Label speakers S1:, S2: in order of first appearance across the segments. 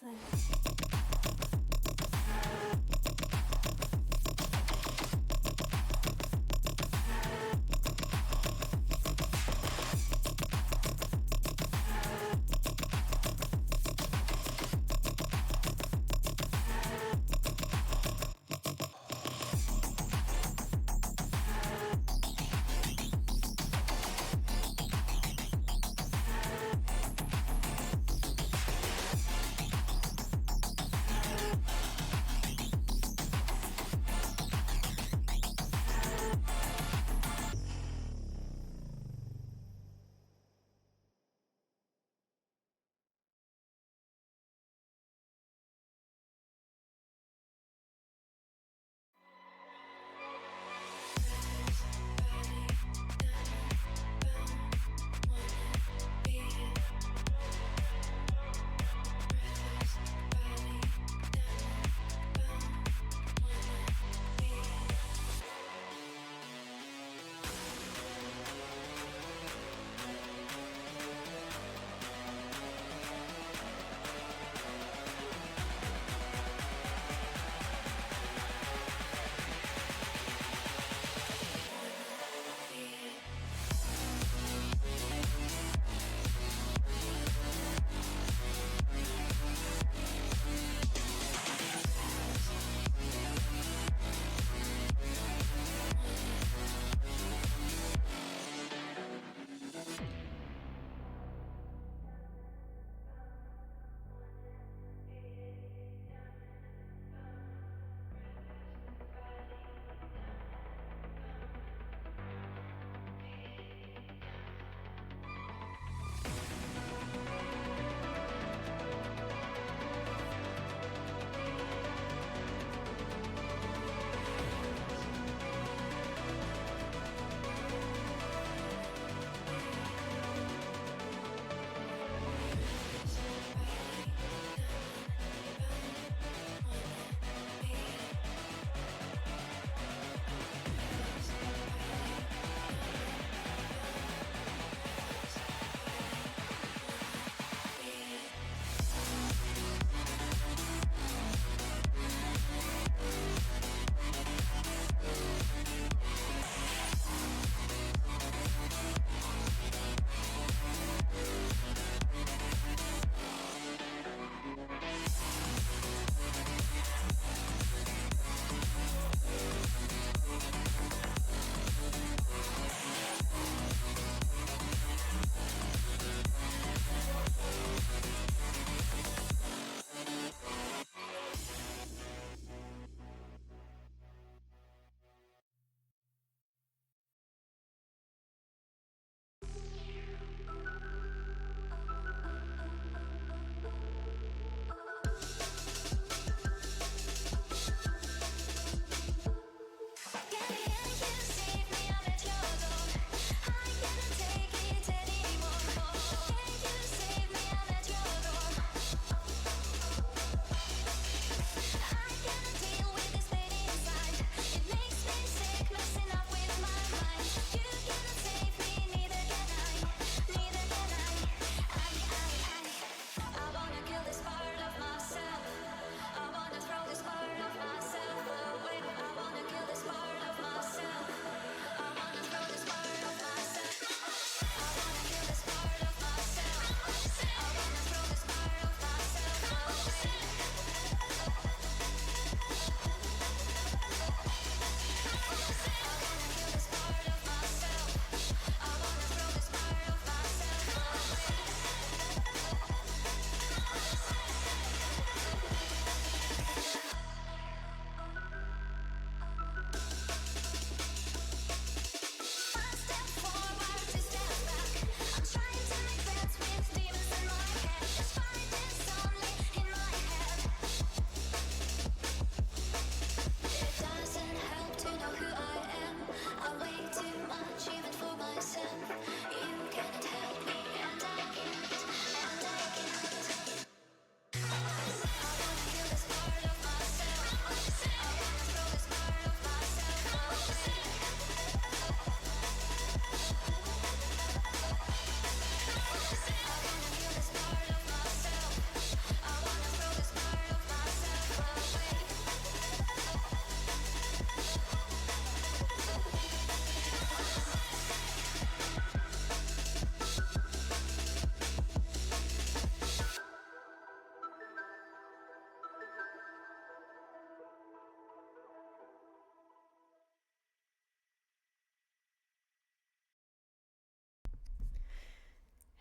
S1: improv-roleplay.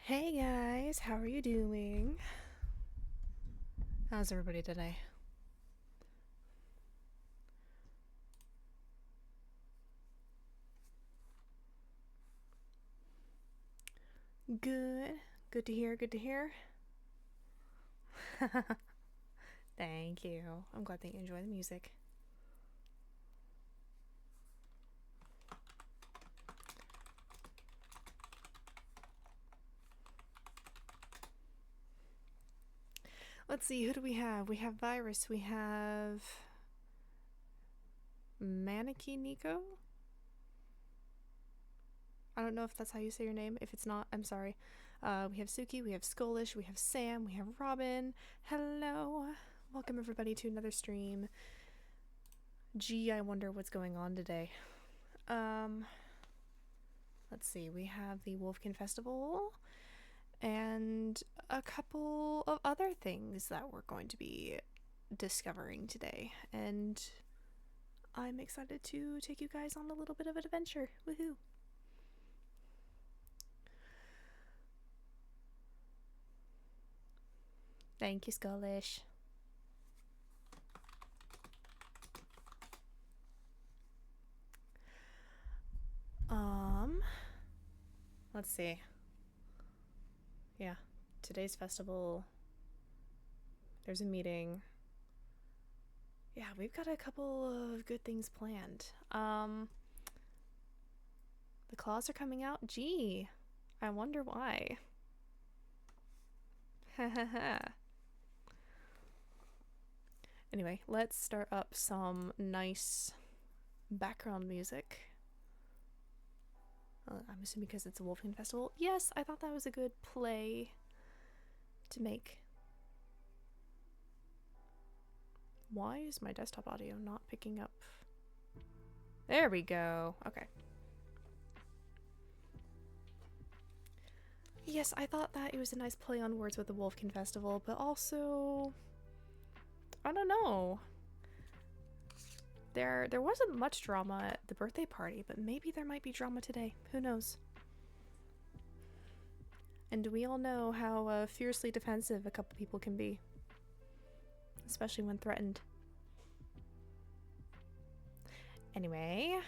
S1: Hey guys, how are you doing? How's everybody today? Good. Good to hear, good to hear. Thank you. I'm glad that you enjoy the music. Let's see, who do we have? We have Virus, we have Maneki Nico? I don't know if that's how you say your name. If it's not, I'm sorry. We have Suki, we have Skolish, we have Sam, we have Robin. Hello. Welcome everybody to another stream. Gee, I wonder what's going on today. Let's see, we have the Wolfkin Festival and a couple of other things that we're going to be discovering today, and I'm excited to take you guys on a little bit of an adventure. Woohoo! Thank you, Skullish. Let's see. Yeah, today's festival. There's a meeting. Yeah, we've got a couple of good things planned. The claws are coming out. Gee, I wonder why. Anyway, let's start up some nice background music. I'm assuming because it's a Wolfkin Festival. Yes, I thought that was a good play to make. Why is my desktop audio not picking up? There we go. Okay. Yes, I thought that it was a nice play on words with the Wolfkin Festival, but also, I don't know. There wasn't much drama at the birthday party, but maybe there might be drama today. Who knows? And we all know how fiercely defensive a couple people can be, especially when threatened. Anyway,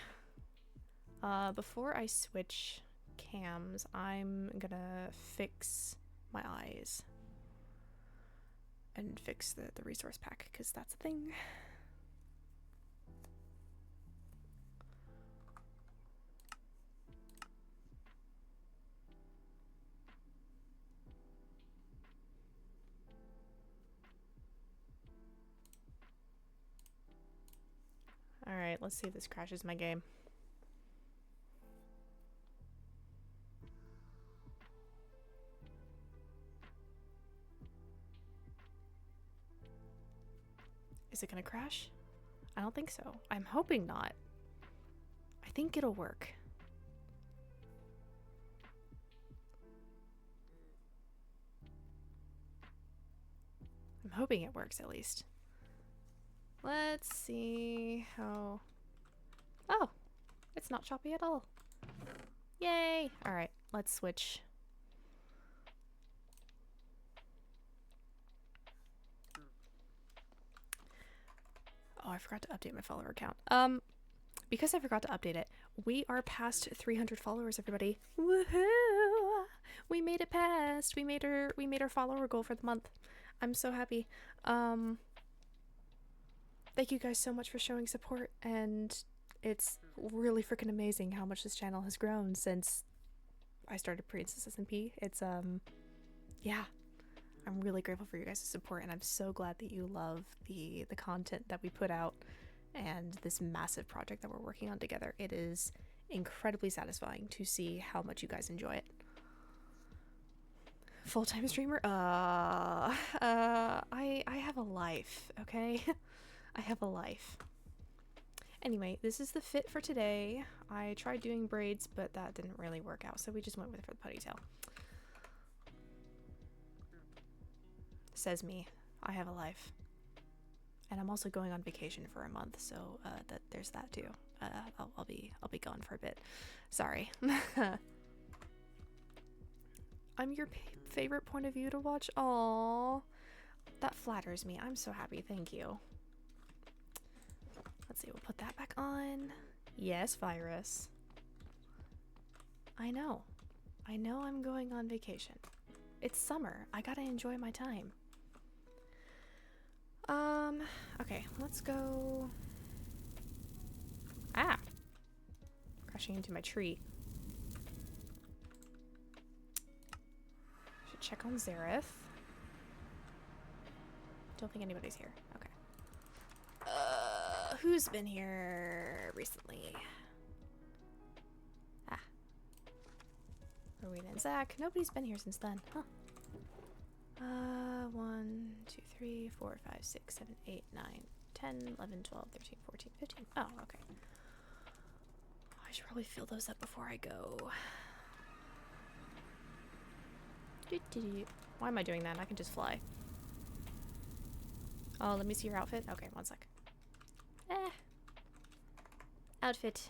S1: before I switch cams, I'm gonna fix my eyes and fix the resource pack, because that's a thing. Alright, let's see if this crashes my game. Is it gonna crash? I don't think so. I'm hoping not. I think it'll work. I'm hoping it works at least. Let's see how... Oh! It's not choppy at all. Yay! Alright, let's switch. Oh, I forgot to update my follower count. Because I forgot to update it, we are past 300 followers, everybody. Woohoo! We made it past. We made our follower goal for the month. I'm so happy. Thank you guys so much for showing support, and it's really freaking amazing how much this channel has grown since I started Princess SMP. It's yeah, I'm really grateful for you guys' support, and I'm so glad that you love the content that we put out and this massive project that we're working on together. It is incredibly satisfying to see how much you guys enjoy it. Full-time streamer? I have a life, okay? I have a life. Anyway, this is the fit for today. I tried doing braids, but that didn't really work out, so we just went with it for the ponytail. Says me. I have a life. And I'm also going on vacation for a month, so there's that too. I'll be gone for a bit. Sorry. I'm your favorite point of view to watch. Aww. That flatters me. I'm so happy. Thank you. Let's see. We'll put that back on. Yes, virus. I know. I know I'm going on vacation. It's summer. I gotta enjoy my time. Okay. Let's go. Ah! Crashing into my tree. Should check on Zareth. Don't think anybody's here. Okay. Who's been here recently? Ah. Rowena and Zach. Nobody's been here since then. Huh. 1, 2, 3, 4, 5, 6, 7, 8, 9, 10, 11, 12, 13, 14, 15. Oh, okay. I should probably fill those up before I go. Why am I doing that? I can just fly. Oh, let me see your outfit. Okay, one sec. Outfit.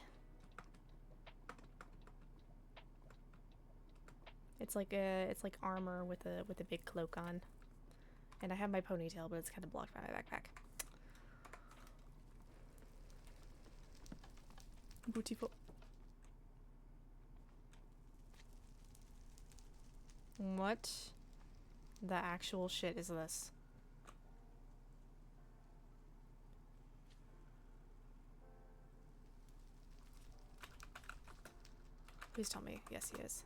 S1: It's like armor with a big cloak on. And I have my ponytail, but it's kind of blocked by my backpack. Beautiful. What the actual shit is this? Please tell me. Yes, he is.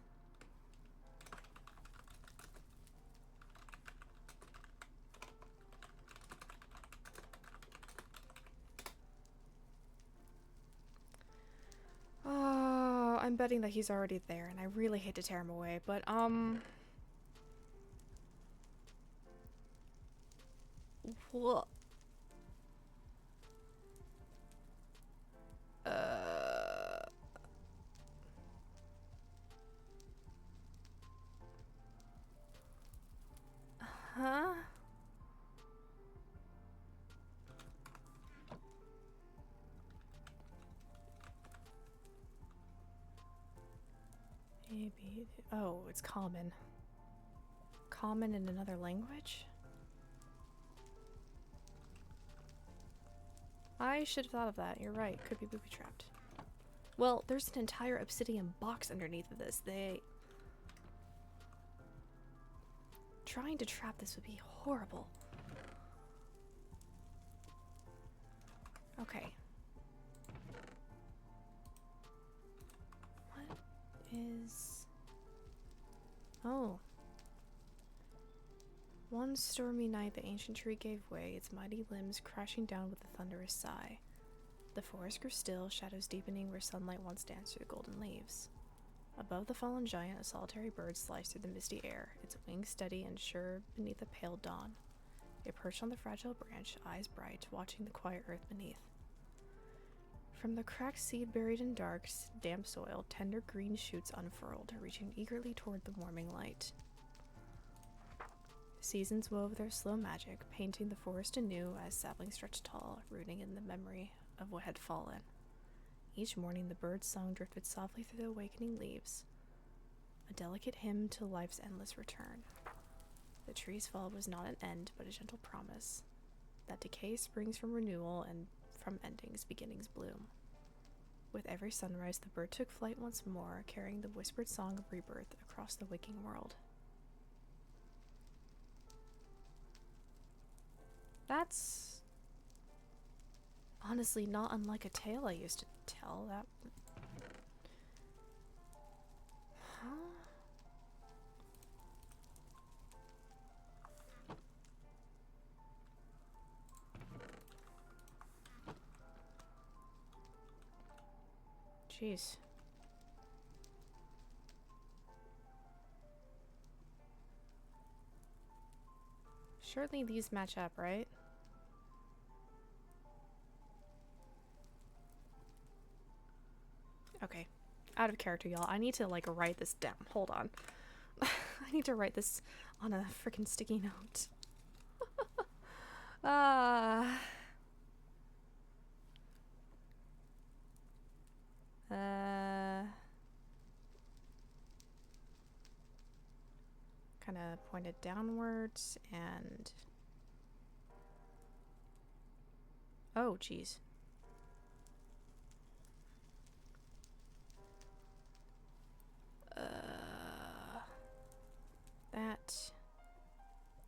S1: Oh, I'm betting that he's already there, and I really hate to tear him away, but, what? Huh? Maybe. Oh, it's common. Common in another language? I should have thought of that. You're right. Could be booby trapped. Well, there's an entire obsidian box underneath of this. Trying to trap this would be horrible. Okay. What is... Oh. One stormy night, the ancient tree gave way, its mighty limbs crashing down with a thunderous sigh. The forest grew still, shadows deepening where sunlight once danced through the golden leaves. Above the fallen giant, a solitary bird sliced through the misty air, its wings steady and sure beneath the pale dawn. It perched on the fragile branch, eyes bright, watching the quiet earth beneath. From the cracked seed buried in dark, damp soil, tender green shoots unfurled, reaching eagerly toward the warming light. Seasons wove their slow magic, painting the forest anew as saplings stretched tall, rooting in the memory of what had fallen. Each morning the bird's song drifted softly through the awakening leaves, a delicate hymn to life's endless return. The tree's fall was not an end, but a gentle promise that decay springs from renewal and from endings beginnings bloom. With every sunrise, the bird took flight once more, carrying the whispered song of rebirth across the waking world. That's honestly not unlike a tale I used to tell. That... Huh? Jeez. Surely these match up, right? Okay. Out of character, y'all. I need to, like, write this down. Hold on. I need to write this on a freaking sticky note. kind of pointed downwards and... Oh, jeez.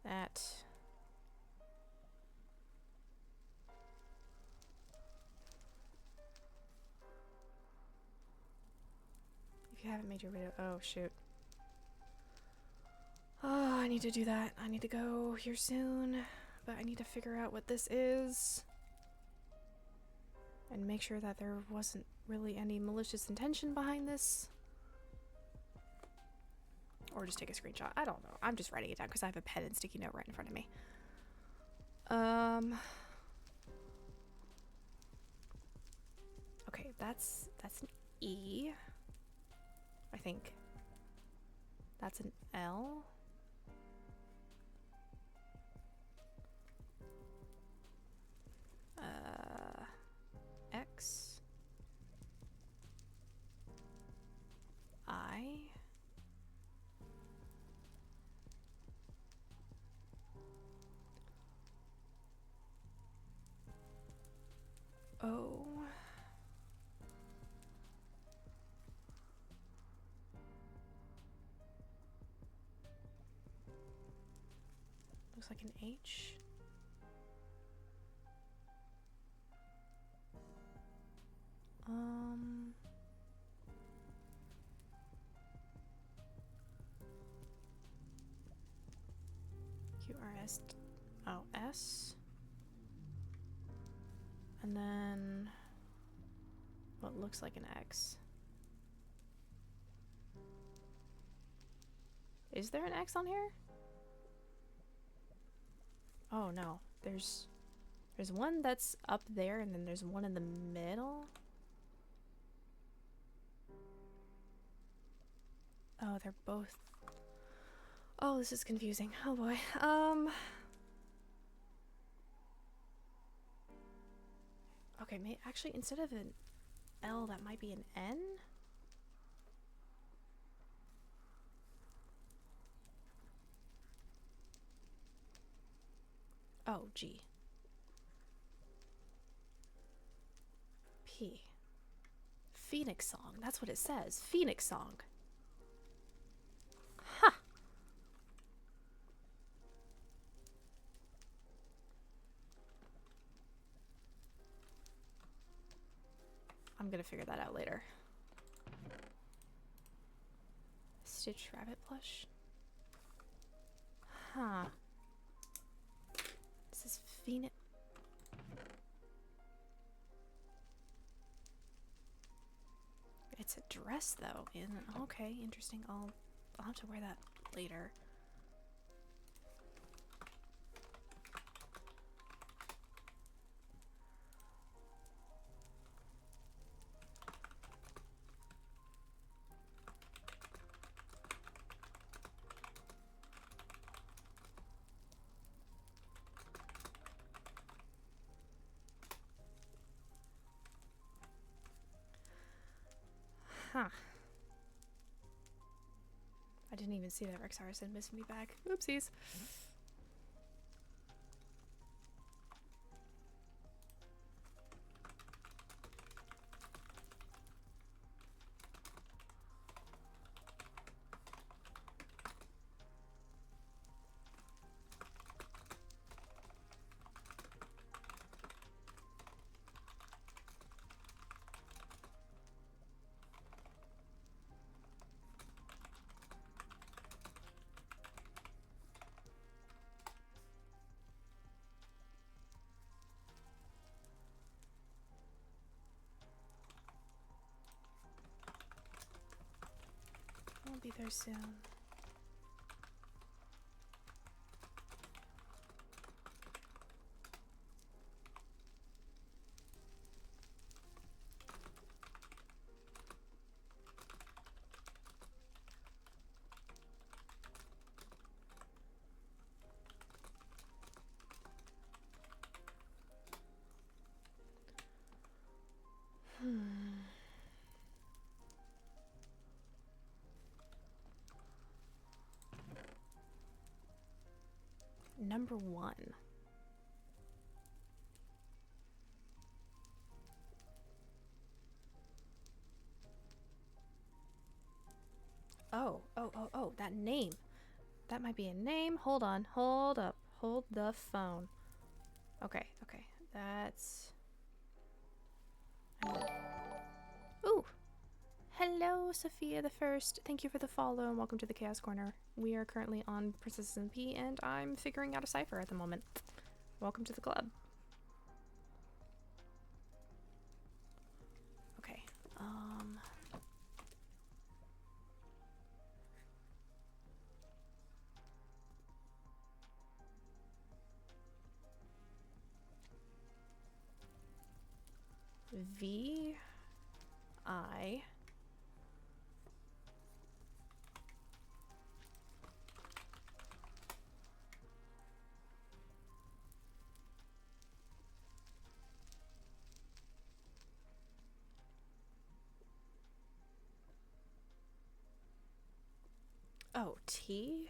S1: That. If you haven't made your video, oh shoot. Oh, I need to do that. I need to go here soon, but I need to figure out what this is and make sure that there wasn't really any malicious intention behind this. Or just take a screenshot. I don't know. I'm just writing it down because I have a pen and sticky note right in front of me. Okay, that's an E. I think. That's an L. X. I. O. Looks like an H. QRS. Oh, S. And then what looks like an X. Is there an X on here? Oh no, there's one that's up there and then there's one in the middle. Oh, they're both. Oh, this is confusing. Oh boy. Okay, actually instead of an L, that might be an N. Oh, G. P. Phoenix Song. That's what it says. Phoenix Song. Ha! I'm gonna figure that out later. Stitch Rabbit plush. Huh. This is Phoenix. It's a dress though. Okay, interesting. I'll have to wear that later. Huh. I didn't even see that Rex Harrison missed me back. Oopsies. I'll be there soon. number 1. Oh, that name. That might be a name. Hold on. Hold up. Hold the phone. Okay. That's... Ooh. Hello, Sophia the First. Thank you for the follow and welcome to the Chaos Corner. We are currently on Princess SMP and I'm figuring out a cipher at the moment. Welcome to the club. Okay. V I O T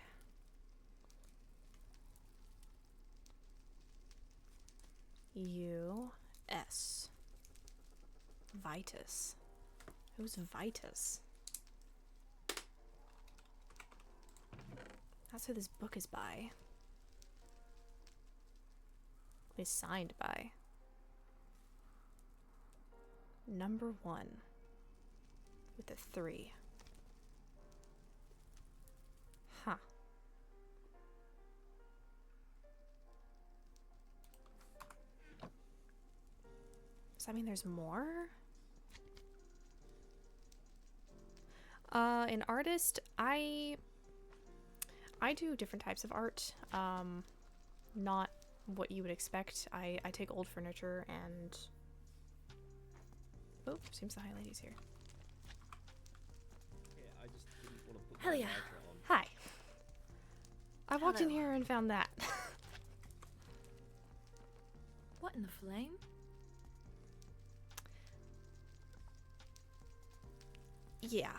S1: U S. Vitus. Who's Vitus? That's who this book is by. Is signed by. Number 1. With a 3. Huh. Does that mean there's more? An artist, I do different types of art. Not what you would expect. I take old furniture and... Oh, seems the High Lady's here.
S2: Yeah, I just didn't want to put
S1: Helia,
S2: my nitro on.
S1: hi. I walked in here and found that.
S3: What in the flame?
S1: Yeah.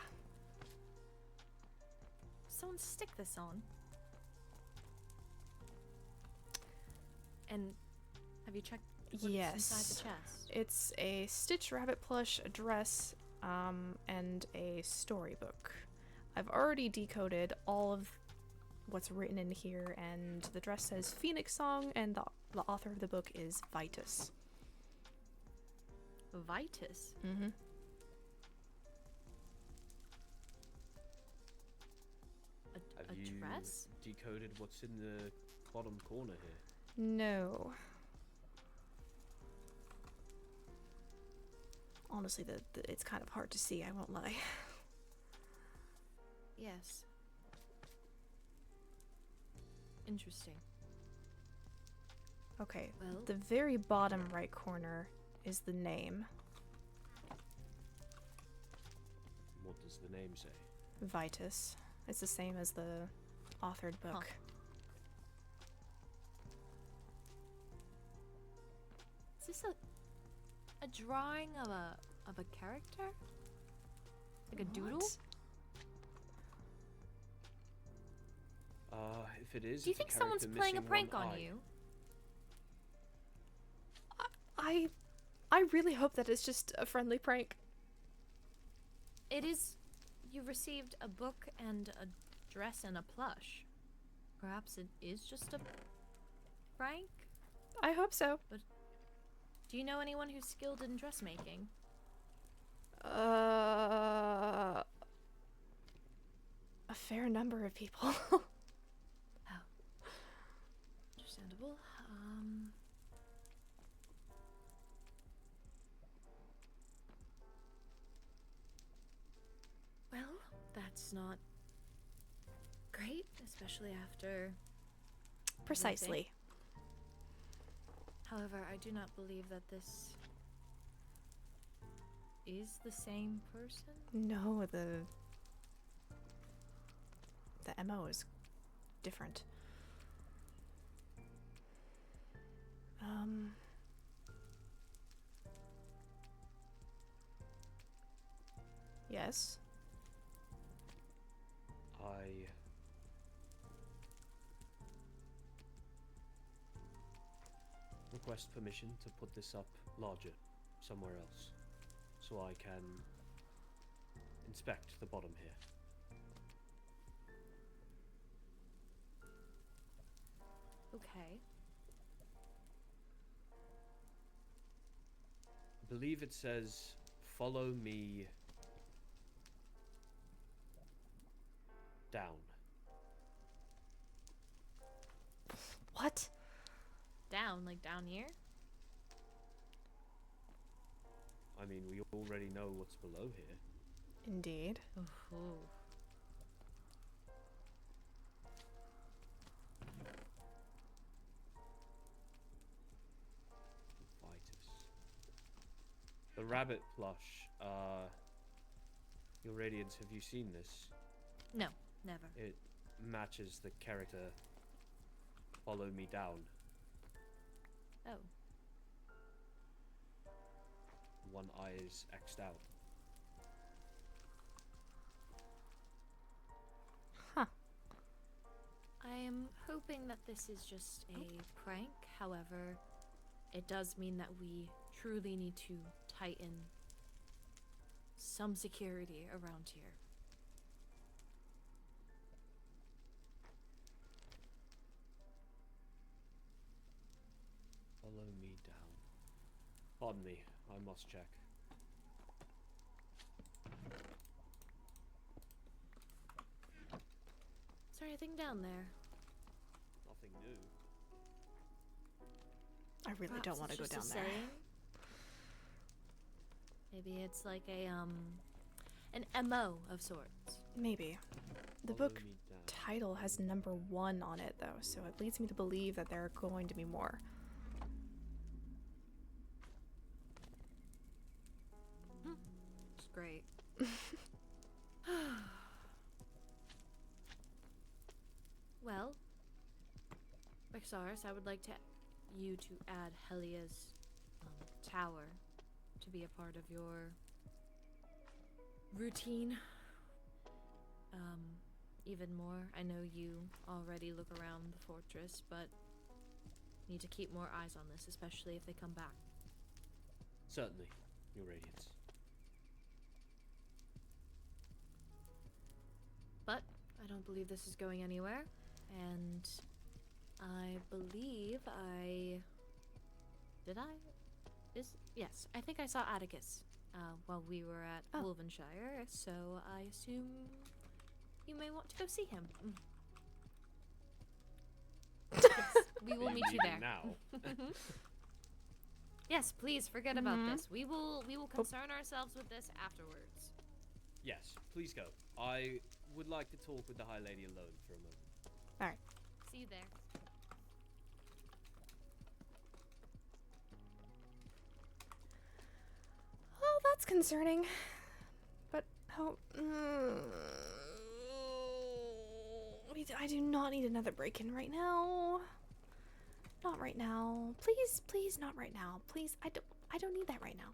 S3: Someone stick this on. And have you checked what's
S1: Yes.
S3: inside the chest?
S1: It's a Stitch Rabbit plush, a dress, and a storybook. I've already decoded all of what's written in here, and the dress says Phoenix Song, and the author of the book is Vitus.
S3: Vitus?
S1: Mm-hmm.
S2: Have
S3: A
S2: you
S3: dress?
S2: decoded what's in the bottom corner here?
S1: No. Honestly, it's kind of hard to see, I won't lie.
S3: Yes. Interesting.
S1: Okay,
S3: Well,
S1: the very bottom right corner is the name.
S2: What does the name say?
S1: Vitus. It's the same as the authored book.
S3: Huh. is this a drawing of a character? Like a doodle?
S1: What?
S2: If it is,
S3: Do you
S2: it's a
S3: think someone's
S2: character
S3: playing a
S2: missing
S3: prank
S2: one
S3: on
S2: eye.
S3: you?
S1: I really hope that it's just a friendly prank.
S3: It is. You received a book and a dress and a plush. Perhaps it is just a prank?
S1: I hope so.
S3: Do you know anyone who's skilled in dressmaking?
S1: A fair number of people.
S3: Understandable. Well, that's not great, especially after
S1: Precisely.
S3: However, I do not believe that this is the same person.
S1: No, the MO is different. Yes.
S2: request permission to put this up larger somewhere else so I can inspect the bottom here.
S3: Okay.
S2: I believe it says, follow me down.
S1: What?
S3: Down, like down here?
S2: I mean, we already know what's below here.
S1: Indeed.
S3: Ooh.
S2: Vitus. The rabbit plush. Your Radiance, have you seen this?
S3: No, never.
S2: It matches the character follow me down.
S3: Oh.
S2: One eye is X'd out.
S1: Huh.
S3: I am hoping that this is just a prank. However, it does mean that we truly need to tighten some security around here.
S2: Follow me down. Pardon me, I must check.
S3: Is there anything down there?
S2: Nothing new.
S1: I really
S3: Perhaps
S1: don't want to
S3: it's
S1: go
S3: just
S1: down
S3: a
S1: there.
S3: saying? Maybe it's like an MO of sorts.
S1: Maybe. The
S2: Follow
S1: book
S2: me down.
S1: title has number 1 on it, though, so it leads me to believe that there are going to be more.
S3: It's great. Well, Rexaris, I would like you to add Helia's tower to be a part of your routine. Even more, I know you already look around the fortress, but need to keep more eyes on this, especially if they come back.
S2: Certainly, Your Radiance.
S3: But I don't believe this is going anywhere, and I believe yes, I think I saw Atticus while we were at Wolvenshire, so I assume you may want to go see him. Yes, we will
S2: Are
S3: meet you
S2: leaving
S3: there.
S2: now?
S3: Yes, please forget about this. We will concern ourselves with this afterwards.
S2: Yes, please go. I would like to talk with the High Lady alone for a moment.
S1: Alright.
S3: See you there.
S1: Well, that's concerning. But, I do not need another break-in right now. Not right now. Please, please, not right now. Please, I don't need that right now.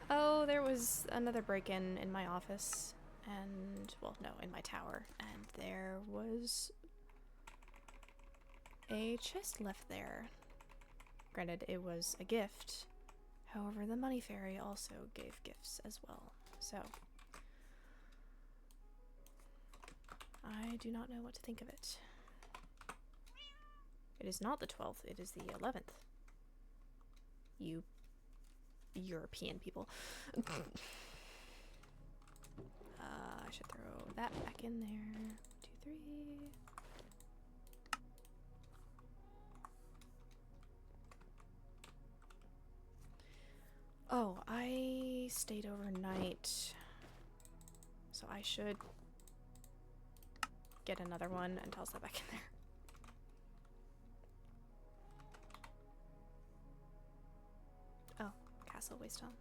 S1: Oh, there was another break-in in my office, and, well, no, in my tower, and there was a chest left there. Granted, it was a gift. However, the money fairy also gave gifts as well, so I do not know what to think of it. It is not the 12th, it is the 11th. You European people. I should throw that back in there. 2, 3. Oh, I stayed overnight, so I should get another one and toss that back in there. Castle Waystone.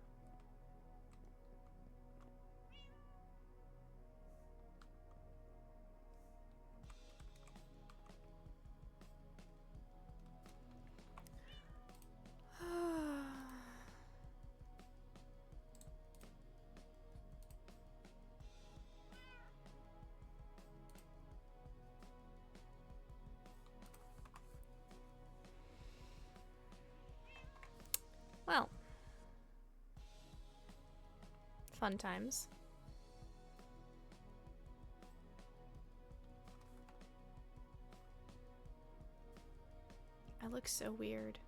S1: Well. Fun times. I look so weird.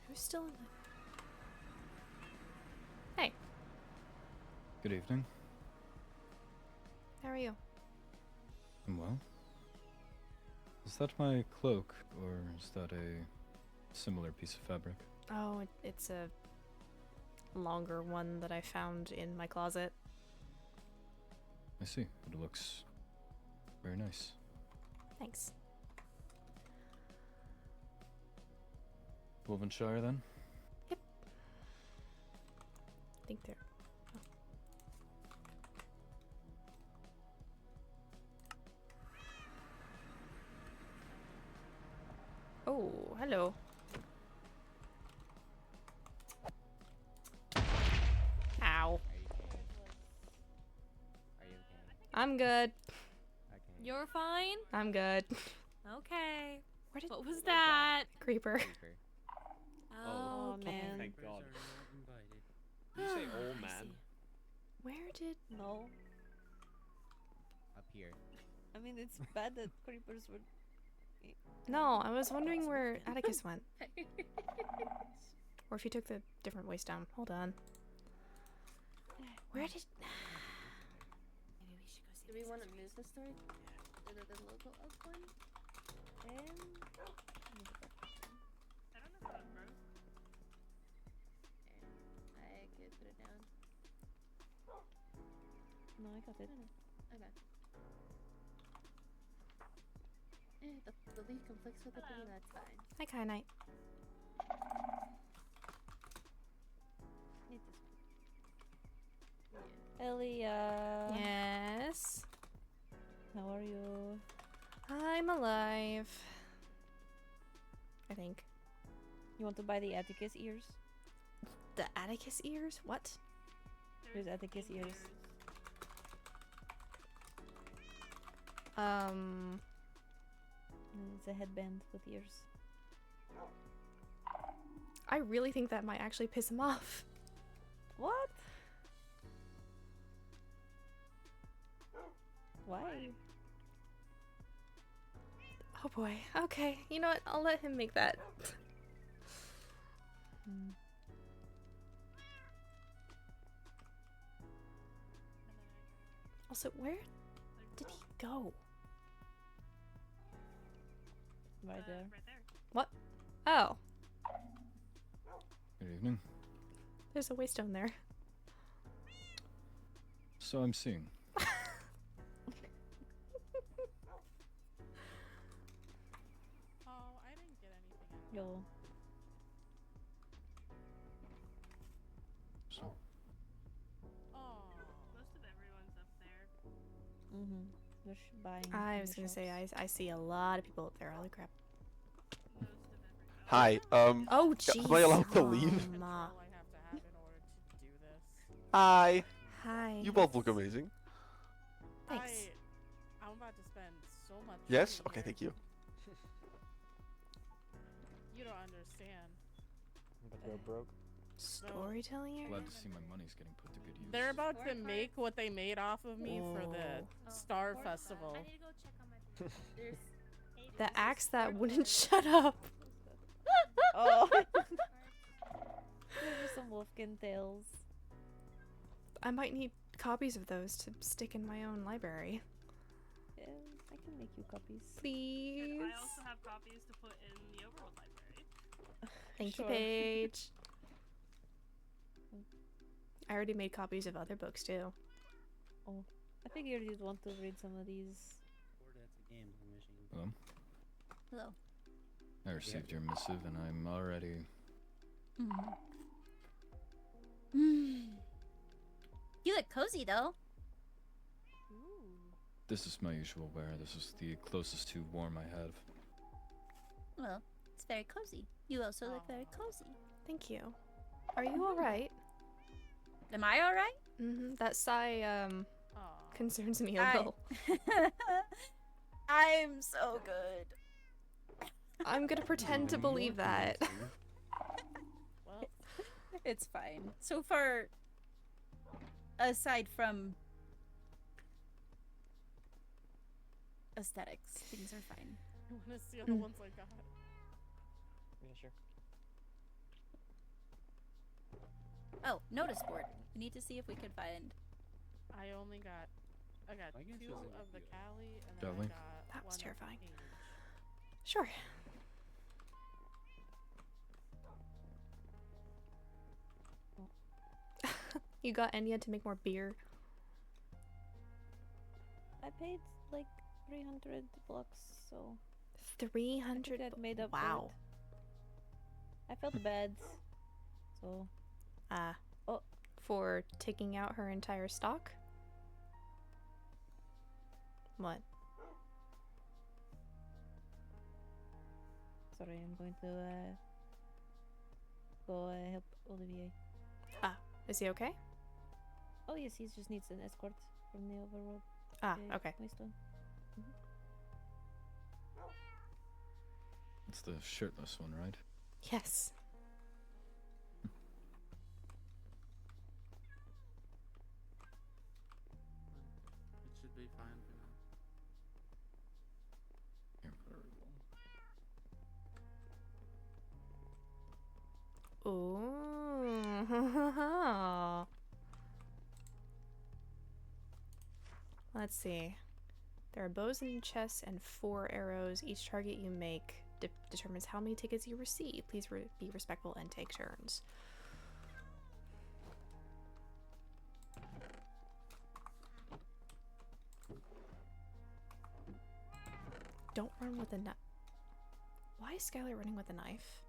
S1: Who's still in the... Hey,
S4: Good evening.
S1: how are you?
S4: I'm well. Is that my cloak, or is that a similar piece of fabric?
S1: Oh, it's a longer one that I found in my closet.
S4: I see. It looks very nice.
S1: Thanks.
S4: Wolvenshire, then?
S1: I think they're... Oh, hello. Ow. I'm good.
S3: You're fine?
S1: I'm good.
S3: Okay.
S1: Where did...
S3: What was that?
S1: Creeper.
S3: Oh,
S2: okay.
S3: man.
S2: Thank God. Did you say all
S3: I
S2: man?
S3: see.
S1: Where did...
S5: No.
S6: Up here.
S5: I mean, it's bad that creepers would.
S1: No, I was wondering where Atticus went. Or if he took the different ways down. Hold on. Where did...
S3: Maybe we should go see
S5: Do we
S3: this
S5: want to
S3: extra-
S5: move the story? The local elf one? I could put it down. No, I got it. Okay. The leaf conflicts with the bee, that's fine.
S1: Hi, Kai Knight.
S5: Need this one. Helia!
S1: Yes?
S5: How are you?
S1: I'm alive. I think.
S5: You want to buy the Atticus ears?
S1: The Atticus ears? What?
S5: There's Atticus ears. It's a headband with ears.
S1: I really think that might actually piss him off.
S5: What? Why?
S1: Oh boy. Okay. You know what? I'll let him make that. Also, where did he go?
S5: Right there.
S1: What? Oh.
S4: Good evening.
S1: There's a waystone there.
S4: So I'm seeing.
S7: Oh, I didn't get anything.
S5: Yo.
S4: So,
S7: Oh, most of everyone's up there.
S5: They're buying.
S1: I
S5: in
S1: was
S5: the
S1: gonna say,
S5: shops.
S1: I see a lot of people up there. Holy crap.
S7: Most of everyone.
S8: Hi,
S1: Oh, jeez.
S8: am I allowed to leave?
S7: That's all I have to have in order to do this.
S8: Hi.
S1: Hi.
S8: You both look amazing.
S1: Thanks.
S7: I'm about to spend so much.
S8: Yes?
S7: money
S8: Okay,
S7: here.
S8: thank you.
S7: You don't understand.
S6: Go broke.
S1: Storytelling area?
S4: glad to see my money's getting put to good use.
S7: They're about to make what they made off of me for the
S1: Whoa.
S7: Star Festival.
S3: I need to go check on my There's
S1: The axe that wouldn't shut up.
S5: Oh. There's some wolfkin tails.
S1: I might need copies of those to stick in my own library.
S5: Yeah, I can make you copies.
S1: Please.
S7: I also have copies to put in the Overworld library.
S1: Thank
S5: Sure.
S1: you, Paige. I already made copies of other books too.
S5: I figured you'd want to read some of these.
S9: gambling machine.
S4: Hello?
S5: Hello.
S4: I received your missive and I'm already...
S5: You look cozy though.
S4: This is my usual wear. This is the closest to warm I have.
S5: Well, it's very cozy. You also look very cozy.
S1: Thank you. Are you alright?
S5: Am I alright?
S1: That sigh, concerns me a
S5: I-
S1: little.
S5: I'm so good.
S1: I'm gonna pretend to believe that.
S7: Well,
S5: It's fine. So far, aside from aesthetics, things are fine.
S7: you want to steal the ones I got?
S6: Yeah, sure.
S5: Oh, notice board. We need to see if we can find.
S7: I got
S9: I guess
S7: 2
S9: doesn't
S7: of the
S9: feel-
S7: Cali, and then
S4: Dolly?
S7: I got
S1: That was
S7: 1 of
S1: terrifying.
S7: Age.
S1: Sure. You got Enya to make more beer?
S10: I paid like 300 bucks, so
S1: 300.
S10: I made up.
S1: Wow.
S10: For it. I felt bad, so Oh.
S1: For taking out her entire stock? What?
S10: sorry. I'm going to go help Olivier.
S1: Is he okay?
S10: Oh yes, he just needs an escort from the overworld.
S1: Okay.
S10: Waystone.
S4: It's the shirtless one, right?
S1: Yes.
S9: It should be fine for now.
S4: Here, put a roll.
S1: Ooh. Let's see. There are bows and chests and 4 arrows. Each target you make determines how many tickets you receive. Please be respectful and take turns. Don't run with a knife. Why is Skylar running with a knife?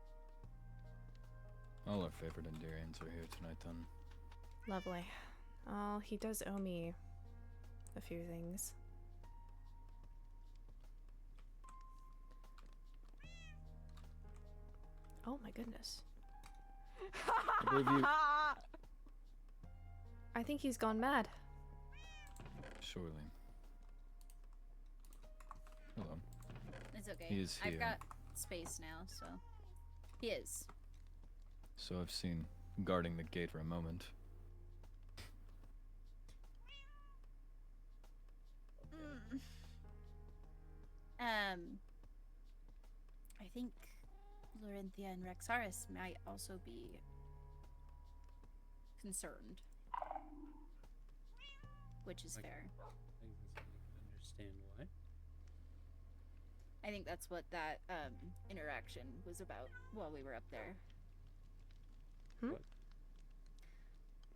S4: All our favorite Enderians are here tonight, then.
S1: Lovely. Oh, he does owe me a few things. Oh my goodness.
S4: I believe you.
S1: I think he's gone mad.
S4: Surely. Hello.
S5: It's okay.
S4: He is
S5: I've
S4: here.
S5: got space now, so he is.
S4: So I've seen guarding the gate for a moment.
S5: I think Lorinthia and Rexaris might also be concerned, which is
S9: Like-
S5: fair.
S9: I think that's how you can understand why.
S5: I think that's what that interaction was about while we were up there.
S9: I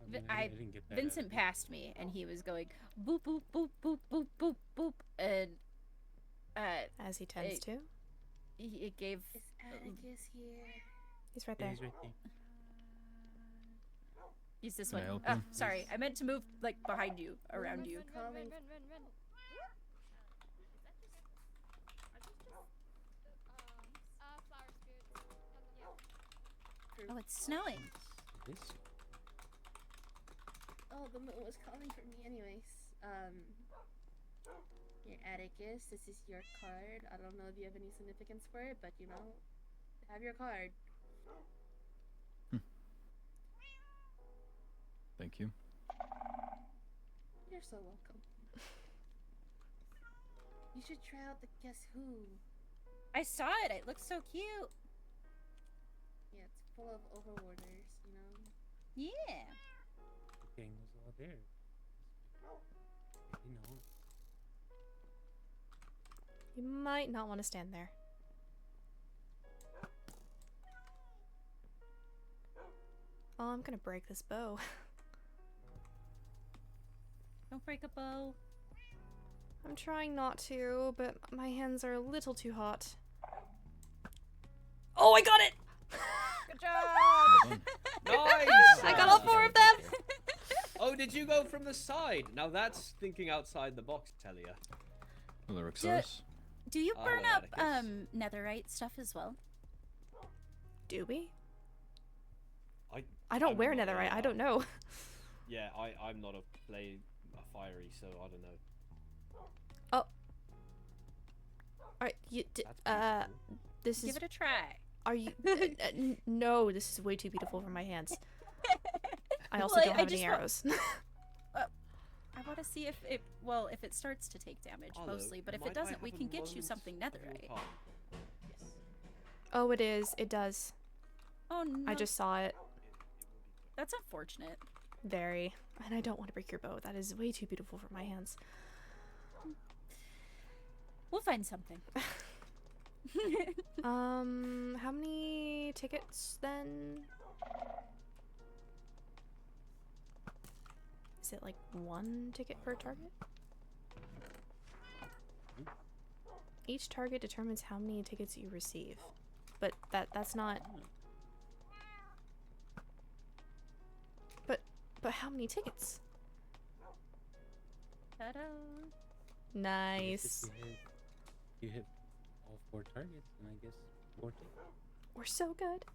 S9: mean, I didn't get that.
S5: Vincent passed me, and he was going boop boop boop boop boop boop boop, and
S1: As he tends to.
S5: it gave. Is Atticus here?
S1: He's right
S9: Yeah,
S1: there.
S9: he's right there.
S5: He's this
S4: Can I
S5: one.
S4: help
S5: Oh,
S4: you?
S5: sorry. I meant to move like behind you, around you.
S7: Calling.
S5: Oh, it's snowing.
S9: This
S5: Oh, the moon was calling for me anyways. Your Atticus, this is your card. I don't know if you have any significance for it, but you know, have your card.
S4: Thank you.
S5: You're so welcome. You should try out the Guess Who. I saw it. It looks so cute. Yeah, it's full of overorders, you know? Yeah.
S9: the gang was all there. You know.
S1: You might not want to stand there. Oh, I'm gonna break this bow.
S5: Don't break a bow.
S1: I'm trying not to, but my hands are a little too hot. Oh, I got it!
S5: Good job!
S2: Nice!
S1: I got all 4 of them!
S2: Oh, did you go from the side? Now that's thinking outside the box, Helia.
S4: Lurks.
S5: Do you
S2: Oh,
S5: burn
S2: well,
S5: up
S2: I guess.
S5: netherite stuff as well?
S1: Do we?
S2: I
S1: don't
S2: I'm
S1: wear
S2: not
S1: netherite.
S2: a-
S1: I don't know.
S2: Yeah, I'm not a fiery, so I don't know.
S1: Alright,
S2: That's
S1: this
S5: Give
S1: is.
S5: it a try.
S1: Are you? No, this is way too beautiful for my hands. I also
S5: Well,
S1: don't
S5: I
S1: have any
S5: just want-
S1: arrows.
S5: I want to see if it starts to take damage
S2: Hello,
S5: mostly, but if
S2: might
S5: it
S2: I
S5: doesn't, we
S2: have a
S5: can get you
S2: moment
S5: something
S2: of your
S5: netherite.
S2: time? Yes.
S1: Oh, it is. It does.
S5: Oh no.
S1: I just saw it.
S5: That's unfortunate.
S1: Very. And I don't want to break your bow. That is way too beautiful for my hands.
S5: We'll find something.
S1: How many tickets then? Is it like 1 ticket per target? Each target determines how many tickets you receive. But that's not. But how many tickets?
S5: Ta-da.
S1: Nice.
S9: You hit all 4 targets, and I guess 4 tickets.
S1: We're so good.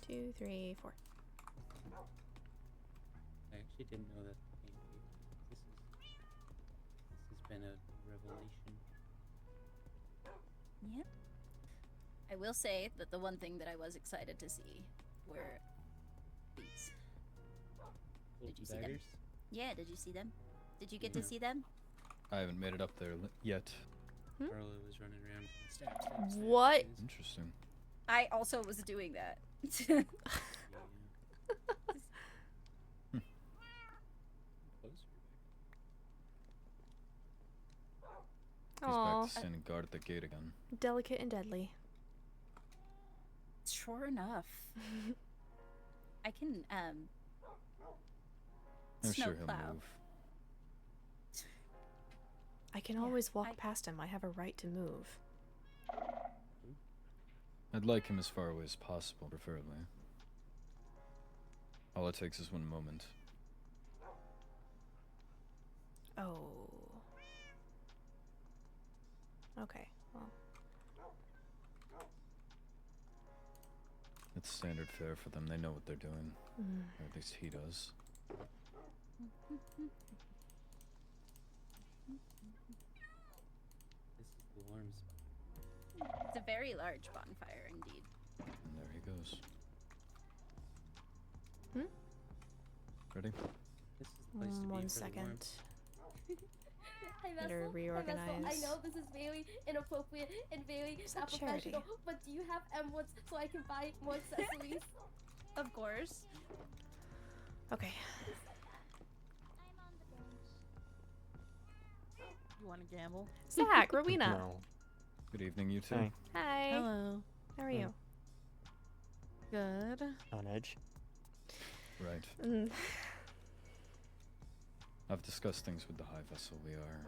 S1: 2, 3, 4.
S9: I actually didn't know that the game gave me. This has been a revelation.
S5: Yep. I will say that the one thing that I was excited to see were these. Did you see them?
S9: Daggers?
S5: Yeah, did you see them? Did you get to see them?
S4: I haven't made it up there yet.
S9: Carla was running around going, stab, stab,
S1: What?
S9: please."
S4: Interesting.
S5: I also was doing that.
S9: Yeah. Closer.
S4: He's back
S1: Aw,
S4: to standing guard at the gate again.
S1: delicate and deadly.
S5: Sure enough. I can,
S4: I'm sure he'll
S5: snowplow.
S4: move.
S1: I can
S5: Yeah,
S1: always walk
S5: I-
S1: past him. I have a right to move.
S4: I'd like him as far away as possible, preferably. All it takes is 1 moment.
S1: Oh. Okay, well.
S4: It's standard fare for them. They know what they're doing. Or at least he does.
S9: This is the warm spot.
S5: It's a very large bonfire indeed.
S4: And there he goes.
S1: Hmm?
S4: Ready?
S9: This is the place to be
S1: 1
S9: for the warm.
S1: second.
S11: Hi,
S1: Better
S11: Vessel.
S1: reorganize.
S11: Hi, Vessel. I know this is very inappropriate and very
S1: not charity.
S11: unprofessional, but do you have emeralds so I can buy more accessories?
S5: Of course.
S1: Okay.
S3: You want to gamble?
S1: Zach, Rowena.
S8: No.
S4: Good evening, you two.
S8: Hey.
S1: Hi.
S3: Hello.
S1: How are you?
S3: Good.
S8: On edge.
S4: Right.
S1: Mm.
S4: I've discussed things with the High Vessel. We are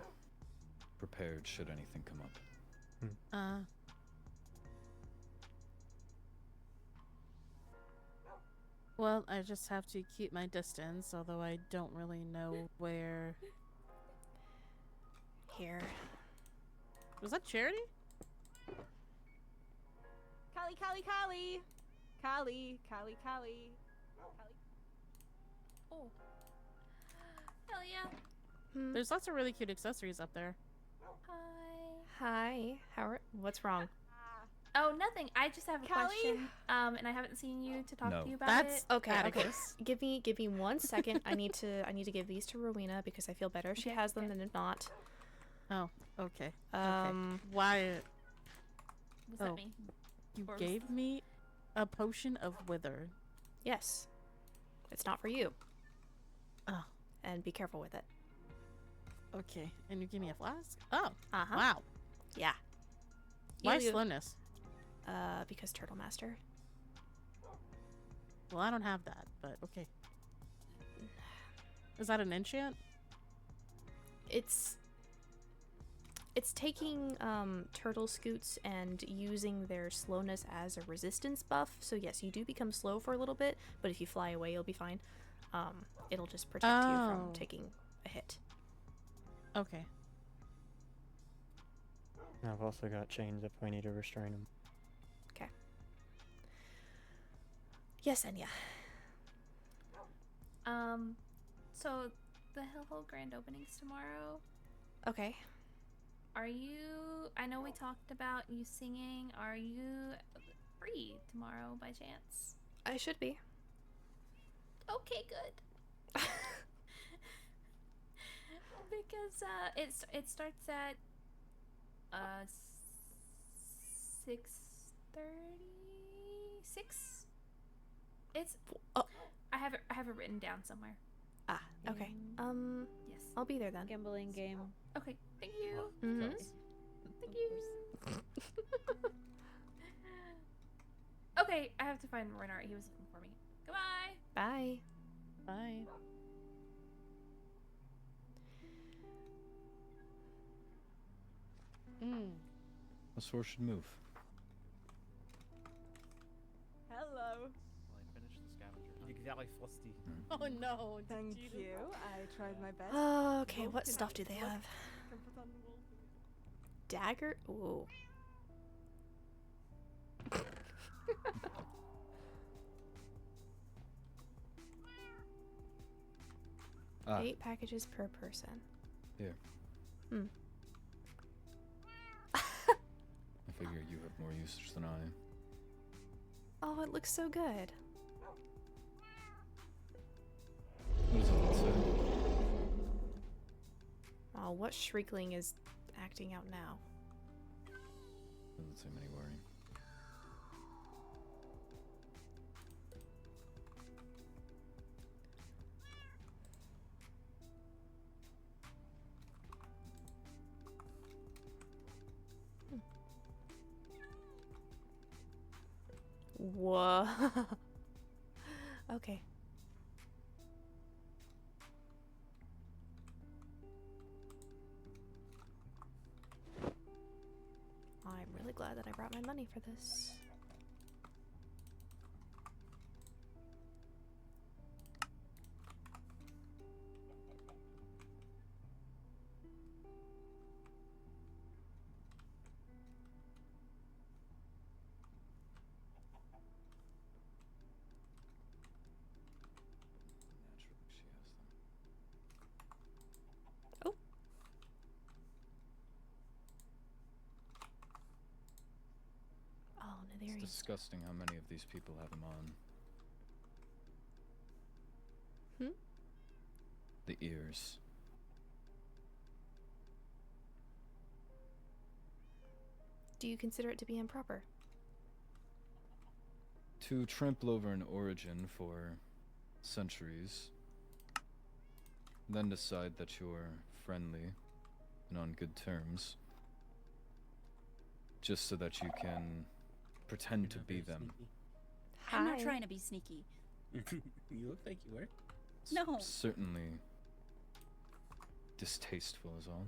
S4: prepared should anything come up.
S3: Well, I just have to keep my distance, although I don't really know where.
S1: Here.
S3: Was that charity?
S5: Kali, Kali, Kali. Kali, Kali, Kali.
S3: Oh.
S5: Hell yeah.
S1: Hmm.
S3: There's lots of really cute accessories up there.
S11: Hi.
S1: Hi. What's wrong?
S11: Oh, nothing. I just have a
S5: Callie?
S11: question. And I haven't seen you to talk
S4: No.
S11: to you about
S3: That's
S11: it.
S1: Okay, okay.
S3: Atticus.
S1: Give me 1 second. I need to give these to Rowena because I feel better if she
S11: Okay,
S1: has them
S11: okay.
S1: than if not.
S3: Oh, okay.
S1: Um,
S3: Why
S11: What's that
S3: Oh.
S11: mean?
S3: you
S11: Or was
S3: gave
S11: this-
S3: me a potion of wither?
S1: yes. It's not for you.
S3: Oh.
S1: And be careful with it.
S3: Okay, and you give me a flask? Oh,
S1: Uh-huh.
S3: wow.
S1: Yeah.
S3: Why
S1: You-
S3: slowness?
S1: Because Turtle Master.
S3: Well, I don't have that, but okay.
S7: Is that an enchant?
S1: It's taking turtle scoots and using their slowness as a resistance buff. So yes, you do become slow for a little bit, but if you fly away, you'll be fine. It'll just protect you from taking a hit.
S7: Okay.
S6: I've also got chains if we need to restrain him.
S1: Okay. Yes, Enya.
S3: So the Hillhole grand opening's tomorrow.
S1: Okay.
S3: Are you? I know we talked about you singing. Are you free tomorrow by chance?
S1: I should be.
S3: Okay, good. Because it starts at 6:36. It's I have it written down somewhere.
S1: Ah, okay.
S3: Yes.
S1: I'll be there then.
S10: Gambling game.
S3: Okay, thank you.
S1: Mm-hmm.
S3: Thank you. Okay, I have to find Renard. He was looking for me. Goodbye.
S1: Bye.
S7: Bye.
S4: A sword should move.
S10: Hello.
S2: I finished the scavenger. You're very frosty.
S7: Oh no.
S10: Thank you. I tried my best.
S1: Okay, what stuff do they have? Dagger? Ooh.
S4: Ah,
S1: 8 packages per person.
S4: here.
S1: Hmm.
S4: I figure you have more usage than I.
S1: Oh, it looks so good.
S4: What does it say?
S1: Oh, what shriekling is acting out now?
S4: Doesn't seem any worry.
S1: Whoa. Okay. I'm really glad that I brought my money for this.
S4: Naturally, she has them.
S1: Oh. Oh,
S4: It's
S1: Netherian.
S4: disgusting how many of these people have them on.
S1: Hmm?
S4: The ears.
S1: Do you consider it to be improper?
S4: To trample over an origin for centuries, then decide that you're friendly and on good terms, just so that you can pretend to be them.
S5: I'm not
S1: Hi.
S5: trying to be sneaky.
S9: You look like you were.
S4: It's
S5: No.
S4: certainly distasteful is all.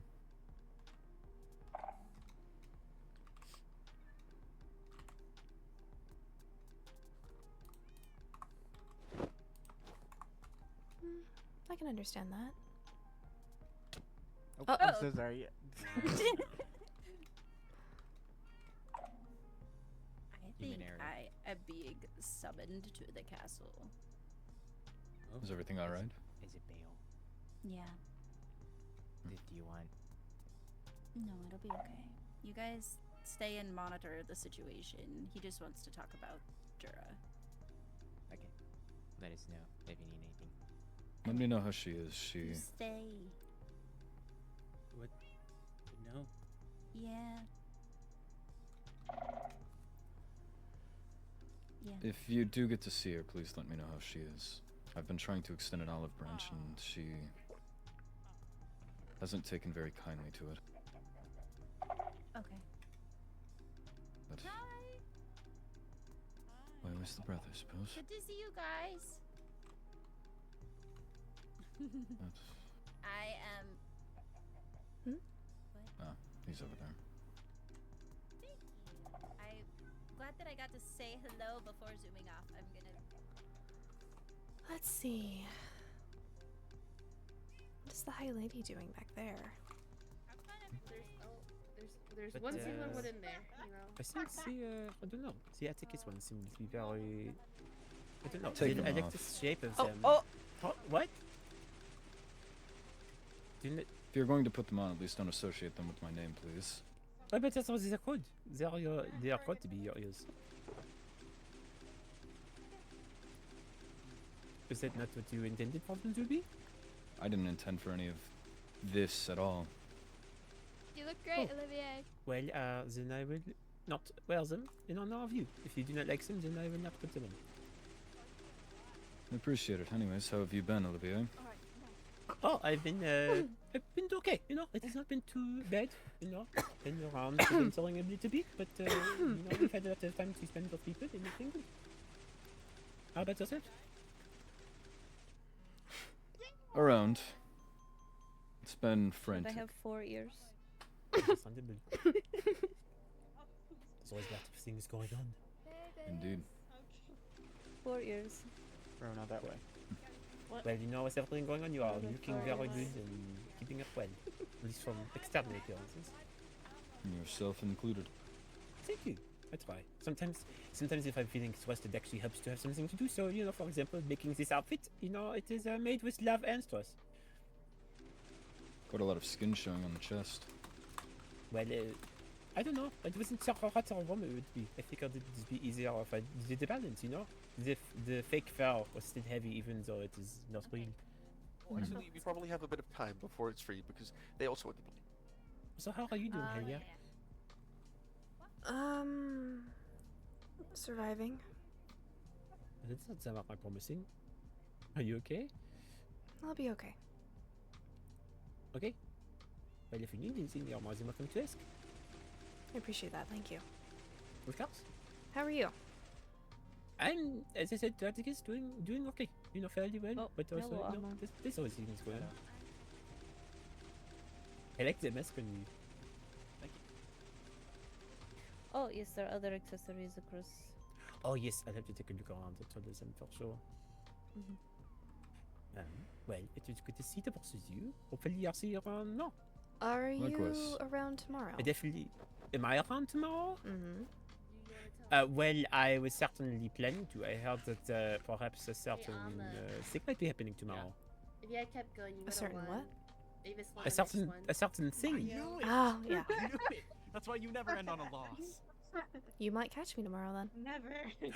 S1: I can understand that.
S6: Oh,
S1: Uh-oh.
S6: I'm so sorry.
S5: I
S2: Human
S5: think
S2: error.
S5: I am being summoned to the castle.
S4: Is everything alright?
S6: Is it bail?
S5: Yeah.
S6: Do you want?
S5: No, it'll be okay. You guys stay and monitor the situation. He just wants to talk about Jura.
S6: Okay. Let us know if you need anything.
S4: Let me know how she is. She
S5: You stay.
S9: What? No.
S5: Yeah. Yeah.
S4: If you do get to see her, please let me know how she is. I've been trying to extend an olive branch and she hasn't taken very kindly to it.
S5: Okay.
S4: But
S5: Hi.
S4: why was the breath, I suppose?
S5: Good to see you guys.
S4: That's...
S5: I am.
S4: Ah, he's over there.
S5: Thank you. I'm glad that I got to say hello before zooming off. I'm gonna.
S1: Let's see. What is the High Lady doing back there?
S11: There's
S6: But,
S11: one single one in there, you know.
S6: I think I don't know. The Atticus one seems to be very. I don't know.
S4: Take
S6: I
S4: them
S6: like
S4: off.
S6: the shape of
S1: Oh,
S6: them.
S1: oh!
S6: What? Didn't it?
S4: If you're going to put them on, at least don't associate them with my name, please.
S6: I bet that's what they are called. They are called to be your ears. Is that not what you intended for them to be?
S4: I didn't intend for any of this at all.
S11: You look great,
S6: Oh.
S11: Olivier.
S6: Well, then I will not wear them in honor of you. If you do not like them, then I will not put them on.
S4: I appreciate it. Anyways, how have you been, Olivier?
S6: Oh, I've been okay. You know, it has not been too bad. You know, been around adventuring a little bit, but you know, we've had a lot of time to spend with people and it's been good. How about yourself?
S4: Around. It's been
S10: But I
S4: frantic.
S10: have 4 ears.
S6: Understandable. There's always lots of things going on.
S4: Indeed.
S10: 4 ears.
S9: Rona that way.
S6: Well, you know, with everything going on, you are looking very good and keeping up well, at least from external appearances.
S4: Yourself included.
S6: Thank you. I try. Sometimes if I'm feeling stressed, it actually helps to have something to do. So, you know, for example, making this outfit, you know, it is made with love and stress.
S4: Got a lot of skin showing on the chest.
S6: Well, I don't know. It wasn't so hard or warm it would be. I figured it would be easier if I did the balance, you know? The fake fur was still heavy even though it is not real.
S8: Well, actually, we probably have a bit of time before it's free because they also want to believe.
S6: So how are you doing, Helia?
S1: Surviving.
S6: That doesn't sound like promising. Are you okay?
S1: I'll be okay.
S6: Okay. Well, if you need anything, you're more than welcome to ask.
S1: I appreciate that. Thank you.
S6: Of course.
S1: How are you?
S6: I'm, as I said, I think it's doing okay. You know, fairly well.
S10: Oh,
S6: but also,
S10: hello,
S6: you know,
S10: Ahmad.
S6: there's always things going on. I like the mask on you.
S10: Oh, yes, there are other accessories across.
S6: Oh yes, I'll have to take a look around at all of them for sure. Well, it was good to see the both of you. Hopefully I'll see you around now.
S1: Are
S4: Likewise.
S1: you around tomorrow?
S6: I definitely... Am I around tomorrow?
S1: Mm-hmm.
S6: Well, I was certainly planning to. I heard that perhaps a certain thing might be happening tomorrow.
S11: If you had kept going, you would have
S1: certain
S11: won.
S1: what?
S11: Davis won
S6: A
S11: the next
S6: certain
S11: one.
S6: a certain thing.
S1: Oh, yeah.
S12: I knew it. That's why you never end on a loss.
S1: You might catch me tomorrow then.
S11: Never.
S6: I'm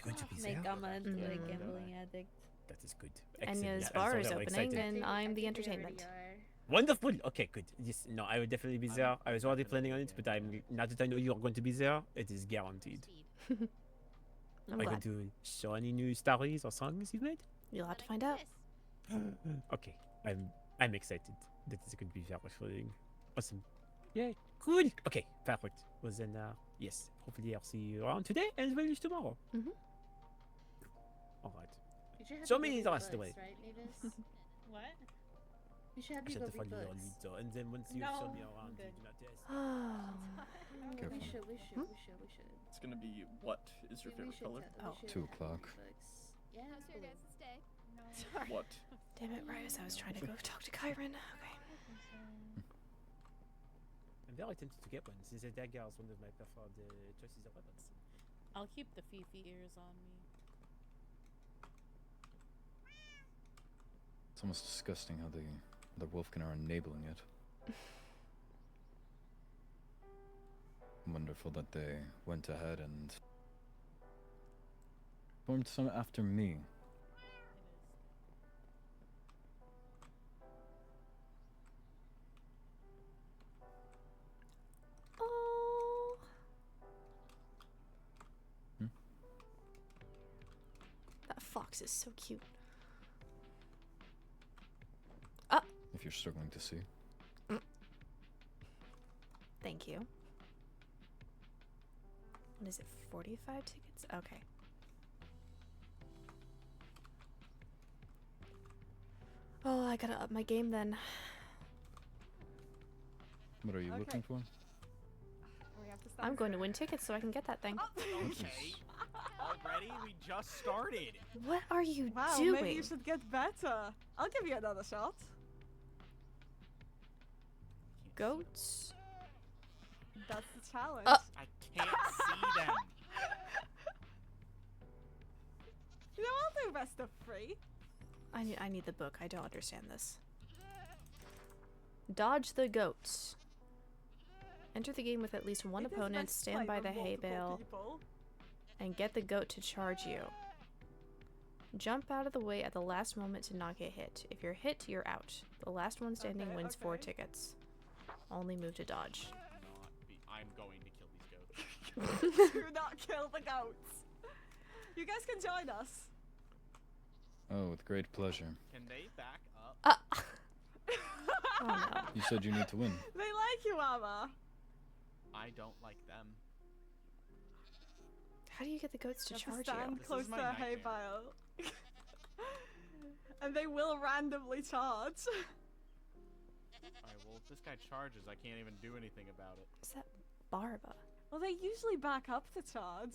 S6: going to be
S10: Make
S6: there.
S10: Ahmad
S1: Mhm.
S10: a gambling addict.
S6: That is good.
S1: Enya's
S6: I'm
S1: bar
S6: so
S1: is
S6: very
S1: opening
S6: excited.
S1: and I'm the
S11: I think you already
S1: entertainment.
S11: are.
S6: Wonderful. Okay, good. Yes, no, I will definitely be there. I was already planning on it, but I'm now that I know you are going to be there, it is guaranteed.
S1: I'm
S6: Are you going
S1: glad.
S6: to show any new stories or songs you've made?
S1: You'll have to find out.
S6: Okay, I'm excited. That is going to be very thrilling. Awesome. Yay. Cool. Okay, perfect. Well then, yes. Hopefully I'll see you around today as well as tomorrow.
S1: Mhm.
S6: All right.
S11: You should have
S6: Show
S11: to go
S6: me
S11: read
S6: the rest of the
S11: books,
S6: way.
S11: right, Mavis?
S7: What?
S11: You should have
S6: I
S11: you
S6: should
S11: go
S6: have to
S11: read
S6: follow your
S11: books.
S6: lead though, and then once you
S7: No,
S6: show me
S7: I'm
S6: around, you
S7: good.
S6: do not test.
S11: We
S4: Careful.
S11: should.
S12: It's gonna be what is your favorite color?
S1: Oh.
S4: 2 o'clock.
S11: Yeah,
S7: How's your
S11: blue.
S7: guys' day?
S12: What?
S1: Damn it, right as I was trying to go talk to Kyron. Okay.
S6: I'm very tempted to get one, since a dagger is one of my preferred choices of weapons.
S7: I'll keep the Fifi ears on me.
S4: It's almost disgusting how the Wolfkin are enabling it. Wonderful that they went ahead and formed some after me.
S1: Oh.
S4: Hmm?
S1: That fox is so cute.
S4: If you're struggling to see.
S1: Thank you. What is it, 45 tickets? Okay. I gotta up my game then.
S4: What are you looking for?
S7: We have to stop.
S1: I'm going to win tickets so I can get that thing.
S12: Okay. Already? We just started.
S1: What are you
S7: Wow,
S1: doing?
S7: maybe you should get better. I'll give you another shot.
S1: Goats?
S7: That's the challenge.
S12: I can't see them.
S7: You know, I'll do best of 3.
S1: I need the book. I don't understand this. Dodge the goats. Enter the game with at least one
S7: It is
S1: opponent,
S7: best
S1: stand by
S7: played
S1: the
S7: with
S1: hay
S7: multiple
S1: bale,
S7: people.
S1: and get the goat to charge you. Jump out of the way at the last moment to not get hit. If you're hit, you're out. The last one standing
S7: Okay,
S1: wins 4
S7: okay.
S1: tickets. Only move to dodge.
S12: I'm going to kill these goats.
S7: Do not kill the goats. You guys can join us.
S4: Oh, with great pleasure.
S12: Can they back up?
S1: Oh no.
S4: You said you need to win.
S7: They like you, Amma.
S12: I don't like them.
S1: How do you get the goats to
S7: You have to
S1: charge
S7: stand
S1: you?
S12: This
S7: close
S12: is
S7: to
S12: my
S7: a hay
S12: nightmare.
S7: bale. And they will randomly charge.
S12: Alright, well, if this guy charges, I can't even do anything about it.
S1: Is that Barba?
S7: Well, they usually back up the charge.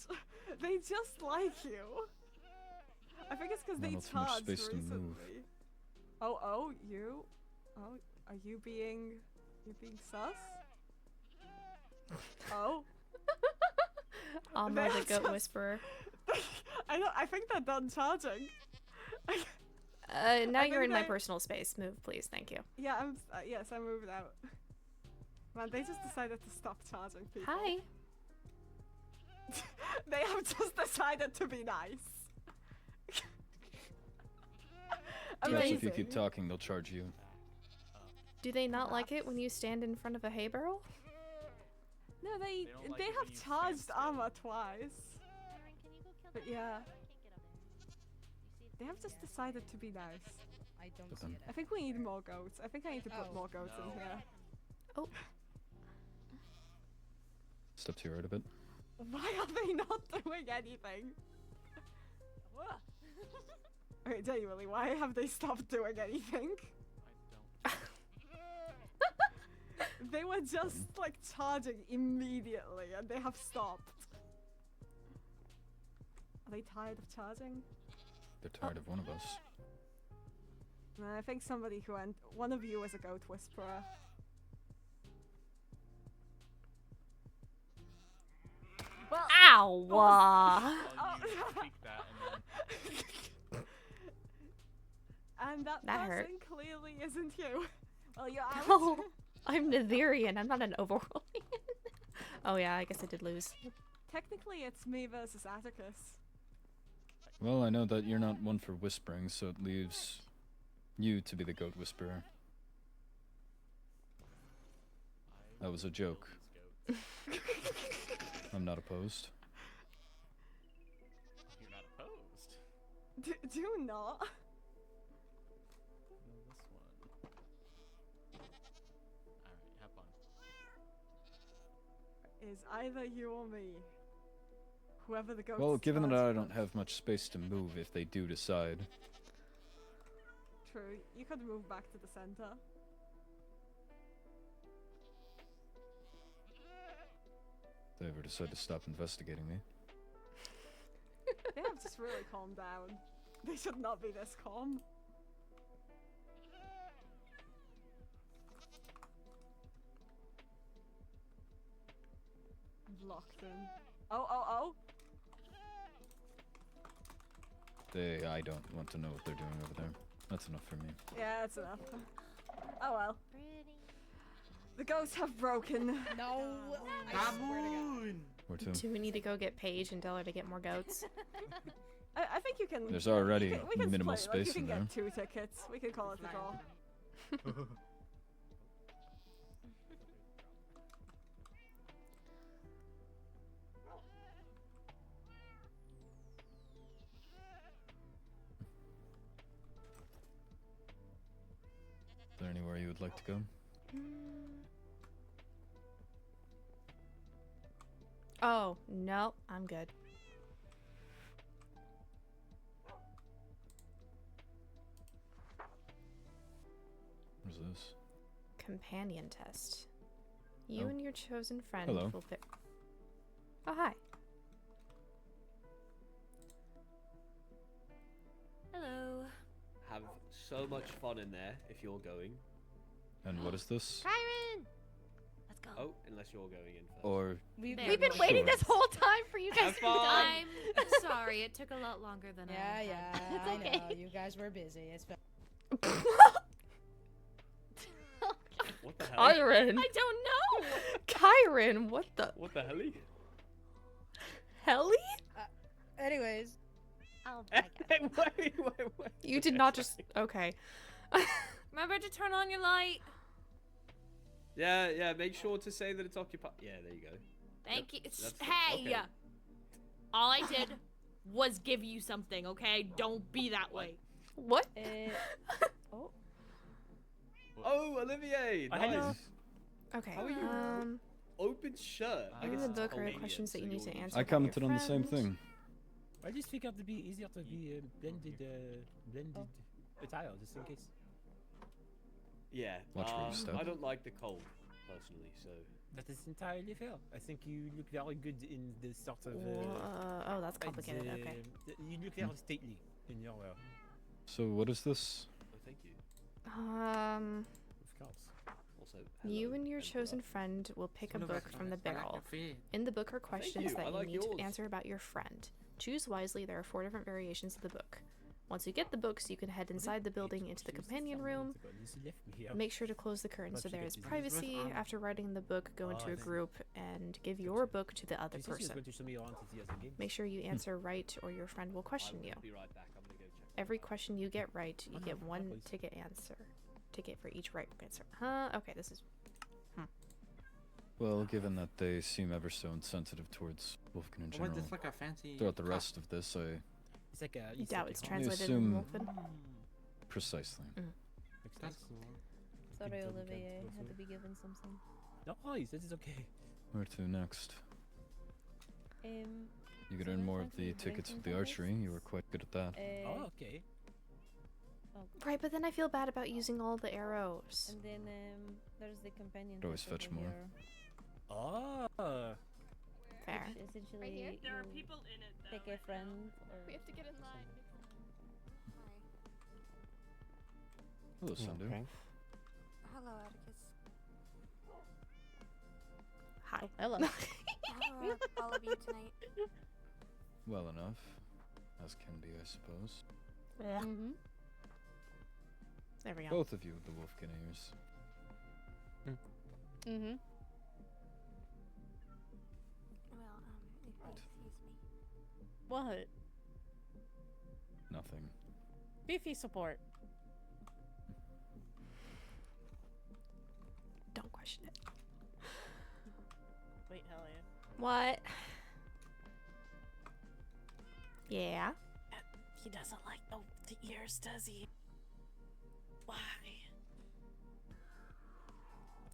S7: They just like you. I think it's because they
S4: Not too much
S7: charged
S4: space to
S7: recently.
S4: move.
S7: Oh, you? Oh, are you being sus? Oh.
S1: Alma
S7: They
S1: the
S7: are
S1: goat
S7: just-
S1: whisperer.
S7: I think they're done charging.
S1: Now
S7: I
S1: you're
S7: think
S1: in my
S7: they-
S1: personal space. Move, please. Thank you.
S7: Yeah, yes, I moved out. Man, they just decided to stop charging people.
S1: Hi.
S7: They have just decided to be nice.
S4: Yes, if you
S7: Amazing.
S4: keep talking, they'll charge you.
S1: Do they not like it when you stand in front of a hay barrel?
S7: No,
S12: don't
S7: they
S12: like it when
S7: have
S12: you stand
S7: charged
S12: still.
S7: Amma twice. But yeah. They have just decided to be nice.
S5: I don't
S4: But
S5: see
S4: then-
S5: it.
S7: I think we need more goats. I think I need to put
S5: Oh,
S7: more goats in
S12: no.
S7: here.
S1: Oh.
S4: Step to your right a bit.
S7: Why are they not doing anything? Okay, genuinely, why have they stopped doing anything?
S12: I don't.
S7: They were just like charging immediately and they have stopped. Are they tired of charging?
S4: They're tired of one of us.
S7: No, I think somebody who one of you is a goat whisperer. Well,
S1: Ow!
S12: Well, you speak that and then...
S7: and that
S1: That
S7: person
S1: hurt.
S7: clearly isn't you. Well, you're out.
S1: No, I'm Netherian. I'm not an overworld. Oh yeah, I guess I did lose.
S7: Technically, it's me versus Atticus.
S4: Well, I know that you're not one for whispering, so it leaves you to be the goat whisperer. That was a joke. I'm not opposed.
S12: You're not opposed.
S7: Do not.
S12: No, this one. Alright, have fun.
S7: Is either you or me. Whoever the goats.
S4: Well, given that
S7: charge
S4: I don't
S7: first.
S4: have much space to move if they do decide.
S7: True, you could move back to the center.
S4: If they ever decide to stop investigating me.
S7: They have just really calmed down. They should not be this calm. Locked in. Oh.
S4: I don't want to know what they're doing over there. That's enough for me.
S7: Yeah, that's enough. Oh well. The ghosts have broken.
S5: No. I swear to God.
S4: Where to?
S1: Do we need to go get Paige and tell her to get more goats?
S7: I think you can.
S4: There's already
S7: we can
S4: minimal
S7: split, like,
S4: space
S7: you
S4: in
S7: can
S4: there.
S7: get 2 tickets. We can call it a draw.
S4: Is there anywhere you would like to go?
S1: Oh, no, I'm good.
S4: is this?
S1: Companion test. You
S4: Oh.
S1: and your chosen friend
S4: Hello.
S1: will pick. Oh, hi.
S3: Hello.
S2: Have so much fun in there if you're going.
S4: And what is this?
S3: Kyron! Let's go.
S2: Oh, unless you're going in first.
S4: Or
S3: There.
S11: We've been waiting
S4: Sure.
S11: this whole time for you guys
S2: Have
S11: to be
S2: fun.
S11: done.
S3: I'm sorry, it took a lot longer than I had.
S11: It's
S13: I
S11: okay.
S13: know. You guys were busy. It's been
S2: What the hell?
S1: Kyron!
S3: I don't know!
S1: Kyron, what the
S2: What the hell?
S1: helly?
S13: anyways.
S11: Oh,
S2: Wait.
S1: You did not just. Okay.
S3: Remember to turn on your light.
S2: Yeah. Make sure to say that it's occupied. Yeah, there you go.
S3: Thank you.
S2: that's the-
S3: Hey!
S2: okay.
S3: All I did was give you something, okay? Don't be that way.
S1: What?
S13: Oh.
S2: Oh, Olivier!
S6: Oh, hello.
S2: Nice.
S1: Okay.
S2: How are you? Open shirt. I
S1: In
S2: guess
S1: the
S2: it's
S1: book are
S2: Canadian,
S1: questions that
S2: so
S1: you need
S2: you're
S1: to
S2: used
S1: answer.
S4: I
S1: about
S4: commented
S1: your
S4: on the same
S1: friend.
S4: thing.
S6: I just figured it'd be easier to be blended attire, just in case.
S2: Yeah.
S4: Watch where you step.
S2: I don't like the cold, personally, so.
S6: That is entirely fair. I think you look very good in this sort of.
S1: Oh, that's complicated. Okay.
S6: You look very stately in your.
S4: So what is this?
S2: Oh, thank you.
S6: Of course.
S2: Also,
S1: You
S2: hello,
S1: and your
S2: and
S1: chosen friend will pick a book from the barrel. In the book are questions
S2: you,
S1: that
S2: I
S1: you
S2: like
S1: need to
S2: yours.
S1: answer about your friend. Choose wisely. There are 4 different variations of the book. Once you get the books, you can head inside the building into the companion room. Make sure to close the curtains so there is privacy. After writing the book, go into a group and give your book to the other person. Make sure you answer right or your friend will question you.
S2: I'll be right back. I'm gonna go check.
S1: Every question you get right, you get 1 ticket for each right answer. Okay, this is...
S4: Well, given that they seem ever so insensitive towards Wolfkin in general,
S12: It's like a fancy
S4: throughout the rest of this, I
S6: It's like a.
S1: I doubt it's translated
S4: assume-
S1: in Wolfen.
S4: precisely.
S12: That's cool.
S10: Sorry, Olivier. Had to be given something.
S6: No worries, this is okay.
S4: Where to next? You could
S10: so
S4: earn
S10: we're
S4: more of
S10: trying
S4: the
S10: to
S4: tickets
S10: rank
S4: with the
S10: some
S4: archery. You were quite good at that.
S6: Oh, okay.
S1: Right, but then I feel bad about using all the arrows.
S10: And then there's the companion.
S4: Could always
S10: test
S4: fetch
S10: over
S4: more.
S10: here,
S6: Oh.
S1: Fair.
S10: which essentially,
S11: Right here?
S10: There are people in it. Pick a friend. Or
S11: We have to get in line.
S4: Hello, Sundu.
S11: Hello, Atticus.
S1: Hi.
S10: Hello.
S11: How are all of you tonight?
S4: Well enough, as can be, I suppose.
S10: Mm-hmm.
S1: There we go.
S4: Both of you with the Wolfkin ears.
S10: Mm-hmm.
S11: Well, if you excuse me.
S10: What?
S4: Nothing.
S10: Beefy support.
S1: Don't question it.
S10: Wait, Helia.
S1: What? Yeah?
S10: He doesn't like the ears, does he? Why?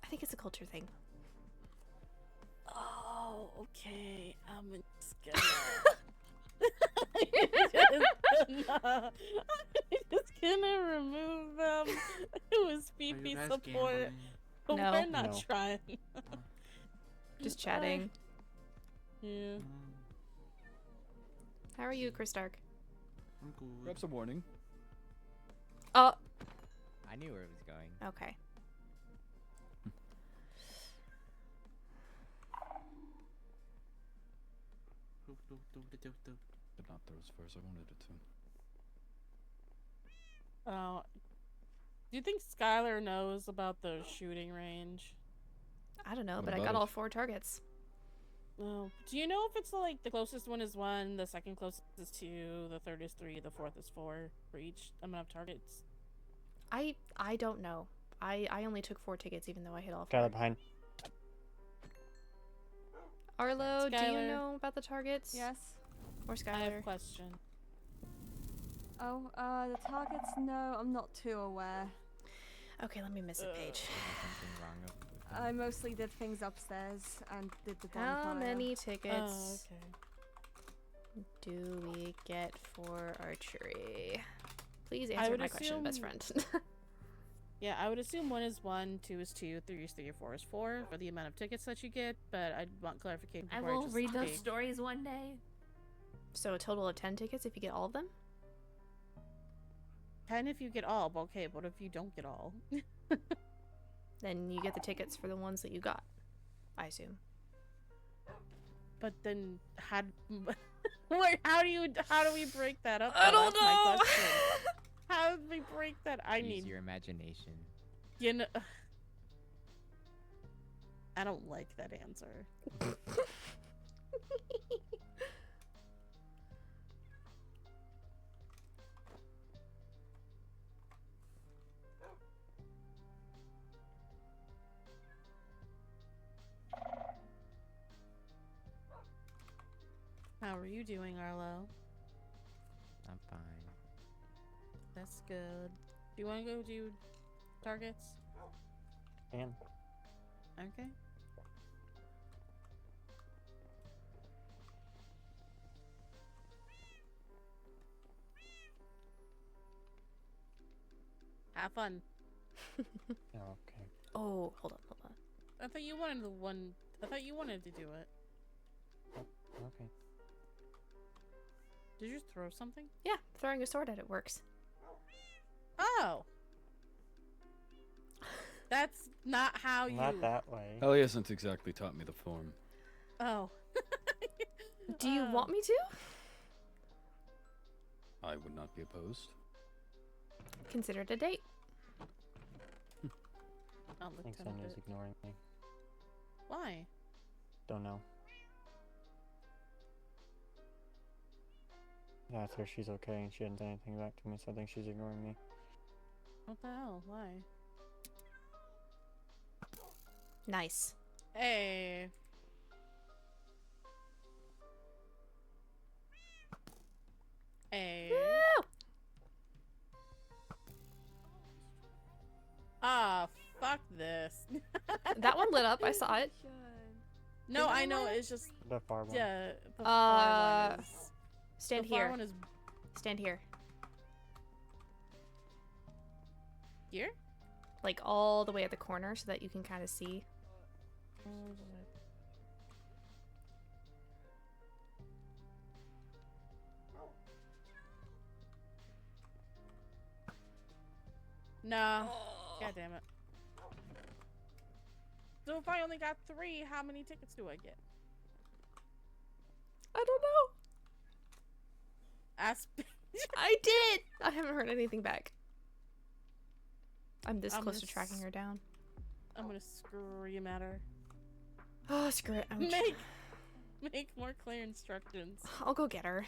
S1: I think it's a culture thing.
S10: Oh, okay. I'm just gonna remove them. It was Beefy support. But
S1: No.
S10: we're not
S12: No.
S10: trying.
S1: Just chatting.
S10: Yeah.
S1: How are you, Chris Stark?
S12: I'm good.
S4: Grab some warning.
S1: Oh,
S14: I knew where it was going.
S1: okay.
S4: Did not throw as far as I wanted it to.
S10: Oh. Do you think Skylar knows about the shooting range?
S1: I don't know,
S4: What
S1: but I
S4: about
S1: got
S4: it?
S1: all 4 targets.
S10: Oh. Do you know if it's like the closest one is 1, the second closest is 2, the third is 3, the fourth is 4 for each amount of targets?
S1: I don't know. I only took 4 tickets even though I hit all 4.
S14: Skylar behind.
S1: Arlo, do you
S10: Skylar.
S1: know about the targets?
S7: Yes.
S1: Or
S10: I have a
S1: Skylar?
S10: question.
S7: Oh, the targets? No, I'm not too aware.
S1: Okay, let me miss a page.
S14: Something wrong with
S7: I mostly did things upstairs and did the
S1: How
S7: bonfire.
S1: many
S10: Oh,
S1: tickets
S10: okay.
S1: do we get for archery? Please
S10: I
S1: answer
S10: would
S1: my question, best friend.
S10: Yeah, I would assume 1 is 1, 2 is 2, 3 is 3, or 4 is 4 for the amount of tickets that you get, but I'd want clarification.
S3: I
S10: before
S3: will
S10: just
S3: read those
S10: take-
S3: stories one day.
S1: So a total of 10 tickets if you get all of them?
S10: 10 if you get all, but okay, what if you don't get all?
S1: Then you get the tickets for the ones that you got, I assume.
S10: But then, how do we break that up?
S1: I
S10: though?
S1: don't
S10: That's my
S1: know.
S10: question. How do we break that? I
S14: Use
S10: need
S14: your imagination.
S10: You know, I don't like that answer. How are you doing, Arlo?
S14: I'm fine.
S10: That's good. Do you want to go do targets?
S6: And
S10: Okay. Have fun.
S6: oh, okay.
S1: Oh, hold on.
S10: I thought you wanted the one. I thought you wanted to do it.
S6: Okay.
S10: Did you just throw something?
S1: Yeah, throwing a sword at it works.
S10: Oh. That's not how you.
S6: Not that way.
S4: Helia hasn't exactly taught me the form.
S10: Oh.
S1: Do you want me to?
S4: I would not be opposed.
S1: Consider it a date.
S10: I'll look
S6: Thanks,
S10: at it.
S6: Sanya's ignoring me.
S10: Why?
S6: Don't know. Yeah, I asked her if she's okay, and she hadn't said anything back to me, so I think she's ignoring me.
S10: What the hell? Why?
S1: Nice.
S10: Hey. Hey.
S1: Woo!
S10: Ah, fuck this.
S1: That one lit up. I saw it.
S10: No, I know. It's just
S6: The far one.
S10: yeah. The far one is.
S1: Stand
S10: the far
S1: here.
S10: one is
S1: Stand here.
S10: here.
S1: Like all the way at the corner so that you can kind of see.
S10: No. God damn it. So if I only got 3, how many tickets do I get?
S1: I don't know.
S10: Ask.
S1: I did. I haven't heard anything back. I'm this
S10: I'm
S1: close to
S10: gonna
S1: tracking her down.
S10: I'm gonna scream at her.
S1: Oh, screw it. Ouch.
S10: Make more clear instructions.
S1: I'll go get her.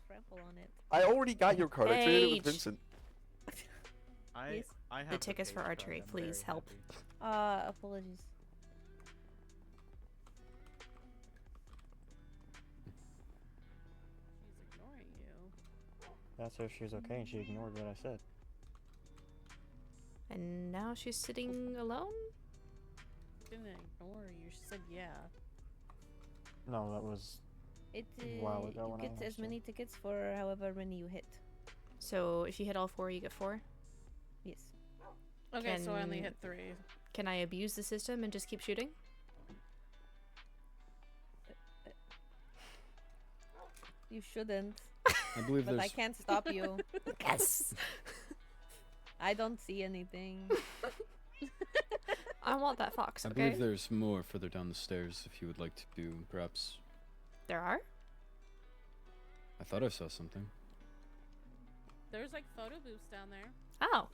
S11: Trample on it.
S8: I already got your card. I traded it with
S1: Age.
S8: Vincent.
S11: Yes.
S12: I have
S1: The tickets for
S12: page card,
S1: archery,
S12: I'm very
S1: please help.
S12: happy.
S11: Apologies.
S10: She's ignoring you.
S6: That's if she's okay, and she ignored what I said.
S1: And now she's sitting alone?
S10: Didn't ignore you. She said yeah.
S6: No, that was
S11: It
S6: a while ago
S11: you
S6: when I
S11: get as
S6: asked her.
S11: many tickets for however many you hit.
S1: So if you hit all 4, you get 4?
S11: Yes.
S10: Okay, so I only
S1: Can-
S10: hit 3.
S1: Can I abuse the system and just keep shooting?
S11: You shouldn't.
S4: I believe
S11: But I
S4: there's
S11: can't stop you.
S1: Yes!
S11: I don't see anything.
S1: I want that fox,
S4: I
S1: okay?
S4: believe there's more further down the stairs if you would like to perhaps.
S1: There are?
S4: I thought I saw something.
S10: There's like photo booths down there.
S1: Oh.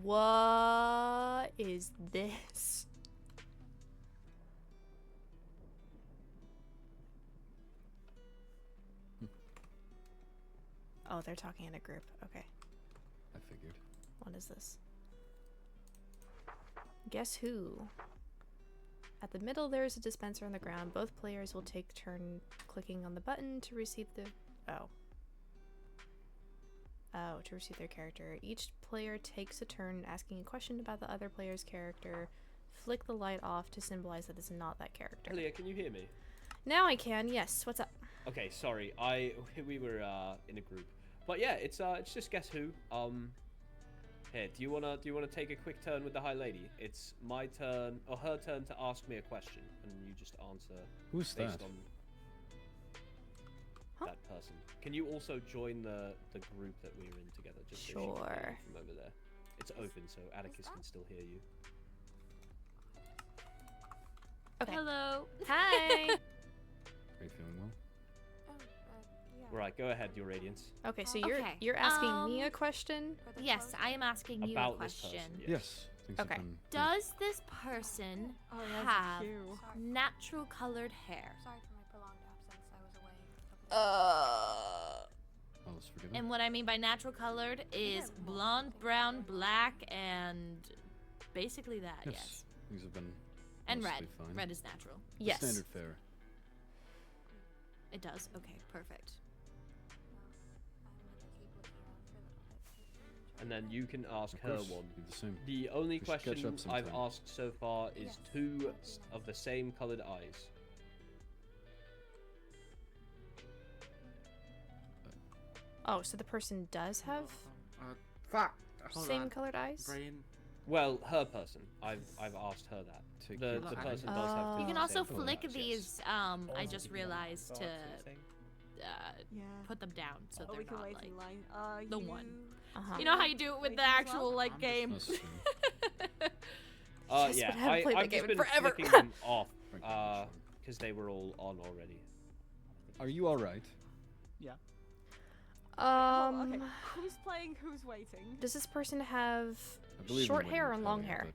S1: What is this? Oh, they're talking in a group. Okay.
S4: I figured.
S1: What is this? Guess who? At the middle, there is a dispenser on the ground. Both players will take turn clicking on the button to receive the... Oh. Oh, to receive their character. Each player takes a turn asking a question about the other player's character. flick the light off to symbolize that it's not that character.
S2: Helia, can you hear me?
S1: Now I can, yes. What's up?
S2: Okay, sorry. We were in a group. But yeah, it's just guess who. Here, do you wanna take a quick turn with the High Lady? It's my turn or her turn to ask me a question, and you just answer.
S4: Who's
S2: based
S4: that?
S2: on that person. Can you also join the group that we're in together? Just so she can hear
S1: Sure.
S2: you from over there. It's open, so Atticus can still hear you.
S1: Okay.
S3: Hello.
S1: Hi.
S4: Are you feeling well?
S2: Right, go ahead, your Radiance.
S1: Okay, so
S3: Okay,
S1: you're asking me a question?
S3: Yes, I am asking you
S2: About
S3: a
S2: this
S3: question.
S2: person,
S4: Yes. things have
S1: Okay.
S4: been-
S3: Does this person
S7: Oh, that's
S3: have
S7: cute.
S3: natural colored hair?
S11: Sorry for my prolonged absence. I was away.
S4: All is forgiven.
S3: And what I mean by natural colored is blonde, brown, black, and basically that. Yes.
S4: Things have been
S3: And
S4: mostly
S3: red.
S4: fine.
S3: Red is natural.
S4: The
S1: Yes.
S4: Standard fare.
S3: It does. Okay, perfect.
S2: And then you can ask
S4: Of
S2: her
S4: course,
S2: one.
S4: be the same.
S2: The only
S4: We should catch
S2: question
S4: up
S2: I've
S4: sometime.
S2: asked so far is two of the same colored eyes.
S1: Oh, so the person does have
S12: Fuck. Hold
S1: same
S12: on.
S1: colored eyes?
S12: Brain.
S2: Well, her person. I've asked her that.
S4: Take
S2: The
S4: your
S2: person
S4: time.
S2: does have two
S3: You can
S2: of the
S3: also
S2: same colored
S3: flick
S2: eyes,
S3: these.
S2: yes.
S3: I just realized to
S7: Yeah.
S3: put them down so
S7: Oh,
S3: they're
S7: we can
S3: not
S7: wait
S3: like
S7: in line.
S3: the one.
S1: Uh-huh.
S3: You know how you do it with
S7: Wait
S3: the
S7: as
S3: actual
S7: well?
S3: like game.
S4: That's true.
S1: Yes,
S2: Yeah,
S1: but I haven't played that
S2: I've
S1: game
S2: just
S1: in
S2: been
S1: forever.
S2: flicking them off,
S4: Frank, sure.
S2: because they were all on already.
S4: Are you alright?
S7: Okay,
S1: Um,
S7: who's playing? Who's waiting?
S1: does this person have
S4: I believe
S1: short
S4: I'm
S1: hair or
S4: waiting with
S1: long
S4: Helia,
S1: hair?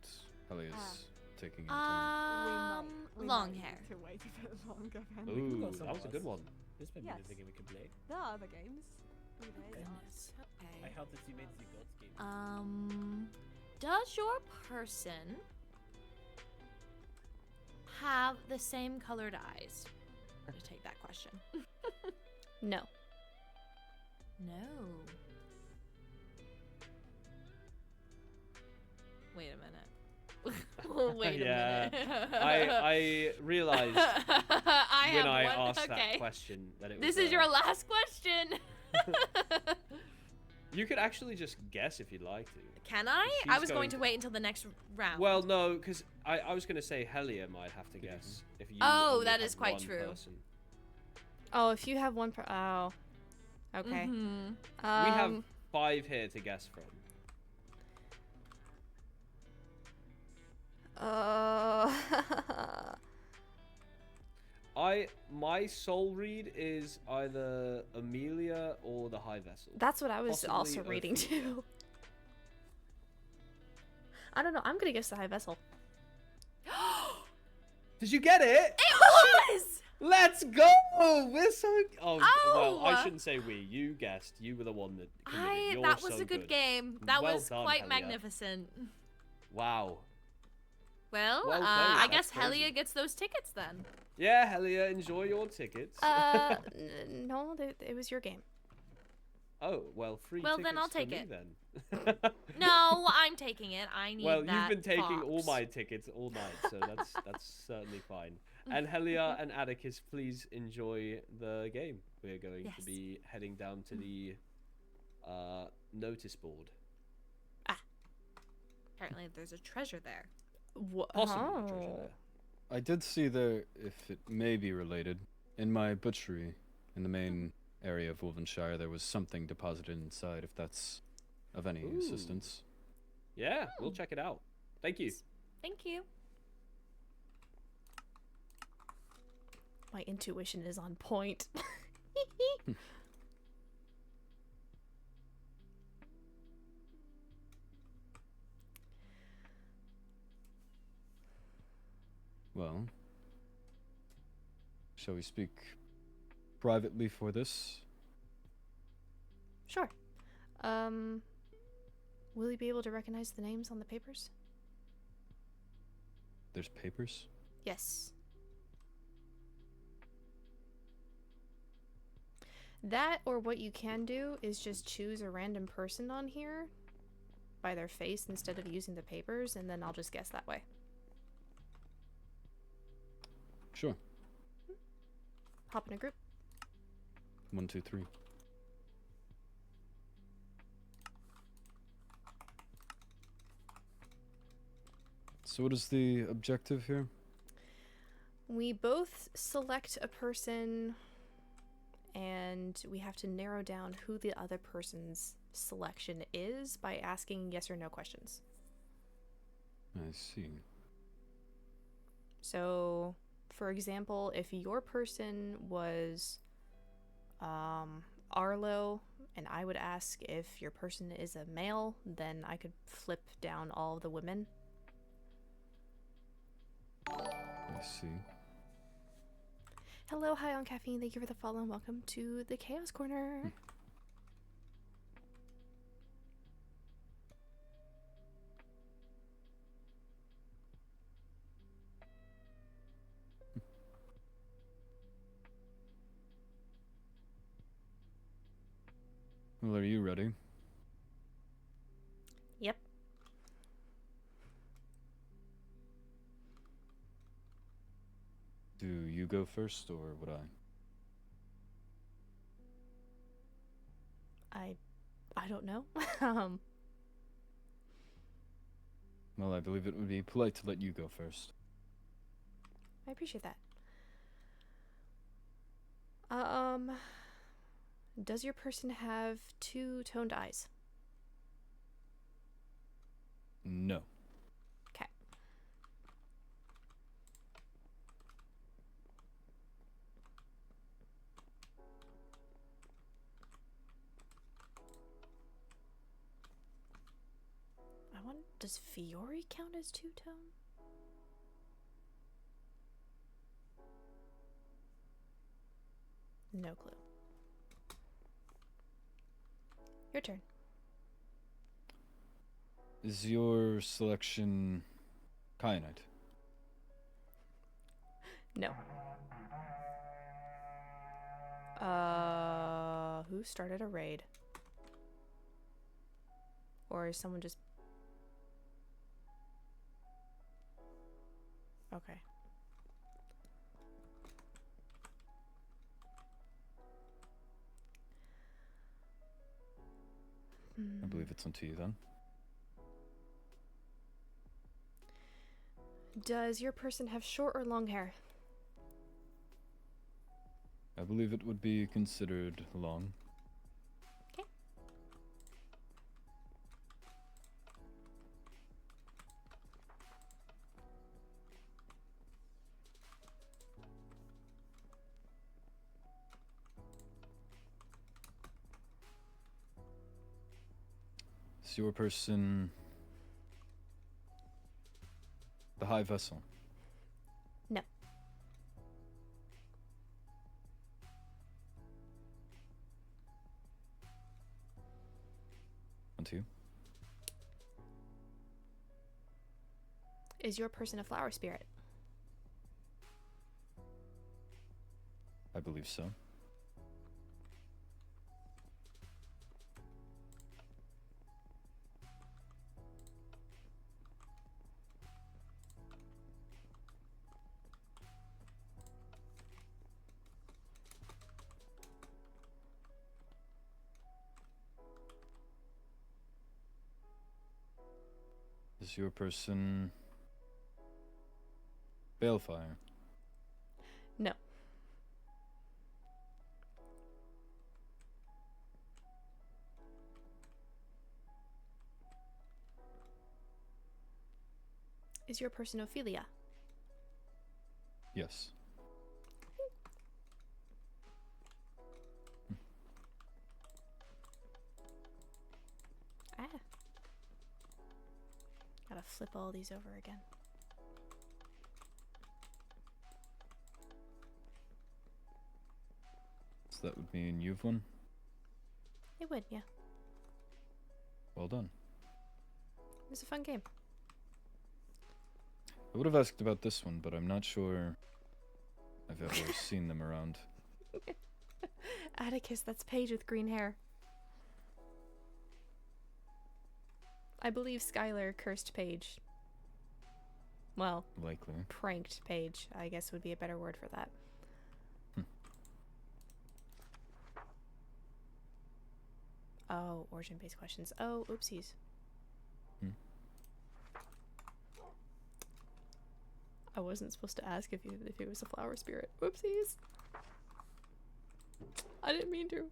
S4: But Helia's taking her turn.
S7: We
S3: Long
S7: might
S3: hair.
S7: need to wait a bit longer. Then.
S2: Ooh,
S6: go
S2: that was a good one.
S6: This might
S7: Yes.
S6: be the game we can play.
S7: There are other games. We may not.
S3: Goodness.
S6: I
S3: Okay.
S6: heard that you made the gods game.
S3: Does your person have the same colored eyes? To take that question.
S1: No.
S3: No. Wait a minute. Wait
S2: Yeah.
S3: a minute.
S2: I realized
S3: I
S2: when
S3: have
S2: I
S3: one.
S2: asked
S3: Okay.
S2: that question that it was.
S3: This is your last question.
S2: You could actually just guess if you'd like to.
S3: Can I?
S2: She's
S3: I was
S2: going
S3: going to
S2: to-
S3: wait until the next round.
S2: Well, no, because I was going to say Helia might have to guess if you.
S3: Oh,
S2: only
S3: that
S2: have
S3: is quite
S2: one
S3: true.
S2: person.
S1: Oh, if you have one per oh. Okay.
S3: Mhm.
S2: We have 5 here to guess from. My soul read is either Amelia or the High Vessel.
S1: That's what I was
S2: Possibly
S1: also reading
S2: Ophelia.
S1: too. I don't know. I'm gonna guess the High Vessel.
S2: Did you get it?
S3: It was!
S2: Let's go! We're so. Oh, well, I
S3: Oh!
S2: shouldn't say we. You guessed. You were the one that. committed. You're
S3: That was
S2: so
S3: a good game. That
S2: Well
S3: was
S2: done,
S3: quite
S2: Helia.
S3: magnificent.
S2: Wow.
S3: Well,
S2: Well played,
S3: I
S2: that's
S3: guess Helia
S2: crazy.
S3: gets those tickets then.
S2: Yeah, Helia, enjoy your tickets.
S1: No, it was your game.
S2: Oh, well, free
S3: Well,
S2: tickets
S3: then I'll
S2: for
S3: take
S2: me
S3: it.
S2: then.
S3: No, I'm taking it. I need
S2: Well,
S3: that
S2: you've been taking all
S3: Fox.
S2: my tickets all night, so that's certainly fine. And Helia and Atticus, please enjoy the game. We're going to
S3: Yes.
S2: be heading down to the notice board.
S3: Apparently, there's a treasure there.
S2: Possibly a treasure there.
S4: I did see there, if it may be related, in my butchery in the main area of Wolvenshire, there was something deposited inside, if that's of any
S2: Ooh.
S4: assistance.
S2: Yeah, we'll check it out. Thank you.
S3: Thank you.
S1: My intuition is on point.
S4: Well, shall we speak privately for this?
S1: Sure. Will you be able to recognize the names on the papers?
S4: There's papers?
S1: Yes. That, or what you can do, is just choose a random person on here by their face instead of using the papers, and then I'll just guess that way.
S4: Sure.
S1: Hop in a group.
S4: 1, 2, 3. So what is the objective here?
S1: We both select a person, and we have to narrow down who the other person's selection is by asking yes or no questions.
S4: I see.
S1: So, for example, if your person was Arlo, and I would ask if your person is a male, then I could flip down all of the women.
S4: I see.
S1: Hello, hi on Caffeine. Thank you for the follow and welcome to the Chaos Corner.
S4: Well, are you ready?
S1: Yep.
S4: Do you go first, or would I?
S1: I don't know.
S4: Well, I believe it would be polite to let you go first.
S1: I appreciate that. Does your person have two-toned eyes?
S4: No.
S1: Okay. Does Fiore count as two-tone? No clue. Your turn.
S4: Is your selection kyanite?
S1: No. Who started a raid? Or is someone just... Okay.
S4: I believe it's on to you then.
S1: Does your person have short or long hair?
S4: I believe it would be considered long.
S1: Okay.
S4: Is your person the high vessel?
S1: No.
S4: On to you.
S1: Is your person a flower spirit?
S4: I believe so. Is your person balefire?
S1: No. Is your person Ophelia?
S4: Yes.
S1: Ah. Gotta flip all these over again.
S4: So that would mean you've won.
S1: It would, yeah.
S4: Well done.
S1: It was a fun game.
S4: I would have asked about this one, but I'm not sure I've ever seen them around.
S1: Atticus, that's Paige with green hair. I believe Skylar cursed Paige. Well,
S4: likely.
S1: pranked page, I guess would be a better word for that. Oh, origin-based questions. Oh, oopsies. I wasn't supposed to ask if it was a flower spirit. Whoopsies. I didn't mean to.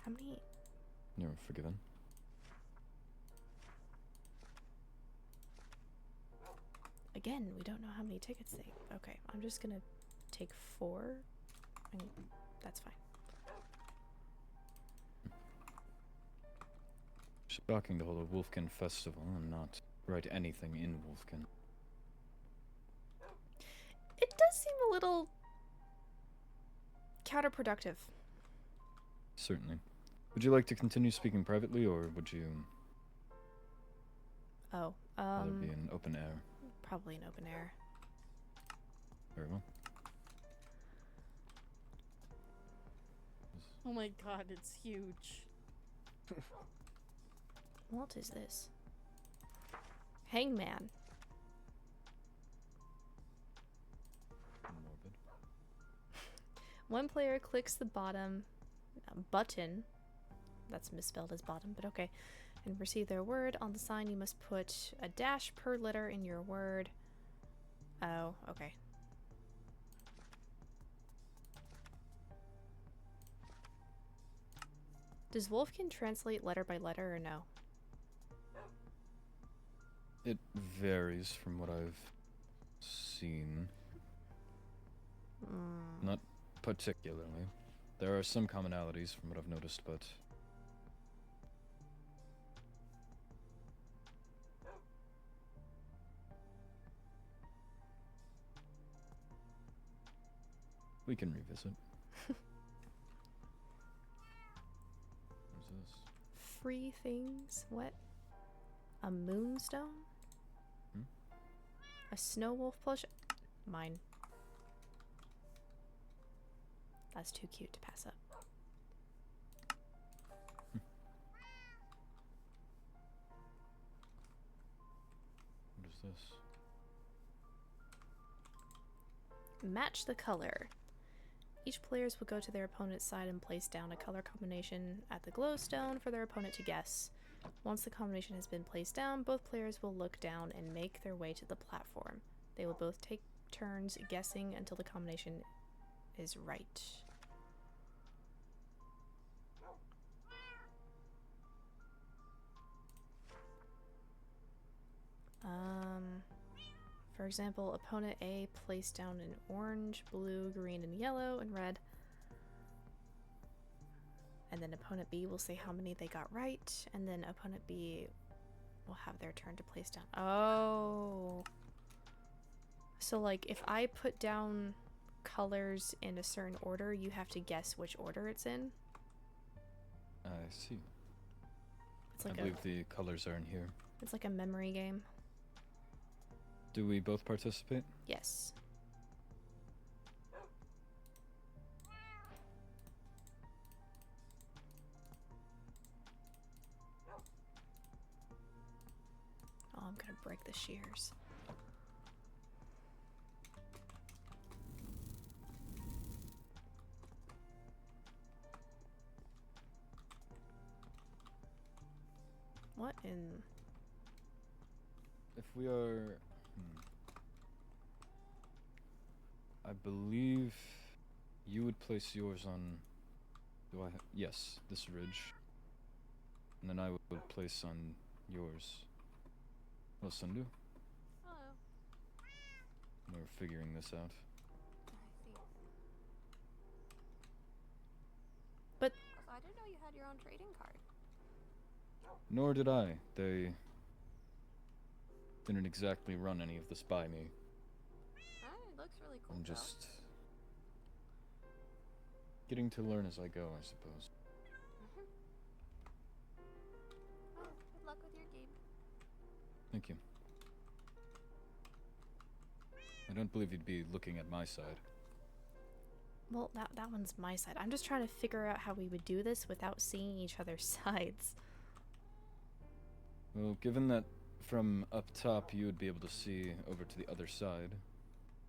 S1: How many?
S4: You're forgiven.
S1: Again, we don't know how many tickets they... Okay, I'm just gonna take 4. And that's fine.
S4: Shocking to hold a Wolfkin festival and not write anything in Wolfkin.
S1: It does seem a little... counterproductive.
S4: Certainly. Would you like to continue speaking privately, or would you
S1: Oh,
S4: rather be in open air?
S1: Probably in open air.
S4: Very well.
S10: Oh my god, it's huge.
S1: What is this? Hangman.
S4: Morbid.
S1: One player clicks the bottom button. That's misspelled as bottom, but okay. And receive their word. On the sign, you must put a dash per letter in your word. Oh, okay. Does Wolfkin translate letter by letter or no?
S4: It varies from what I've seen. Not particularly. There are some commonalities from what I've noticed, but... we can revisit. What's this?
S1: Free things? What? A moonstone? A snow wolf plush? Mine. That's too cute to pass up.
S4: What is this?
S1: Match the color. Each players will go to their opponent's side and place down a color combination at the glowstone for their opponent to guess. Once the combination has been placed down, both players will look down and make their way to the platform. They will both take turns guessing until the combination is right. For example, opponent A placed down an orange, blue, green, and yellow, and red. And then opponent B will say how many they got right, and then opponent B will have their turn to place down. Oh. So, like, if I put down colors in a certain order, you have to guess which order it's in?
S4: I see.
S1: It's like
S4: I believe the colors are in here.
S1: It's like a memory game.
S4: Do we both participate?
S1: Yes. Oh, I'm gonna break the shears. What in...
S4: If we are... I believe you would place yours on... Do I yes, this ridge. And then I would place on yours. Hello, Sundu.
S3: Hello.
S4: We're figuring this out.
S3: I see.
S1: But...
S3: So I didn't know you had your own trading card.
S4: Nor did I. They didn't exactly run any of this by me.
S3: It looks really cool.
S4: I'm just getting to learn as I go, I suppose.
S3: Well, good luck with your game.
S4: Thank you. I don't believe you'd be looking at my side.
S1: Well, that one's my side. I'm just trying to figure out how we would do this without seeing each other's sides.
S4: Well, given that from up top, you would be able to see over to the other side,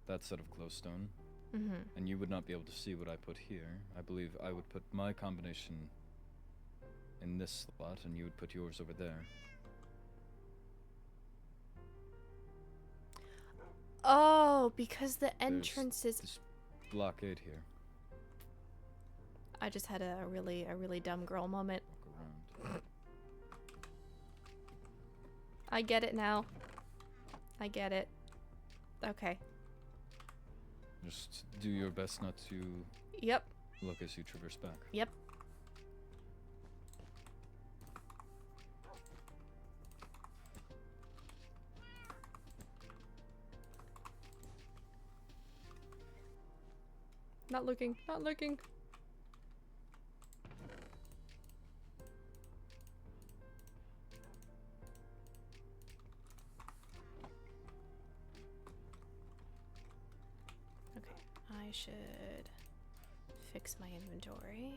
S4: that set of glowstone.
S1: Mm-hmm.
S4: And you would not be able to see what I put here. I believe I would put my combination in this slot, and you would put yours over there.
S1: Oh, because the
S4: There's
S1: entrance is.
S4: this blockade here.
S1: I just had a really dumb girl moment.
S4: Walk around.
S1: I get it now. I get it. Okay.
S4: Just do your best not to
S1: Yep.
S4: look as you traverse back.
S1: Yep. Not looking. Not looking. Okay, I should fix my inventory.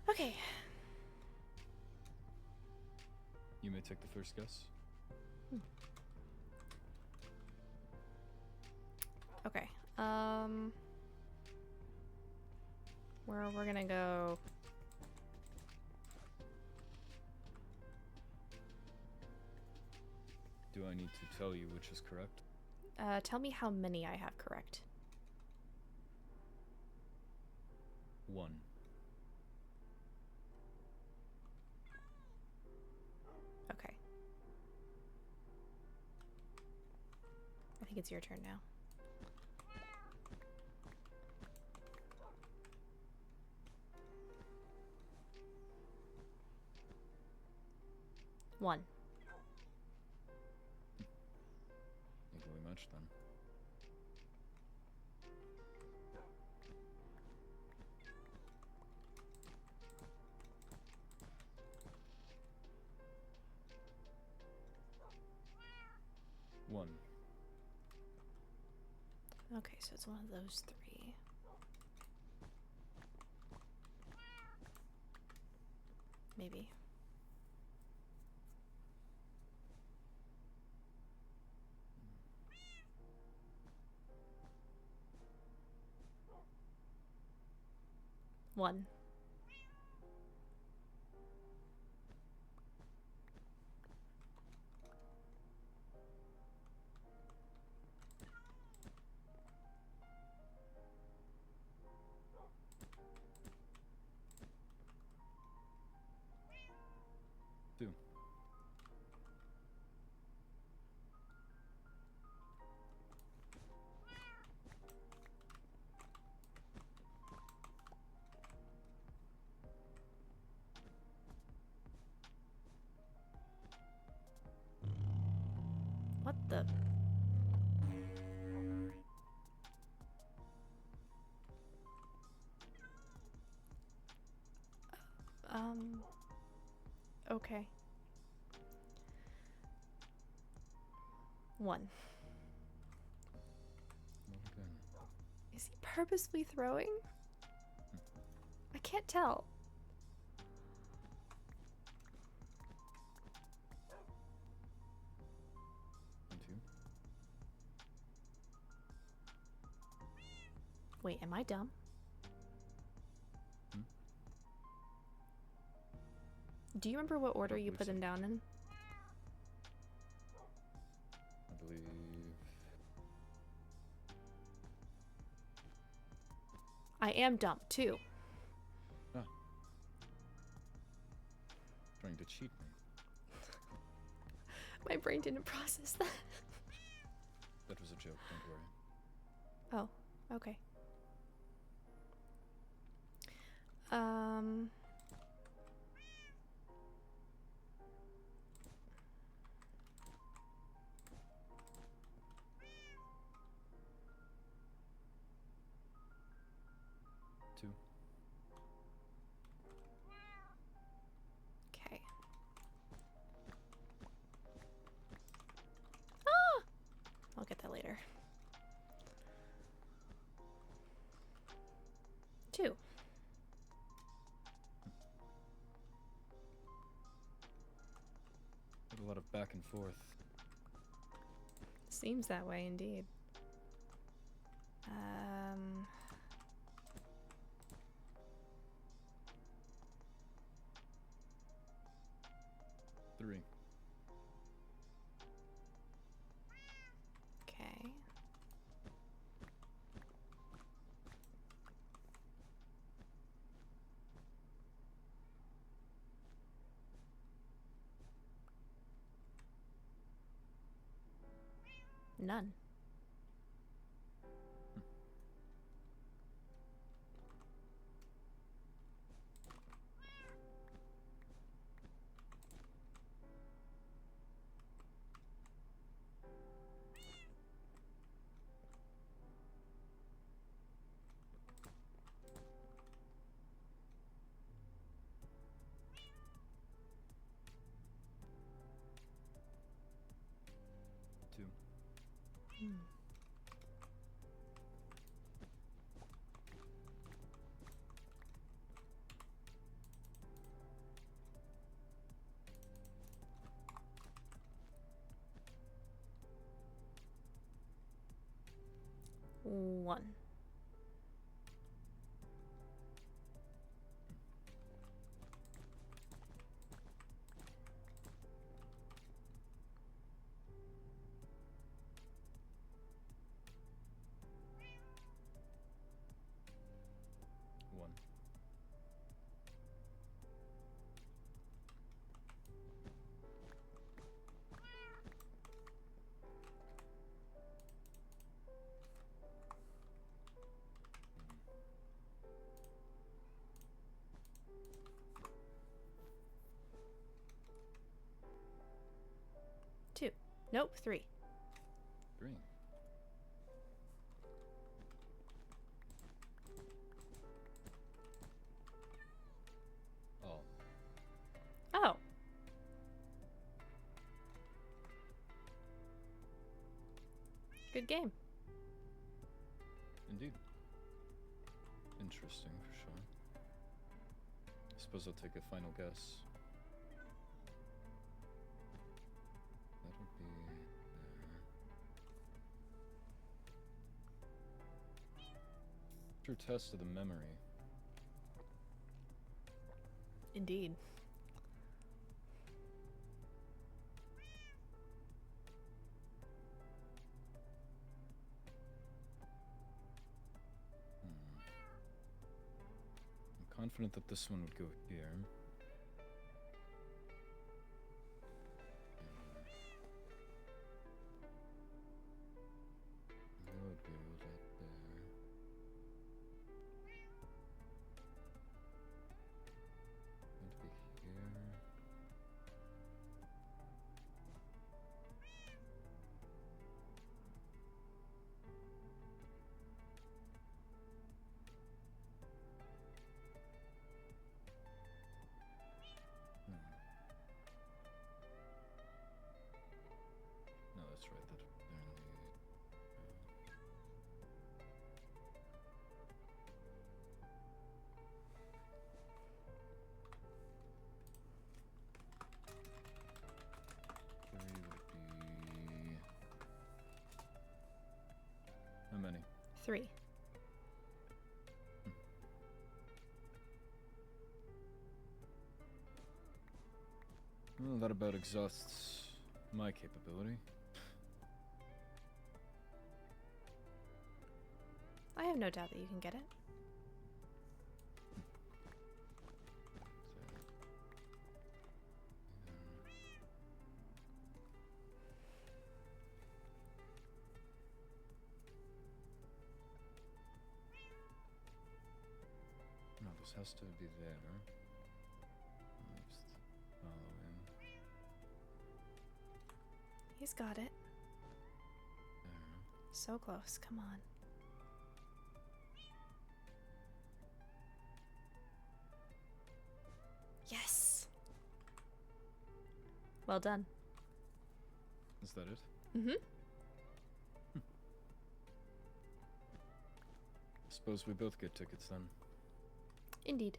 S1: Okay.
S4: You may take the first guess.
S1: Okay. Where we're gonna go?
S4: Do I need to tell you which is correct?
S1: Tell me how many I have correct.
S4: 1.
S1: Okay. I think it's your turn now. One.
S4: Equally matched then. One.
S1: Okay, so it's one of those three. Maybe. One.
S4: Two.
S1: What the? Okay. One.
S4: Okay.
S1: Is he purposely throwing? I can't tell.
S4: And 2.
S1: Wait, am I dumb?
S4: Hmm?
S1: Do you remember what order you
S4: believe
S1: put
S4: so.
S1: them down in?
S4: I believe.
S1: I am dumb too.
S4: Ah. Trying to cheat me.
S1: My brain didn't process that.
S4: That was a joke, don't worry.
S1: Oh, okay.
S4: Two.
S1: Okay. Ah! I'll get that later. 2.
S4: a lot of back and forth.
S1: Seems that way indeed.
S4: 3.
S1: Okay. None. One.
S4: One.
S1: Two. Nope, 3.
S4: 3. Oh.
S1: Oh. Good game.
S4: Indeed. Interesting, for sure. I suppose I'll take a final guess. That'll be there. True test of the memory.
S1: Indeed.
S4: I'm confident that this one would go here. That would go right there. That'd be here. No, that's right. That there in the 3 would be how many?
S1: 3.
S4: Well, that about exhausts my capability.
S1: I have no doubt that you can get it.
S4: No, this has to be there. Just follow in.
S1: He's got it.
S4: There.
S1: So close. Come on. Yes. Well done.
S4: Is that it?
S1: Mm-hmm.
S4: Suppose we both get tickets then.
S1: Indeed.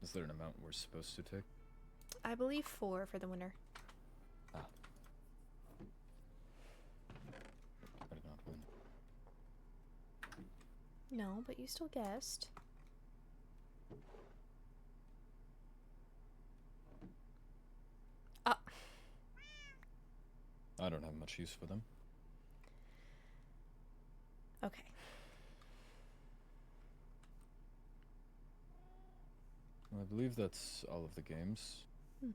S4: Is there an amount we're supposed to take?
S1: I believe 4 for the winner.
S4: Ah. I did not win.
S1: No, but you still guessed.
S4: I don't have much use for them.
S1: Okay.
S4: Well, I believe that's all of the games.
S1: Hmm.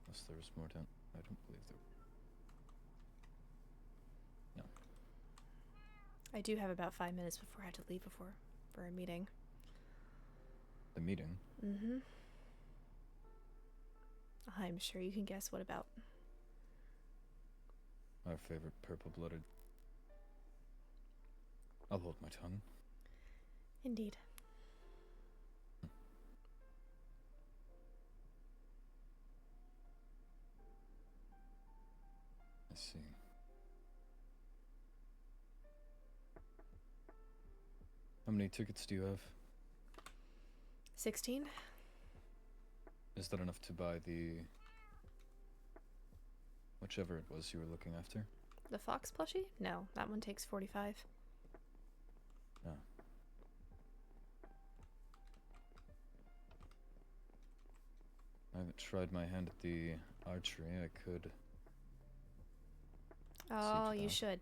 S4: Unless there was more down. I don't believe there. No.
S1: I do have about 5 minutes before I have to leave for a meeting.
S4: The meeting?
S1: Mm-hmm. I'm sure you can guess what about.
S4: Our favorite purple-blooded. I'll hold my tongue.
S1: Indeed.
S4: I see. How many tickets do you have?
S1: 16?
S4: Is that enough to buy the... whichever it was you were looking after?
S1: The fox plushie? No, that one takes 45.
S4: No. I haven't tried my hand at the archery. I could...
S1: Oh,
S4: to
S1: you
S4: that.
S1: should.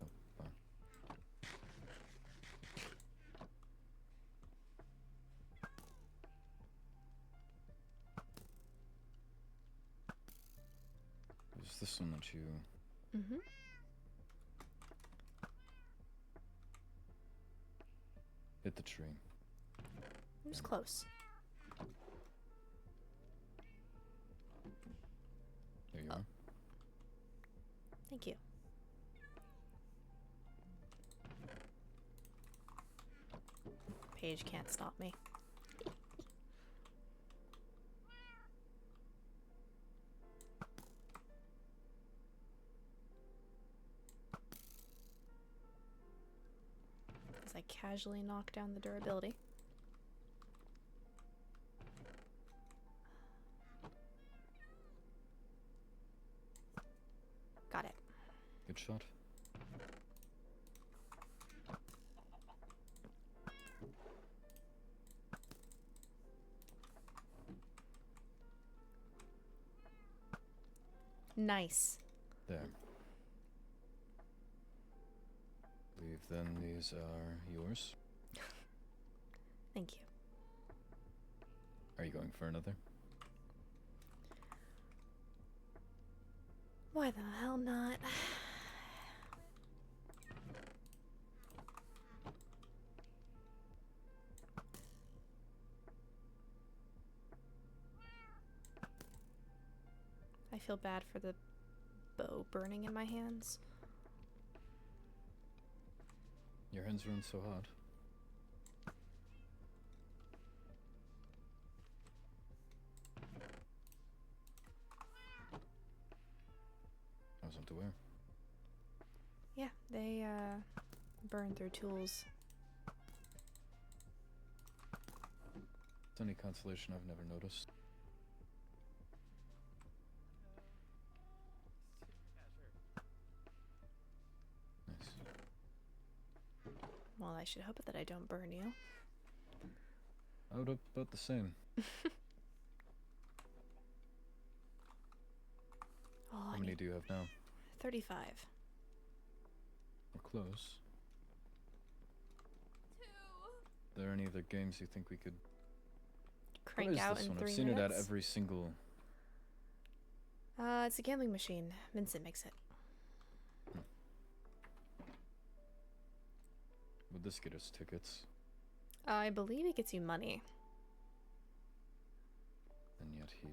S4: Oh, fine. Is this one that you...
S1: Mm-hmm.
S4: hit the tree?
S1: It was close.
S4: There you are.
S1: Thank you. Paige can't stop me. As I casually knock down the durability. Got it.
S4: Good shot.
S1: Nice.
S4: There. I believe then these are yours.
S1: Thank you.
S4: Are you going for another?
S1: Why the hell not? I feel bad for the bow burning in my hands.
S4: Your hands run so hot. I wasn't aware.
S1: Yeah, they burn through tools.
S4: It's any consolation, I've never noticed. Nice.
S1: Well, I should hope that I don't burn you.
S4: I would hope about the same.
S1: Oh,
S4: How
S1: I
S4: many
S1: need
S4: do you have now?
S1: 35.
S4: We're close. Are there any other games you think we could...
S1: Crank
S4: what is
S1: out
S4: this
S1: in
S4: one?
S1: 3
S4: I've seen
S1: minutes.
S4: it at every single...
S1: It's a gambling machine. Vincent makes it.
S4: Would this get us tickets?
S1: I believe it gets you money.
S4: And yet he...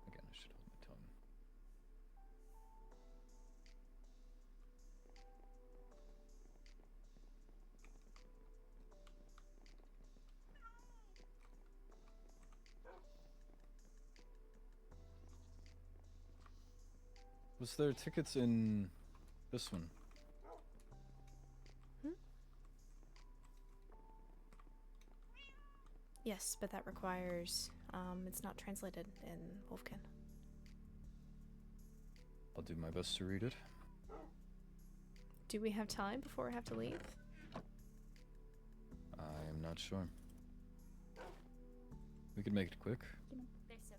S4: Again, I should hold my tongue. Was there tickets in this one?
S1: Yes, but that requires, it's not translated in Wolfkin.
S4: I'll do my best to read it.
S1: Do we have time before I have to leave?
S4: I am not sure. We could make it quick.
S15: They're so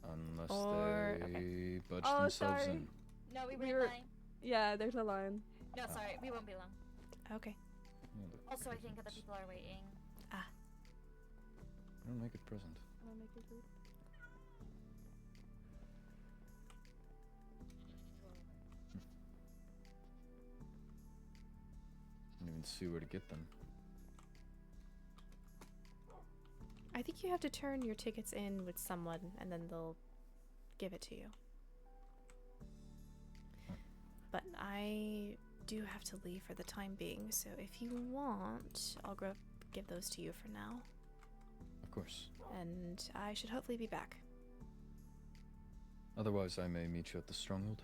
S15: cool.
S4: Unless
S1: Or-
S4: they
S1: okay.
S4: budge
S7: Oh,
S4: themselves
S7: sorry.
S4: in.
S15: No, we
S7: We
S15: were
S7: were-
S15: lying.
S7: Yeah, there's a line.
S15: No, sorry, we won't be long.
S1: Okay.
S4: Yeah, but
S15: Also, I think other people are waiting.
S4: I don't make it present.
S7: Wanna make it read?
S4: Don't even see where to get them.
S1: I think you have to turn your tickets in with someone and then they'll give it to you. But I do have to leave for the time being, so if you want, I'll give those to you for now.
S4: Of course.
S1: And I should hopefully be back.
S4: Otherwise, I may meet you at the stronghold.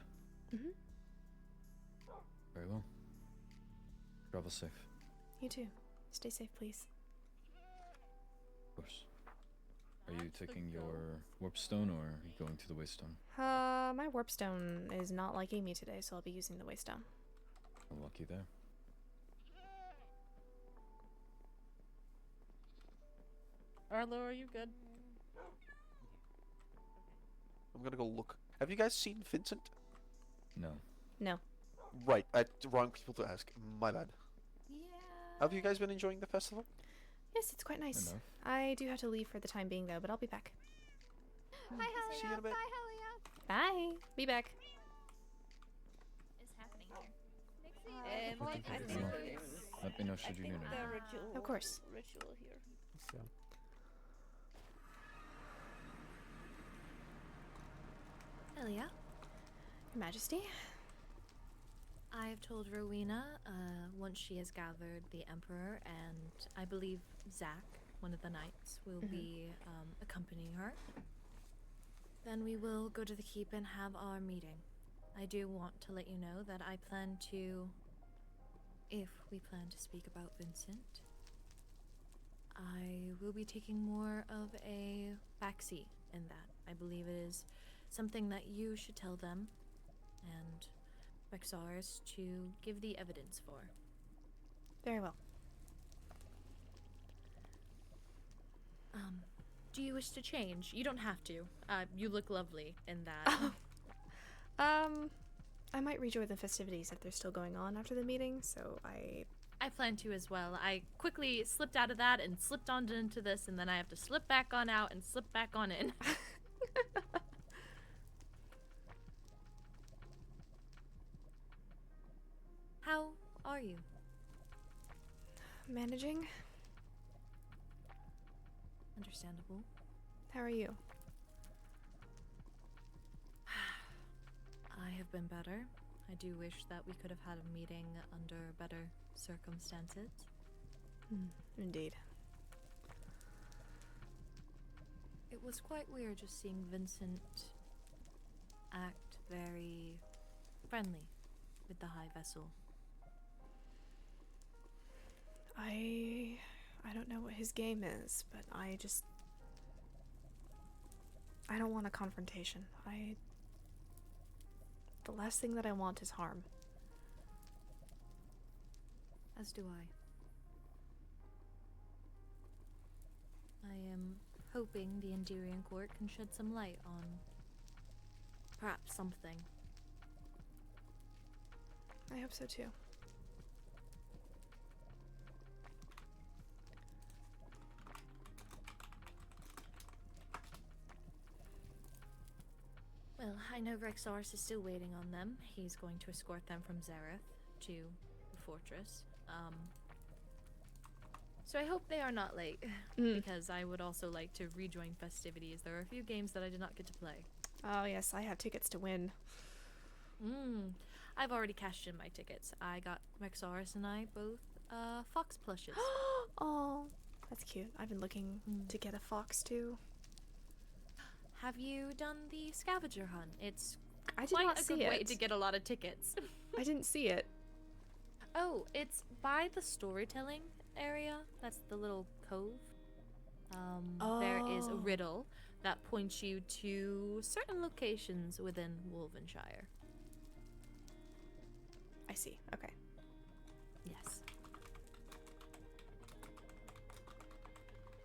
S1: Mm-hmm.
S4: Very well. Travel safe.
S1: You too. Stay safe, please.
S4: Of course. Are you taking your warp stone or are you going to the waystone?
S1: My warp stone is not liking me today, so I'll be using the waystone.
S4: Well, lucky there.
S10: Arlo, are you good?
S8: I'm gonna go look. Have you guys seen Vincent?
S4: No.
S1: No.
S8: Right, wrong people to ask. My bad.
S15: Yeah.
S8: Have you guys been enjoying the festival?
S1: Yes, it's quite nice.
S4: Enough.
S1: I do have to leave for the time being, though, but I'll be back.
S15: Hi, Helia.
S8: See you in a bit.
S15: Bye, Helia.
S1: Bye. Be back.
S15: What is happening here?
S4: I think let me know should you need anything.
S10: ritual.
S1: Of course.
S10: Ritual here.
S6: So,
S3: Helia,
S1: Your Majesty.
S3: I've told Rowena once she has gathered the Emperor, and I believe Zach, one of the knights, will be accompanying her. Then we will go to the keep and have our meeting. I do want to let you know that I plan to, if we plan to speak about Vincent, I will be taking more of a backseat in that. I believe it is something that you should tell them, and Rexaris to give the evidence for.
S1: Very well.
S3: Do you wish to change? You don't have to. You look lovely in that.
S1: I might rejoin the festivities if they're still going on after the meeting, so
S3: I plan to as well. I quickly slipped out of that and slipped on into this, and then I have to slip back on out and slip back on in. How are you?
S1: managing.
S3: Understandable.
S1: How are you?
S3: I have been better. I do wish that we could have had a meeting under better circumstances.
S1: Indeed.
S3: It was quite weird just seeing Vincent act very friendly with the High Vessel.
S1: I don't know what his game is, but I don't want a confrontation. The last thing that I want is harm.
S3: As do I. I am hoping the Enderian Court can shed some light on perhaps something.
S1: I hope so too.
S3: Well, I know Rexaris is still waiting on them. He's going to escort them from Zareth to the fortress. So I hope they are not late, because I would also like to rejoin festivities. There are a few games that I did not get to play.
S1: Oh yes, I have tickets to win.
S3: I've already cashed in my tickets. I got Rexaris and I both fox plushes.
S1: Oh, that's cute. I've been looking to get a fox too.
S3: Have you done the scavenger hunt?
S1: I did
S3: quite
S1: not
S3: a
S1: see
S3: good way
S1: it.
S3: to get a lot of tickets.
S1: I didn't see it.
S3: Oh, it's by the storytelling area. That's the little cove. There is a
S1: Oh.
S3: riddle that points you to certain locations within Wolvenshire.
S1: I see. Okay.
S3: Yes.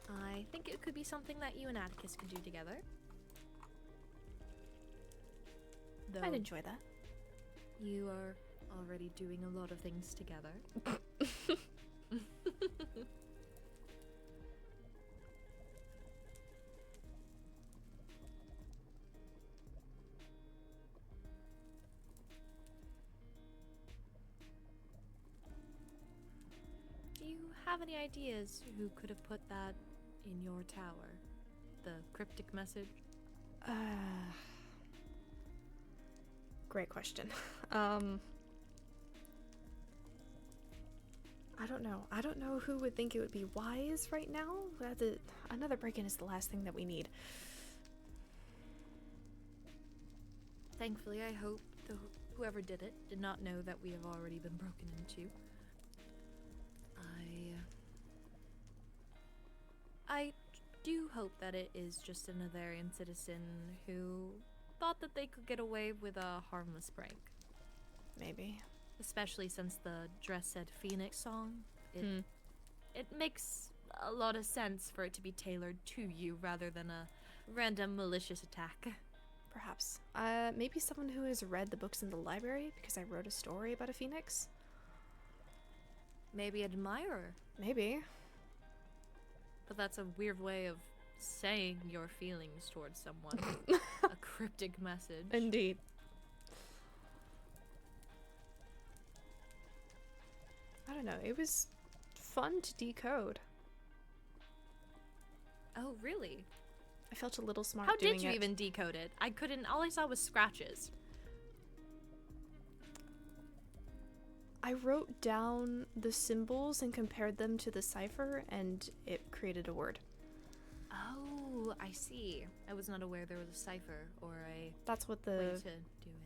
S3: I think it could be something that you and Atticus could do together. Though
S1: I'd enjoy that.
S3: you are already doing a lot of things together. Do you have any ideas who could have put that in your tower? The cryptic message?
S1: Great question. I don't know. I don't know who would think it would be wise right now. Another break-in is the last thing that we need.
S3: Thankfully, I hope whoever did it did not know that we have already been broken into. I do hope that it is just a Netherian citizen who thought that they could get away with a harmless prank.
S1: Maybe.
S3: Especially since the Dress Said Phoenix song. It makes a lot of sense for it to be tailored to you rather than a random malicious attack.
S1: Perhaps. Maybe someone who has read the books in the library because I wrote a story about a phoenix?
S3: Maybe an admirer.
S1: Maybe.
S3: But that's a weird way of saying your feelings towards someone. A cryptic message.
S1: Indeed. I don't know. It was fun to decode.
S3: Oh, really?
S1: I felt a little smart
S3: How
S1: doing
S3: did you
S1: it.
S3: even decode it? I couldn't. All I saw was scratches.
S1: I wrote down the symbols and compared them to the cipher, and it created a word.
S3: Oh, I see. I was not aware there was a cipher or a
S1: That's what
S3: way
S1: the
S3: to do it.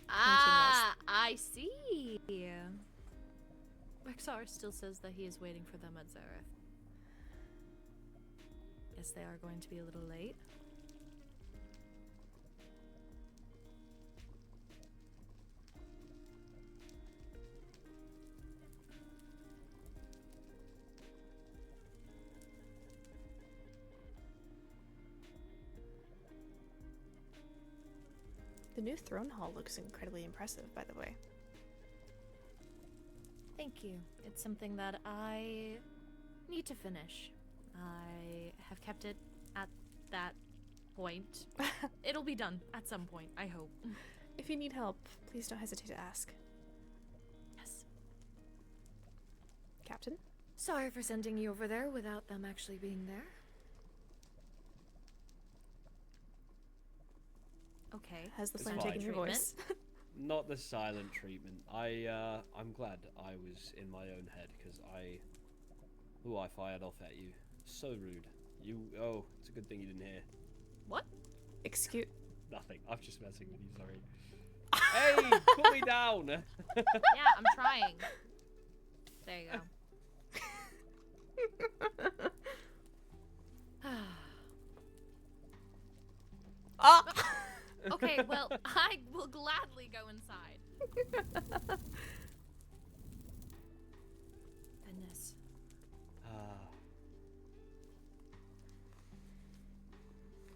S3: Ah, I see. Rexar still says that he is waiting for them at Zareth. Guess they are going to be a little late.
S1: The new throne hall looks incredibly impressive, by the way.
S3: Thank you. It's something that I need to finish. I have kept it at that point. It'll be done at some point, I hope.
S1: If you need help, please don't hesitate to ask.
S3: Yes.
S1: Captain?
S3: Sorry for sending you over there without them actually being there. Okay.
S1: Has the
S2: It's
S1: flame
S2: fine.
S1: taken your voice?
S2: Not the silent treatment. I'm glad I was in my own head because I fired off at you. So rude. Oh, it's a good thing you didn't hear.
S3: What?
S1: Excuse.
S2: Nothing. I'm just messing with you. Sorry. Hey, put me down.
S3: Yeah, I'm trying. There you go.
S1: Ah!
S3: Okay, well, I will gladly go inside. Goodness.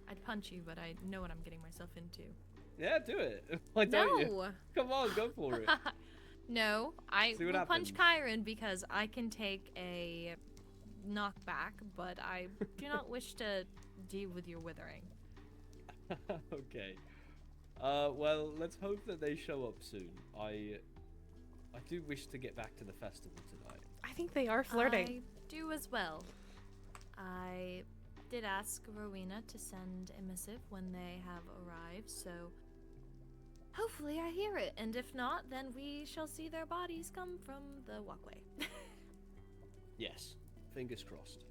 S3: I'd punch you, but I know what I'm getting myself into.
S2: Yeah, do it. Why don't you?
S3: No!
S2: Come on, go for it.
S3: No, I
S2: See what
S3: will punch
S2: happens.
S3: Kyron because I can take a knockback, but I do not wish to deal with your withering.
S2: Okay. Well, let's hope that they show up soon. I do wish to get back to the festival tonight.
S1: I think they are flirting.
S3: I do as well. I did ask Rowena to send a missive when they have arrived, so hopefully I hear it, and if not, then we shall see their bodies come from the walkway.
S2: Yes. Fingers crossed.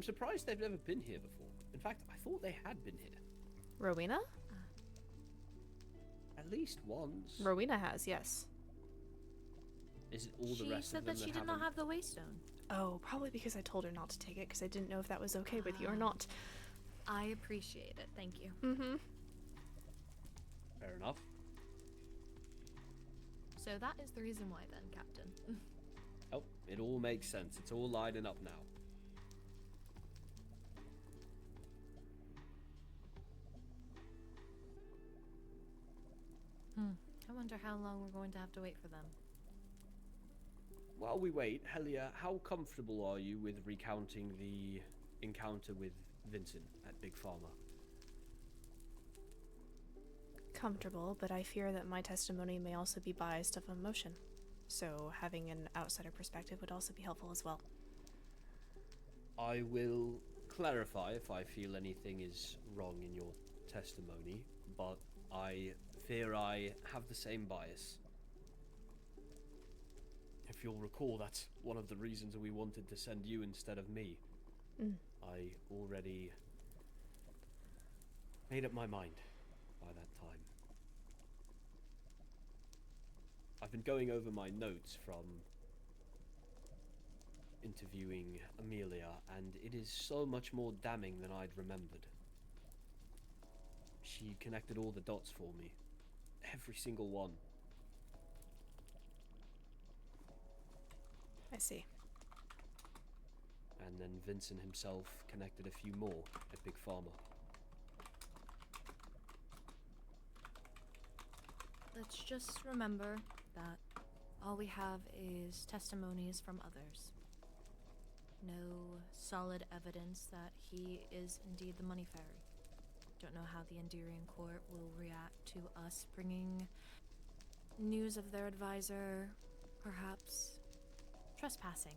S2: I'm surprised they've never been here before. In fact, I thought they had been here.
S1: Rowena?
S2: At least once.
S1: Rowena has, yes.
S2: Is it all the
S3: She
S2: rest
S3: said
S2: of them
S3: that she
S2: that
S3: did not
S2: haven't?
S3: have the waystone.
S1: Oh, probably because I told her not to take it because I didn't know if that was okay with you or not.
S3: I appreciate it. Thank you.
S1: Mm-hmm.
S2: Fair enough.
S3: So that is the reason why then, Captain.
S2: Oh, it all makes sense. It's all lining up now.
S3: I wonder how long we're going to have to wait for them.
S2: While we wait, Helia, how comfortable are you with recounting the encounter with Vincent at Big Pharma?
S1: Comfortable, but I fear that my testimony may also be biased of emotion. So having an outsider perspective would also be helpful as well.
S2: I will clarify if I feel anything is wrong in your testimony, but I fear I have the same bias. If you'll recall, that's one of the reasons we wanted to send you instead of me. I already made up my mind by that time. I've been going over my notes from interviewing Amelia, and it is so much more damning than I'd remembered. She connected all the dots for me. Every single one.
S1: I see.
S2: And then Vincent himself connected a few more at Big Pharma.
S3: Let's just remember that all we have is testimonies from others. No solid evidence that he is indeed the money fairy. Don't know how the Enderian court will react to us bringing news of their advisor, perhaps trespassing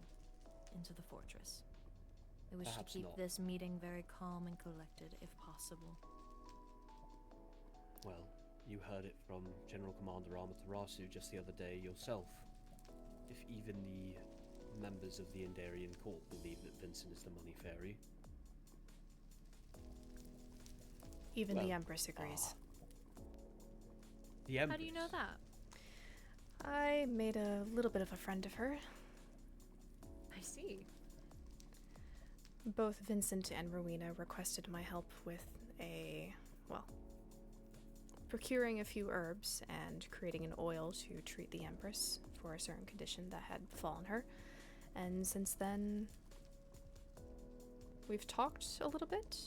S3: into the fortress. I wish
S2: Perhaps
S3: to keep
S2: not.
S3: this meeting very calm and collected, if possible.
S2: Well, you heard it from General Commander Amaterasu just the other day yourself. If even the members of the Enderian court believe that Vincent is the money fairy.
S1: Even
S2: Well,
S1: the Empress agrees.
S2: The Empress.
S3: How do you know that?
S1: I made a little bit of a friend of her.
S3: I see.
S1: Both Vincent and Rowena requested my help with procuring a few herbs and creating an oil to treat the Empress for a certain condition that had befallen her. And since then, we've talked a little bit.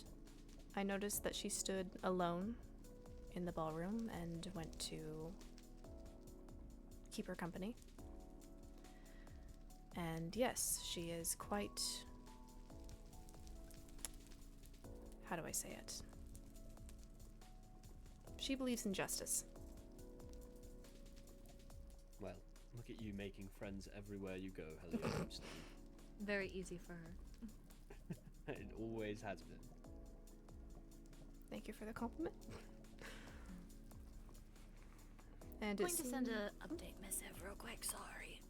S1: I noticed that she stood alone in the ballroom and went to keep her company. And yes, she is quite... how do I say it? She believes in justice.
S2: Well, look at you making friends everywhere you go, Helia Brimstone.
S3: Very easy for her.
S2: It always has been.
S1: Thank you for the compliment. And
S3: I'm going
S1: it
S3: to send a update missive real quick, sorry.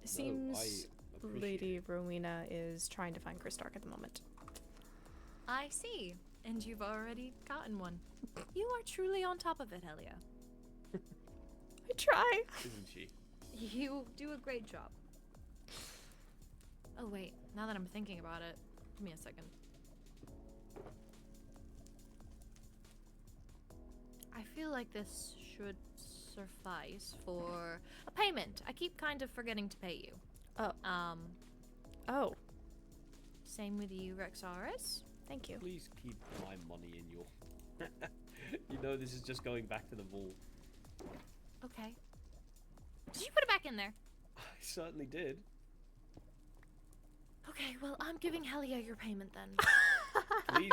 S1: It seems
S2: I appreciate
S1: Lady Rowena is trying to find Kristark at the moment.
S3: I see. And you've already gotten one. You are truly on top of it, Helia.
S1: I try.
S2: Isn't she?
S3: You do a great job. Oh wait, now that I'm thinking about it, give me a second. I feel like this should suffice for a payment. I keep kind of forgetting to pay you.
S1: Oh. Oh.
S3: Same with you, Rexaris.
S1: Thank you.
S2: Please keep my money in your... You know this is just going back to the vault.
S3: Okay. Did you put it back in there?
S2: I certainly did.
S3: Okay, well, I'm giving Helia your payment then.
S2: Please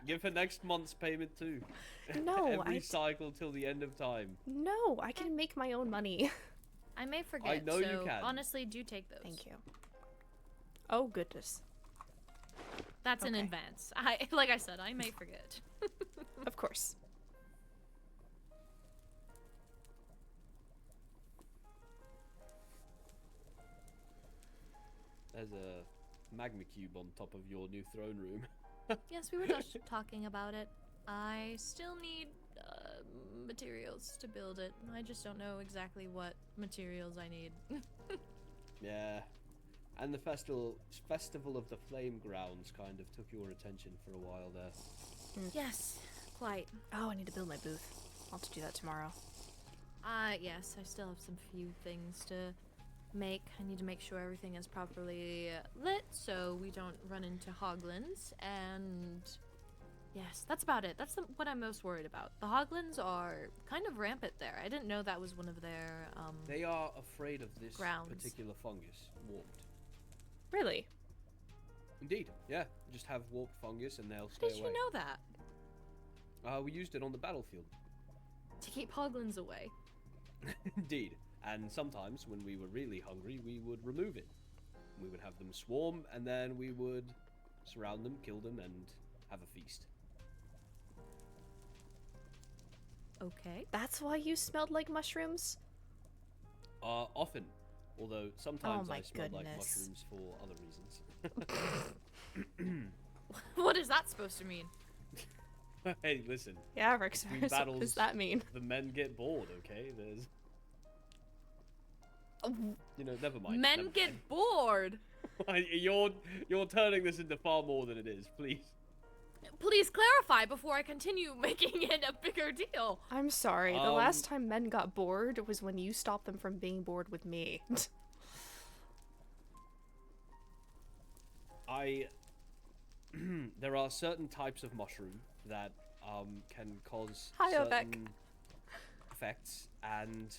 S2: give her next month's payment too.
S1: No,
S2: Every cycle till the end of time.
S1: No, I can make my own money.
S3: I may forget,
S2: I know
S3: so
S2: you can.
S3: honestly, do take those.
S1: Thank you. Oh, goodness.
S3: That's in
S1: Okay.
S3: advance. Like I said, I may forget.
S1: Of course.
S2: There's a magma cube on top of your new throne room.
S3: Yes, we were just talking about it. I still need materials to build it. I just don't know exactly what materials I need.
S2: Yeah. And the festival of the Flame Grounds kind of took your attention for a while there.
S3: Yes, quite.
S1: Oh, I need to build my booth. I'll have to do that tomorrow.
S3: Yes, I still have some few things to make. I need to make sure everything is properly lit so we don't run into hoglins. And yes, that's about it. That's what I'm most worried about. The hoglins are kind of rampant there. I didn't know that was one of their
S2: They are afraid of this
S3: grounds.
S2: particular fungus, warped.
S1: Really?
S2: Indeed, yeah. Just have warped fungus and they'll stay
S3: How did
S2: away.
S3: you know that?
S2: We used it on the battlefield.
S3: To keep hoglins away.
S2: Indeed. And sometimes when we were really hungry, we would remove it. We would have them swarm, and then we would surround them, kill them, and have a feast.
S3: Okay.
S1: That's why you smelled like mushrooms?
S2: Often. Although sometimes
S1: my
S2: I smell like
S1: goodness.
S2: mushrooms for other reasons.
S3: What is that supposed to mean?
S2: Hey, listen.
S1: Yeah, Rex,
S2: between
S1: what
S2: battles,
S1: does that mean?
S2: The men get bored, okay? There's... You know, never mind.
S3: Men
S2: never
S3: get
S2: mind.
S3: bored.
S2: You're turning this into far more than it is, please.
S3: Please clarify before I continue making it a bigger deal.
S1: I'm sorry. The last time men got bored was when you stopped them from being bored with me.
S2: There are certain types of mushroom that can cause
S1: Hi,
S2: certain
S1: Obek.
S2: effects, and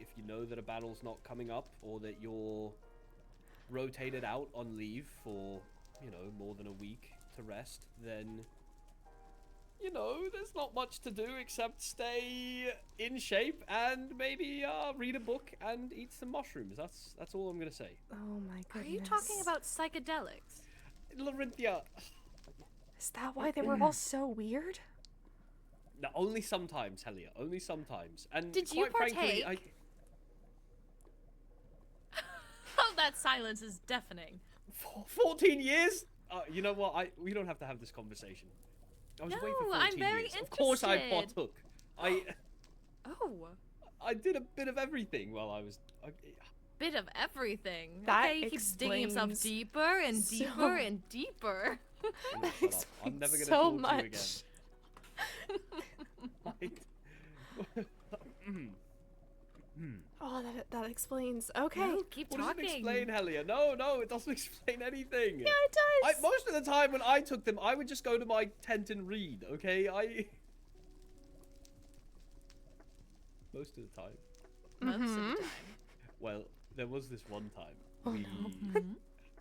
S2: if you know that a battle's not coming up or that you're rotated out on leave for, you know, more than a week to rest, then, you know, there's not much to do except stay in shape and maybe read a book and eat some mushrooms. That's all I'm gonna say.
S1: Oh my goodness.
S3: Are you talking about psychedelics?
S2: Larinthia.
S1: Is that why they were all so weird?
S2: No, only sometimes, Helia. Only sometimes. And
S3: Did you
S2: quite frankly,
S3: partake? Oh, that silence is deafening.
S2: 14 years? You know what? We don't have to have this conversation. I was away for 14
S3: I'm very
S2: years. Of course I
S3: interested.
S2: partook.
S3: Oh.
S2: I did a bit of everything while I was...
S3: Bit of everything.
S1: That
S3: okay, he keeps digging himself
S1: explains
S3: deeper and
S1: so-
S3: deeper and deeper.
S2: Shut up. I'm never going to
S1: so
S2: talk
S1: much.
S2: to you again.
S1: Oh, that explains. Okay.
S3: No, keep
S2: What does
S3: talking.
S2: it explain, Helia? No, it doesn't explain anything.
S1: Yeah, it does.
S2: Most of the time when I took them, I would just go to my tent and read, okay? Most of the time.
S3: Most of the time.
S2: Well, there was this one time.
S1: Oh, no.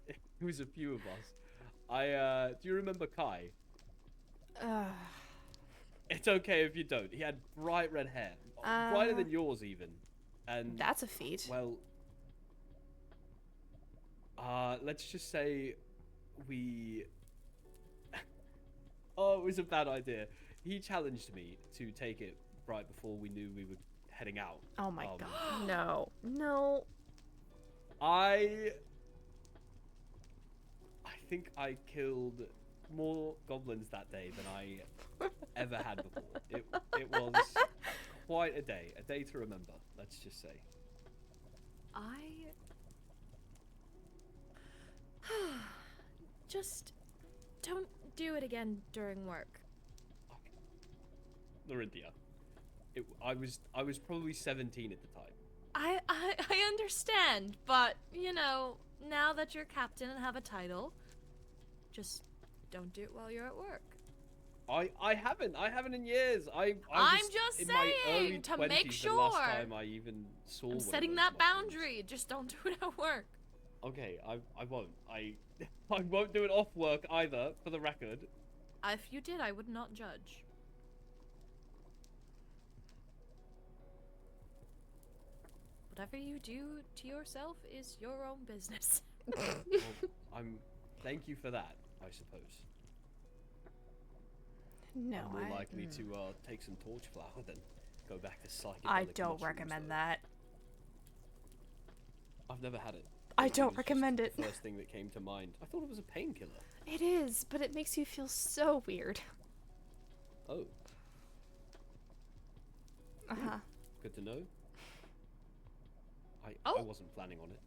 S2: It was a few of us. Do you remember Kai? It's okay if you don't. He had bright red hair. Brighter than yours, even. And
S1: That's a feat.
S2: well, let's just say we... Oh, it was a bad idea. He challenged me to take it right before we knew we were heading out.
S1: Oh my god. No.
S2: I think I killed more goblins that day than I ever had before. It was quite a day to remember, let's just say.
S3: Just don't do it again during work.
S2: Larinthia, I was probably 17 at the time.
S3: I understand, but you know, now that you're captain and have a title, just don't do it while you're at work.
S2: I haven't in years. I'm
S3: just
S2: in my early
S3: saying, to
S2: 20s
S3: make
S2: the
S3: sure.
S2: last time I even saw
S3: I'm
S2: one of
S3: setting
S2: those
S3: that
S2: mushrooms.
S3: boundary. Just don't do it at work.
S2: Okay, I won't. I won't do it off work either, for the record.
S3: If you did, I would not judge. Whatever you do to yourself is your own business.
S2: Well, thank you for that, I suppose.
S1: No,
S2: I'm more likely to take some torch flower than go back to psychedelic
S1: I don't
S2: mushrooms,
S1: recommend
S2: though.
S1: that.
S2: I've never had it.
S1: I
S2: It
S1: don't
S2: was just
S1: recommend it.
S2: the first thing that came to mind. I thought it was a painkiller.
S1: It is, but it makes you feel so weird.
S2: Oh,
S1: Uh-huh.
S2: good to know. I
S3: Oh.
S2: wasn't planning on it.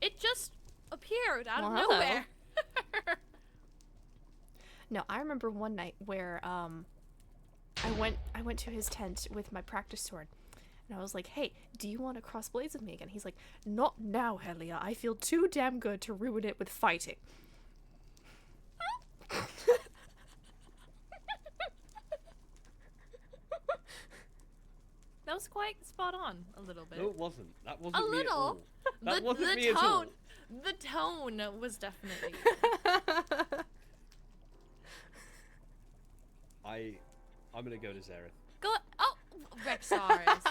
S3: It just appeared out of
S1: Wow.
S3: nowhere.
S1: No, I remember one night where I went to his tent with my practice sword. And I was like, "Hey, do you want to cross blades with me again?" He's like, "Not now, Helia. I feel too damn good to ruin it with fighting."
S3: That was quite spot on, a little bit.
S2: No, it wasn't. That wasn't
S3: A
S2: me at all.
S3: little.
S2: That wasn't
S3: the
S2: me at all.
S3: The tone was definitely.
S2: I'm gonna go to Zareth.
S3: Go. Oh, Rexaris.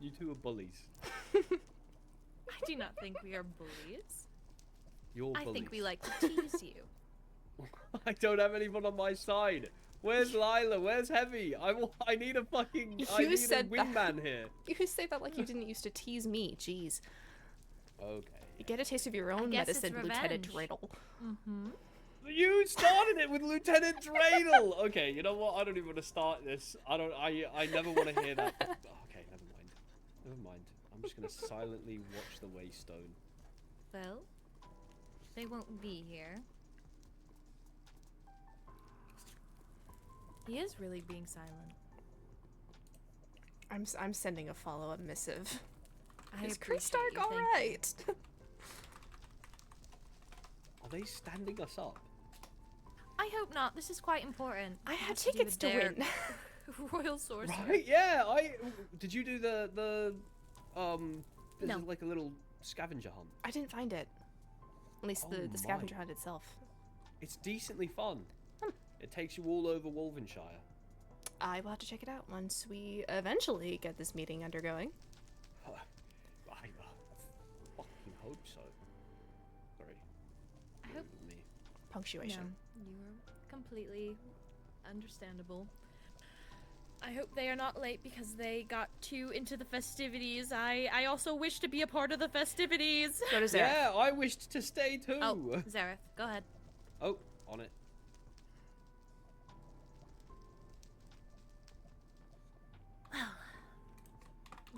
S2: You two are bullies.
S3: I do not think we are bullies.
S2: You're
S3: I
S2: bullies.
S3: think we like to tease you.
S2: I don't have anyone on my side. Where's Lila? Where's Heavy? I need a fucking. I
S1: You
S2: need
S1: said
S2: a
S1: that.
S2: wingman here.
S1: You say that like you didn't used to tease me. Jeez.
S2: Okay.
S1: You get a taste of your own
S3: guess it's
S1: medicine, Lieutenant
S3: revenge.
S1: Dreidel.
S3: Mm-hmm.
S2: You started it with Lieutenant Dreidel. Okay, you know what? I don't even want to start this. I never want to hear that. Okay, never mind. Never mind. I'm just gonna silently watch the Waystone.
S3: Well, they won't be here. He is really being silent.
S1: I'm sending a follow-up missive.
S3: I
S1: Is
S3: appreciate
S1: Stark
S3: you,
S1: all
S3: thank
S1: right?
S2: Are they standing us up?
S3: I hope not. This is quite important.
S1: I
S3: It
S1: had
S3: has do
S1: tickets
S3: with
S1: to
S3: their
S1: win.
S3: Royal sorcerer.
S2: Right? Yeah. Did you do the This
S3: No.
S2: is like a little scavenger hunt.
S1: I didn't find it. At least
S2: Oh
S1: the
S2: my.
S1: scavenger hunt itself.
S2: It's decently fun. It takes you all over Wolvenshire.
S1: I will have to check it out once we eventually get this meeting undergoing.
S2: I fucking hope so. Sorry.
S3: I hope
S2: Me.
S1: Punctuation.
S3: No, you are completely understandable. I hope they are not late because they got too into the festivities. I also wish to be a part of the festivities.
S1: Go to Zareth.
S2: Yeah, I wished to stay too.
S3: Oh, Zareth, go ahead.
S2: Oh, on it.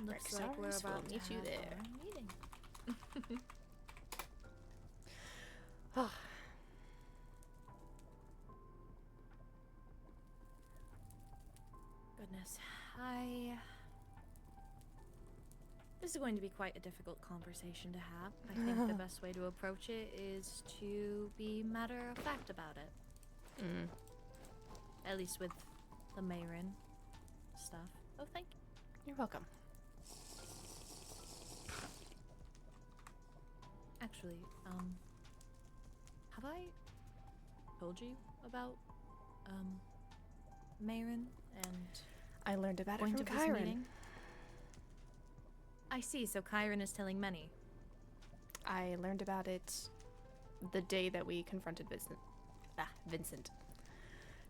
S3: Looks like we're
S1: Rexaris will
S3: about to
S1: meet you
S3: have
S1: there.
S3: our meeting. Goodness, this is going to be quite a difficult conversation to have. I think the best way to approach it is to be matter-of-fact about it. At least with the Maeryn stuff. Oh, thank you.
S1: You're welcome.
S3: Actually, have I told you about, Maeryn and
S1: I learned about it
S3: point
S1: from
S3: of this
S1: Chiron.
S3: meeting? I see, so Chiron is telling many.
S1: I learned about it the day that we confronted Vincent.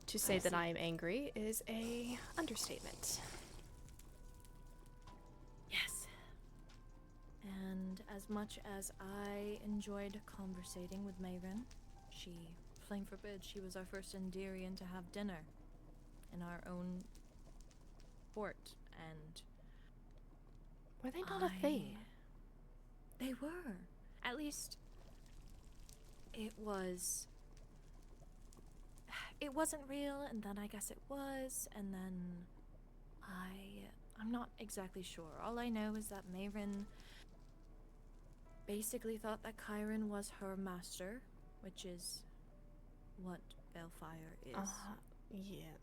S1: To say that
S3: see.
S1: I am angry is a understatement.
S3: Yes. And as much as I enjoyed conversating with Maeryn, flame forbid, she was our first Enderian to have dinner in our own port, and
S1: Were they not a thing?
S3: They were. At least it wasn't real, and then I guess it was, and then I'm not exactly sure. All I know is that Maeryn basically thought that Chiron was her master, which is what Balefire is.
S1: Yeah.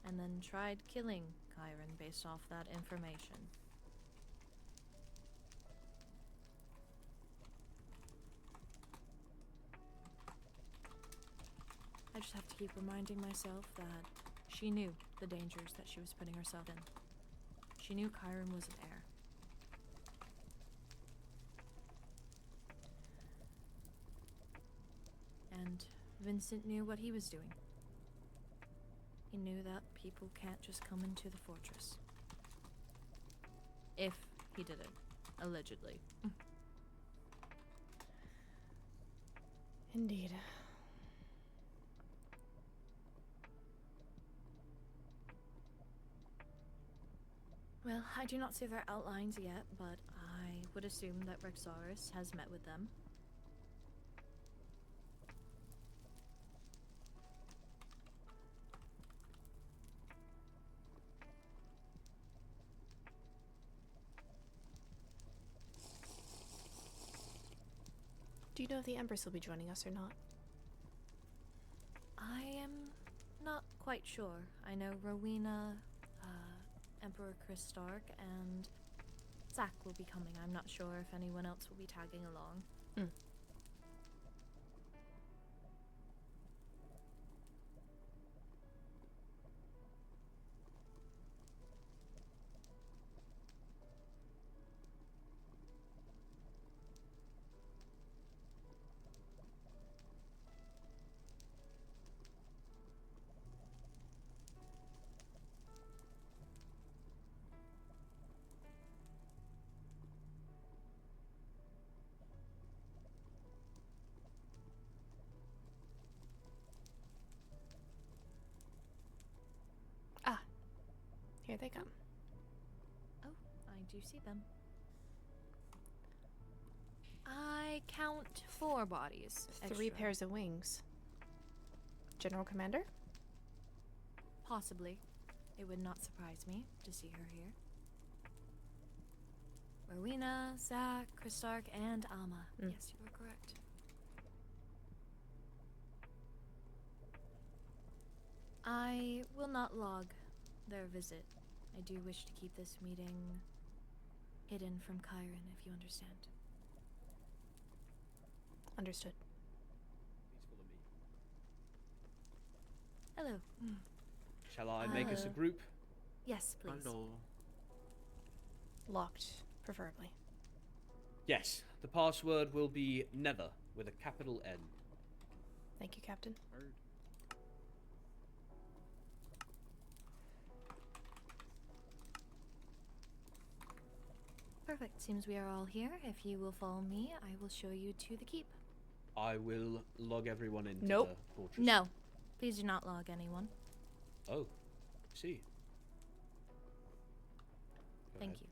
S3: And then tried killing Chiron based off that information. I just have to keep reminding myself that she knew the dangers that she was putting herself in. She knew Chiron was an heir. And Vincent knew what he was doing. He knew that people can't just come into the fortress. If he did it, allegedly.
S1: Indeed.
S3: Well, I do not see their outlines yet, but I would assume that Rexaurus has met with them.
S1: Do you know if the Empress will be joining us or not?
S3: I am not quite sure. I know Rowena, Emperor Chris Stark, and Zach will be coming. I'm not sure if anyone else will be tagging along.
S1: Here they come.
S3: Oh, I do see them. I count 4 bodies.
S1: 3
S3: extra.
S1: pairs of wings. General Commander?
S3: Possibly. It would not surprise me to see her here. Rowena, Zach, Chris Stark, and Alma. Yes, you are correct. I will not log their visit. I do wish to keep this meeting hidden from Chiron, if you understand.
S1: Understood.
S3: Hello.
S2: Shall I make us a group?
S3: Yes, please.
S12: Hello.
S1: Locked, preferably.
S2: Yes. The password will be Nether with a capital N.
S1: Thank you, Captain.
S12: Heard.
S3: Perfect. Seems we are all here. If you will follow me, I will show you to the keep.
S2: I will log everyone into
S1: Nope.
S2: the fortress.
S3: No. Please do not log anyone.
S2: Oh, I see. Go
S3: Thank
S2: ahead.
S3: you.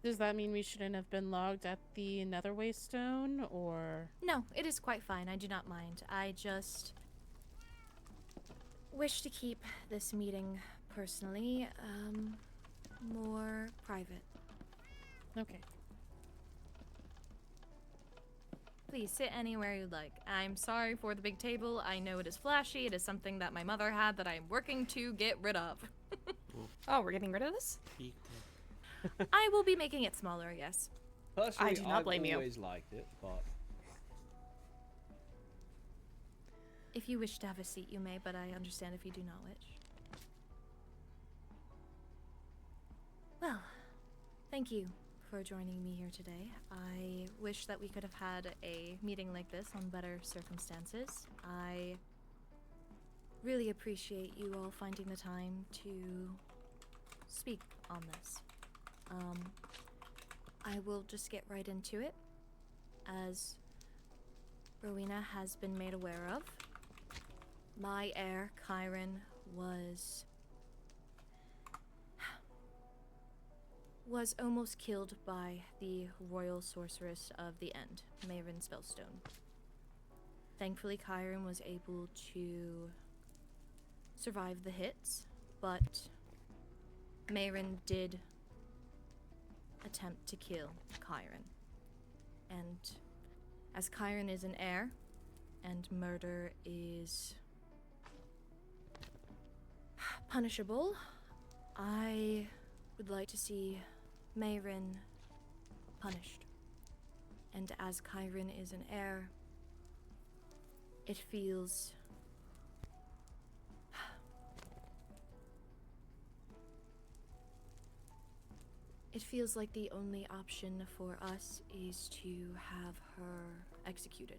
S10: Does that mean we shouldn't have been logged at the Netherway Stone, or...?
S3: No, it is quite fine. I do not mind. I just wish to keep this meeting personally, more private.
S10: Okay.
S3: Please sit anywhere you'd like. I'm sorry for the big table. I know it is flashy. It is something that my mother had that I am working to get rid of.
S1: Oh, we're getting rid of this?
S3: I will be making it smaller, yes.
S2: Personally,
S1: I do not blame you.
S2: I've always liked it, but...
S3: If you wish to have a seat, you may, but I understand if you do not wish. Well, thank you for joining me here today. I wish that we could have had a meeting like this on better circumstances. I really appreciate you all finding the time to speak on this. I will just get right into it. As Rowena has been made aware of, my heir, Chiron, was almost killed by the royal sorceress of the End, Maeryn Spellstone. Thankfully, Chiron was able to survive the hits, but Maeryn did attempt to kill Chiron. And as Chiron is an heir, and murder is punishable, I would like to see Maeryn punished. And as Chiron is an heir, it feels It feels like the only option for us is to have her executed.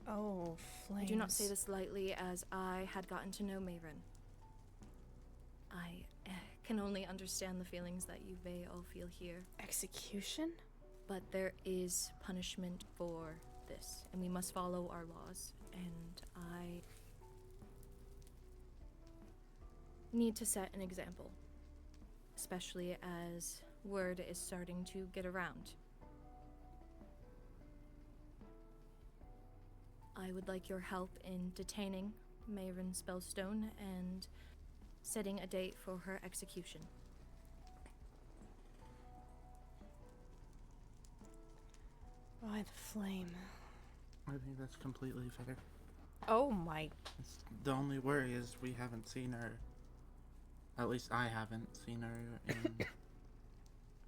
S1: Oh, flames.
S3: I do not say this lightly, as I had gotten to know Maeryn. I can only understand the feelings that you may all feel here.
S1: Execution?
S3: But there is punishment for this, and we must follow our laws. And I need to set an example, especially as word is starting to get around. I would like your help in detaining Maeryn Spellstone and setting a date for her execution.
S1: By the flame.
S16: I think that's completely fair.
S1: Oh my.
S16: The only worry is we haven't seen her. At least I haven't seen her in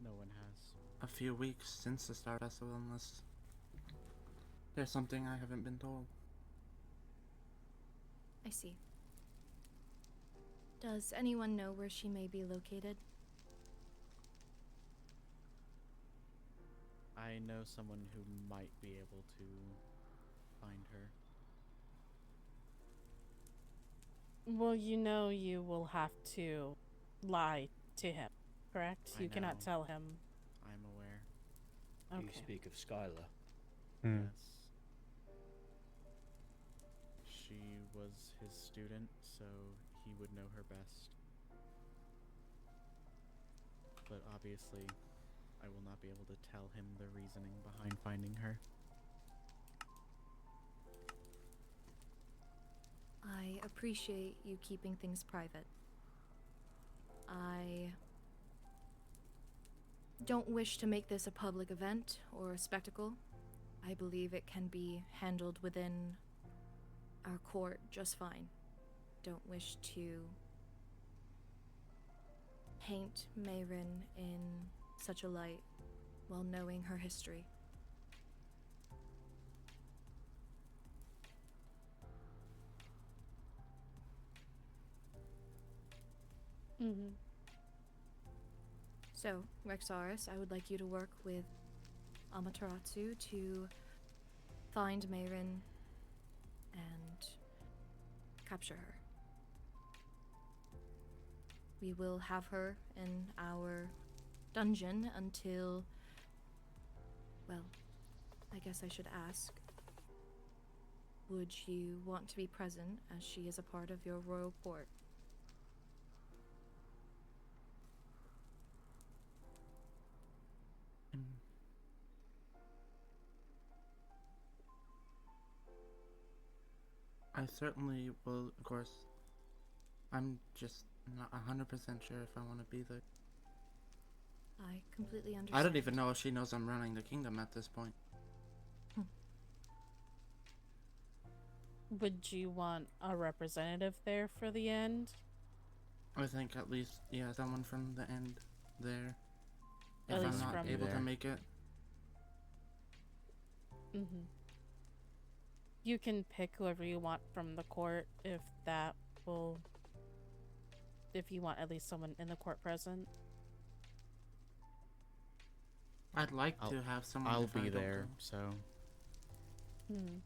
S12: No one has.
S16: a few weeks since the Star Festival, unless there's something I haven't been told.
S3: I see. Does anyone know where she may be located?
S12: I know someone who might be able to find her.
S10: Well, you know you will have to lie to him, correct?
S12: I
S10: You cannot
S12: know.
S10: tell him.
S12: I'm aware.
S2: Do you
S10: Okay.
S2: speak of Skylar?
S12: Yes. She was his student, so he would know her best. But obviously, I will not be able to tell him the reasoning behind finding her.
S3: I appreciate you keeping things private. I don't wish to make this a public event or a spectacle. I believe it can be handled within our court just fine. Don't wish to paint Maeryn in such a light while knowing her history.
S10: Mm-hmm.
S3: So, Rexaris, I would like you to work with Amaterasu to find Maeryn and capture her. We will have her in our dungeon until, well, I guess I should ask. Would you want to be present, as she is a part of your royal court?
S16: I certainly will, of course. I'm just not 100% sure if I want to be there.
S3: I completely understand.
S16: I don't even know if she knows I'm running the kingdom at this point.
S10: Would you want a representative there for the end?
S16: I think at least, yeah, someone from the end there.
S10: At
S16: If
S10: least
S16: I'm not
S10: from
S16: able to
S10: there.
S16: make it.
S10: Mm-hmm. You can pick whoever you want from the court if that will... If you want at least someone in the court present.
S16: I'd like to have someone.
S12: I'll
S16: if I
S12: be
S16: don't
S12: there,
S16: go.
S12: so
S10: Hmm.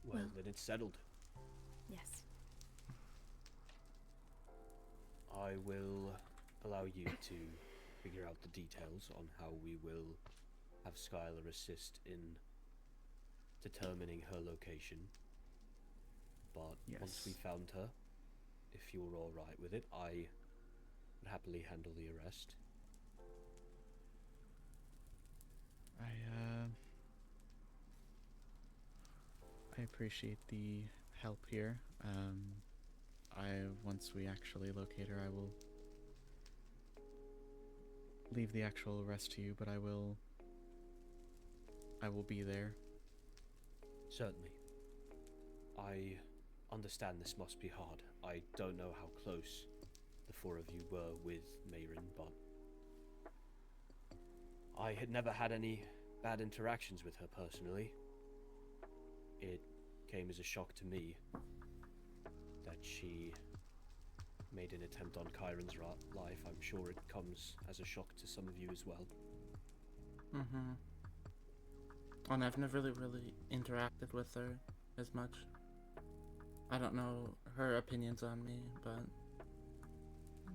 S2: Well, then it's settled.
S3: Yes.
S2: I will allow you to figure out the details on how we will have Skylar assist in determining her location. But once we found her, if you're alright with it, I would happily handle the arrest.
S12: I appreciate the help here. Once we actually locate her, I will leave the actual arrest to you, but I will be there.
S2: Certainly. I understand this must be hard. I don't know how close the four of you were with Maeryn, but I had never had any bad interactions with her personally. It came as a shock to me that she made an attempt on Chiron's life. I'm sure it comes as a shock to some of you as well.
S16: Mm-hmm. And I've never really interacted with her as much. I don't know her opinions on me, but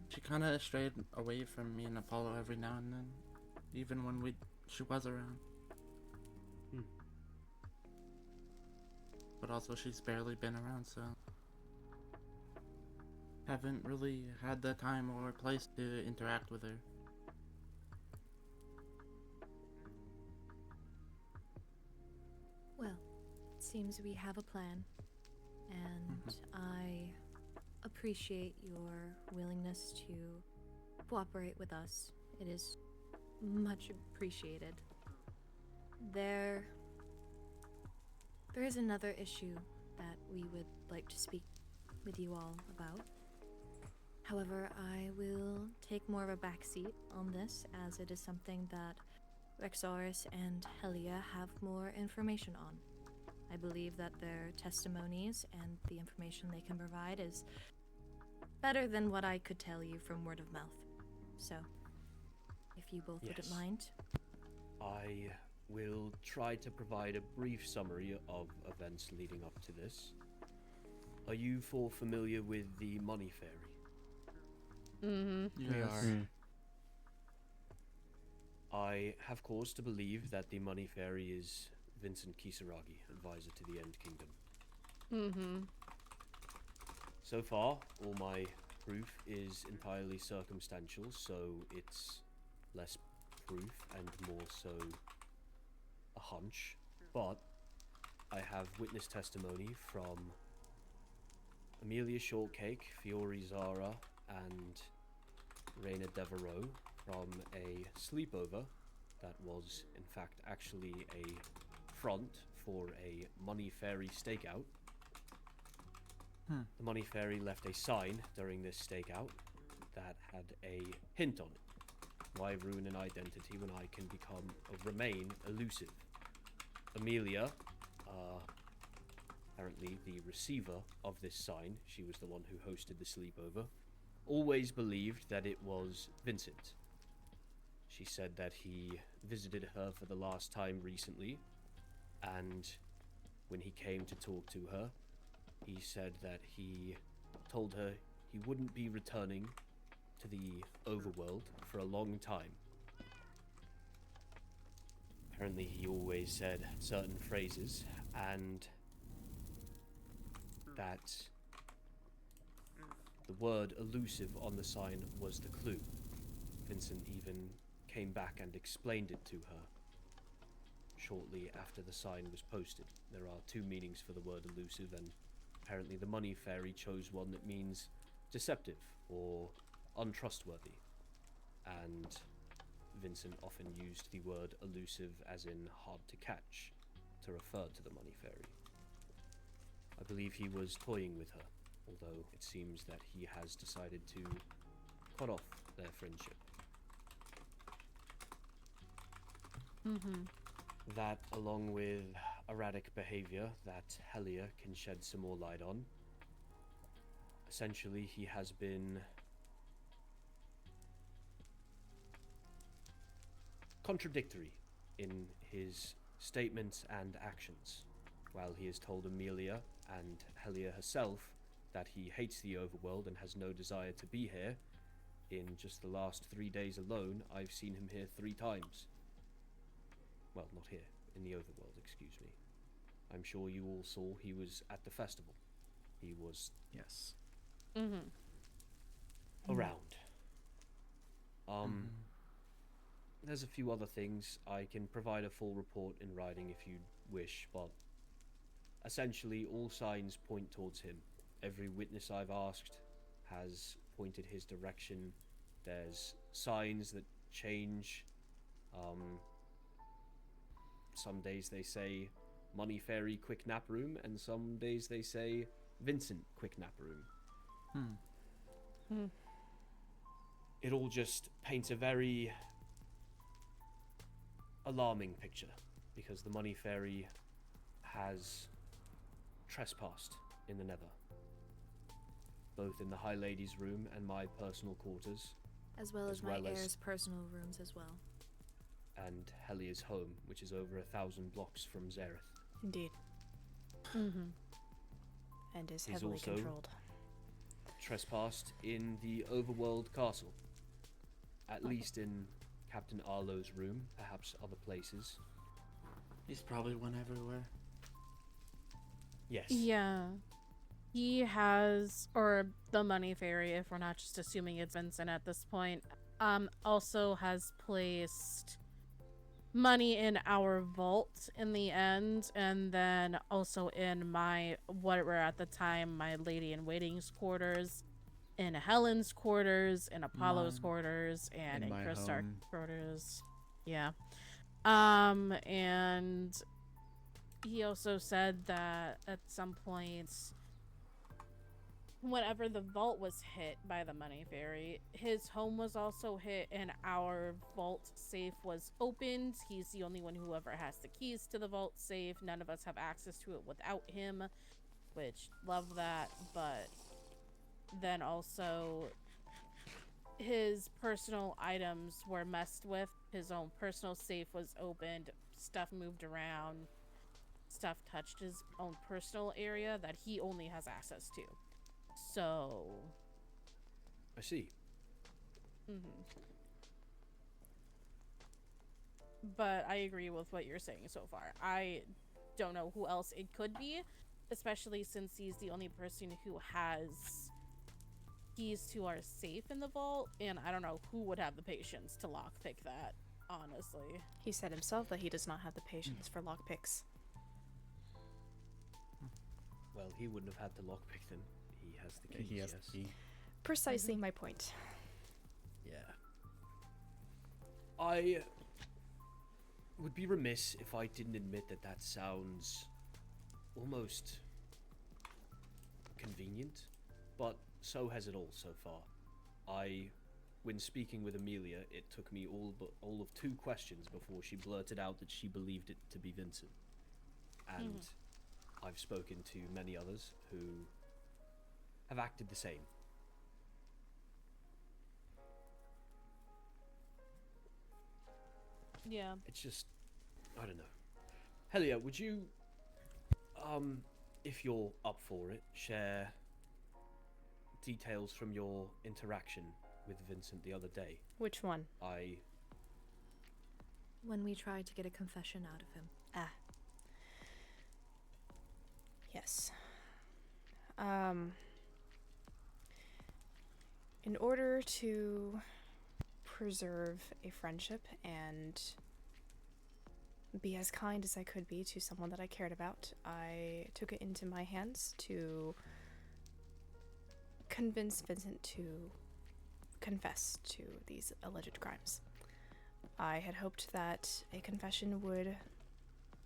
S16: she kind of strayed away from me and Apollo every now and then, even when she was around. But also she's barely been around, so haven't really had the time or place to interact with her.
S3: Well, it seems we have a plan, and I appreciate your willingness to cooperate with us. It is much appreciated. There is another issue that we would like to speak with you all about. However, I will take more of a backseat on this, as it is something that Rexaurus and Helia have more information on. I believe that their testimonies and the information they can provide is better than what I could tell you from word of mouth. So, if you both wouldn't mind.
S2: I will try to provide a brief summary of events leading up to this. Are you four familiar with the Money Fairy?
S10: Mm-hmm.
S16: We are.
S2: I have cause to believe that the Money Fairy is Vincent Kisaragi, advisor to the End Kingdom.
S10: Mm-hmm.
S2: So far, all my proof is entirely circumstantial, so it's less proof and more so a hunch. But I have witness testimony from Amelia Shortcake, Fiore Zara, and Raina Devereaux from a sleepover that was, in fact, actually a front for a Money Fairy stakeout. The Money Fairy left a sign during this stakeout that had a hint on it. Why ruin an identity when I can become or remain elusive? Amelia, apparently the receiver of this sign, she was the one who hosted the sleepover, always believed that it was Vincent. She said that he visited her for the last time recently, and when he came to talk to her, he said that he told her he wouldn't be returning to the overworld for a long time. Apparently he always said certain phrases, and that the word elusive on the sign was the clue. Vincent even came back and explained it to her shortly after the sign was posted. There are two meanings for the word elusive, and apparently the Money Fairy chose one that means deceptive or untrustworthy, and Vincent often used the word elusive as in hard to catch to refer to the Money Fairy. I believe he was toying with her, although it seems that he has decided to cut off their friendship.
S10: Mm-hmm.
S2: That, along with erratic behavior that Helia can shed some more light on. Essentially, he has been contradictory in his statements and actions. While he has told Amelia and Helia herself that he hates the overworld and has no desire to be here, in just the last 3 days alone, I've seen him here 3 times. Well, not here, in the overworld, excuse me. I'm sure you all saw he was at the festival. He was...
S12: Yes.
S10: Mm-hmm.
S2: Around. There's a few other things. I can provide a full report in writing if you wish, but essentially all signs point towards him. Every witness I've asked has pointed his direction. There's signs that change. Some days they say Money Fairy quick nap room, and some days they say Vincent quick nap room. It all just paints a very alarming picture, because the Money Fairy has trespassed in the Nether, both in the High Lady's room and my personal quarters,
S3: As well as my heir's personal rooms as well.
S2: and Helia's home, which is over 1,000 blocks from Zareth.
S1: Indeed.
S10: Mm-hmm.
S1: And is
S2: He's
S1: heavily
S2: also
S1: controlled.
S2: Trespassed in the Overworld Castle, at least in Captain Arlo's room, perhaps other places.
S16: He's probably went everywhere.
S2: Yes.
S10: Yeah. He has, or the Money Fairy, if we're not just assuming it's Vincent at this point, also has placed money in our vault in the end, and then also in what were at the time my Lady in Waiting's quarters, in Helen's quarters, in Apollo's
S12: Mine.
S10: quarters, and
S12: In
S10: in
S12: my
S10: Crystar's
S12: home.
S10: quarters. Yeah. And he also said that at some points, whenever the vault was hit by the Money Fairy, his home was also hit and our vault safe was opened. He's the only one who ever has the keys to the vault safe. None of us have access to it without him, which love that. But then also his personal items were messed with. His own personal safe was opened, stuff moved around, stuff touched his own personal area that he only has access to. So,
S2: I see.
S10: But I agree with what you're saying so far. I don't know who else it could be, especially since he's the only person who has keys to our safe in the vault, and I don't know who would have the patience to lockpick that, honestly.
S1: He said himself that he does not have the patience for lockpicks.
S2: Well, he wouldn't have had to lockpick them. He has the keys,
S12: He has
S2: yes.
S12: the key.
S1: Precisely my point.
S2: Yeah. I would be remiss if I didn't admit that that sounds almost convenient, but so has it all so far. When speaking with Amelia, it took me all of 2 questions before she blurted out that she believed it to be Vincent. And I've spoken to many others who have acted the same.
S10: Yeah.
S2: It's just, I don't know. Helia, would you, if you're up for it, share details from your interaction with Vincent the other day?
S1: Which one?
S3: When we tried to get a confession out of him.
S1: Ah. Yes. In order to preserve a friendship and be as kind as I could be to someone that I cared about, I took it into my hands to convince Vincent to confess to these alleged crimes. I had hoped that a confession would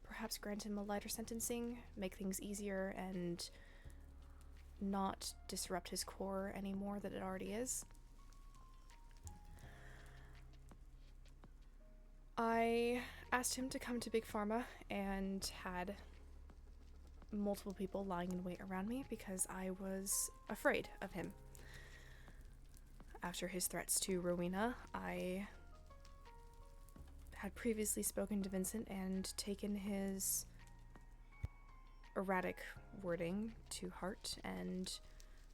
S1: perhaps grant him a lighter sentencing, make things easier, and not disrupt his core any more than it already is. I asked him to come to Big Pharma and had multiple people lying in wait around me because I was afraid of him. After his threats to Rowena, I had previously spoken to Vincent and taken his erratic wording to heart and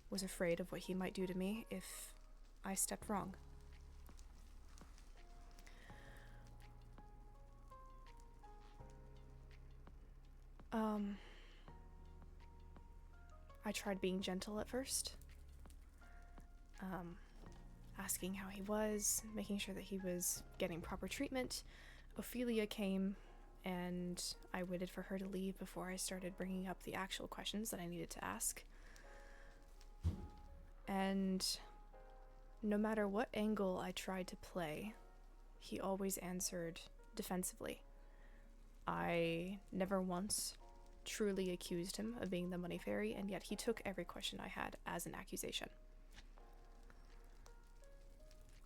S1: was afraid of what he might do to me if I stepped wrong. I tried being gentle at first, asking how he was, making sure that he was getting proper treatment. Ophelia came, and I waited for her to leave before I started bringing up the actual questions that I needed to ask. And no matter what angle I tried to play, he always answered defensively. I never once truly accused him of being the money fairy, and yet he took every question I had as an accusation.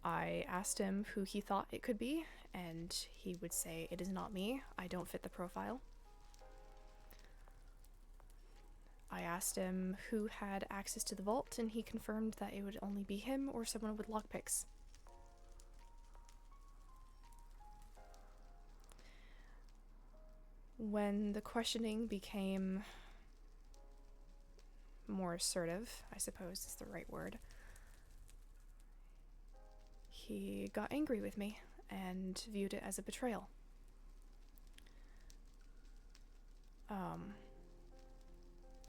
S1: I asked him who he thought it could be, and he would say, "It is not me. I don't fit the profile." I asked him who had access to the vault, and he confirmed that it would only be him or someone with lockpicks. When the questioning became more assertive, I suppose is the right word, he got angry with me and viewed it as a betrayal.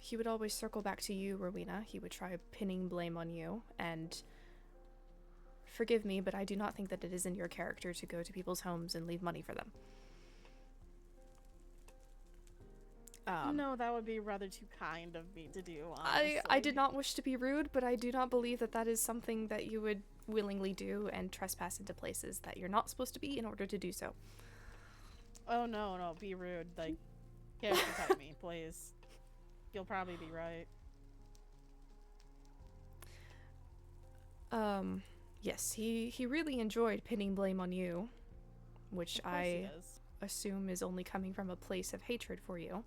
S1: He would always circle back to you, Rowena. He would try pinning blame on you, and forgive me, but I do not think that it is in your character to go to people's homes and leave money for them.
S10: No, that would be rather too kind of me to do, honestly.
S1: I did not wish to be rude, but I do not believe that that is something that you would willingly do and trespass into places that you're not supposed to be in order to do so.
S10: Oh, no, be rude. Like, character type me, please. You'll probably be right.
S1: Yes, he really enjoyed pinning blame on you, which I assume is only coming from a place of hatred for you.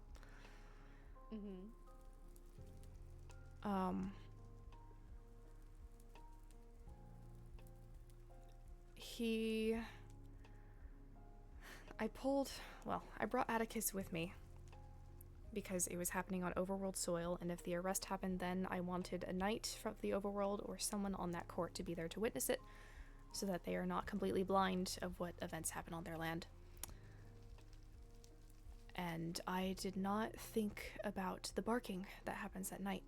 S1: I brought Atticus with me because it was happening on overworld soil, and if the arrest happened then, I wanted a knight from the overworld or someone on that court to be there to witness it, so that they are not completely blind of what events happen on their land. And I did not think about the barking that happens at night.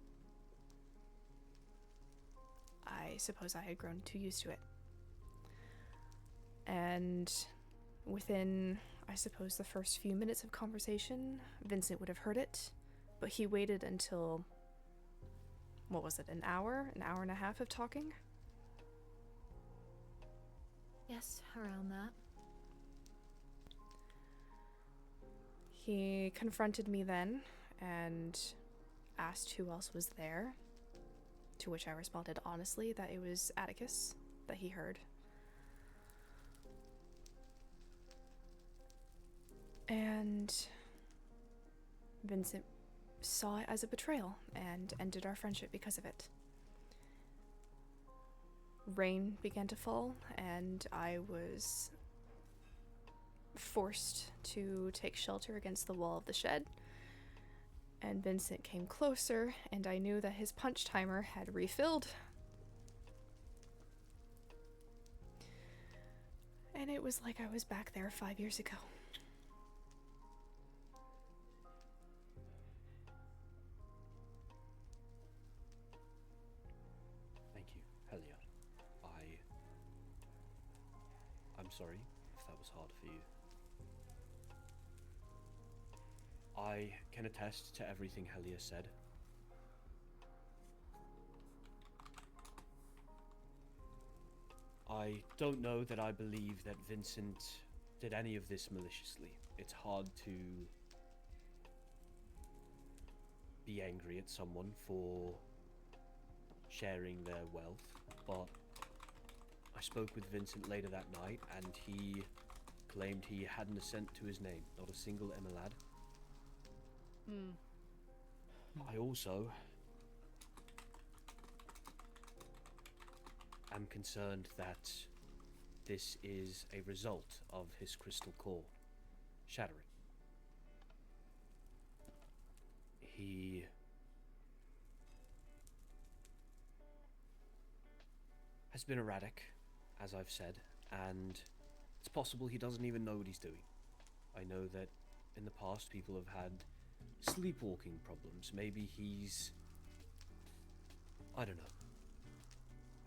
S1: I suppose I had grown too used to it. And within, I suppose, the first few minutes of conversation, Vincent would have heard it, but he waited until, what was it, an hour and a half of talking?
S3: Yes, around that.
S1: He confronted me then and asked who else was there, to which I responded honestly that it was Atticus that he heard. And Vincent saw it as a betrayal and ended our friendship because of it. Rain began to fall, and I was forced to take shelter against the wall of the shed. And Vincent came closer, and I knew that his punch timer had refilled. And it was like I was back there 5 years ago.
S2: Thank you, Helia. I'm sorry if that was hard for you. I can attest to everything Helia said. I don't know that I believe that Vincent did any of this maliciously. It's hard to be angry at someone for sharing their wealth, but I spoke with Vincent later that night, and he claimed he hadn't a cent to his name, not a single emerald. I also am concerned that this is a result of his crystal core shattering. He has been erratic, as I've said, and it's possible he doesn't even know what he's doing. I know that in the past people have had sleepwalking problems. Maybe he's, I don't know,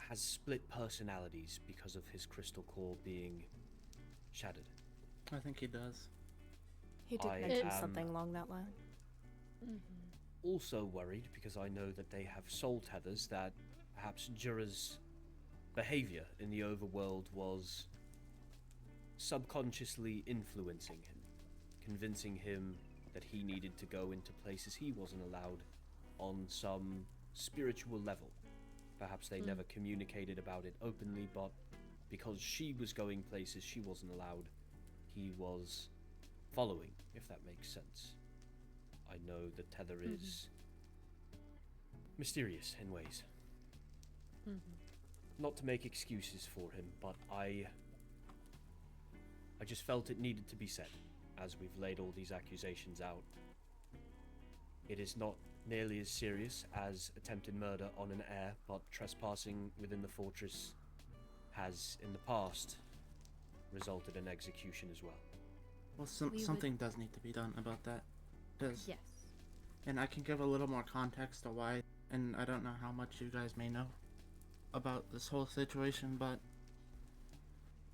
S2: has split personalities because of his crystal core being shattered.
S16: I think he does.
S1: He did mention something along that line.
S2: Also worried because I know that they have soul tethers, that perhaps Jura's behavior in the overworld was subconsciously influencing him, convincing him that he needed to go into places he wasn't allowed on some spiritual level. Perhaps they never communicated about it openly, but because she was going places she wasn't allowed, he was following, if that makes sense. I know the tether is mysterious in ways. Not to make excuses for him, but I just felt it needed to be said, as we've laid all these accusations out. It is not nearly as serious as attempted murder on an heir, but trespassing within the fortress has, in the past, resulted in execution as well.
S16: Well, something does need to be done about that.
S3: Yes.
S16: And I can give a little more context to why, and I don't know how much you guys may know about this whole situation, but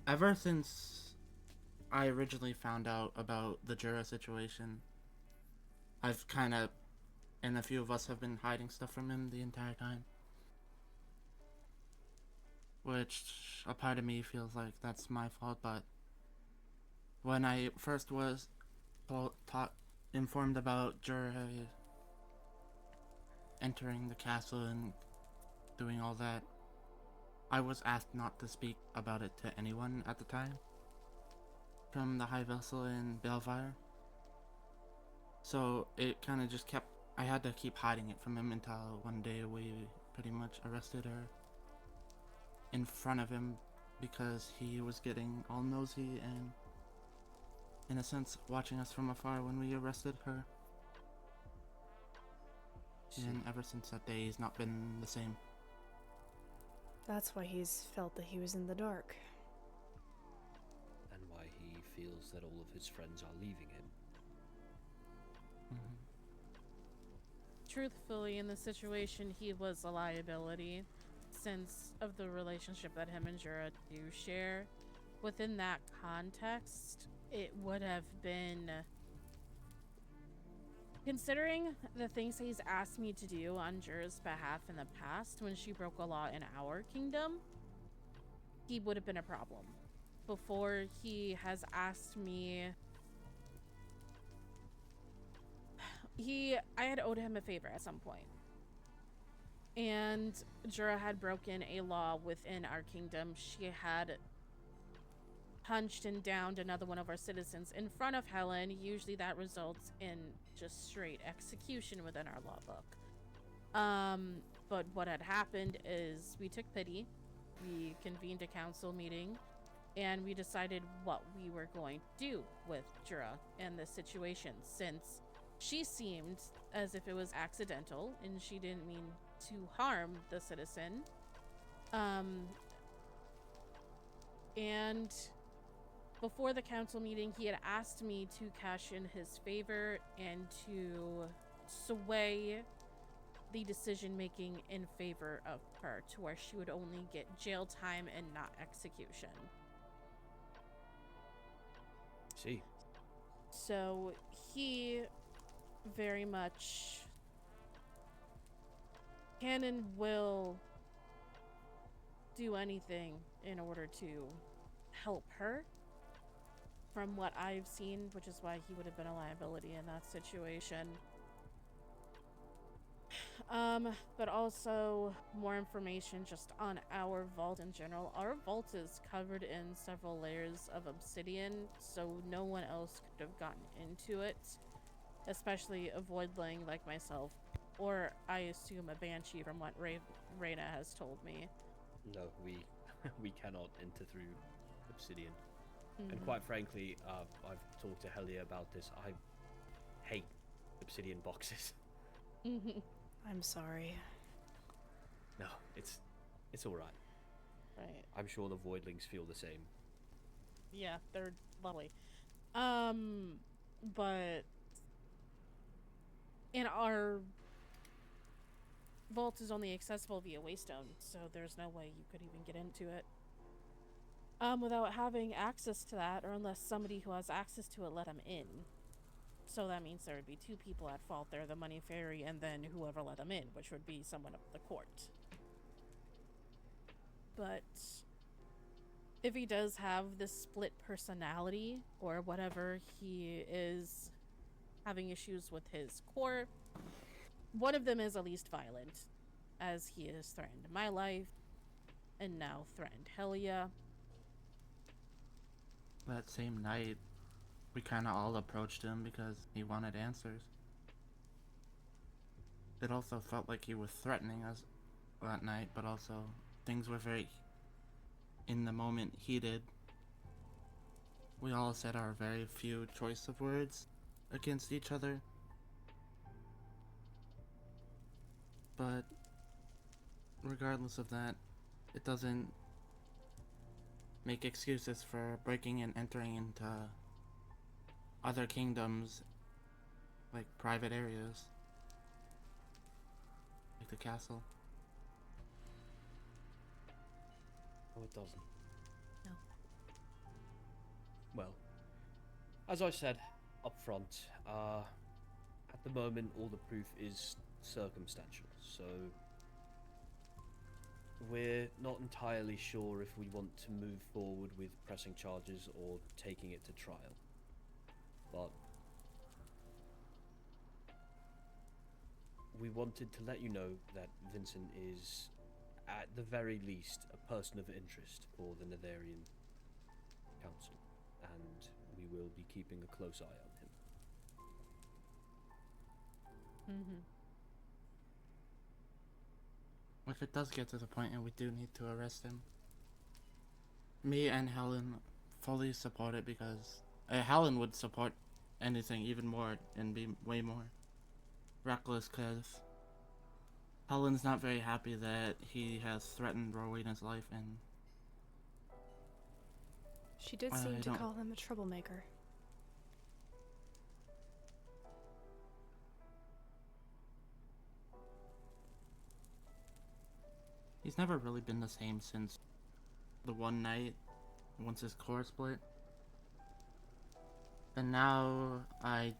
S16: ever since I originally found out about the Jura situation, I've kind of, and a few of us have been hiding stuff from him the entire time. Which, a part of me feels like that's my fault, but when I first was informed about Jura entering the castle and doing all that, I was asked not to speak about it to anyone at the time from the High Vessel in Belfire. So it kind of just kept, I had to keep hiding it from him until one day we pretty much arrested her in front of him because he was getting all nosy and, in a sense, watching us from afar when we arrested her. And ever since that day, he's not been the same.
S1: That's why he's felt that he was in the dark.
S2: And why he feels that all of his friends are leaving him.
S10: Truthfully, in the situation, he was a liability, since of the relationship that him and Jura do share. Within that context, it would have been, considering the things he's asked me to do on Jura's behalf in the past when she broke a law in our kingdom, he would have been a problem. Before he has asked me, I had owed him a favor at some point. And Jura had broken a law within our kingdom. She had punched and downed another one of our citizens in front of Helen. Usually that results in just straight execution within our law book. But what had happened is we took pity, we convened a council meeting, and we decided what we were going to do with Jura in this situation, since she seemed as if it was accidental and she didn't mean to harm the citizen. And before the council meeting, he had asked me to cash in his favor and to sway the decision making in favor of her, to where she would only get jail time and not execution.
S2: See.
S10: So he very much can and will do anything in order to help her, from what I've seen, which is why he would have been a liability in that situation. But also more information just on our vault in general. Our vault is covered in several layers of obsidian, so no one else could have gotten into it, especially a voidling like myself, or I assume a banshee from what Reyna has told me.
S2: No, we cannot enter through obsidian. And quite frankly, I've talked to Helia about this. I hate obsidian boxes.
S1: I'm sorry.
S2: No, it's all right.
S10: Right.
S2: I'm sure the voidlings feel the same.
S10: Yeah, they're lovely. But in our vault is only accessible via waystone, so there's no way you could even get into it without having access to that, or unless somebody who has access to it let them in. So that means there would be two people at fault there, the money fairy and then whoever let them in, which would be someone of the court. But if he does have this split personality or whatever, he is having issues with his core. One of them is at least violent, as he has threatened my life and now threatened Helia.
S16: That same night, we kind of all approached him because he wanted answers. it also felt like he was threatening us that night, but also things were very, in the moment, heated. We all said our very few choice of words against each other. But regardless of that, it doesn't make excuses for breaking and entering into other kingdoms, like private areas, like the castle.
S2: Oh, it doesn't.
S3: No.
S2: Well, as I said up front, at the moment all the proof is circumstantial, so we're not entirely sure if we want to move forward with pressing charges or taking it to trial. But we wanted to let you know that Vincent is, at the very least, a person of interest for the Netherian Council, and we will be keeping a close eye on him.
S10: Mm-hmm.
S16: If it does get to the point and we do need to arrest him, me and Helen fully support it, because Helen would support anything even more and be way more reckless, because Helen's not very happy that he has threatened Rowena's life, and
S1: She did seem to call him a troublemaker.
S16: he's never really been the same since the one night, once his core split. And now I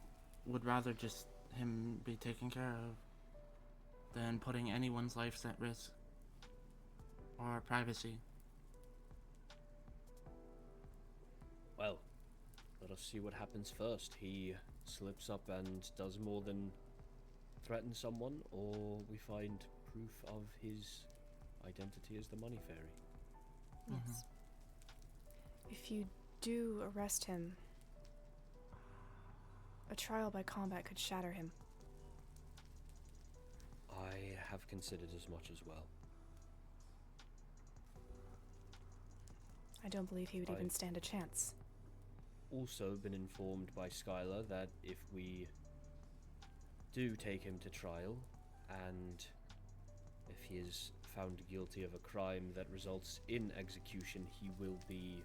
S16: would rather just him be taken care of than putting anyone's lives at risk or privacy.
S2: Well, let us see what happens first. He slips up and does more than threaten someone, or we find proof of his identity as the money fairy.
S1: Yes. If you do arrest him, a trial by combat could shatter him.
S2: I have considered as much as well.
S1: I don't believe he would even stand a chance.
S2: Also been informed by Skylar that if we do take him to trial, and if he is found guilty of a crime that results in execution, he will be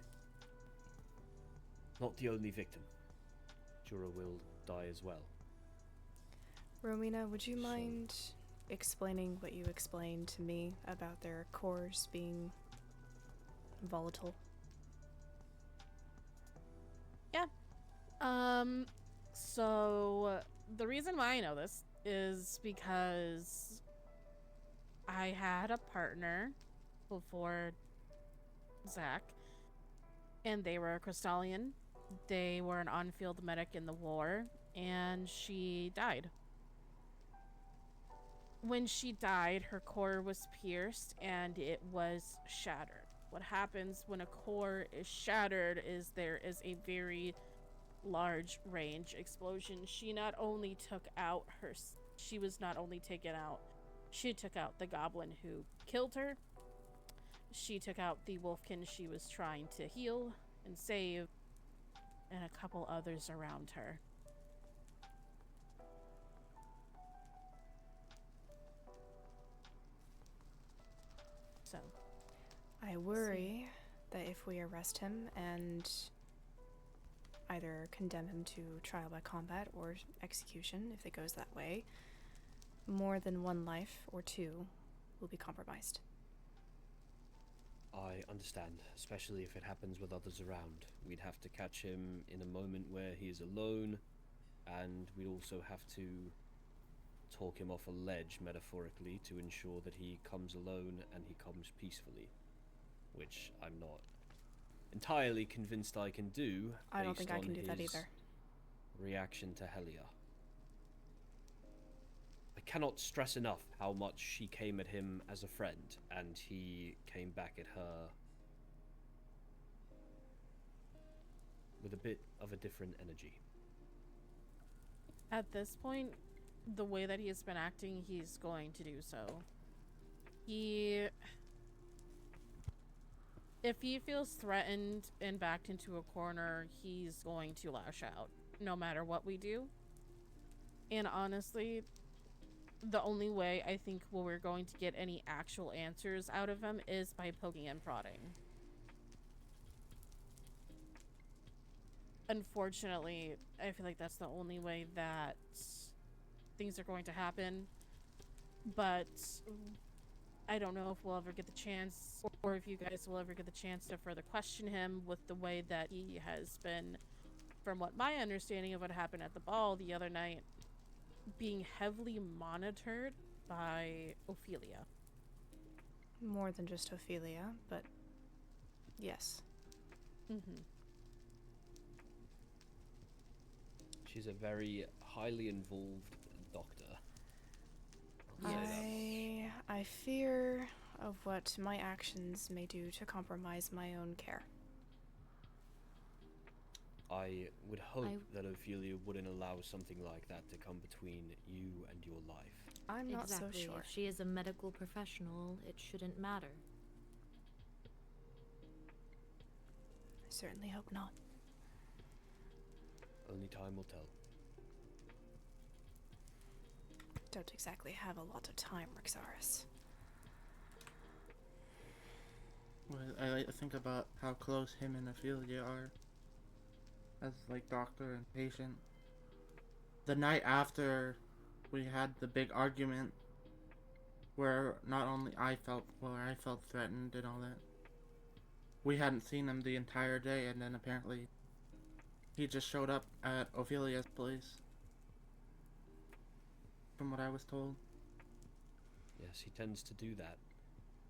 S2: not the only victim. Jura will die as well.
S1: Rowena, would you mind explaining what you explained to me about their cores being volatile?
S10: Yeah. So the reason why I know this is because I had a partner before Zach, and they were a Crystallian. They were an on-field medic in the war, and she died. When she died, her core was pierced and it was shattered. What happens when a core is shattered is there is a very large range explosion. She not only took out she took out the goblin who killed her. She took out the wolfkin she was trying to heal and save, and a couple others around her. So
S1: I worry that if we arrest him and either condemn him to trial by combat or execution, if it goes that way, more than one life or two will be compromised.
S2: I understand, especially if it happens with others around. We'd have to catch him in a moment where he is alone, and we'd also have to talk him off a ledge, metaphorically, to ensure that he comes alone and he comes peacefully, which I'm not entirely convinced I can do.
S1: I don't think I can do that either.
S2: Reaction to Helia. I cannot stress enough how much she came at him as a friend, and he came back at her with a bit of a different energy.
S10: at this point, the way that he has been acting, he's going to do so. If he feels threatened and backed into a corner, he's going to lash out, no matter what we do. And honestly, the only way I think we're going to get any actual answers out of him is by poking and prodding. Unfortunately, I feel like that's the only way that things are going to happen. But I don't know if we'll ever get the chance, or if you guys will ever get the chance to further question him with the way that he has been, from what my understanding of what happened at the ball the other night, being heavily monitored by Ophelia.
S1: More than just Ophelia, but yes.
S10: Mm-hmm.
S2: She's a very highly involved doctor.
S1: I fear of what my actions may do to compromise my own care.
S2: I would hope that Ophelia wouldn't allow something like that to come between you and your life.
S1: I'm not
S3: exactly.
S1: so sure.
S3: If she is a medical professional, it shouldn't matter.
S1: I certainly hope not.
S2: Only time will tell.
S1: Don't exactly have a lot of time, Rixaris.
S16: Well, I think about how close him and Ophelia are as like doctor and patient. The night after we had the big argument where not only I felt threatened and all that, we hadn't seen him the entire day, and then apparently he just showed up at Ophelia's place, from what I was told.
S2: Yes, he tends to do that.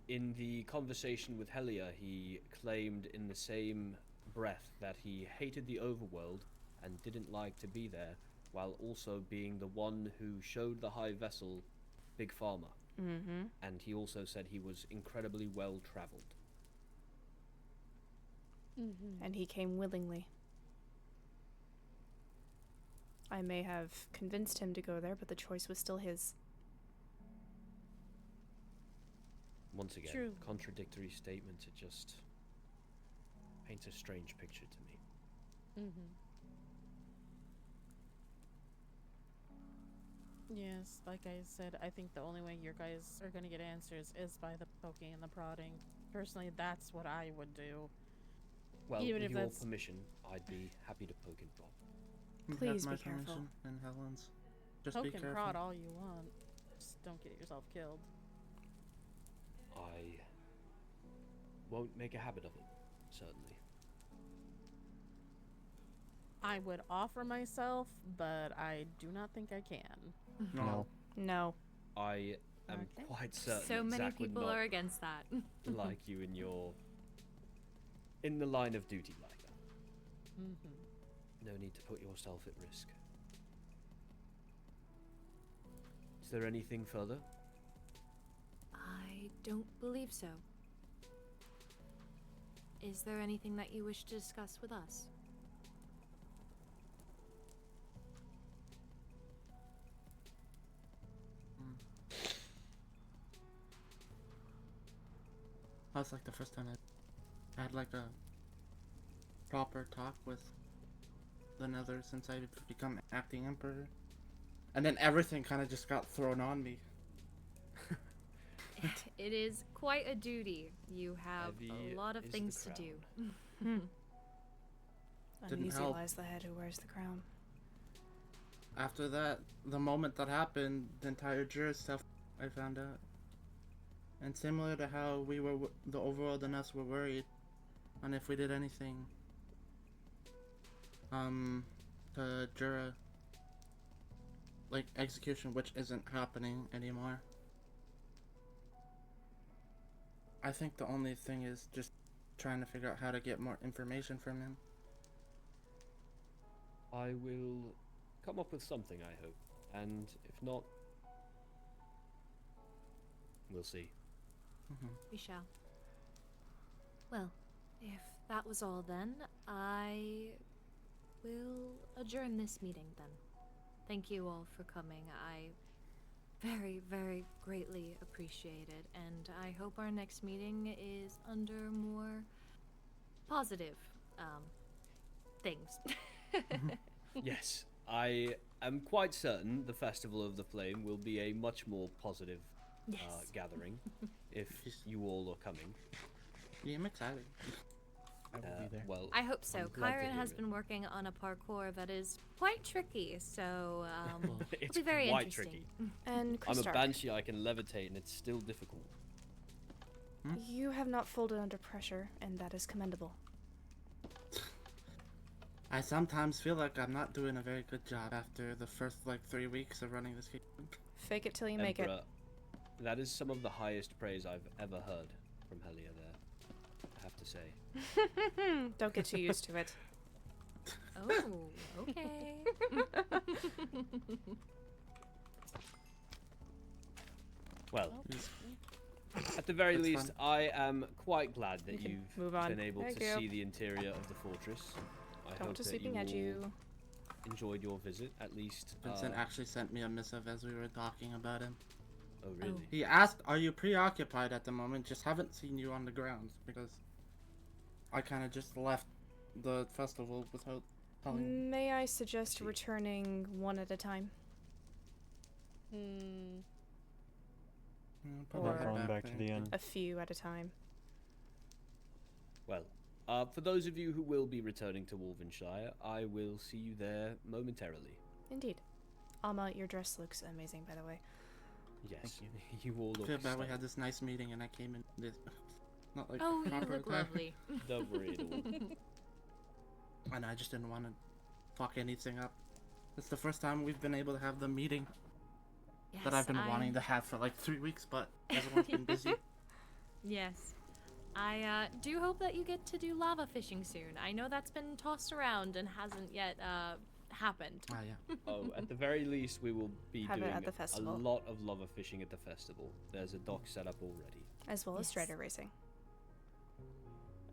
S2: In the conversation with Helia, he claimed in the same breath that he hated the overworld and didn't like to be there, while also being the one who showed the High Vessel Big Pharma.
S1: Mm-hmm.
S2: And he also said he was incredibly well traveled.
S1: Mm-hmm. And he came willingly. I may have convinced him to go there, but the choice was still his.
S2: Once again,
S10: True.
S2: Contradictory statements, it just paints a strange picture to me.
S10: Mm-hmm. Yes, like I said, I think the only way your guys are going to get answers is by the poking and the prodding. Personally, that's what I would do.
S2: Well,
S10: even
S2: with
S10: if
S2: your
S10: that's
S2: permission, I'd be happy to poke and prod.
S1: Please
S16: my
S1: be careful.
S16: permission and Helen's. Just
S10: poke
S16: be
S10: and
S16: careful.
S10: prod all you want. Just don't get yourself killed.
S2: I won't make a habit of it, certainly.
S10: I would offer myself, but I do not think I can.
S16: No.
S1: No.
S2: I am quite certain
S3: So
S2: that
S3: many
S2: Zach would
S3: people
S2: not
S3: are against that.
S2: like you in the line of duty like that.
S10: Mm-hmm.
S2: No need to put yourself at risk. Is there anything further?
S3: I don't believe so. Is there anything that you wish to discuss with us?
S16: That was like the first time I had like a proper talk with the Nether since I've become acting emperor. And then everything kind of just got thrown on me.
S3: It is quite a duty. You have
S2: Heavy
S3: a lot of
S2: is
S3: things
S2: the
S3: to do.
S16: Didn't
S1: Uneasy
S16: help.
S1: lies the head who wears the crown.
S16: After that, the moment that happened, the entire Jura stuff I found out. And similar to how we were, the overworld and us were worried on if we did anything to Jura, like execution, which isn't happening anymore. I think the only thing is just trying to figure out how to get more information from him.
S2: I will come up with something, I hope. And if not, we'll see.
S3: We shall. Well, if that was all then, I will adjourn this meeting then. thank you all for coming. I very, very greatly appreciate it, and I hope our next meeting is under more positive things.
S2: Yes, I am quite certain the Festival of the Flame will be a much more positive
S3: Yes.
S2: gathering if you all are coming.
S16: Yeah, I'm excited.
S12: I will be there.
S2: Well,
S3: I hope so.
S2: I'm glad to
S3: Kyron
S2: hear
S3: has
S2: it.
S3: been working on a parkour that is quite tricky, so it'll
S2: It's
S3: be very
S2: quite
S3: interesting.
S2: tricky.
S1: And
S2: I'm a
S1: Kristark,
S2: banshee. I can levitate, and it's still difficult.
S1: you have not folded under pressure, and that is commendable.
S16: I sometimes feel like I'm not doing a very good job after the first, 3 weeks of running this game.
S1: Fake it till you make it.
S2: Emperor, that is some of the highest praise I've ever heard from Helia there, I have to say.
S1: Don't get too used to it.
S3: Oh, okay.
S2: Well, at the very
S16: That's
S2: least,
S16: fun.
S2: I am quite glad that
S1: can
S2: you've
S1: move on.
S2: been able
S1: Thank
S2: to
S1: you.
S2: see the interior of the fortress. I
S1: Don't
S2: hope
S1: to
S2: that
S1: sweeping
S2: you
S1: at
S2: all
S1: you.
S2: enjoyed your visit, at least.
S16: Vincent actually sent me a missive as we were talking about him.
S2: Oh, really?
S16: He asked, "Are you preoccupied at the moment? Just haven't seen you on the grounds," because I kind of just left the festival without telling him.
S1: May I suggest returning one at a time?
S16: Probably
S1: Or
S16: head
S12: going back to
S16: there.
S12: the inn.
S1: a few at a time.
S2: Well, for those of you who will be returning to Wolvenshire, I will see you there momentarily.
S1: Indeed. Alma, your dress looks amazing, by the way.
S2: Yes, you all look
S16: Feel bad we
S2: stunning.
S16: had this nice meeting and I came in this not like
S3: Oh, you
S16: proper
S3: look
S16: attire.
S3: lovely.
S2: Don't worry at all.
S16: And I just didn't want to fuck anything up. It's the first time we've been able to have the meeting that I've been wanting to have for 3 weeks, but everyone's been busy.
S3: Yes. I do hope that you get to do lava fishing soon. I know that's been tossed around and hasn't yet happened.
S16: Ah, yeah.
S2: Oh, at the very least, we will be
S1: Have it
S2: doing
S1: at the
S2: a
S1: festival.
S2: lot of lava fishing at the festival. There's a dock set up already,
S1: As well as
S3: Yes.
S1: strider racing.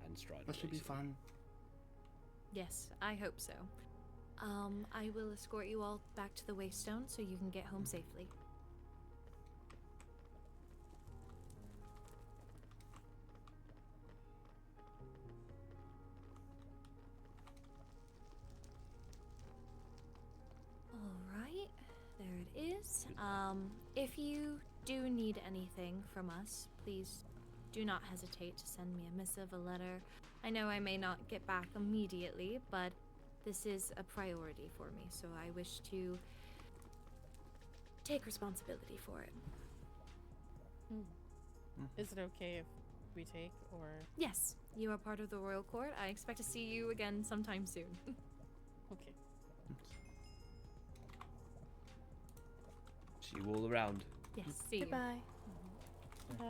S2: and strider
S16: That should be
S2: racing.
S16: fun.
S3: Yes, I hope so. I will escort you all back to the Waystone so you can get home safely. Alright, there it is. If you do need anything from us, please do not hesitate to send me a missive, a letter. I know I may not get back immediately, but this is a priority for me, so I wish to take responsibility for it.
S10: Is it okay if we take, or?
S3: Yes, you are part of the royal court. I expect to see you again sometime soon.
S10: Okay.
S2: See you all around.
S3: Yes, see you.
S1: Goodbye.
S10: Bye.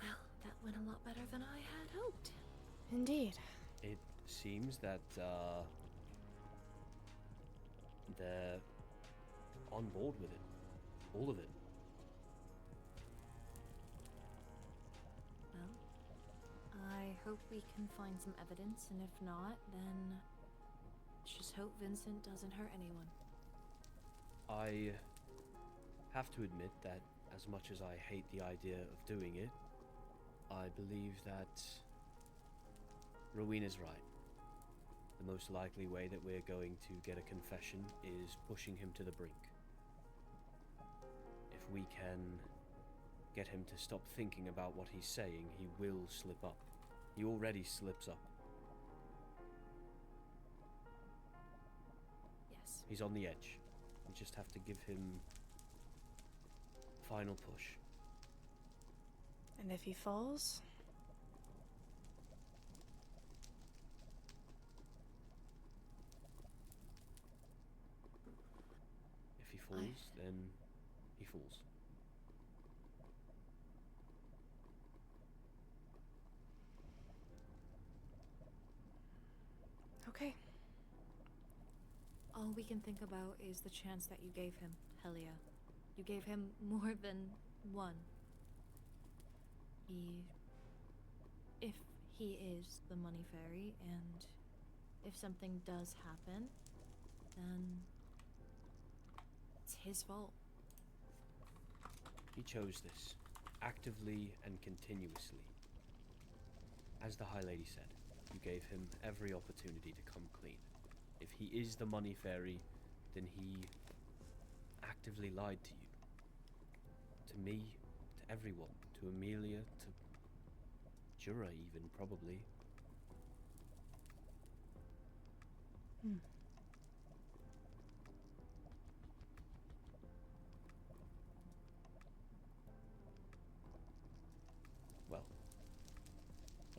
S3: Well, that went a lot better than I had hoped.
S1: Indeed.
S2: It seems that they're on board with it. All of it.
S3: Well, I hope we can find some evidence, and if not, then let's just hope Vincent doesn't hurt anyone.
S2: I have to admit that as much as I hate the idea of doing it, I believe that Rowena's right. The most likely way that we're going to get a confession is pushing him to the brink. If we can get him to stop thinking about what he's saying, he will slip up. He already slips up.
S3: Yes.
S2: He's on the edge. We just have to give him a final push.
S1: And if he falls?
S2: If he falls, then he falls.
S1: Okay.
S3: All we can think about is the chance that you gave him, Helia. You gave him more than One, if he is the money fairy, and if something does happen, then it's his fault.
S2: He chose this, actively and continuously. As the High Lady said, you gave him every opportunity to come clean. If he is the money fairy, then he actively lied to you. To me, to everyone, to Amelia, to Jura even, probably. Well,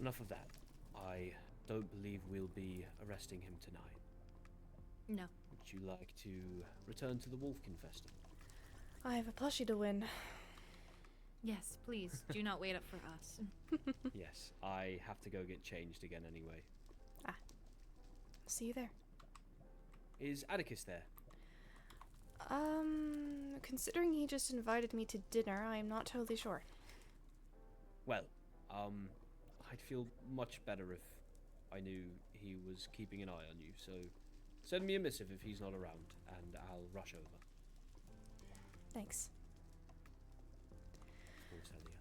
S2: enough of that. I don't believe we'll be arresting him tonight.
S3: No.
S2: Would you like to return to the Wolfkin Festival?
S1: I have a plushie to win.
S3: Yes, please, do not wait up for us.
S2: Yes, I have to go get changed again anyway.
S1: See you there.
S2: Is Atticus there?
S1: Considering he just invited me to dinner, I'm not totally sure.
S2: Well, I'd feel much better if I knew he was keeping an eye on you, so send me a missive if he's not around, and I'll rush over.
S1: Thanks.
S2: Of course, Helia.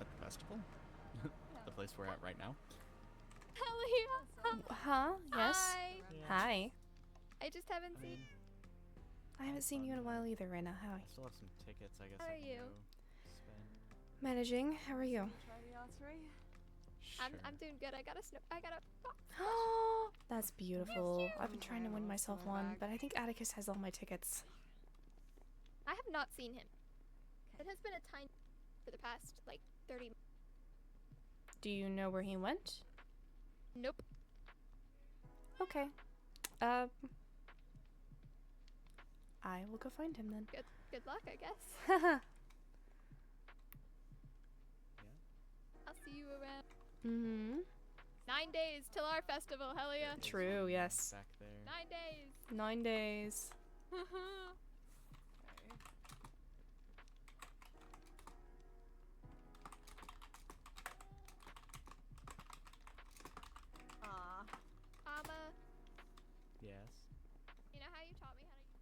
S12: At the festival? The place we're at right now?
S15: Helia!
S1: Huh? Yes?
S15: Hi!
S1: Hi.
S15: I just haven't seen.
S1: I haven't seen you in a while either, Rena. How?
S12: I still have some tickets, I guess.
S15: How
S12: I
S15: are
S12: can
S15: you?
S12: go spend.
S1: Managing. How are you?
S7: Try the artery.
S15: I'm doing good. I got a.
S1: That's beautiful. I've been trying to win myself one, but I think Atticus has all my tickets.
S15: I have not seen him. It has been a time for the past, like, 30.
S1: Do you know where he went?
S15: Nope.
S1: Okay. I will go find him then.
S15: Good luck, I guess.
S1: Haha.
S15: I'll see you around.
S1: Mm-hmm.
S15: 9 days till our festival, Helia.
S1: True, yes.
S12: Back there.
S15: 9 days.
S1: 9 days.
S12: Yes.
S15: You know how you taught me how to.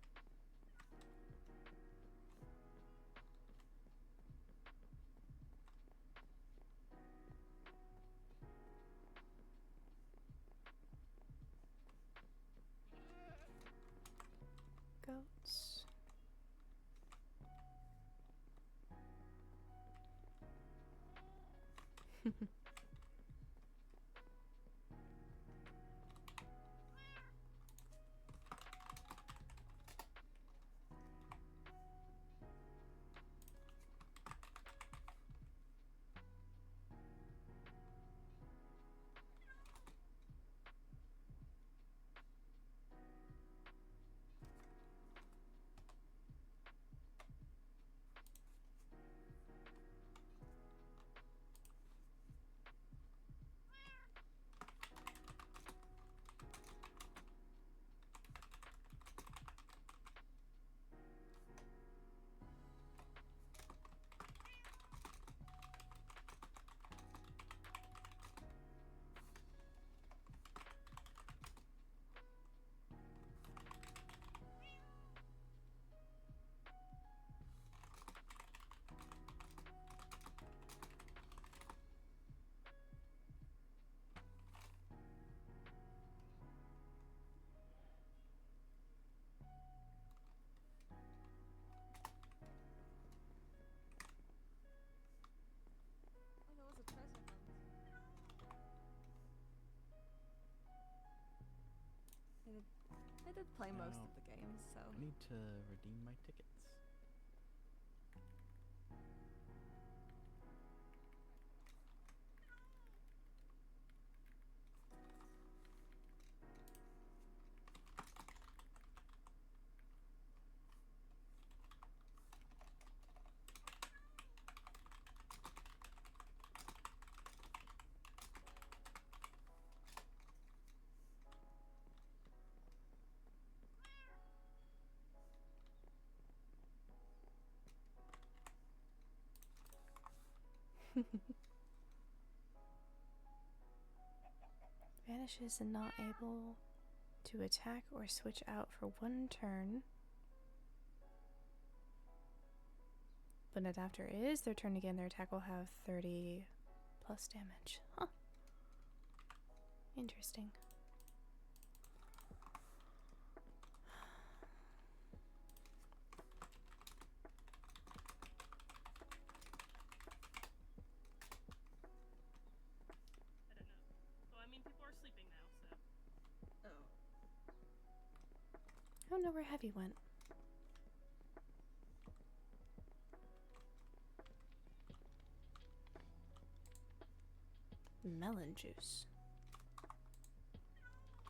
S1: Goats.
S7: I did play most of the games, so.
S12: I need to redeem my tickets.
S1: Vanishes and not able to attack or switch out for 1 turn. But if after it is their turn again, their attack will have 30 plus damage. Huh. Interesting.
S10: So I mean, people are sleeping now, so.
S1: I don't know where Heavy went. Melon juice.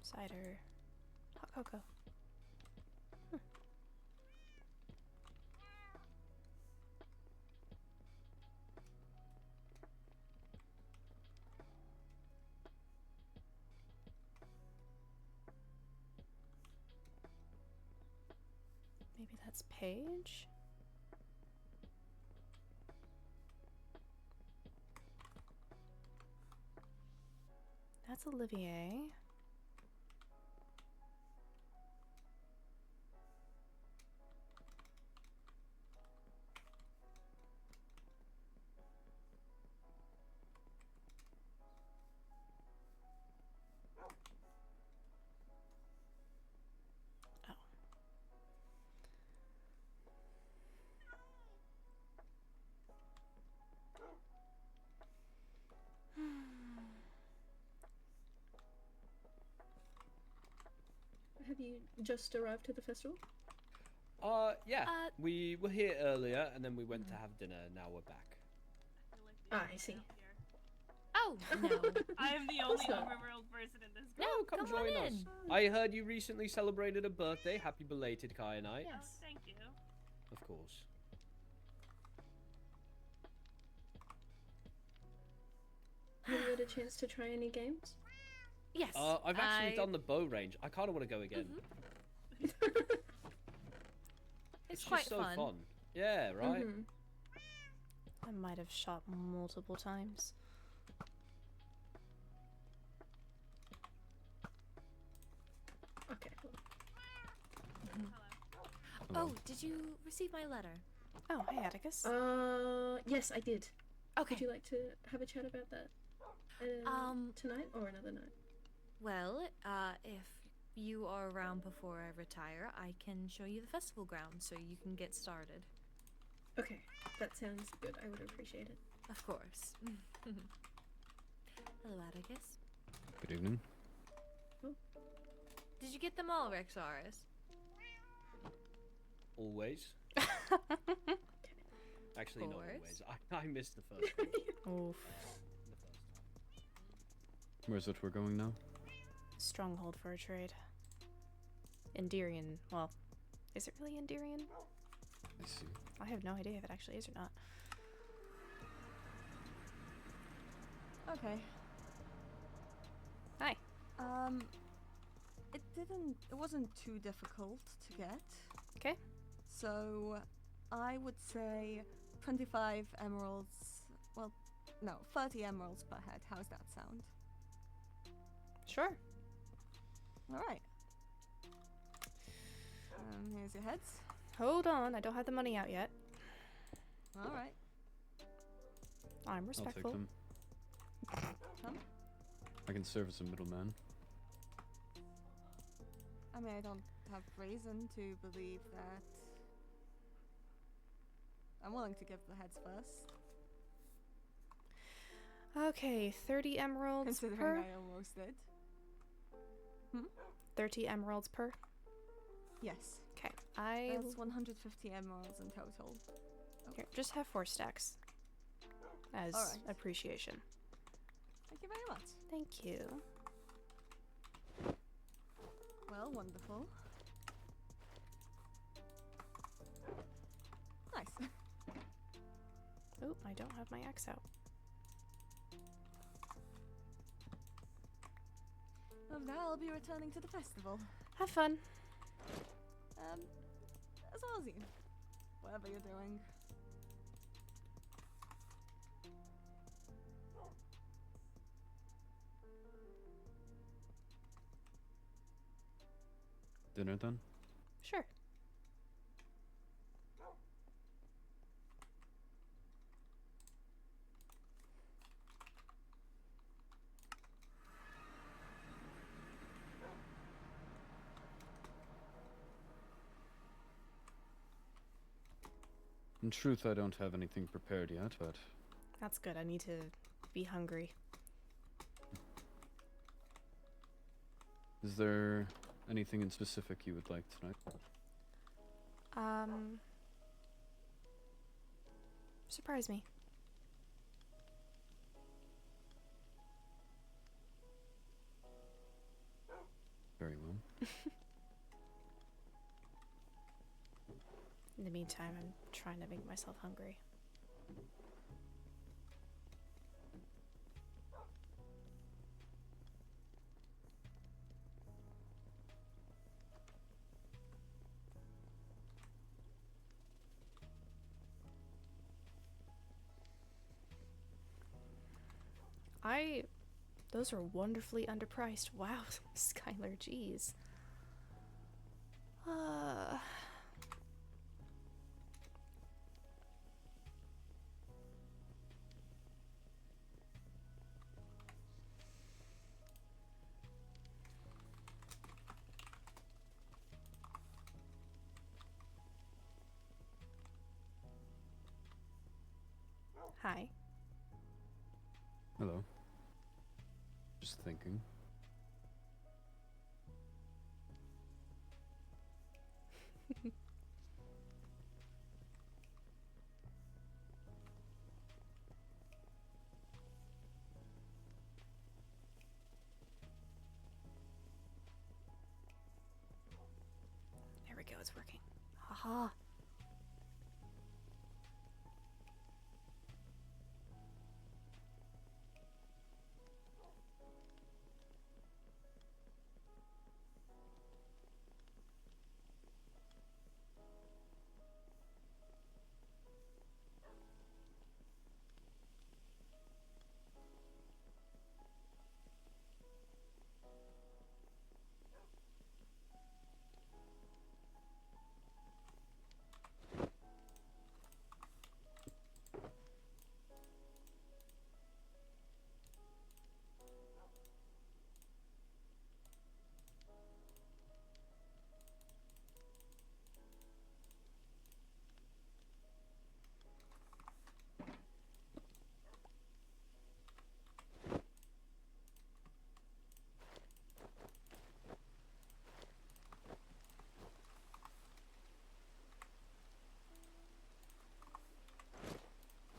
S1: Cider. Hot cocoa. Maybe that's Paige? That's Olivier.
S17: Have you just arrived to the festival?
S2: Yeah. We were here earlier, and then we went to have dinner. Now we're back.
S17: Ah, I see.
S3: Oh, no.
S10: I am the only overworld person in this group.
S2: No, come join us. I heard you recently celebrated a birthday. Happy belated, Kai and I.
S10: Yes. Oh, thank you.
S2: Of course.
S17: Have you had a chance to try any games?
S3: Yes.
S2: I've actually done the bow range. I kind of want to go again.
S3: It's
S2: just
S3: quite
S2: so fun. Yeah, right?
S1: I might have shot multiple times.
S17: Okay.
S3: Oh, did you receive my letter?
S1: Oh, hey, Atticus.
S17: Yes, I did.
S3: Okay.
S17: Would you like to have a chat about that? Tonight or another night?
S3: Well, if you are around before I retire, I can show you the festival grounds so you can get started.
S17: Okay, that sounds good. I would appreciate it.
S3: Of course. Hello, Atticus.
S4: Good evening.
S3: Did you get them all, Rexaris?
S2: Always. Actually, not always. I missed the first one.
S1: Oof.
S4: Where's it we're going now?
S1: Stronghold for a trade. Enderian. Well, is it really Enderian?
S4: I see.
S1: I have no idea if it actually is or not.
S7: Okay.
S1: Hi.
S7: It wasn't too difficult to get.
S1: Okay.
S7: So, I would say 25 emeralds, well, no, 30 emeralds per head. How's that sound?
S1: Sure.
S7: Alright. Here's your heads.
S1: Hold on, I don't have the money out yet.
S7: Alright.
S1: I'm respectful.
S4: I'll take them.
S7: Huh?
S4: I can serve as a middleman.
S7: I mean, I don't have reason to believe that. I'm willing to give the heads first.
S1: Okay, 30 emeralds
S7: Considering
S1: per.
S7: I almost did.
S1: 30 emeralds per.
S7: Yes.
S1: Okay,
S7: That's 150 emeralds in total.
S1: Here, just have 4 stacks. As
S7: Alright.
S1: appreciation.
S7: Thank you very much.
S1: Thank you.
S7: Well, wonderful. Nice.
S1: Oh, I don't have my axe out.
S7: Of that, I'll be returning to the festival.
S1: Have fun.
S7: As well as you. Whatever you're doing.
S4: dinner then?
S1: Sure.
S4: In truth, I don't have anything prepared yet, but
S1: That's good. I need to be hungry.
S4: is there anything in specific you would like tonight?
S1: Surprise me.
S4: Very well.
S1: In the meantime, I'm trying to make myself hungry. Those are wonderfully underpriced. Wow, Skylar, jeez. Hi.
S4: Hello. Just thinking.
S1: There we go, it's working. Haha.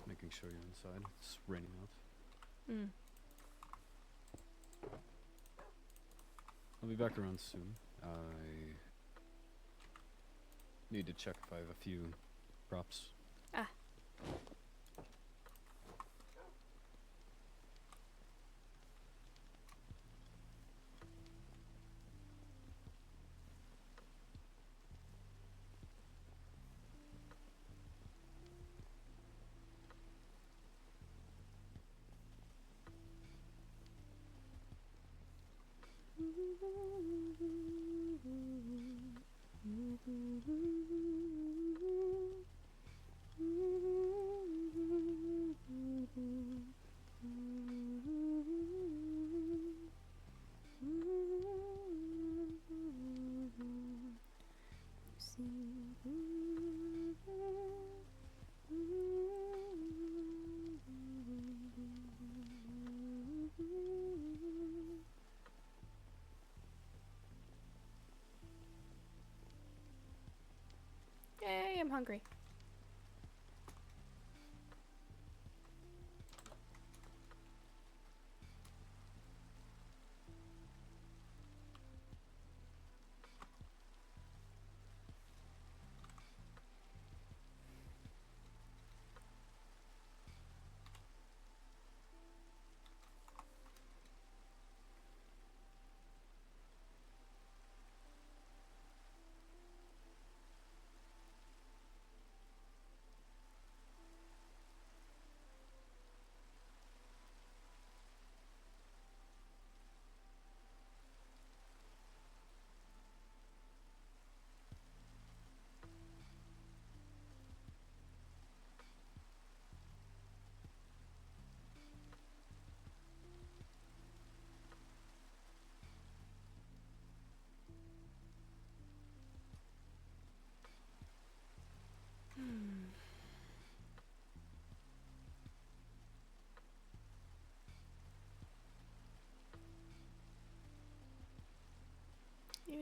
S4: Making sure you're inside. It's raining out.
S1: Mm.
S4: I'll be back around soon. I need to check if I have a few props.
S1: Ah. Yay, I'm hungry.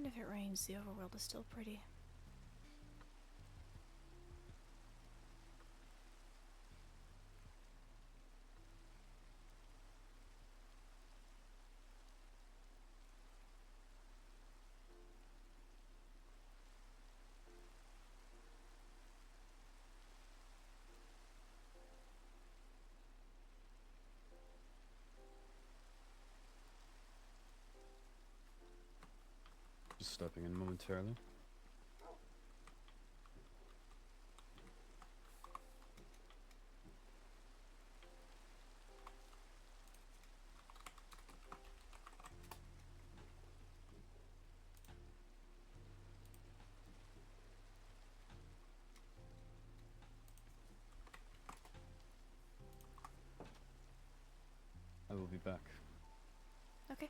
S1: Even if it rains, the overworld is still pretty.
S4: Just stepping in momentarily. I will be back.
S1: Okay.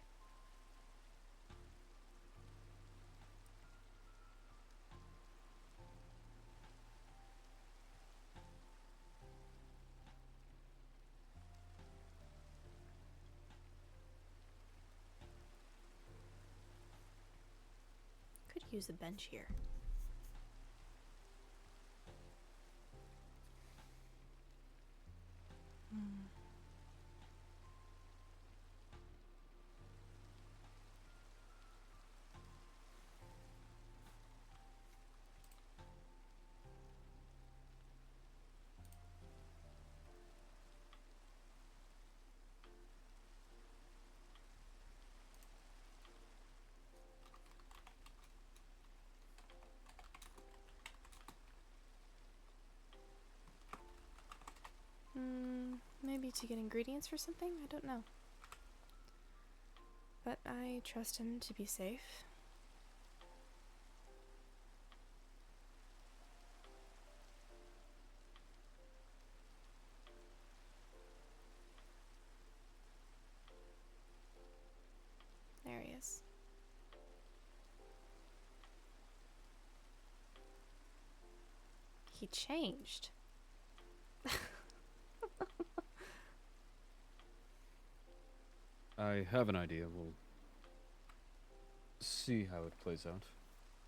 S1: Could use a bench here. Maybe to get ingredients for something? I don't know. But I trust him to be safe. There he is. He changed.
S4: I have an idea. We'll see how it plays out.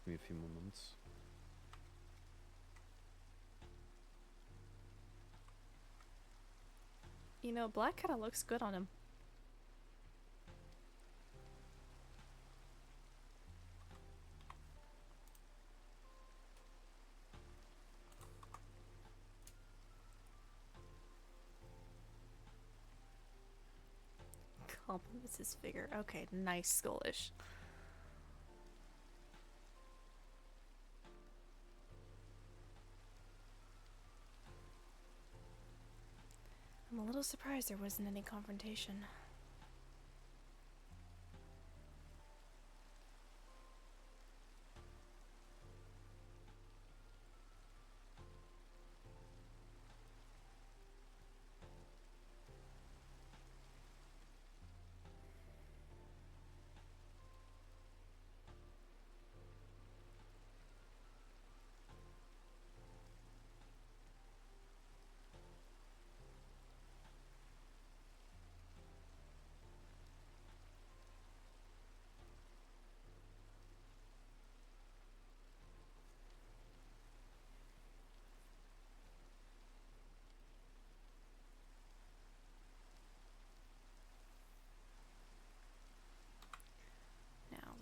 S4: Give me a few more moments.
S1: You know, black kind of looks good on him. Compliments his figure. Okay, nice skullish. I'm a little surprised there wasn't any confrontation.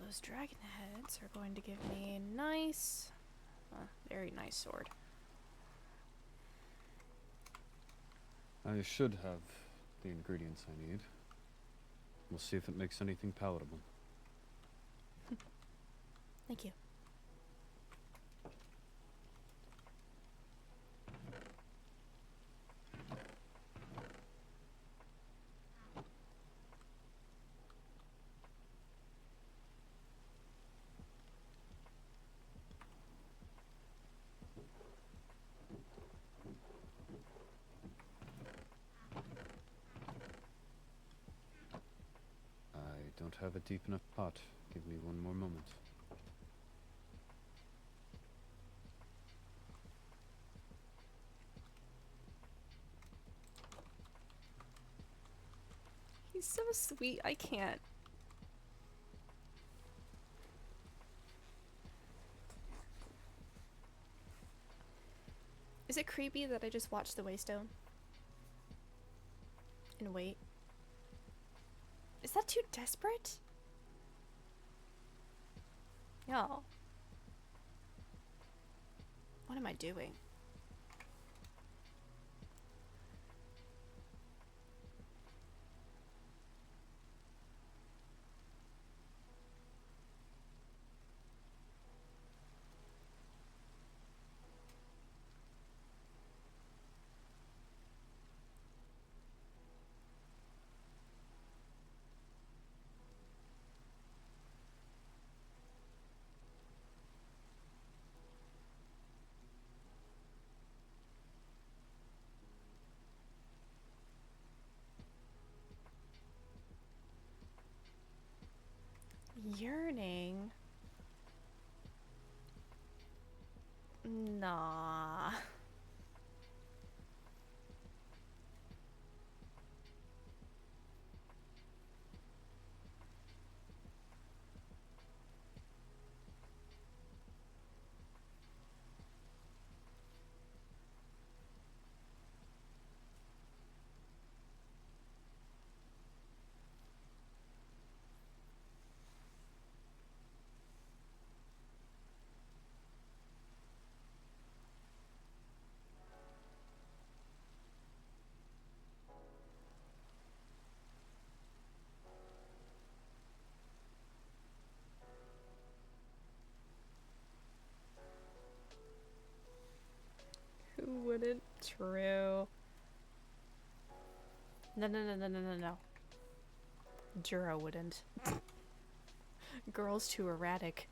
S1: Those dragon heads are going to give me a nice, very nice sword.
S4: I should have the ingredients I need. We'll see if it makes anything palatable.
S1: Thank you.
S4: I don't have a deep enough pot. Give me one more moment.
S1: He's so sweet, I can't. Is it creepy that I just watched the Waystone? And wait. Is that too desperate? Yo. What am I doing? Yearning? Nah. Who wouldn't? True. No. Juro wouldn't. Girl's too erratic.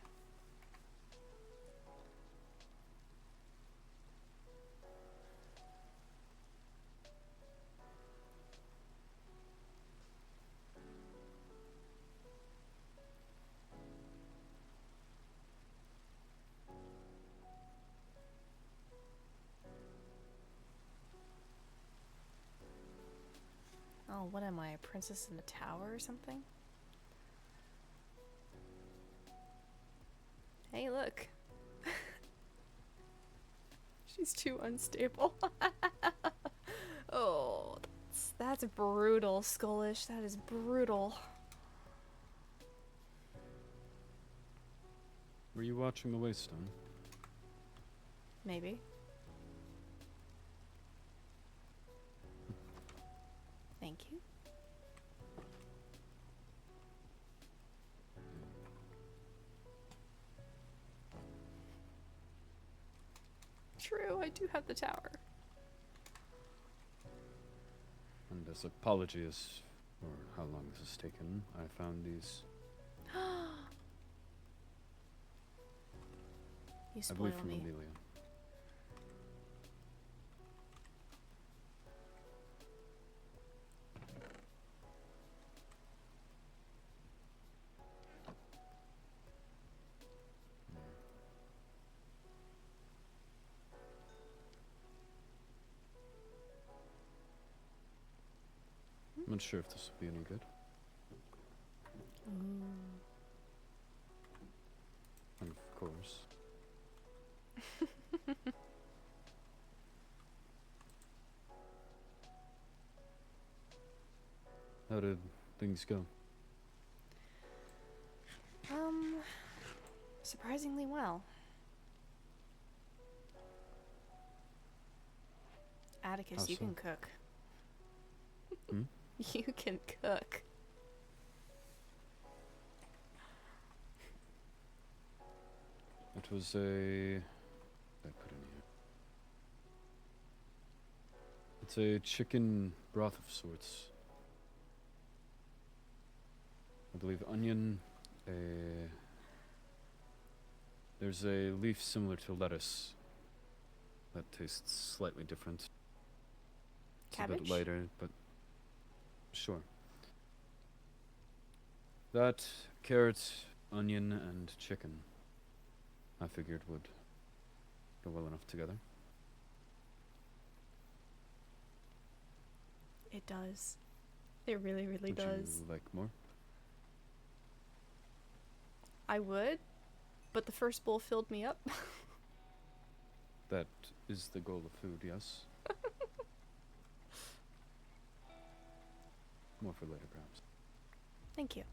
S1: Oh, what am I, a princess in a tower or something? Hey, look. She's too unstable. Oh, that's brutal, Skullish. That is brutal.
S4: Were you watching the Waystone?
S1: Maybe. Thank you. True, I do have the tower.
S4: And as apologies for how long this has taken, I found these.
S1: You
S4: I
S1: spoil
S4: believe from
S1: me.
S4: Amelia. I'm not sure if this will be any good. And of course. How did things go?
S1: Surprisingly well. Atticus,
S4: How
S1: you
S4: so?
S1: can cook.
S4: Hmm?
S1: You can cook.
S4: It was a... what did I put in here? It's a chicken broth of sorts. I believe onion, there's a leaf similar to lettuce that tastes slightly different. It's a bit
S1: Cabbage?
S4: lighter, but sure. That, carrot, onion, and chicken, I figured would go well enough together.
S1: It does. It really, really
S4: Would
S1: does.
S4: you like more?
S1: I would, but the first bowl filled me up.
S4: That is the goal of food, yes? More for later, perhaps.
S1: Thank you.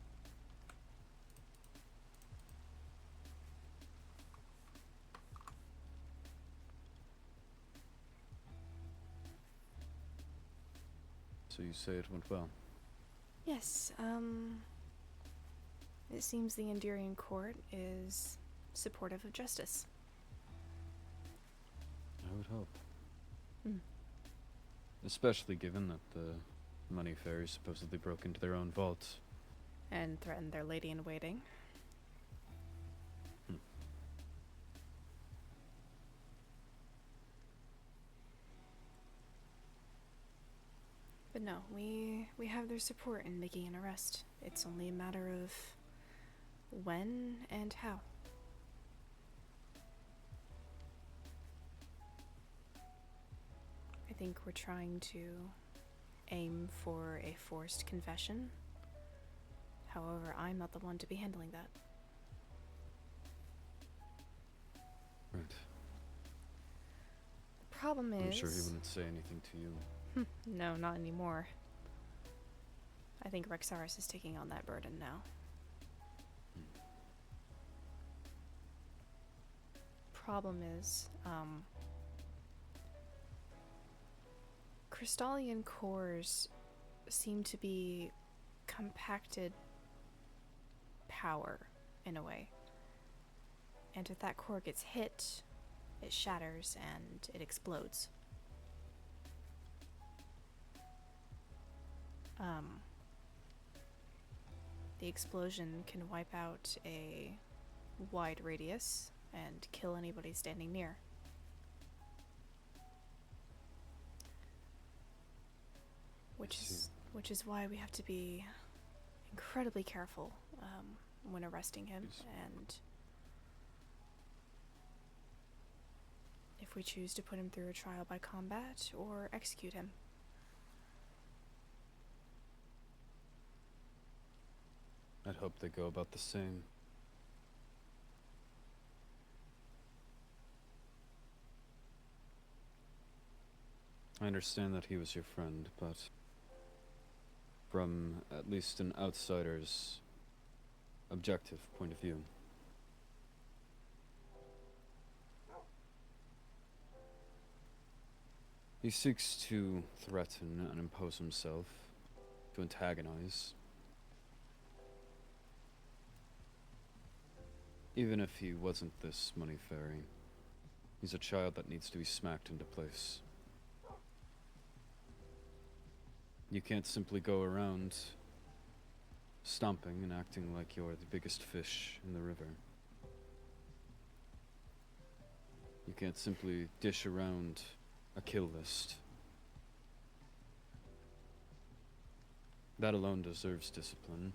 S4: So you say it went well?
S1: Yes, it seems the Enderian Court is supportive of justice.
S4: I would hope.
S1: Hmm.
S4: Especially given that the money fairies supposedly broke into their own vault.
S1: And threatened their lady-in-waiting. But no, we have their support in making an arrest. It's only a matter of when and how. I think we're trying to aim for a forced confession. However, I'm not the one to be handling that.
S4: Right.
S1: The problem is...
S4: I'm sure he wouldn't say anything to you.
S1: No, not anymore. I think Rexaris is taking on that burden now. Problem is, Crystallian cores seem to be compacted power, in a way. And if that core gets hit, it shatters and it explodes. The explosion can wipe out a wide radius and kill anybody standing near. Which is why we have to be incredibly careful when arresting him, and if we choose to put him through a trial by combat or execute him.
S4: I'd hope they go about the same. I understand that he was your friend, but from at least an outsider's objective point of view, he seeks to threaten and impose himself, to antagonize. Even if he wasn't this money fairy, he's a child that needs to be smacked into place. You can't simply go around stomping and acting like you're the biggest fish in the river. You can't simply dish around a kill list. That alone deserves discipline.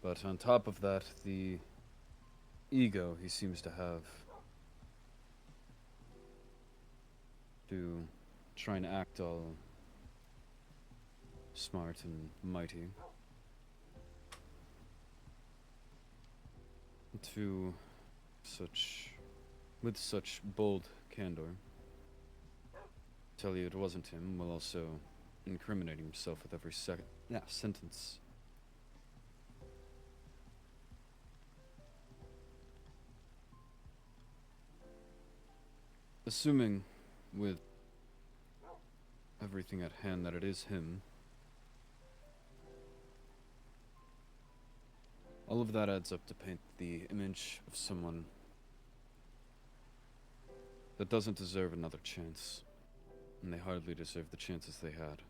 S4: But on top of that, the ego he seems to have to try and act all smart and mighty, with such bold candor, tell you it wasn't him, while also incriminating himself with every sentence. Assuming, with everything at hand, that it is him, all of that adds up to paint the image of someone that doesn't deserve another chance, and they hardly deserve the chances they had.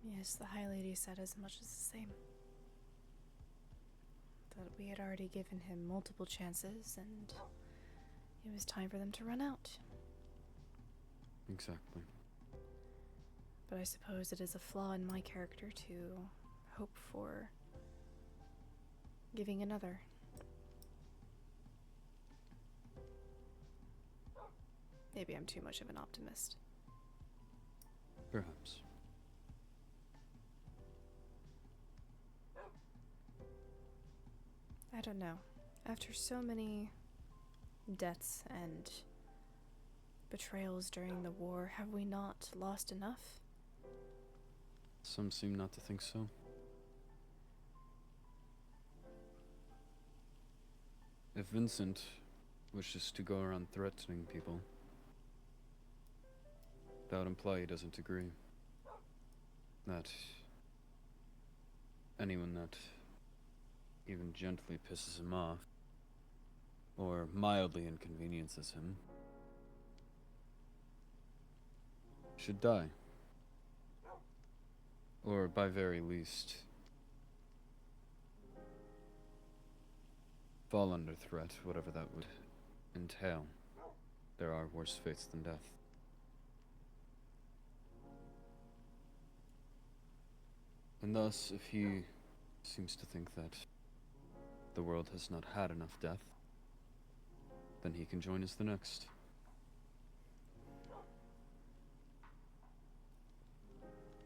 S1: Yes, the High Lady said as much as the same. That we had already given him multiple chances, and it was time for them to run out.
S4: Exactly.
S1: But I suppose it is a flaw in my character to hope for giving another. Maybe I'm too much of an optimist.
S4: Perhaps.
S1: I don't know. After so many deaths and betrayals during the war, have we not lost enough?
S4: Some seem not to think so. If Vincent wishes to go around threatening people, that would imply he doesn't agree. That anyone that even gently pisses him off, or mildly inconveniences him, should die. Or, by very least, fall under threat, whatever that would entail. There are worse fates than death. And thus, if he seems to think that the world has not had enough death, then he can join us the next.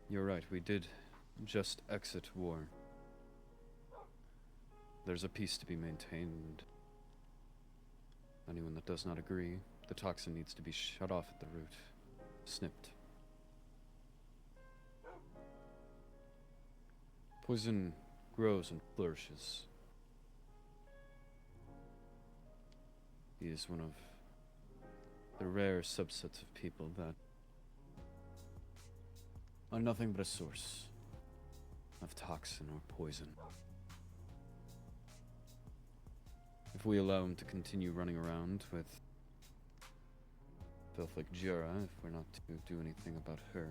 S4: You're right, we did just exit war. There's a peace to be maintained. Anyone that does not agree, the toxin needs to be shut off at the root, snipped. Poison grows and flourishes. He is one of the rare subsets of people that are nothing but a source of toxin or poison. If we allow him to continue running around with filth like Jura, if we're not to do anything about her,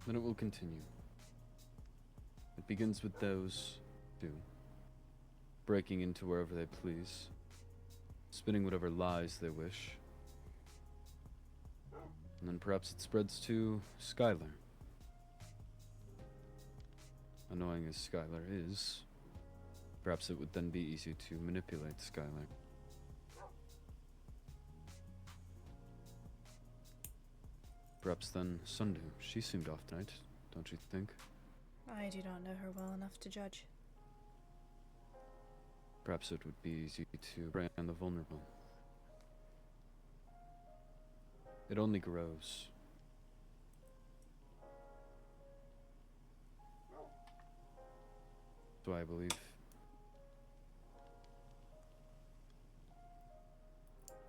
S4: then it will continue. It begins with those two, breaking into wherever they please, spinning whatever lies they wish, and then perhaps it spreads to Skylar. Annoying as Skylar is, perhaps it would then be easy to manipulate Skylar. Perhaps then Sundu. She seemed off tonight, don't you think?
S1: I do not know her well enough to judge.
S4: Perhaps it would be easy to prey on the vulnerable. It only grows. So I believe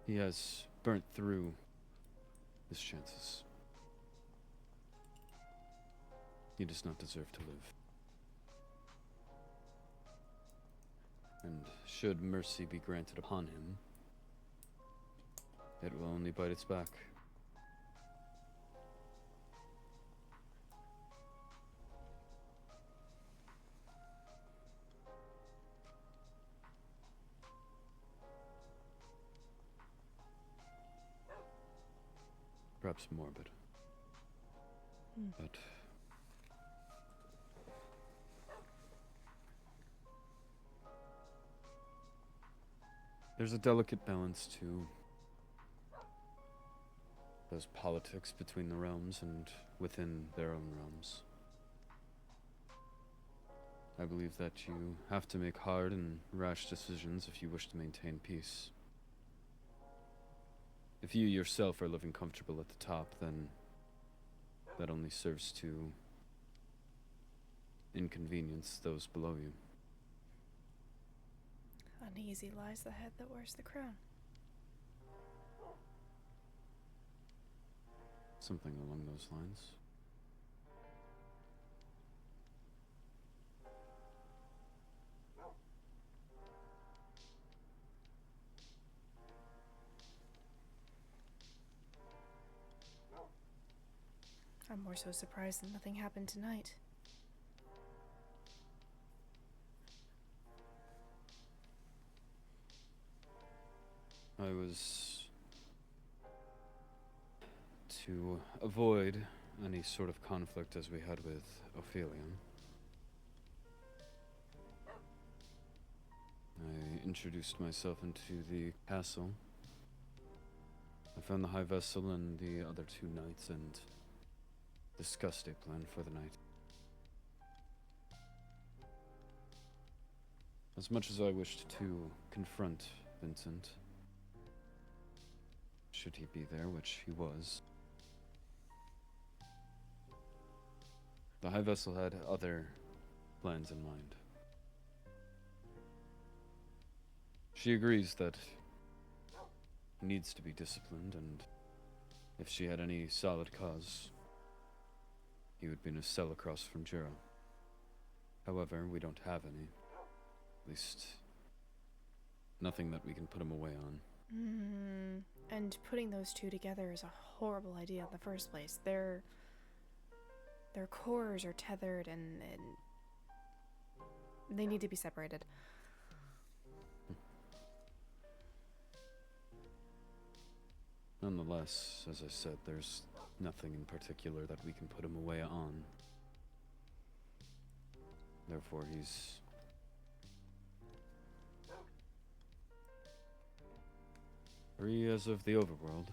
S4: he has burnt through his chances. He does not deserve to live. And should mercy be granted upon him, it will only bite its back. Perhaps morbid. But there's a delicate balance to those politics between the realms and within their own realms. I believe that you have to make hard and rash decisions if you wish to maintain peace. If you yourself are living comfortable at the top, then that only serves to inconvenience those below you.
S1: Uneasy lies the head that wears the crown.
S4: Something along those lines.
S1: I'm more so surprised that nothing happened tonight.
S4: I was to avoid any sort of conflict as we had with Ophelia. I introduced myself into the castle. I found the High Vessel and the other two knights and discussed a plan for the night. As much as I wished to confront Vincent, should he be there, which he was, the High Vessel had other plans in mind. She agrees that he needs to be disciplined, and if she had any solid cause, he would be in a cell across from Jura. However, we don't have any. At least, nothing that we can put him away on.
S1: And putting those two together is a horrible idea in the first place. Their cores are tethered and they need to be separated.
S4: Nonetheless, as I said, there's nothing in particular that we can put him away on. Therefore, he's free as of the overworld.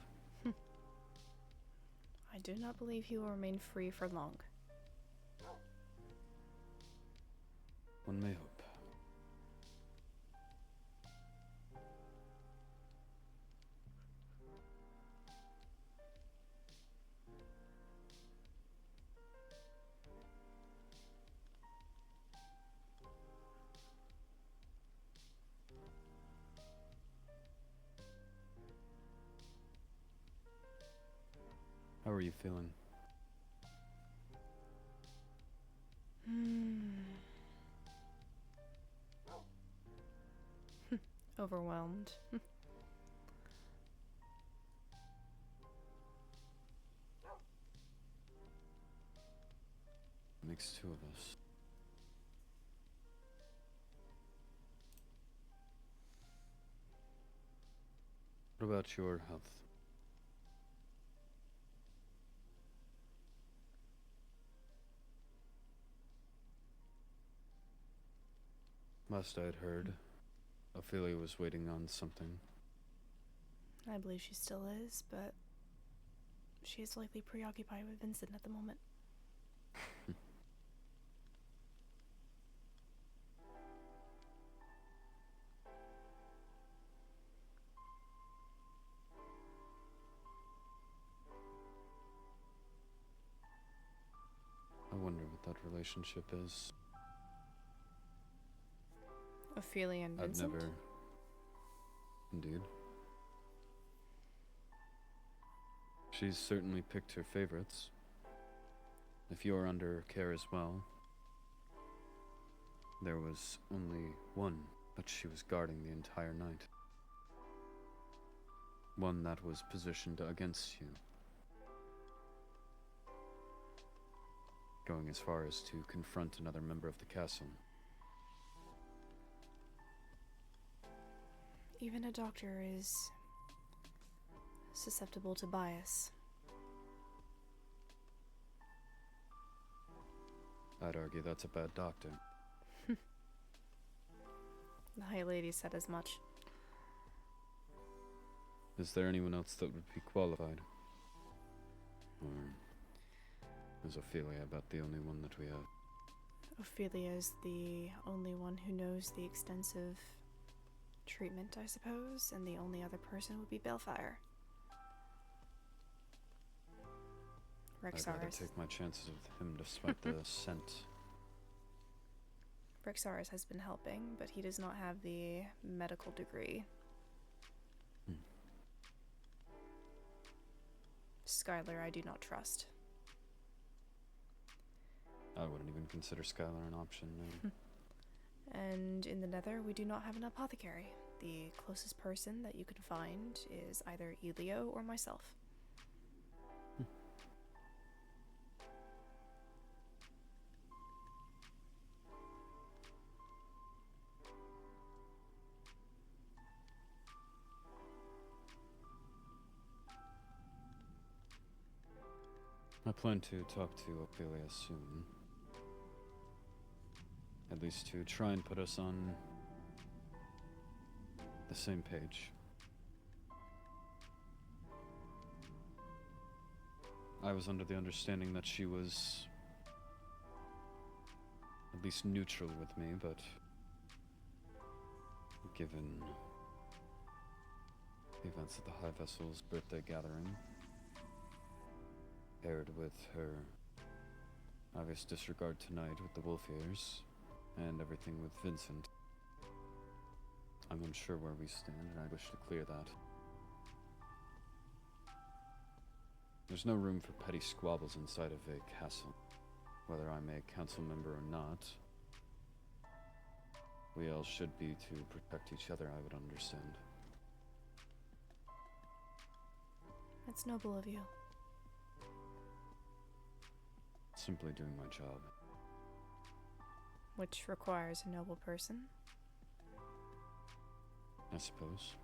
S1: I do not believe he will remain free for long.
S4: One may hope. How are you feeling?
S1: Overwhelmed.
S4: Makes two of us. What about your health? Last I had heard, Ophelia was waiting on something.
S1: I believe she still is, but she is likely preoccupied with Vincent at the moment.
S4: I wonder what that relationship is.
S1: Ophelia and Vincent?
S4: I've never... Indeed. She's certainly picked her favorites. If you're under her care as well. There was only one that she was guarding the entire night. One that was positioned against you. Going as far as to confront another member of the castle.
S1: Even a doctor is susceptible to bias.
S4: I'd argue that's a bad doctor.
S1: The High Lady said as much.
S4: Is there anyone else that would be qualified? Or is Ophelia about the only one that we have?
S1: Ophelia is the only one who knows the extensive treatment, I suppose, and the only other person would be Balefire.
S4: I'd rather take my chances with him despite the scent.
S1: Rexaris has been helping, but he does not have the medical degree. Skylar, I do not trust.
S4: I wouldn't even consider Skylar an option, no.
S1: And in the Nether, we do not have an apothecary. The closest person that you can find is either Elio or myself.
S4: I plan to talk to Ophelia soon. At least to try and put us on the same page. I was under the understanding that she was at least neutral with me, but given the events at the High Vessel's birthday gathering, paired with her obvious disregard tonight with the wolf ears, and everything with Vincent. I'm unsure where we stand, and I wish to clear that. There's no room for petty squabbles inside of a castle. Whether I'm a council member or not, we all should be to protect each other, I would understand.
S1: That's noble of you.
S4: Simply doing my job.
S1: Which requires a noble person.
S4: I suppose.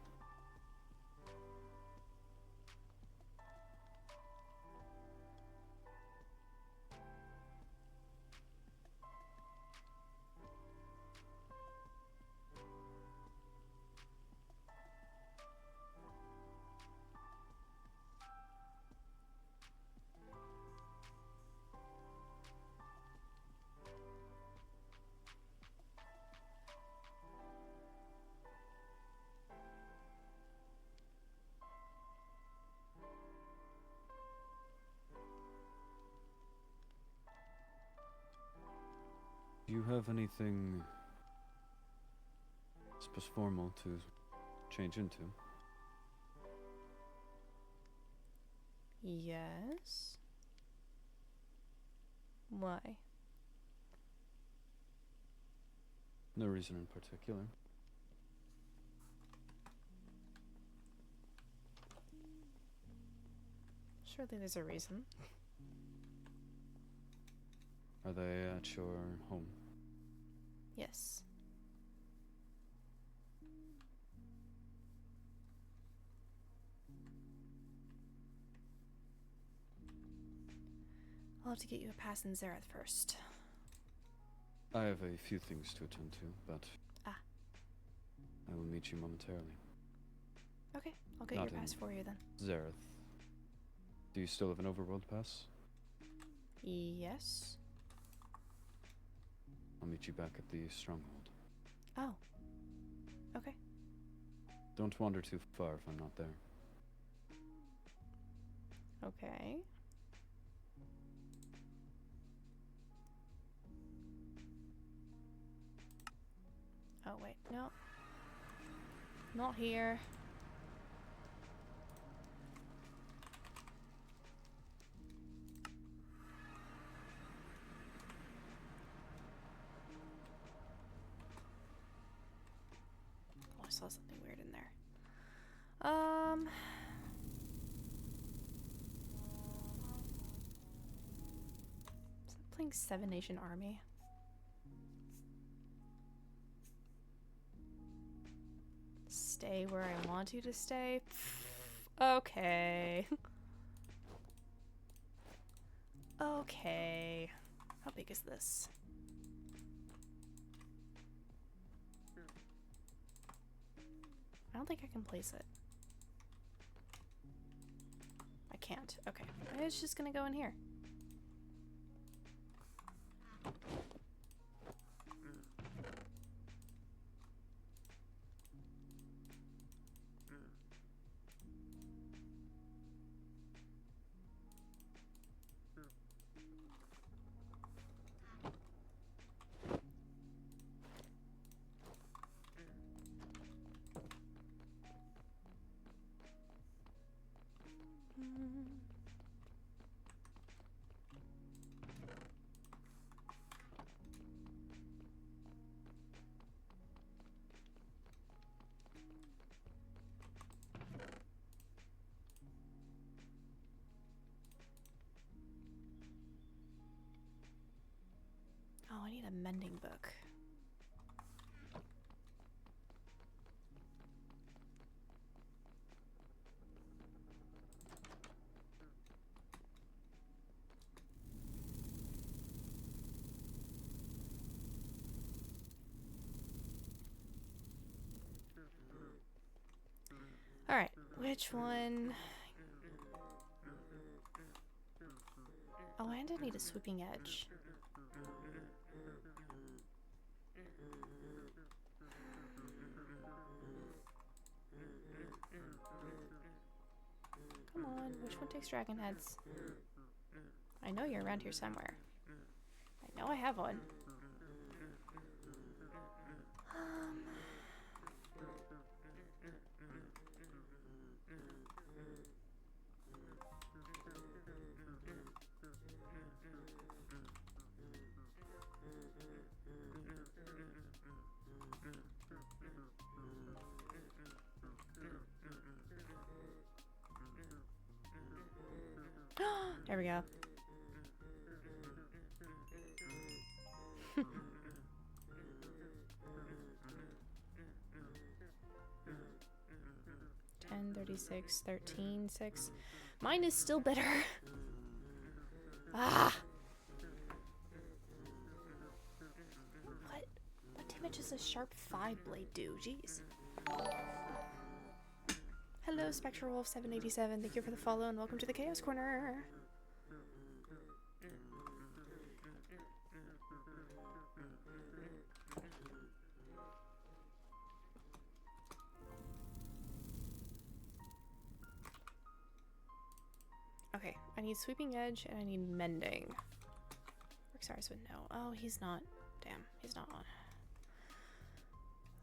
S4: Do you have anything, I suppose, formal to change into?
S1: Yes. Why?
S4: No reason in particular.
S1: Surely there's a reason.
S4: Are they at your home?
S1: Yes. I'll have to get you a pass in Zareth first.
S4: I have a few things to attend to, but
S1: Ah.
S4: I will meet you momentarily.
S1: Okay, I'll get
S4: Not
S1: your pass
S4: in
S1: for you then.
S4: Zareth. Do you still have an overworld pass?
S1: Yes.
S4: I'll meet you back at the stronghold.
S1: Oh. Okay.
S4: Don't wander too far if I'm not there.
S1: Okay. Oh, wait, no. Not here. Oh, I saw something weird in there. Is that playing Seven Nation Army? Stay where I want you to stay? Okay. Okay. How big is this? I don't think I can place it. I can't. Okay. It's just gonna go in here. Oh, I need a mending book. Alright, which one? Oh, and I need a sweeping edge. Come on, which one takes dragon heads? I know you're around here somewhere. I know I have one. There we go. $10, $36, $13, $6. Mine is still better. Ah! What damage does a sharp 5 blade do? Jeez. Hello, Spectral Wolf 787. Thank you for the follow and welcome to the Chaos Corner. Okay, I need Sweeping Edge and I need Mending. Rixaris would know. Oh, he's not. Damn, he's not on.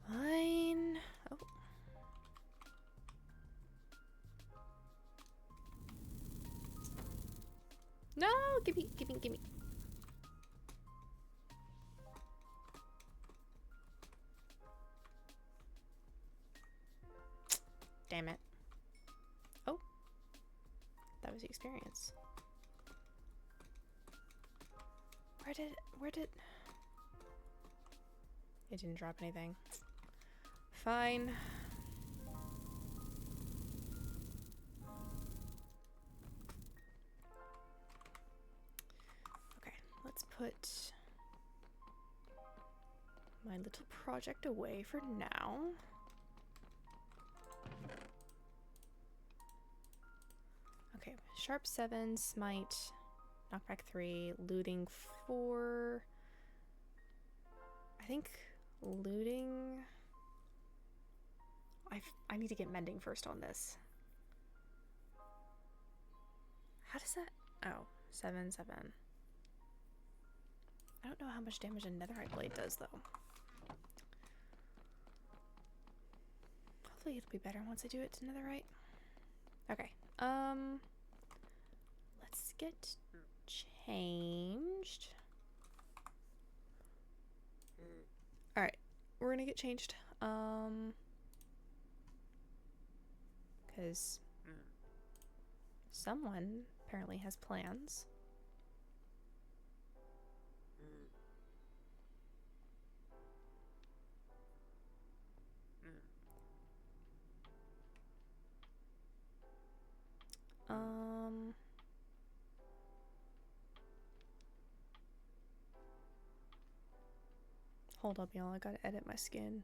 S1: Fine. Oh. No! Gimme, gimme, gimme. Damn it. Oh. That was the experience. Where did... It didn't drop anything. Fine. Okay, let's put my little project away for now. Okay, sharp 7, smite, knockback 3, looting 4. I think looting... I need to get mending first on this. How does that... Oh, 7, 7. I don't know how much damage a netherite blade does, though. Hopefully it'll be better once I do it to netherite. Okay. Let's get changed. Alright, we're gonna get changed. Because someone apparently has plans. Hold up, y'all. I gotta edit my skin.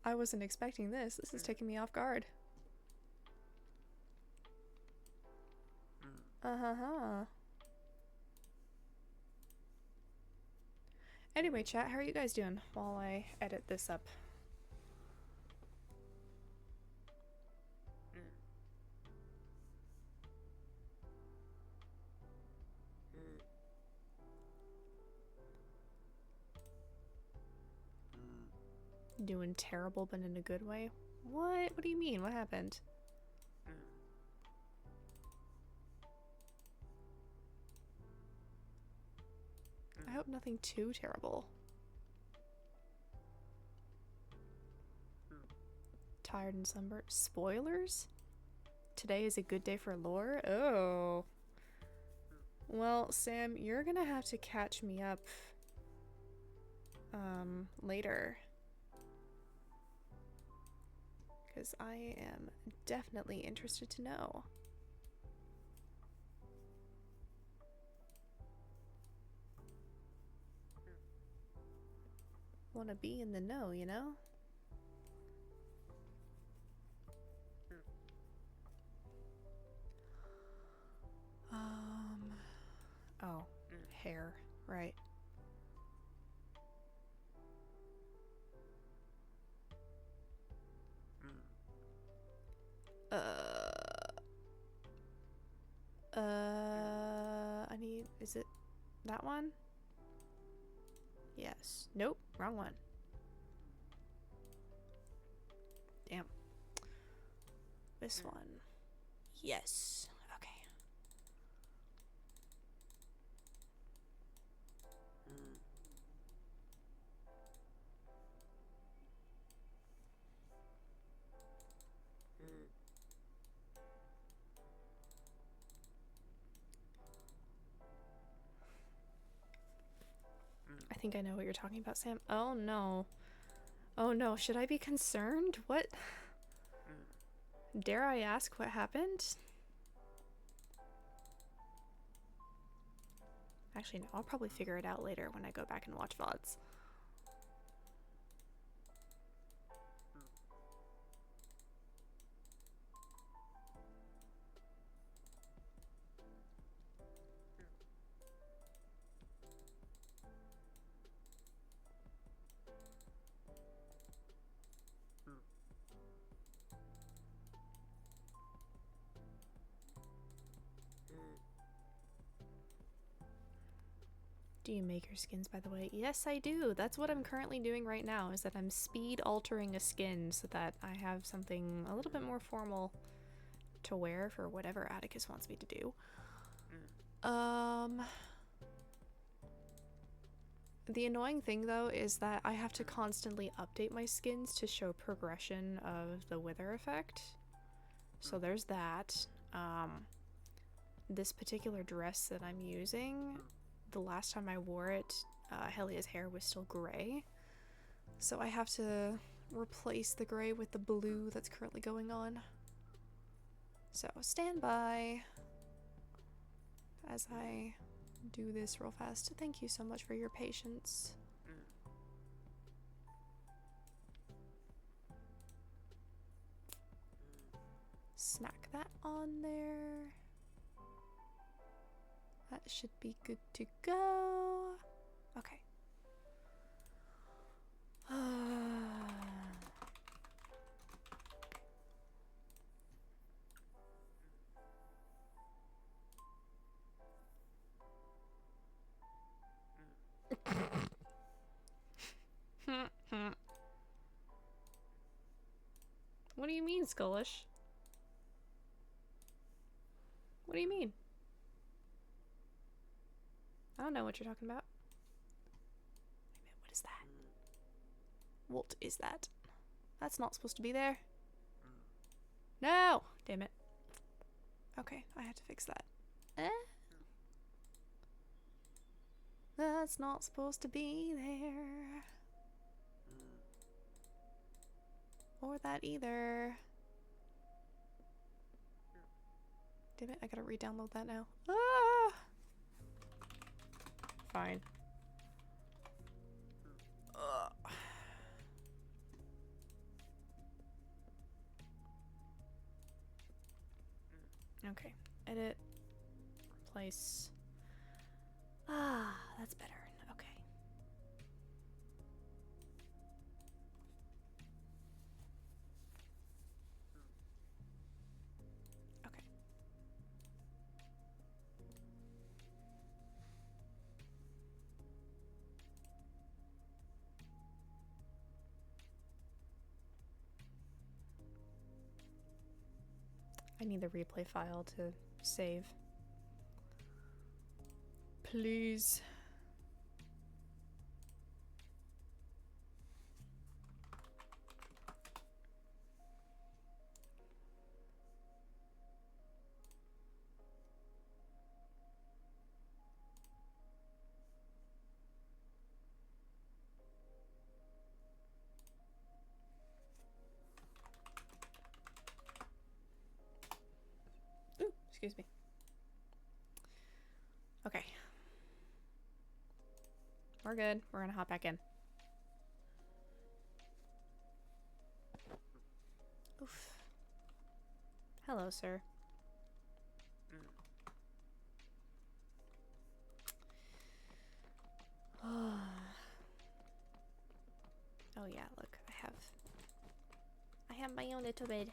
S1: I wasn't expecting this. This is taking me off guard. Anyway, chat, how are you guys doing while I edit this up? Doing terrible, but in a good way? What? What do you mean? What happened? I hope nothing too terrible. Tired and sunburnt. Spoilers? Today is a good day for lore? Oh. Well, Sam, you're gonna have to catch me up later. Because I am definitely interested to know. Want to be in the know, you know? Oh, hair, right. I need, is it that one? Yes. Nope, wrong one. Damn. This one. Yes. Okay. I think I know what you're talking about, Sam. Oh no. Oh no, should I be concerned? What? Dare I ask what happened? Actually, no, I'll probably figure it out later when I go back and watch VODs. Do you make your skins, by the way? Yes, I do. That's what I'm currently doing right now, is that I'm speed altering a skin so that I have something a little bit more formal to wear for whatever Atticus wants me to do. The annoying thing, though, is that I have to constantly update my skins to show progression of the wither effect. So there's that. This particular dress that I'm using, the last time I wore it, Helia's hair was still gray. So I have to replace the gray with the blue that's currently going on. So stand by as I do this real fast. Thank you so much for your patience. Smack that on there. That should be good to go. Okay. What do you mean, Skullish? What do you mean? I don't know what you're talking about. Wait a minute, what is that? What is that? That's not supposed to be there. No! Damn it. Okay, I have to fix that. That's not supposed to be there. Or that either. Damn it, I gotta re-download that now. Ah! Fine. Okay. Edit. Replace. Ah, that's better. Okay. Okay. I need the replay file to save. Please. Ooh, excuse me. Okay. We're good. We're gonna hop back in. Oof. Hello, sir. Oh yeah, look, I have my own little bed.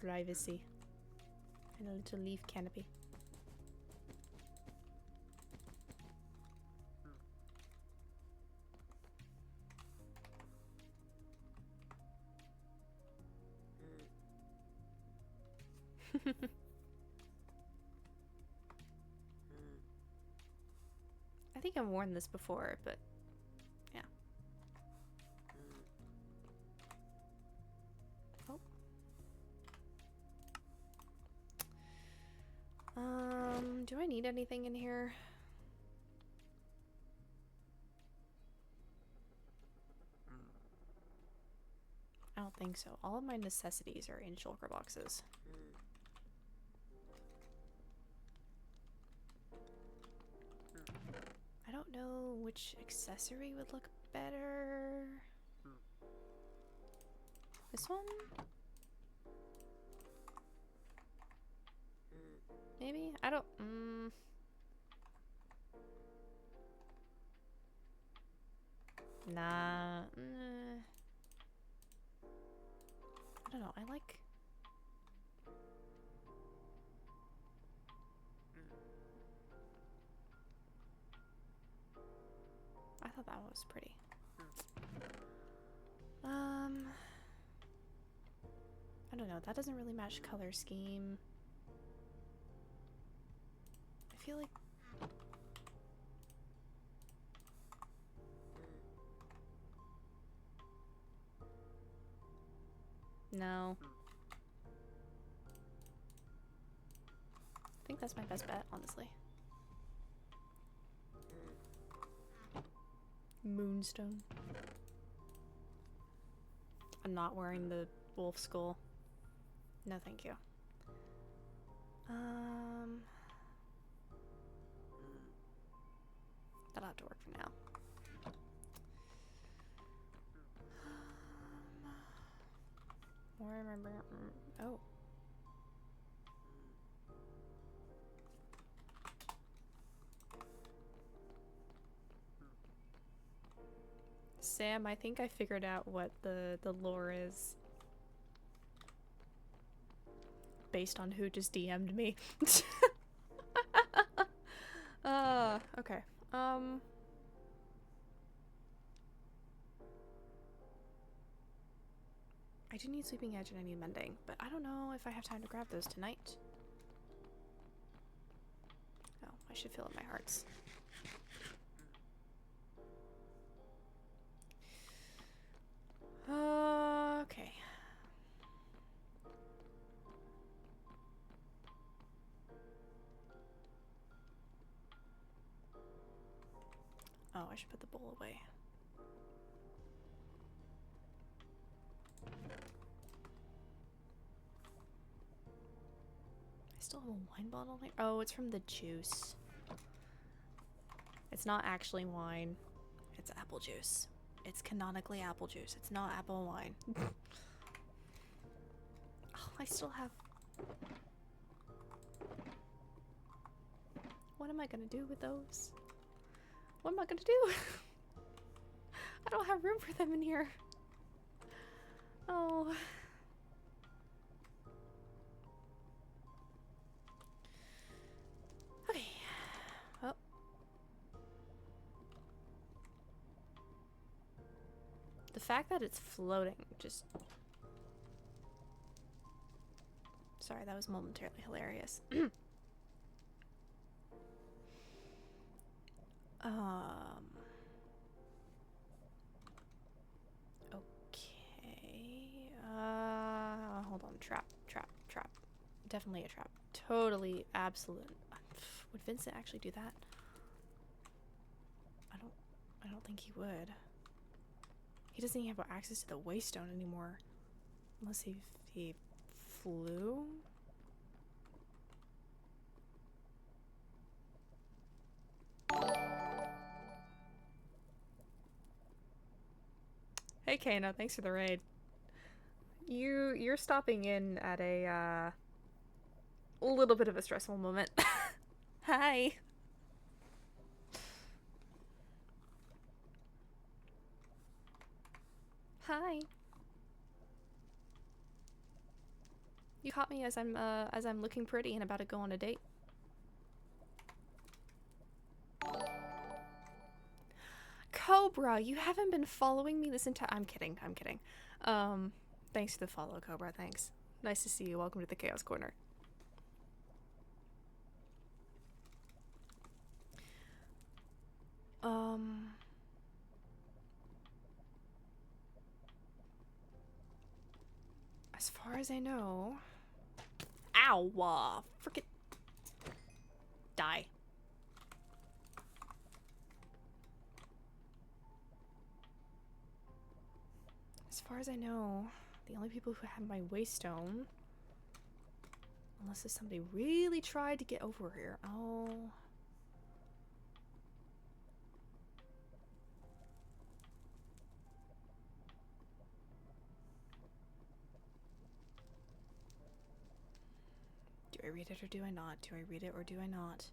S1: privacy. And a little leaf canopy. I think I've worn this before, but yeah. Oh. Do I need anything in here? I don't think so. All of my necessities are in shulker boxes. I don't know which accessory would look better. This one? Maybe? I don't... Nah. I don't know. I like... I thought that was pretty. I don't know. That doesn't really match color scheme. I feel like... No. I think that's my best bet, honestly. Moonstone. I'm not wearing the wolf skull. No, thank you. That'll have to work for now. More remember. Oh. Sam, I think I figured out what the lore is. Based on who just DM'd me. Okay. I do need Sweeping Edge and I need Mending, but I don't know if I have time to grab those tonight. Oh, I should fill up my hearts. Okay. Oh, I should put the bowl away. I still have a wine bottle here. Oh, it's from the juice. It's not actually wine. It's apple juice. It's canonically apple juice. It's not apple wine. Oh, I still have... What am I gonna do with those? What am I gonna do? I don't have room for them in here. Oh. Okay. Oh. The fact that it's floating just... Sorry, that was momentarily hilarious. Okay. Hold on. Trap. Definitely a trap. Totally, absolute. Would Vincent actually do that? I don't think he would. He doesn't even have access to the waystone anymore. Unless he flew? Hey Kana, thanks for the raid. You're stopping in at a little bit of a stressful moment. Hi. Hi. You caught me as I'm looking pretty and about to go on a date. Cobra, you haven't been following me this entire— I'm kidding. Thanks for the follow, Cobra. Thanks. Nice to see you. Welcome to the Chaos Corner. As far as I know— Ow! Frickin' die. As far as I know, the only people who have my waystone, unless if somebody really tried to get over here. Oh. Do I read it or do I not? Do I read it or do I not?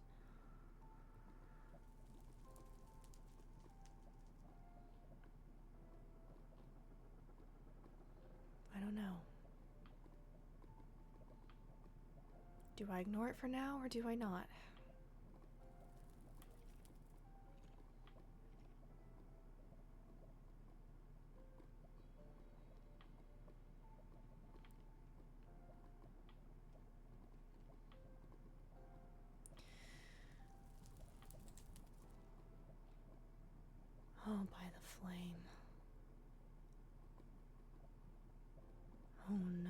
S1: I don't know. Do I ignore it for now or do I not? Oh, by the flame. Oh no.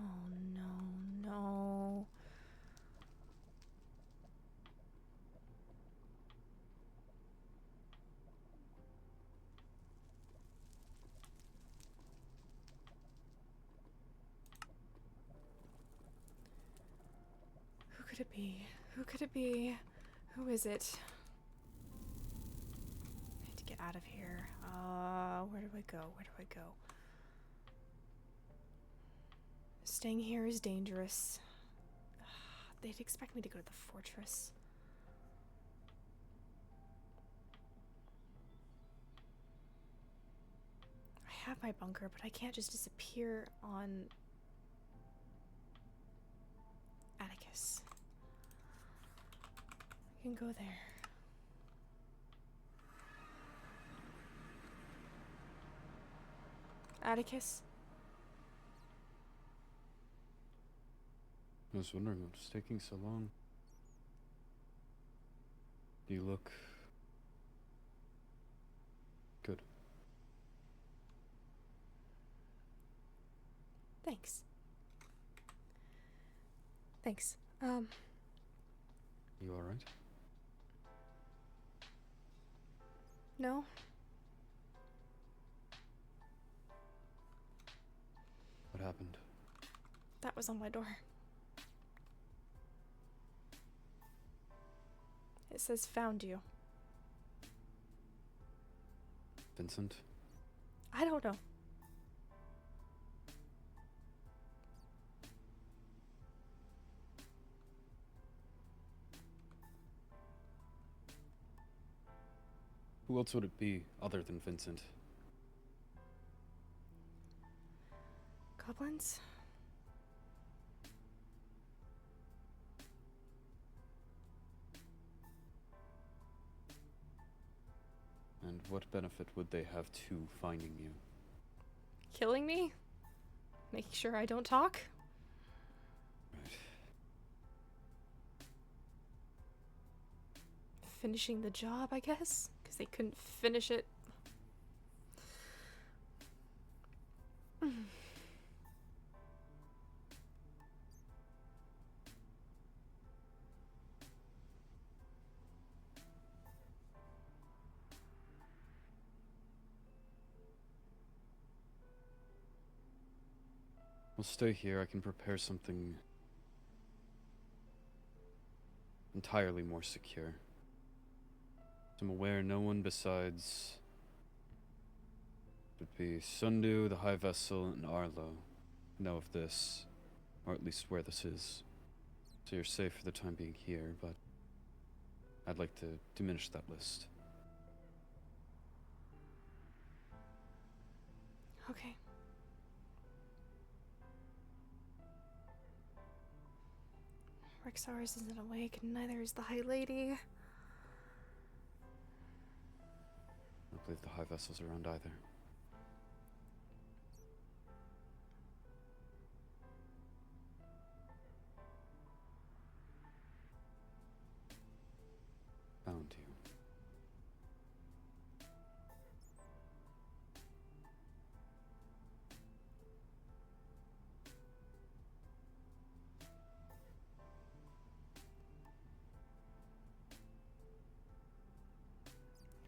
S1: Oh no, no. Who could it be? Who could it be? Who is it? I need to get out of here. Where do I go? Where do I go? Staying here is dangerous. They'd expect me to go to the fortress. I have my bunker, but I can't just disappear on Atticus. I can go there. Atticus?
S4: I was wondering what was taking so long. You look good.
S1: Thanks. Thanks.
S4: You alright?
S1: No?
S4: What happened?
S1: That was on my door. It says found you.
S4: Vincent?
S1: I don't know.
S4: Who else would it be other than Vincent?
S1: Goblins?
S4: And what benefit would they have to finding you?
S1: Killing me? Making sure I don't talk?
S4: Right.
S1: Finishing the job, I guess? Because they couldn't finish it.
S4: We'll stay here. I can prepare something entirely more secure. I'm aware no one besides would be Sundu, the High Vessel, and Arlo know of this, or at least where this is. So you're safe for the time being here, but I'd like to diminish that list.
S1: Okay. Rexaurus isn't awake, and neither is the High Lady.
S18: I don't believe the high vessel's around either. Found you.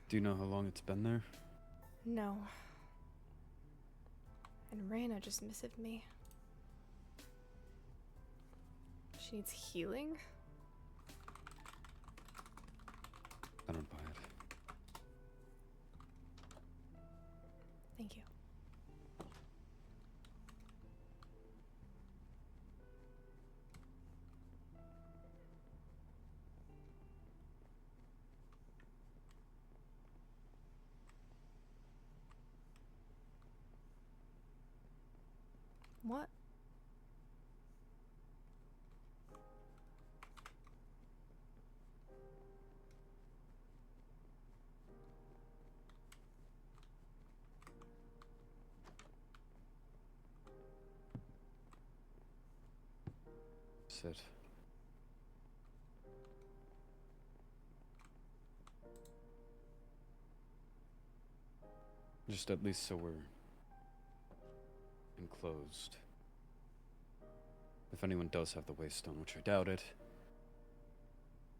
S18: Do you know how long it's been there?
S1: No. And Reyna just missived me. She needs healing?
S18: I don't buy it.
S1: Thank you. What?
S18: Sit. Just at least so we're enclosed. If anyone does have the waystone, which I doubt it,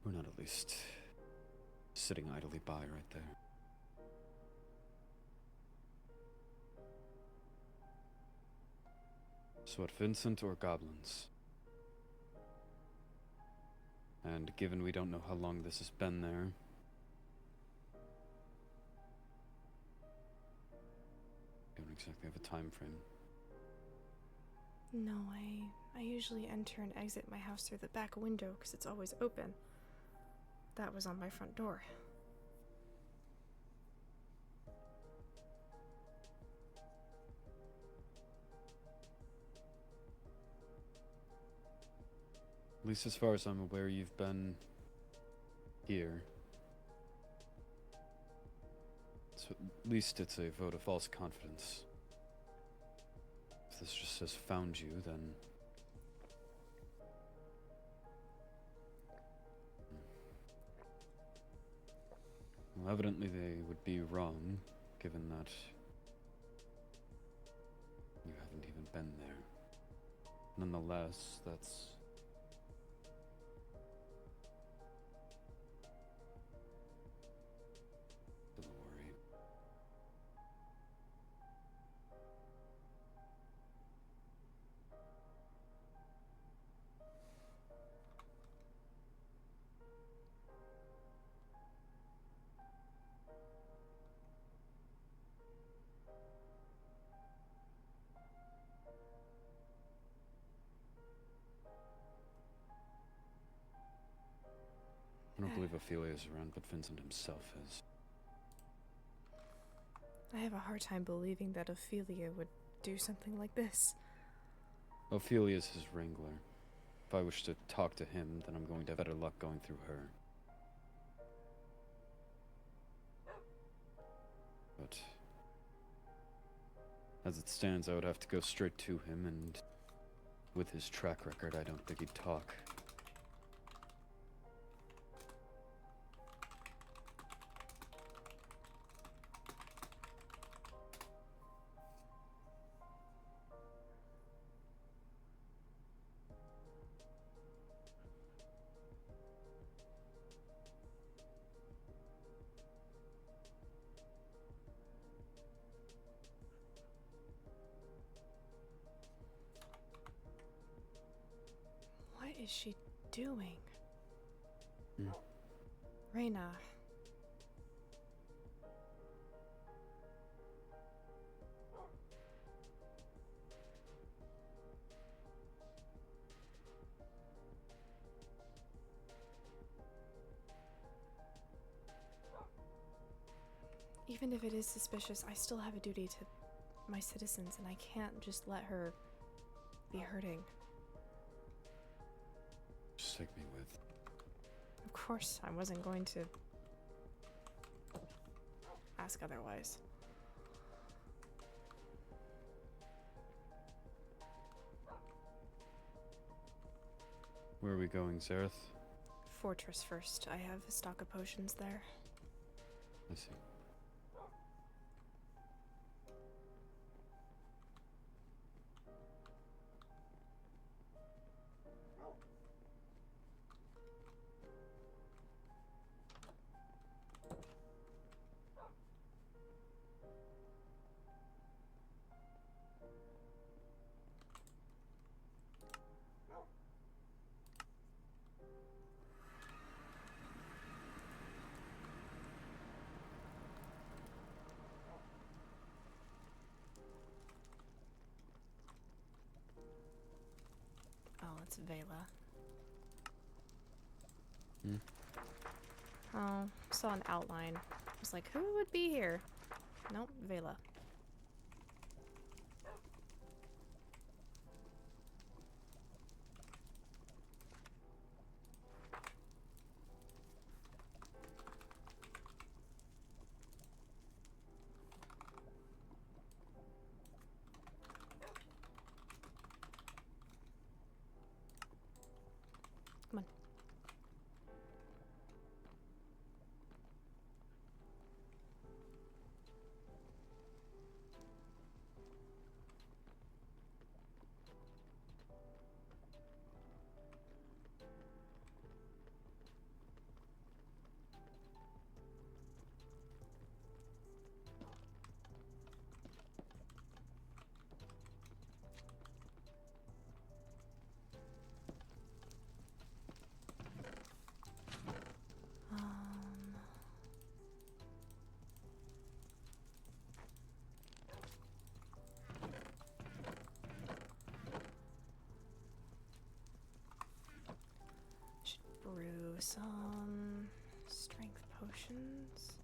S18: we're not at least sitting idly by right there. So what, Vincent or goblins? And given we don't know how long this has been there, don't exactly have a time frame.
S1: No, I usually enter and exit my house through the back window because it's always open. That was on my front door.
S18: At least as far as I'm aware, you've been here. So at least it's a vote of false confidence. If this just says found you, then... Well, evidently they would be wrong, given that you haven't even been there. Nonetheless, that's... still a worry. I don't believe Ophelia is around, but Vincent himself is.
S1: I have a hard time believing that Ophelia would do something like this.
S18: Ophelia is his wrangler. If I wish to talk to him, then I'm going to have better luck going through her. But as it stands, I would have to go straight to him, and with his track record, I don't think he'd talk.
S1: What is she doing?
S18: Hmm.
S1: Reyna. Even if it is suspicious, I still have a duty to my citizens, and I can't just let her be hurting.
S18: Just take me with.
S1: Of course, I wasn't going to ask otherwise.
S18: Where are we going, Zareth?
S1: Fortress first. I have a stock of potions there.
S18: I see.
S1: Oh, it's Vela.
S18: Hmm.
S1: Oh, saw an outline. I was like, who would be here? Nope, Vela. Come on. Should brew some strength potions.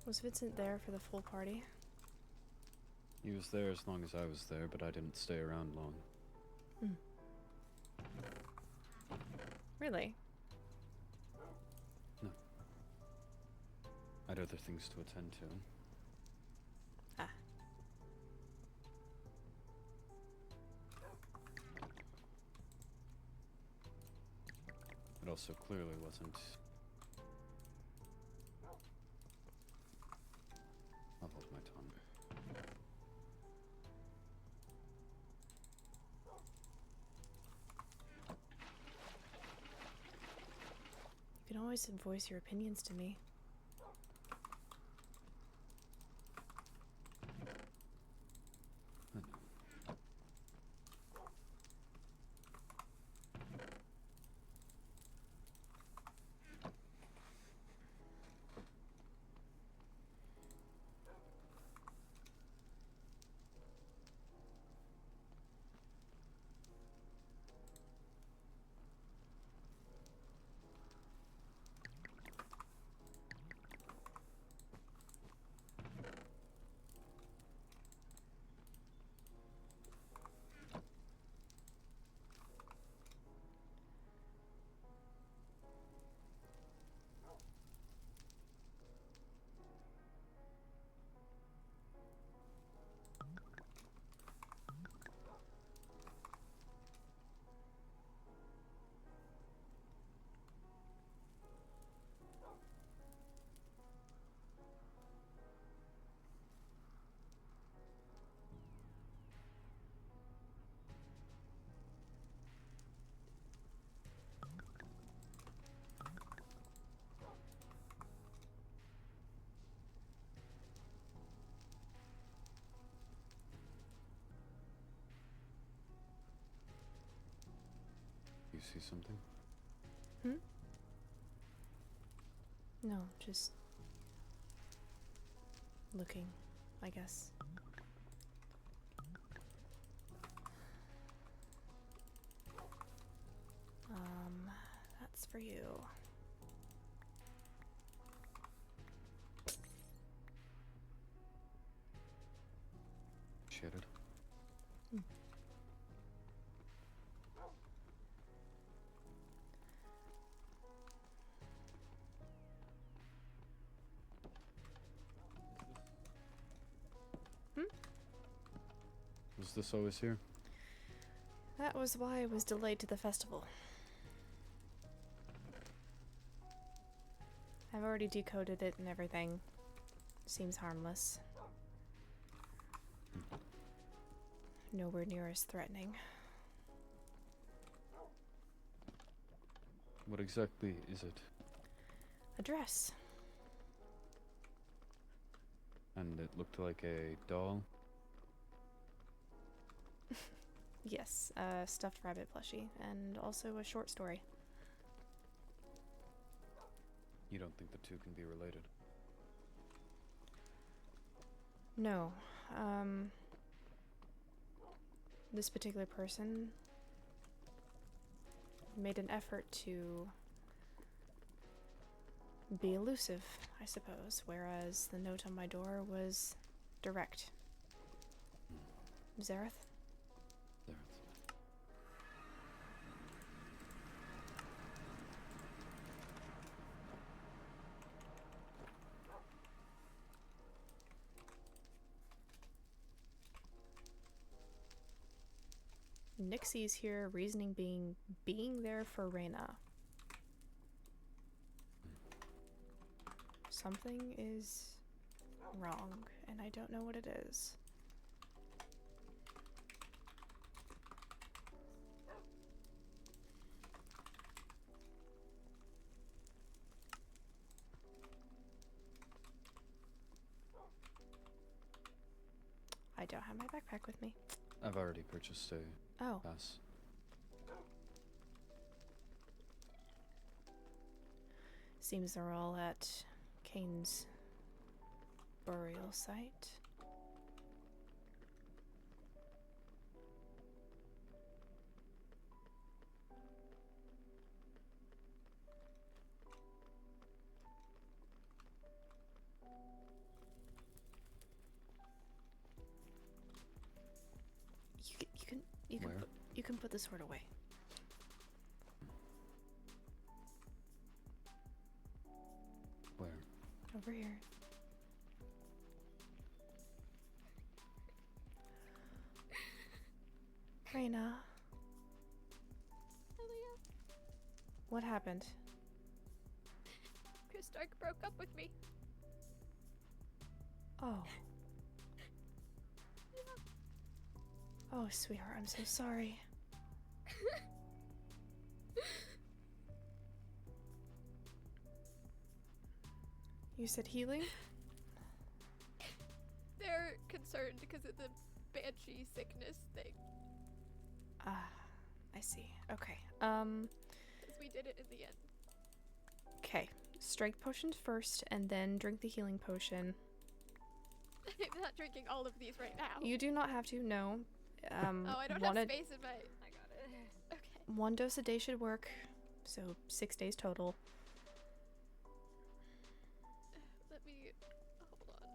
S1: Was Vincent there for the full party?
S18: He was there as long as I was there, but I didn't stay around long.
S1: Really?
S18: No. I had other things to attend to.
S1: Ah.
S18: It also clearly wasn't. I'll hold my tongue.
S1: You can always voice your opinions to me.
S18: You see something?
S1: No, just looking, I guess. That's for you.
S18: Appreciate it. Was this always here?
S1: That was why I was delayed to the festival. I've already decoded it and everything. Seems harmless. Nowhere near as threatening.
S18: What exactly is it?
S1: A dress.
S18: And it looked like a doll?
S1: Yes, a stuffed rabbit plushie, and also a short story.
S18: You don't think the two can be related?
S1: No. This particular person made an effort to be elusive, I suppose, whereas the note on my door was direct. Zareth? Nixie's here, reasoning being there for Reyna. Something is wrong, and I don't know what it is. I don't have my backpack with me.
S18: I've already purchased a pass.
S1: Seems they're all at Kane's burial site. You can put the sword away.
S18: Where?
S1: Over here. Reyna.
S15: Helia.
S1: What happened?
S15: Chris Stark broke up with me.
S1: Oh. Oh, sweetheart, I'm so sorry. You said healing?
S15: They're concerned because of the banshee sickness thing.
S1: Ah, I see. Okay.
S15: 'Cause we did it in the end.
S1: Okay. Strength potion first, and then drink the healing potion.
S15: I'm not drinking all of these right now.
S1: You do not have to, no.
S15: Oh, I don't have space in my... I got it. Okay.
S1: 1 dose a day should work, so 6 days total.
S15: Let me... Hold on.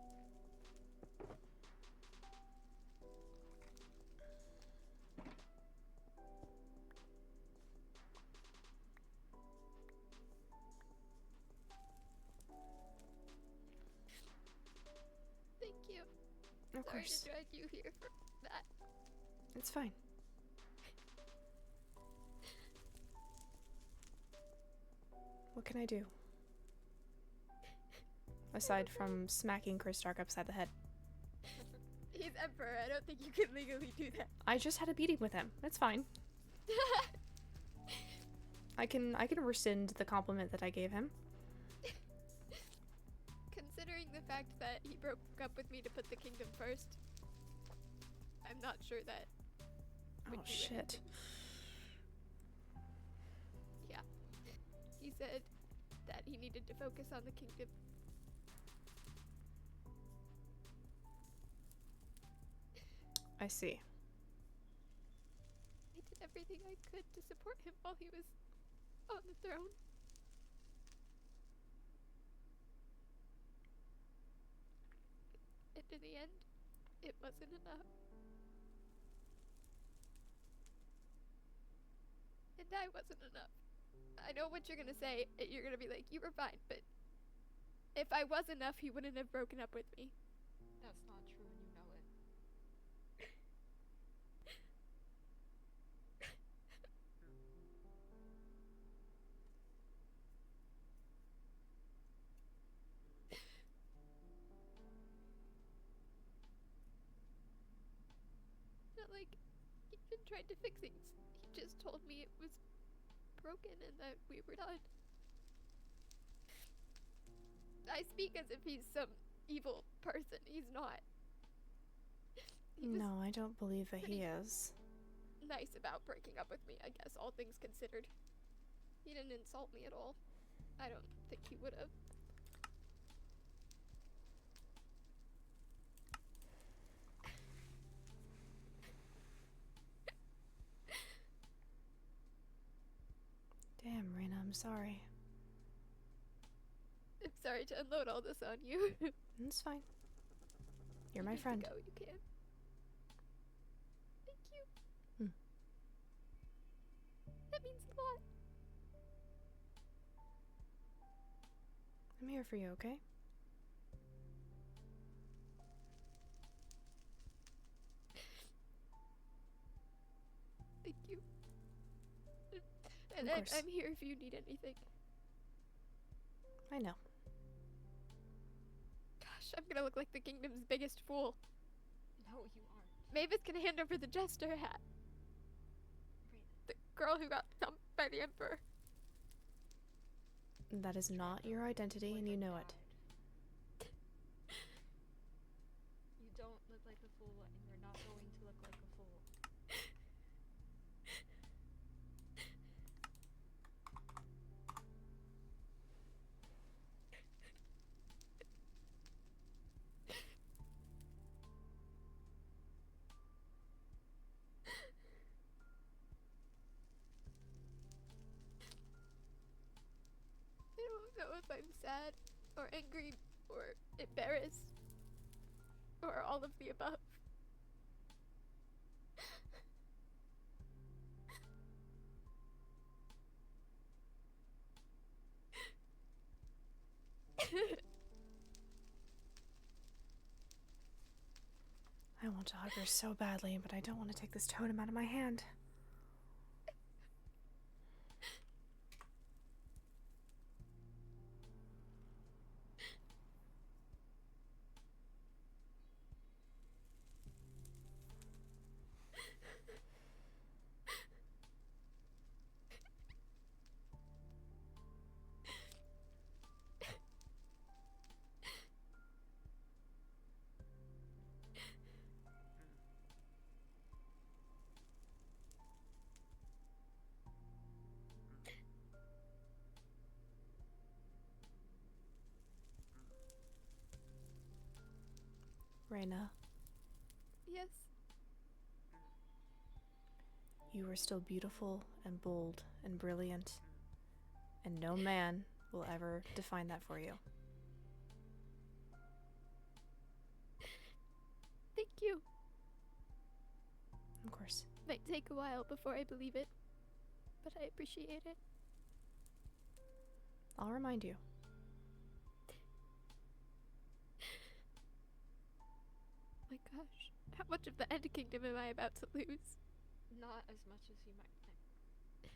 S15: Thank you.
S1: Of
S15: Sorry
S1: course.
S15: to drag you here for that.
S1: It's fine. What can I do? Aside from smacking Chris Stark upside the head.
S15: He's Emperor. I don't think you can legally do that.
S1: I just had a beating with him. It's fine. I can rescind the compliment that I gave him.
S15: Considering the fact that he broke up with me to put the kingdom first, I'm not sure that would
S1: Oh
S15: do
S1: shit.
S15: anything. he said that he needed to focus on the kingdom.
S1: I see.
S15: I did everything I could to support him while he was on the throne. And in the end, it wasn't enough. And I wasn't enough. I know what you're gonna say. You're gonna be like, you were fine, but if I was enough, he wouldn't have broken up with me.
S19: That's not true, and you know it.
S15: Not like he even tried to fix things. He just told me it was broken and that we were done. I speak as if he's some evil person. He's not.
S1: No, I don't believe that he is.
S15: Nice about breaking up with me, I guess, all things considered. He didn't insult me at all. I don't think he would have.
S1: Damn, Reyna, I'm sorry.
S15: I'm sorry to unload all this on you.
S1: It's fine. You're
S15: You
S1: my
S15: need to
S1: friend.
S15: go, you can. Thank you. That means a lot.
S1: I'm here for you, okay?
S15: Thank you. And
S1: Of course.
S15: I'm here if you need anything.
S1: I know.
S15: Gosh, I'm gonna look like the kingdom's biggest fool.
S19: No, you aren't.
S15: Mavis can hand over the jester hat. The girl who got dumped by the emperor.
S1: That is not your identity, and you know it.
S19: You don't look like a fool, and you're not going to look like a fool.
S15: I don't know if I'm sad, or angry, or embarrassed, or all of the above.
S1: I want to hug her so badly, but I don't want to take this totem out of my hand. Reyna,
S15: Yes.
S1: you are still beautiful and bold and brilliant, and no man will ever define that for you.
S15: Thank you.
S1: Of course.
S15: Might take a while before I believe it, but I appreciate it.
S1: I'll remind you.
S15: My gosh, how much of the End Kingdom am I about to lose?
S19: Not as much as you might think.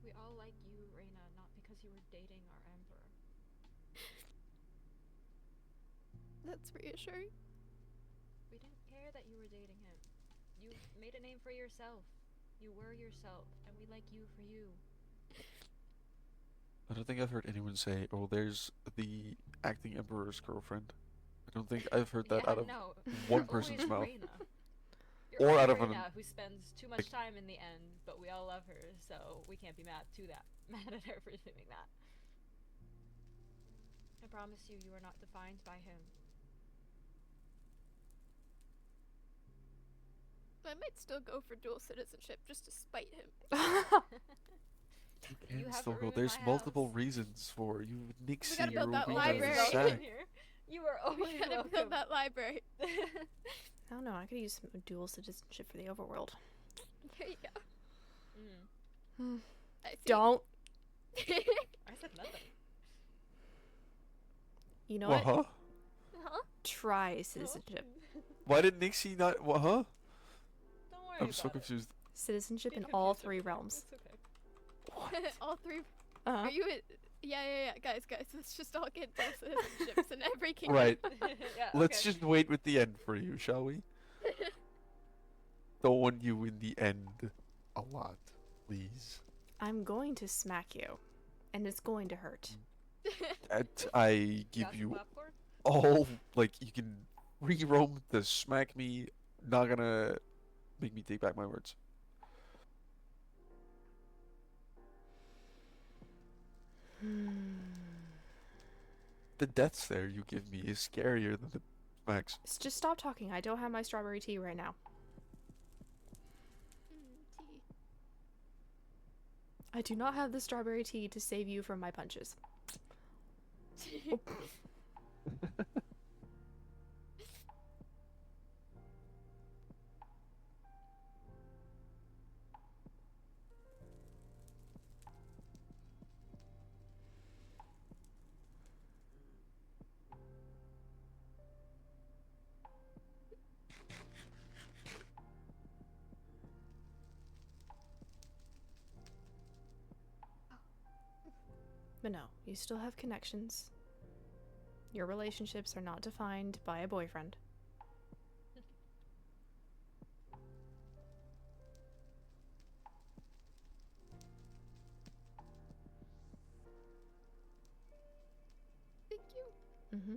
S19: We all like you, Reyna, not because you were dating our emperor.
S15: That's reassuring.
S19: We didn't care that you were dating him. You made a name for yourself. You were yourself, and we like you for you.
S8: I don't think I've heard anyone say, "Oh, there's the acting emperor's girlfriend." I don't think I've heard that
S19: Yeah,
S8: out of
S19: no,
S8: one
S19: you're
S8: person's
S19: always
S8: mouth.
S19: Reyna. You're
S8: Or out of
S19: Arena,
S8: an-
S19: who spends too much time in the end, but we all love her, so we can't be mad at her for doing that. I promise you, you are not defined by him.
S15: I might still go for dual citizenship just to spite him.
S8: You can
S19: You have
S8: still
S19: a
S8: go.
S19: room in
S8: There's
S19: my
S8: multiple
S19: house.
S8: reasons for you. Nixie,
S15: gotta build that
S8: Ruby,
S15: library.
S8: Zach.
S19: You are always
S15: We gotta
S19: welcome.
S15: build that library.
S1: I don't know. I could use some dual citizenship for the overworld.
S15: There you go.
S19: Mm.
S15: I see.
S1: Don't.
S19: I said nothing.
S1: You know
S8: What?
S1: what?
S8: Huh?
S15: Huh?
S1: Try citizenship.
S8: Why did Nixie not? What? Huh?
S19: Don't worry
S8: I'm so
S19: about it.
S8: confused.
S1: Citizenship
S19: Be
S1: in all
S19: confused,
S1: 3
S19: okay.
S1: realms.
S19: It's okay.
S15: All 3.
S1: Uh-huh.
S15: Are you? Yeah. Guys, let's just all get dual citizenships in every kingdom.
S8: Right.
S19: Yeah,
S8: Let's
S19: okay.
S8: just wait with the end for you, shall we? Don't want you in the end a lot, please.
S1: I'm going to smack you, and it's going to hurt.
S8: I give
S19: Got some
S8: you
S19: popcorn?
S8: all, like, you can re-roam to smack me, not gonna make me take back my words. The death stare you give me is scarier than the smacks.
S1: Just stop talking. I don't have my strawberry tea right now.
S15: Tea.
S1: I do not have the strawberry tea to save you from my punches. Oh. But no, you still have connections. Your relationships are not defined by a boyfriend.
S15: Thank you.
S1: Mm-hmm.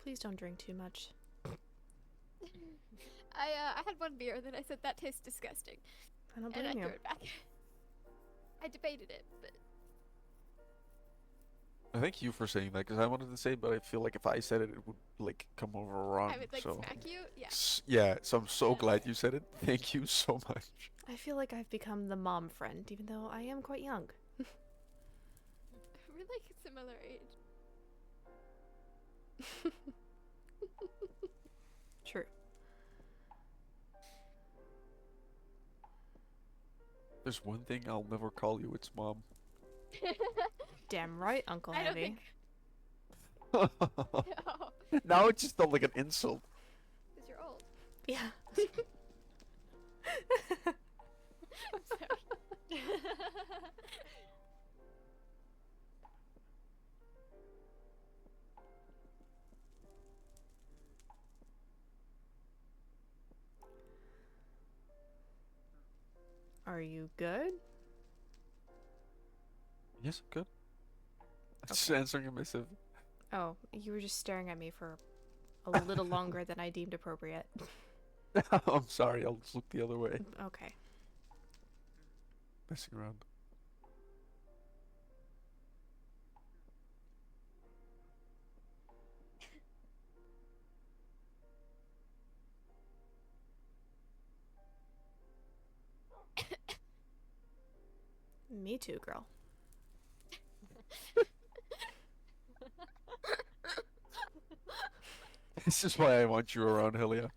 S1: Please don't drink too much.
S15: I had one beer, then I said that tastes disgusting,
S1: I don't
S15: and I
S1: blame
S15: threw
S1: you.
S15: it back. I debated it, but
S8: Thank you for saying that, because I wanted to say, but I feel like if I said it, it would, like, come over wrong,
S15: I would like
S8: so...
S15: smack you. Yeah.
S8: Yeah, so I'm so glad you said it. Thank you so much.
S1: I feel like I've become the mom friend, even though I am quite young.
S15: We're like a similar age.
S1: True.
S8: There's one thing I'll never call you, it's Mom.
S1: Damn right, Uncle
S15: I don't
S1: Heavy.
S15: think.
S8: Now it just felt like an insult.
S15: Because you're old.
S1: Yeah.
S15: I'm sorry.
S1: Are you good?
S8: Yes, I'm good. I'm just answering a missive.
S1: Oh, you were just staring at me for a little longer than I deemed appropriate.
S8: I'm sorry, I'll just look the other way.
S1: Okay.
S8: Messing around.
S1: Me too, girl.
S8: This is why I want you around, Helia.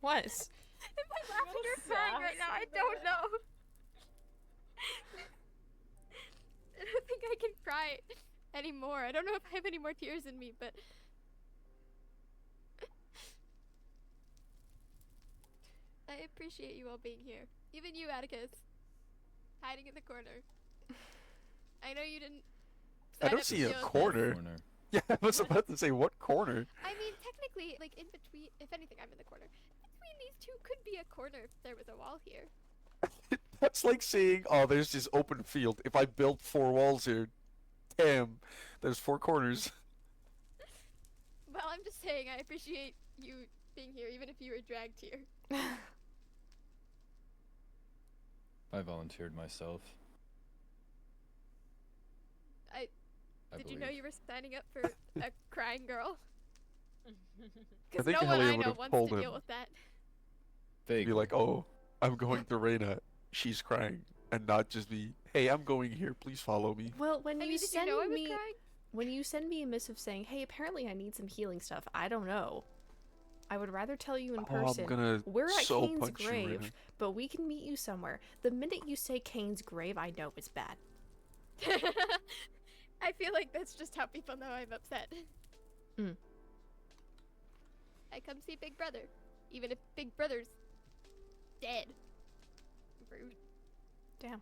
S1: What?
S15: Am I laughing or crying right now? I don't know. I don't think I can cry anymore. I don't know if I have any more tears in me, but I appreciate appreciate you all being here. Even you, Atticus. Hiding in the corner. I know you didn't.
S8: I don't see a corner. Yeah, I was about to say, what corner?
S15: I mean, technically, like in between. If anything, I'm in the corner. Between these two could be a corner if there was a wall here.
S8: That's like saying, oh, there's this open field. If I built 4 walls here, damn, there's 4 corners.
S15: Well, I'm just saying I appreciate you being here, even if you were dragged here.
S4: I volunteered myself.
S15: Did you know you were signing up for a crying girl?
S8: I
S15: Because
S8: think
S15: no one
S8: Helia
S15: I
S8: would
S15: know
S8: have
S15: wants
S8: told
S15: to
S8: him.
S15: deal with that.
S8: Be like, oh, I'm going to Reyna. She's crying. And not just be, hey, I'm going here. Please follow me.
S1: Well, when
S15: I
S1: you
S15: mean, did
S1: send
S15: you know I was
S1: me
S15: crying?
S1: when you send me a missive saying, "Hey, apparently I need some healing stuff," I don't know. I would rather tell you in
S8: I'm
S1: person.
S8: gonna
S1: We're at
S8: so
S1: Kane's
S8: punch you right
S1: grave,
S8: now.
S1: but we can meet you somewhere. The minute you say Kane's grave, I know it's bad.
S15: I feel like that's just how people know I'm upset.
S1: Mm.
S15: I come see Big Brother, even if Big Brother's dead. Rude.
S1: Damn.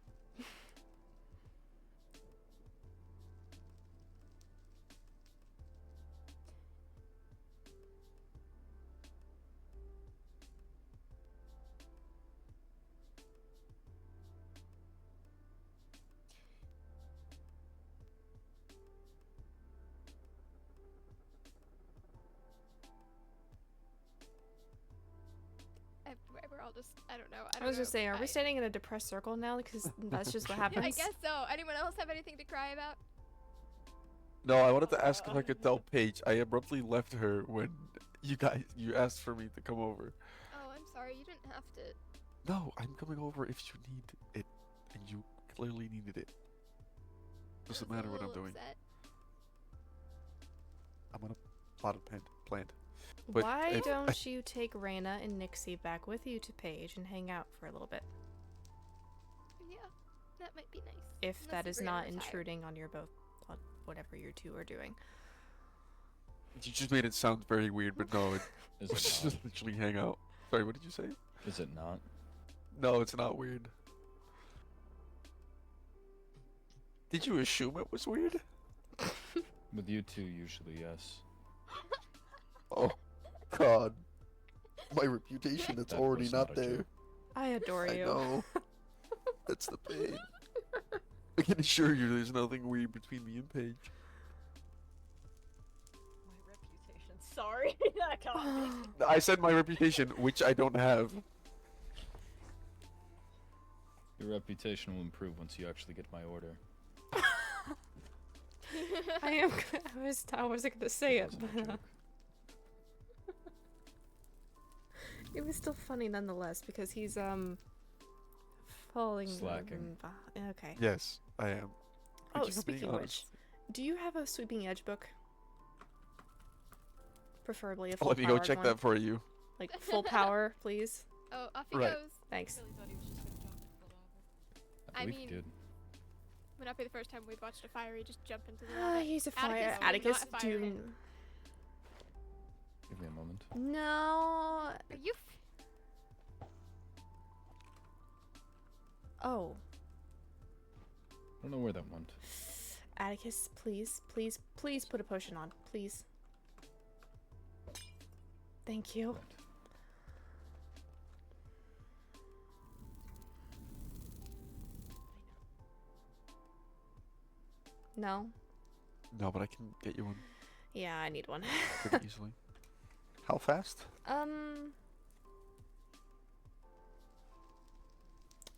S15: We're all just, I don't know.
S1: I was just saying, are we standing in a depressed circle now? Because that's just what happens.
S15: I guess so. Anyone else have anything to cry about?
S8: No, I wanted to ask if I could tell Paige. I abruptly left her when you asked for me to come over.
S15: Oh, I'm sorry. You didn't have to.
S8: No, I'm coming over if you need it. And you clearly needed it. Doesn't matter what I'm doing.
S15: Upset.
S8: I'm on a plot of plant. But
S1: Why
S8: if-
S1: don't you take Reyna and Nixie back with you to Paige and hang out for a little bit?
S15: Yeah, that might be nice.
S1: If
S15: Unless
S1: that
S15: you
S1: is
S15: were
S1: not
S15: gonna retire.
S1: intruding on whatever you two are doing.
S8: You just made it sound very weird, but no, it
S4: Is
S8: was
S4: it
S8: just
S4: not?
S8: literally hang out. Sorry, what did you say?
S4: Is it not?
S8: No, it's not weird. Did you assume it was weird?
S4: With you two, usually, yes.
S8: Oh, God. My reputation that's
S4: That
S8: already
S4: was
S8: not
S4: not a
S8: there.
S4: joke.
S1: I adore
S8: I
S1: you.
S8: know. That's the pain. I can assure you there's nothing weird between me and Paige.
S13: My reputation. Sorry, that can't be.
S8: I said my reputation, which I don't have.
S4: Your reputation will improve once you actually get my order.
S1: I wasn't gonna say it.
S4: Wasn't a
S1: But,
S4: joke.
S1: it was still funny nonetheless because he's falling.
S4: Slacking.
S1: Okay.
S8: Yes, I am.
S1: Oh,
S8: Thank you for being
S1: speaking of which,
S8: honest.
S1: do you have a sweeping edge book? Preferably a
S8: I'll
S1: full
S8: let me go
S1: powered
S8: check
S1: one.
S8: that for you.
S1: Like full power, please.
S15: Oh, off he
S8: Right.
S15: goes.
S1: Thanks.
S19: Billy thought he was just gonna jump and float over.
S15: I
S4: believe
S15: mean,
S4: you did.
S15: would not be the first time we've watched a fiery just jump into the
S1: Ah,
S15: water.
S1: he's a fire.
S15: Atticus,
S1: Atticus,
S15: not a fire hit.
S1: do.
S4: Give me a moment.
S1: No.
S15: Are you?
S1: Oh,
S4: I don't know where that went.
S1: Atticus, please, please, please put a potion on, please. Thank you.
S4: Right.
S1: No.
S8: No, but I can get you one
S1: Yeah, I need one.
S8: pretty easily. How fast?
S1: I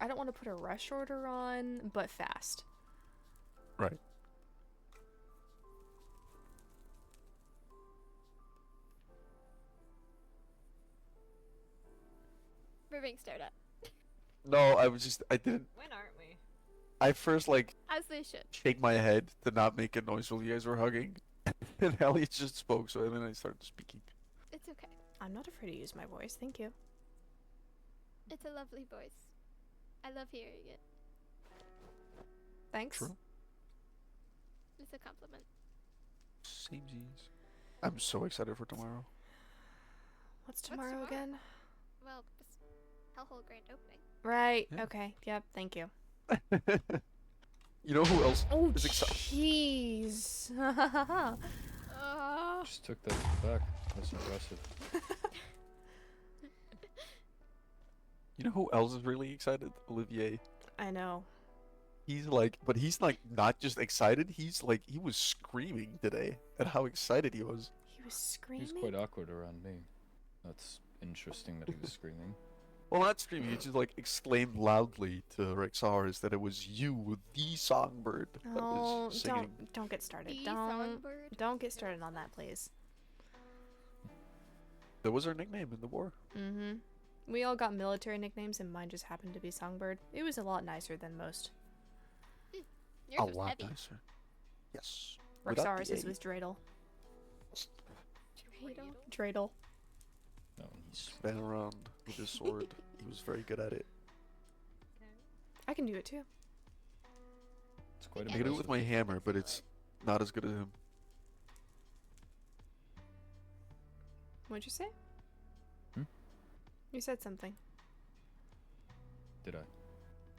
S1: don't want to put a rush order on, but fast.
S8: Right.
S15: We're being stared at.
S8: No, I didn't.
S13: When aren't we?
S8: I first, like,
S15: As they should.
S8: shake my head to not make a noise while you guys were hugging. And Elliot just spoke, so then I started speaking.
S15: It's okay.
S1: I'm not afraid to use my voice, thank you.
S15: It's a lovely voice. I love hearing it.
S1: Thanks.
S8: True.
S15: It's a compliment.
S8: Samesies. I'm so excited for tomorrow.
S1: What's tomorrow again?
S15: Well, Hellhole grand opening.
S1: Right. Okay. Yep. Thank you.
S8: You know who else
S1: Oh,
S8: is excited?
S1: jeez.
S18: Just took that back. That's impressive.
S8: You know who else is really excited? Olivier.
S1: I know.
S8: He's like, but he's like not just excited. He's like, he was screaming today at how excited he was.
S1: He was screaming.
S18: He's quite awkward around me. That's interesting that he was screaming.
S8: Well, not screaming. He just like exclaimed loudly to Rexaris that it was you, the songbird, that
S1: Oh,
S8: was singing.
S1: don't get started.
S15: The
S1: Don't
S15: songbird?
S1: don't get started on that, please.
S8: That was our nickname in the war.
S1: Mm-hmm. We all got military nicknames, and mine just happened to be Songbird. It was a lot nicer than most.
S15: Yours
S8: A
S15: was
S8: lot
S15: heavy.
S8: nicer. Yes. Without the
S1: Rexaris'
S8: A.
S1: was Dreidel.
S15: Dreidel?
S1: Dreidel.
S18: No,
S8: Span around with his sword. He was very good at it.
S1: I can do it too.
S18: It's quite
S8: I can do it with my hammer, but it's not as good as him.
S1: What'd you say?
S18: Hmm?
S1: You said something.
S18: Did I?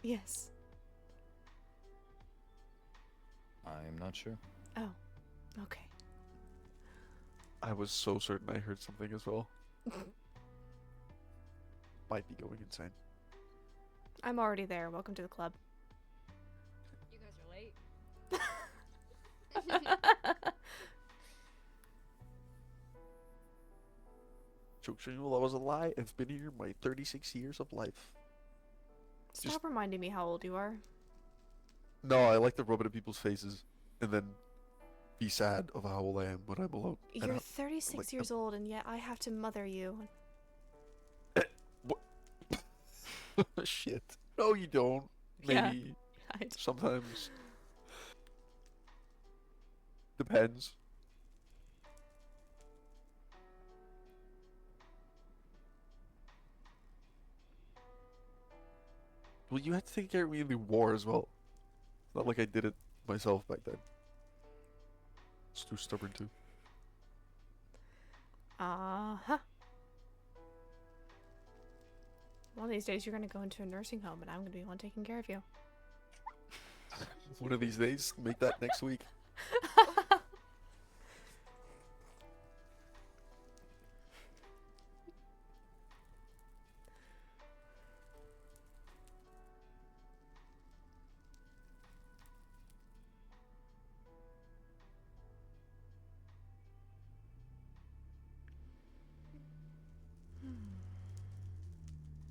S1: Yes.
S18: I'm not sure.
S1: Oh. Okay.
S8: I was so certain I heard something as well. Might be going insane.
S1: I'm already there. Welcome to the club.
S19: You guys are late.
S8: Joking, well, that was a lie. I've been here my 36 years of life.
S1: Stop reminding me how old you are.
S8: No, I like to rub it in people's faces and then be sad of how old I am when I'm alone. And
S1: You're
S8: how-
S1: 36
S8: like,
S1: years old, and yet I have to mother you.
S8: Shit. No, you don't.
S1: Yeah,
S8: Maybe.
S1: I do.
S8: Sometimes. Depends. Well, you had to take care of me in the war as well. It's not like I did it myself back then. It's too stubborn too.
S1: Uh-huh. One of these days, you're going to go into a nursing home, and I'm going to be the one taking care of you.
S8: One of these days, make that next week.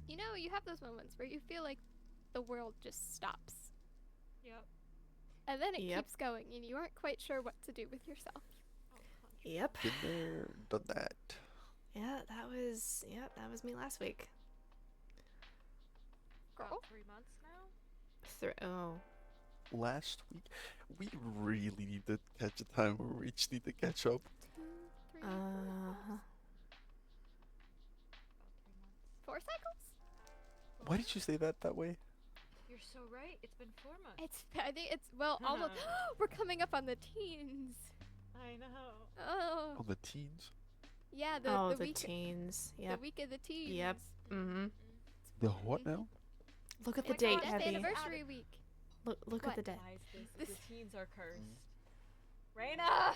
S15: You know, you have those moments where you feel like the world just stops.
S19: Yep.
S15: And then it
S1: Yep.
S15: keeps going, and you aren't quite sure what to do with yourself.
S1: Yep.
S8: Been there, done that.
S1: Yeah, that was me last week.
S19: About 3 months now?
S1: Oh.
S8: Last week, we really need to catch a time where we each need to catch up.
S15: 3,
S1: Uh-huh.
S15: 4 cycles?
S8: Why did you say that way?
S19: You're so right. It's been 4 months.
S15: I think it's, well, almost. We're coming up on the teens.
S19: I know.
S15: Oh.
S8: On the teens?
S15: Yeah,
S1: the
S15: week.
S1: teens. Yep.
S15: The week of the teens.
S1: Yep. Mm-hmm.
S8: The what now?
S1: Look at
S15: Oh
S1: the
S15: my
S1: date,
S15: God, death
S1: Heavy.
S15: anniversary week.
S1: Look at the date.
S19: Why is this? The teens are cursed. Raina!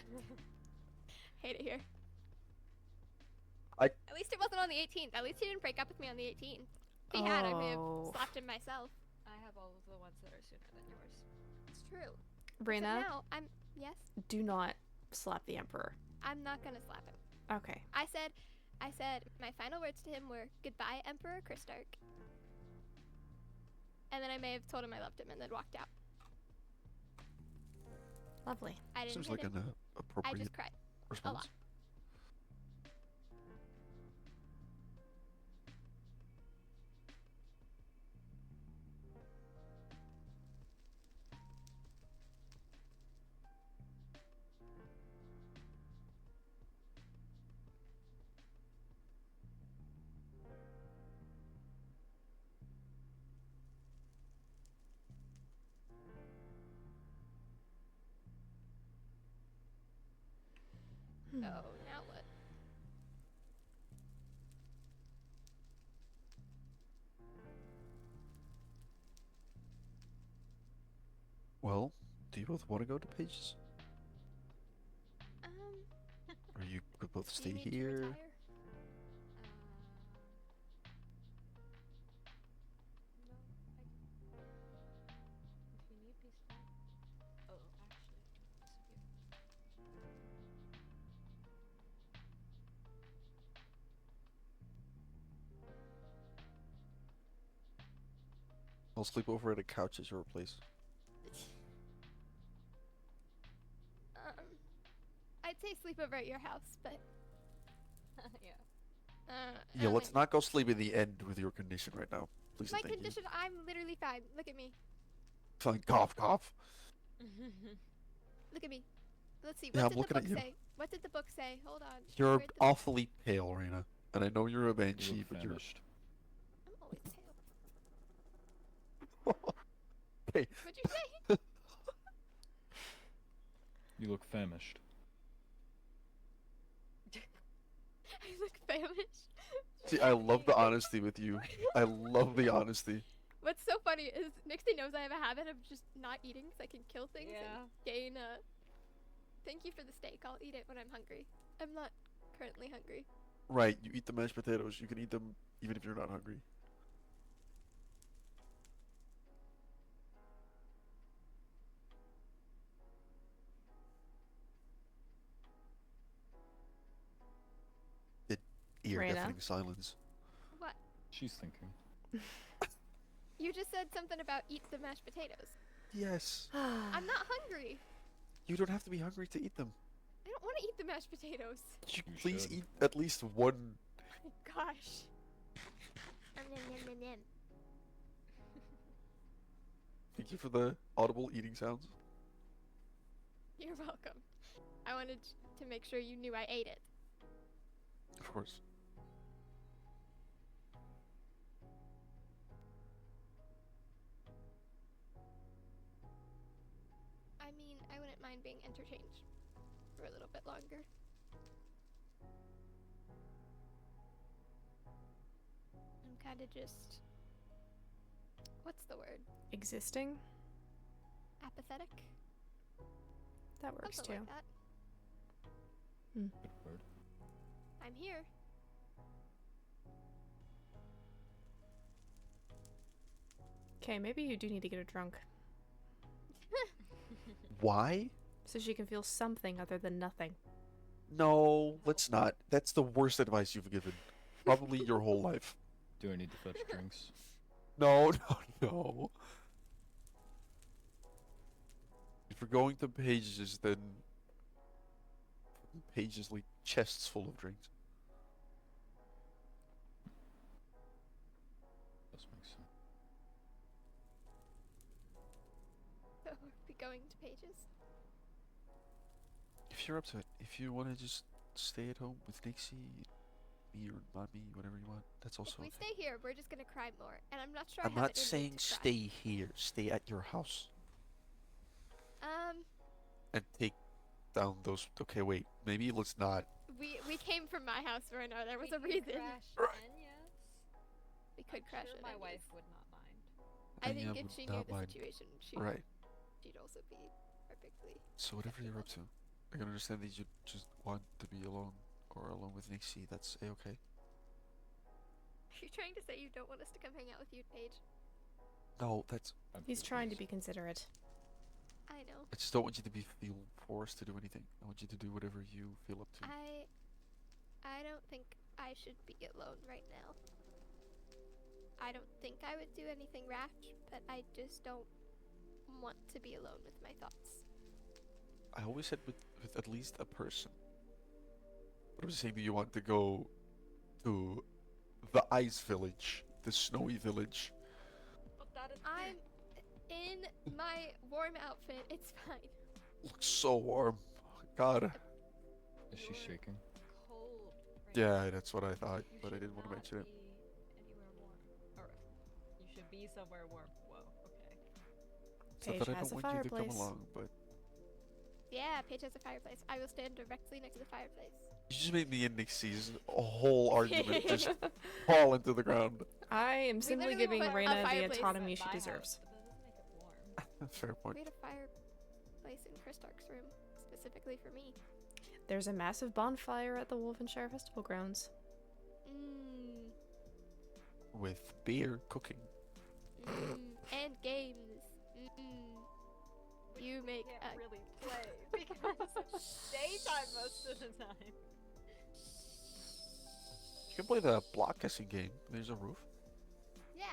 S15: Hate it here.
S8: At
S15: least it wasn't on the 18th. At least he didn't break up with me on the 18th. If he had, I may have slapped him myself.
S19: I have all of the ones that are sooner than yours.
S15: It's true.
S1: Brina,
S15: Now, yes?
S1: do not slap the Emperor.
S15: I'm not gonna slap him.
S1: Okay.
S15: I said my final words to him were goodbye, Emperor Christark. And then I may have told him I loved him and then walked out.
S1: Lovely.
S15: I didn't
S8: Seems
S15: hit
S8: like
S15: him.
S8: an appropriate
S15: I just cried.
S8: response.
S15: A lot. Oh, now what?
S8: Well, do you both want to go to Pages? Or you could both stay here?
S19: If you need peace, fine. Oh, actually,
S8: I'll sleep over at a couch at your place.
S15: I'd say sleep over at your house, but
S19: yeah.
S8: Yeah, let's not go sleep in the end with your condition right now. Please
S15: My
S8: and thank
S15: condition, I'm literally fine. Look at me.
S8: you. Fine, cough, cough.
S15: Look at me. Let's see.
S8: Yeah,
S15: What
S8: I'm
S15: did the
S8: looking
S15: book
S8: at you.
S15: say? What did the book say? Hold on.
S8: You're
S15: Where'd the-
S8: awfully pale, Raina. And I know you're a banshee,
S18: You look
S8: but you're...
S18: famished.
S15: I'm always pale.
S8: Hey.
S15: What'd you say?
S18: You look famished.
S15: I look famished.
S8: See, I love the honesty with you. I love the honesty.
S15: What's so funny is Nixie knows I have a habit of just not eating because I can kill things and gain Thank you for the steak. I'll eat it when I'm hungry. I'm not currently hungry.
S8: Right, you eat the mashed potatoes. You can eat them even if you're not hungry. Ear-deafening silence.
S15: What?
S18: She's thinking.
S15: You just said something about eat the mashed potatoes.
S8: Yes.
S15: I'm not hungry.
S8: You don't have to be hungry to eat them.
S15: I don't want to eat the mashed potatoes.
S8: Could you please eat at least one?
S15: Gosh. Nom, nom, nom, nom, nom.
S8: Thank you for the audible eating sounds.
S15: You're welcome. I wanted to make sure you knew I ate it.
S8: Of course.
S15: I mean, I wouldn't mind being entertained for a little bit longer. I'm kind of just... What's the word?
S1: Existing?
S15: Apathetic?
S1: That works
S15: Something
S1: too.
S15: like that.
S18: Good word.
S15: I'm here.
S1: Okay, maybe you do need to get her drunk.
S8: Why?
S1: So she can feel something other than nothing.
S8: No, let's not. That's the worst advice you've given. Probably your whole life.
S18: Do I need to fetch drinks?
S8: No, no, no. If we're going to Pages, then Pages like chests full of drinks.
S18: Does make sense.
S15: So are we going to Pages?
S8: If you're up to it, if you want to just stay at home with Nixie, me or not me, whatever you want, that's also
S15: If we
S8: okay.
S15: stay here, we're just gonna cry more, and I'm not sure.
S8: I'm
S15: I have
S8: not
S15: it in me
S8: saying
S15: to cry.
S8: stay here. Stay at your house and take down those. Okay, wait. Maybe let's not.
S15: We came from my house, Rena. There was a
S19: could
S15: reason.
S19: crash Enya's.
S15: We could
S19: I'm
S15: crash
S19: sure
S15: it.
S19: my
S15: anyways.
S19: wife would not mind.
S15: I think
S8: Enya
S15: if
S8: would
S15: she knew
S8: not
S15: the
S8: mind.
S15: situation,
S8: Right.
S15: she'd also be perfectly.
S8: So whatever you're up to, I can understand that you just want to be alone or alone with Nixie. That's a-okay.
S15: Are you trying to say you don't want us to come hang out with you, Paige?
S8: No, that's.
S1: He's trying to be considerate.
S15: I know.
S8: I just don't want you to feel forced to do anything. I want you to do whatever you feel up to.
S15: I don't think I should be alone right now. I don't think I would do anything rash, but I just don't want to be alone with my thoughts.
S8: I always said with at least a person. But I was saying that you want to go to the ice village, the snowy village.
S15: I'm in my warm outfit. It's fine.
S8: Looks so warm. God.
S18: Is she shaking?
S19: Cold.
S8: Yeah, that's what I thought, but I didn't want to mention it.
S19: Anywhere warm. Or you should be somewhere warm. Whoa. Okay.
S8: It's not
S1: Paige
S8: that I
S1: has
S8: don't
S1: a
S8: want you to come
S1: fireplace.
S8: along, but
S15: Yeah, Paige has a fireplace. I will stand directly next to the fireplace.
S8: you just made me and Nixie's whole argument just fall into the ground.
S1: I am simply
S15: literally
S1: giving
S15: put a
S1: Reyna the
S15: fireplace
S1: autonomy
S15: at
S1: she
S15: my
S1: deserves.
S8: Fair point.
S15: Made a fireplace in Christark's room specifically for me.
S1: There's a massive bonfire at the Wolvenshire Festival grounds.
S15: Mmm.
S8: With beer cooking.
S15: And games. You make
S19: can't really play because it's daytime most of the time.
S8: You can play the block guessing game. There's a roof.
S15: Yeah.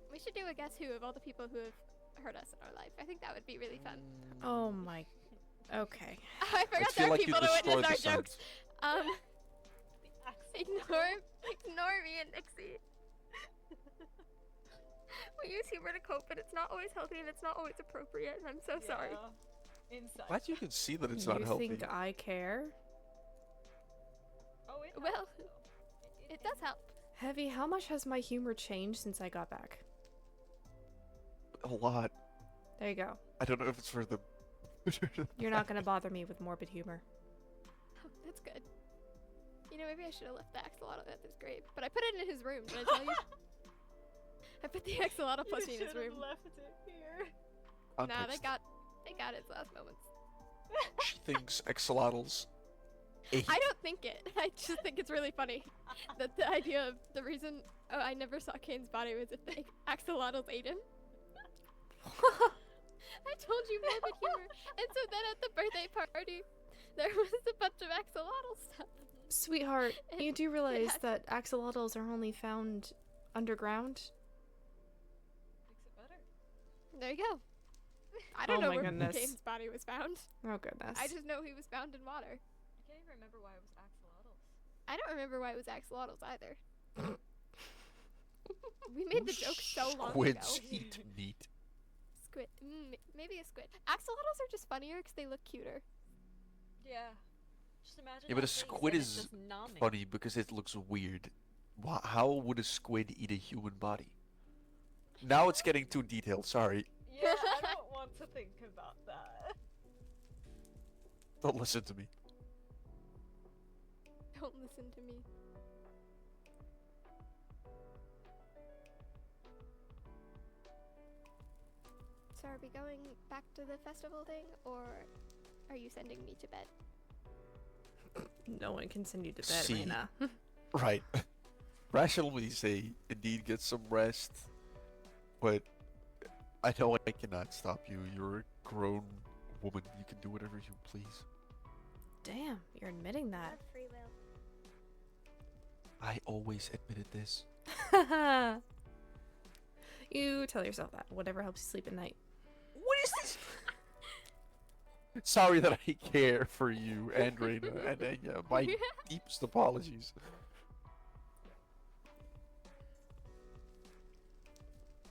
S15: We should do a guess who of all the people who have hurt us in our life. I think that would be really fun.
S1: Oh my. Okay.
S15: I forgot there are people to witness our jokes. Ignore me and Nixie. We use humor to cope, but it's not always healthy and it's not always appropriate, and I'm so sorry.
S19: Inside.
S8: Glad you can see that it's not healthy.
S1: You think I care?
S19: Oh, it
S15: well, it does help.
S1: Heavy, how much has my humor changed since I got back?
S8: A lot.
S1: There you go.
S8: I don't know if it's for the.
S1: You're not gonna bother me with morbid humor.
S15: Oh, that's good. You know, maybe I should have left the axolotl at his grave, but I put it in his room. Did I tell you? I put the axolotl plushie in his room.
S19: Left it here.
S15: Nah, they got its last moments.
S8: She thinks axolotls.
S15: I don't think it. I just think it's really funny that the idea of the reason I never saw Kane's body was if the axolotls ate him. I told you morbid humor. And so then at the birthday party, there was a bunch of axolotl stuff.
S1: Sweetheart, you do realize that axolotls are only found underground?
S19: Makes it better.
S15: There you go. I don't know
S1: my
S15: where
S1: goodness.
S15: Kane's body was found.
S1: Oh goodness.
S15: I just know he was found in water.
S19: I can't even remember why it was axolotls.
S15: I don't remember why it was axolotls either. We made the joke so long ago.
S8: Squids eat meat.
S15: Squid. Maybe a squid. Axolotls are just funnier because they look cuter.
S19: Yeah. Just imagine.
S8: Yeah, but a
S19: that face
S8: squid
S19: and it's
S8: is
S19: just numbing.
S8: funny because it looks weird. How would a squid eat a human body? Now it's getting too detailed. Sorry.
S19: Yeah, I don't want to think about that.
S8: Don't listen to me.
S15: Don't listen to me. So are we going back to the festival thing, or are you sending me to bed?
S1: No one can send you to bed,
S8: See?
S1: Lena.
S8: Right. Rationally say, indeed get some rest. But I know I cannot stop you. You're a grown woman. You can do whatever you please.
S1: Damn, you're admitting that.
S15: Free will.
S8: I always admitted this.
S1: You tell yourself that. Whatever helps you sleep at night.
S8: What is this? Sorry that I care for you and Reina, and my deepest apologies.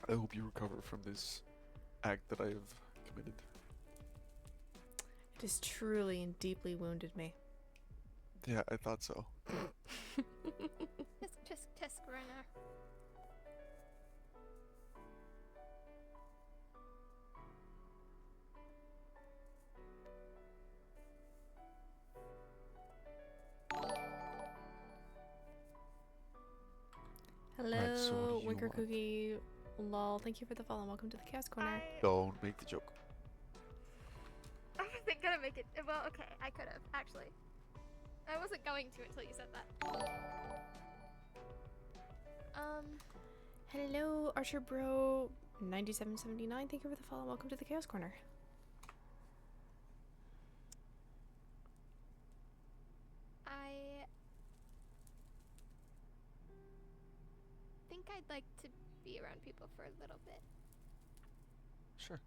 S8: I hope you recover from this act that I have committed.
S1: It has truly and deeply wounded me.
S8: Yeah, I thought so.
S15: Tisk runner.
S1: Hello,
S8: Right, so what do you
S1: Winker
S8: want?
S1: Cookie. Lol, thank you for the follow. Welcome to the Chaos Corner.
S8: Don't make the joke.
S15: I wasn't gonna make it. Well, okay, I could have actually. I wasn't going to until you said that.
S1: Hello, Archer Bro 9779. Thank you for the follow. Welcome to the Chaos Corner.
S15: I think I'd like to be around people for a little bit.
S8: Sure.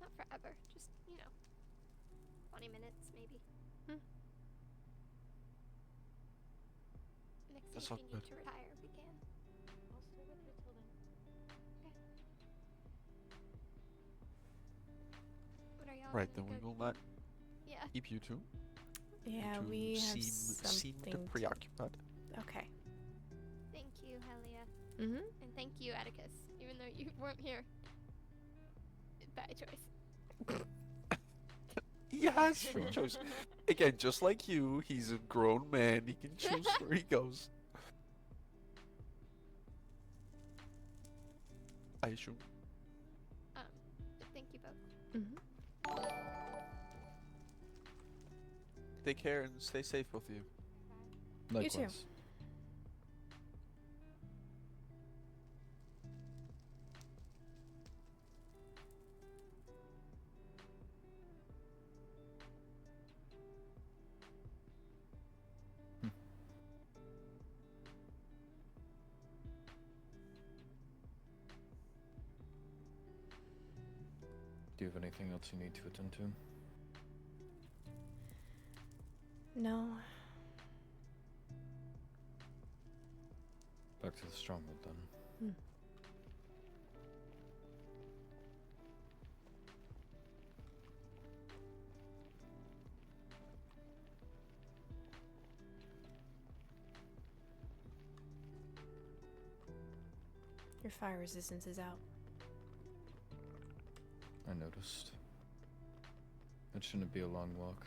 S15: Not forever, just, 20 minutes maybe. Next
S8: That's
S15: week
S8: all
S15: we need
S8: good.
S15: to retire, we can.
S19: I'll stay with you till then.
S15: What are y'all
S8: Right,
S15: gonna
S8: then we
S15: go-
S8: will not
S15: Yeah.
S8: keep you two.
S1: Yeah,
S8: to
S1: we have
S8: seem
S1: something.
S8: preoccupied.
S1: Okay.
S15: Thank you, Helia.
S1: Mhm.
S15: And thank you, Atticus, even though you weren't here. Bad choice.
S8: He has free choice. Again, just like you, he's a grown man. He can choose where he goes. I assume.
S15: Thank you both.
S1: Mm-hmm.
S8: Take care and stay safe, both of you.
S1: You too.
S4: Likewise. Do you have anything else you need to attend to?
S1: No.
S4: Back to the stronghold then.
S1: Hmm. Your fire resistance is out.
S4: I noticed. It shouldn't be a long walk.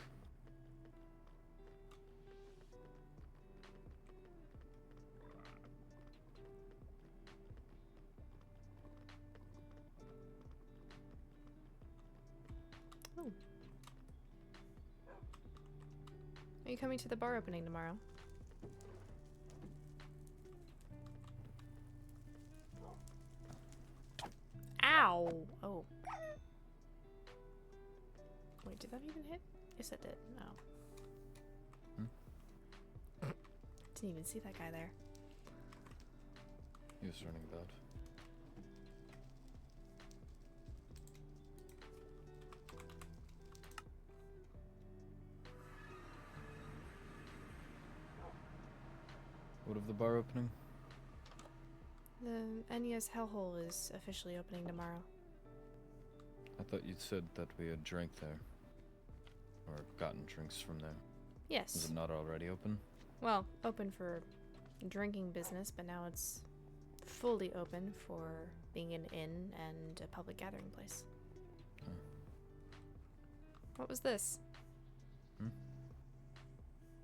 S1: Oh. Are you coming to the bar opening tomorrow? Ow! Oh. Wait, did that even hit? Yes, it did. Oh. Didn't even see that guy there.
S4: He was running about. What of the bar opening?
S1: The Enya's Hellhole is officially opening tomorrow.
S4: I thought you'd said that we had drank there. Or gotten drinks from there.
S1: Yes.
S4: Is it not already open?
S1: Well, open for drinking business, but now it's fully open for being an inn and a public gathering place.
S4: Oh.
S1: What was this?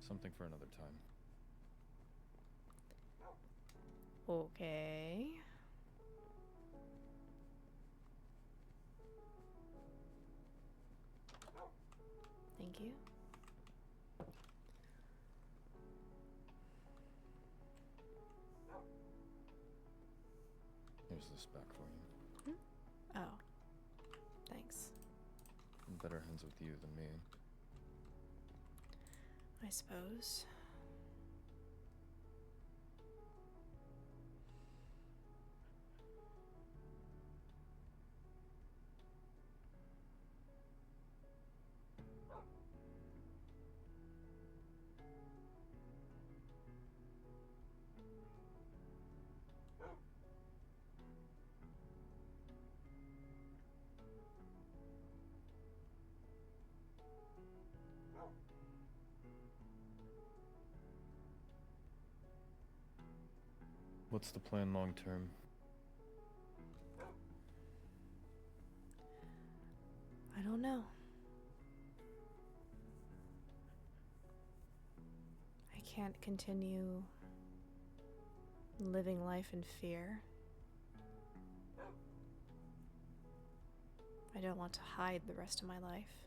S4: Something for another time.
S1: Okay. Thank you.
S4: Here's this back for you.
S1: Oh. Thanks.
S4: In better hands with you than me.
S1: I suppose.
S4: What's the plan long term?
S1: I don't know. I can't continue living life in fear. I don't want to hide the rest of my life.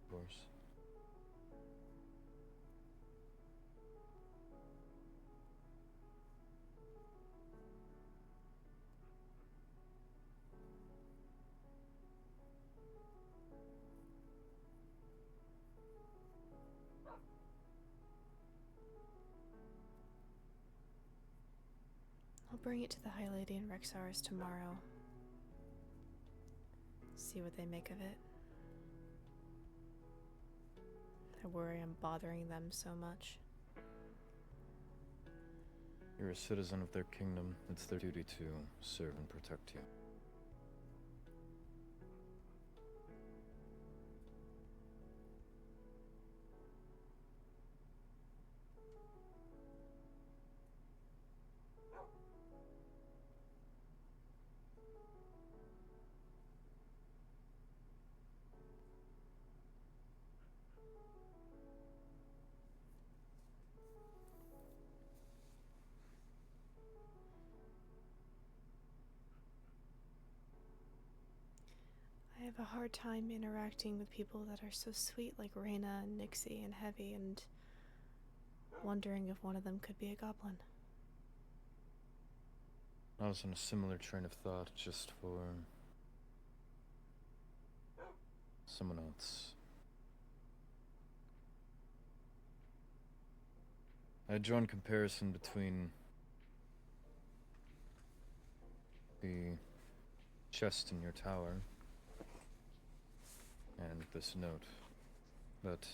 S4: Of course.
S1: I'll bring it to the High Lady and Rexars tomorrow. See what they make of it. I worry I'm bothering them so much.
S4: You're a citizen of their kingdom. It's their duty to serve and protect you.
S1: have a hard time interacting with people that are so sweet like Reyna and Nixie and Heavy, and wondering if one of them could be a goblin.
S4: I was on a similar train of thought, just for someone else. I had drawn comparison between the chest in your tower and this note, but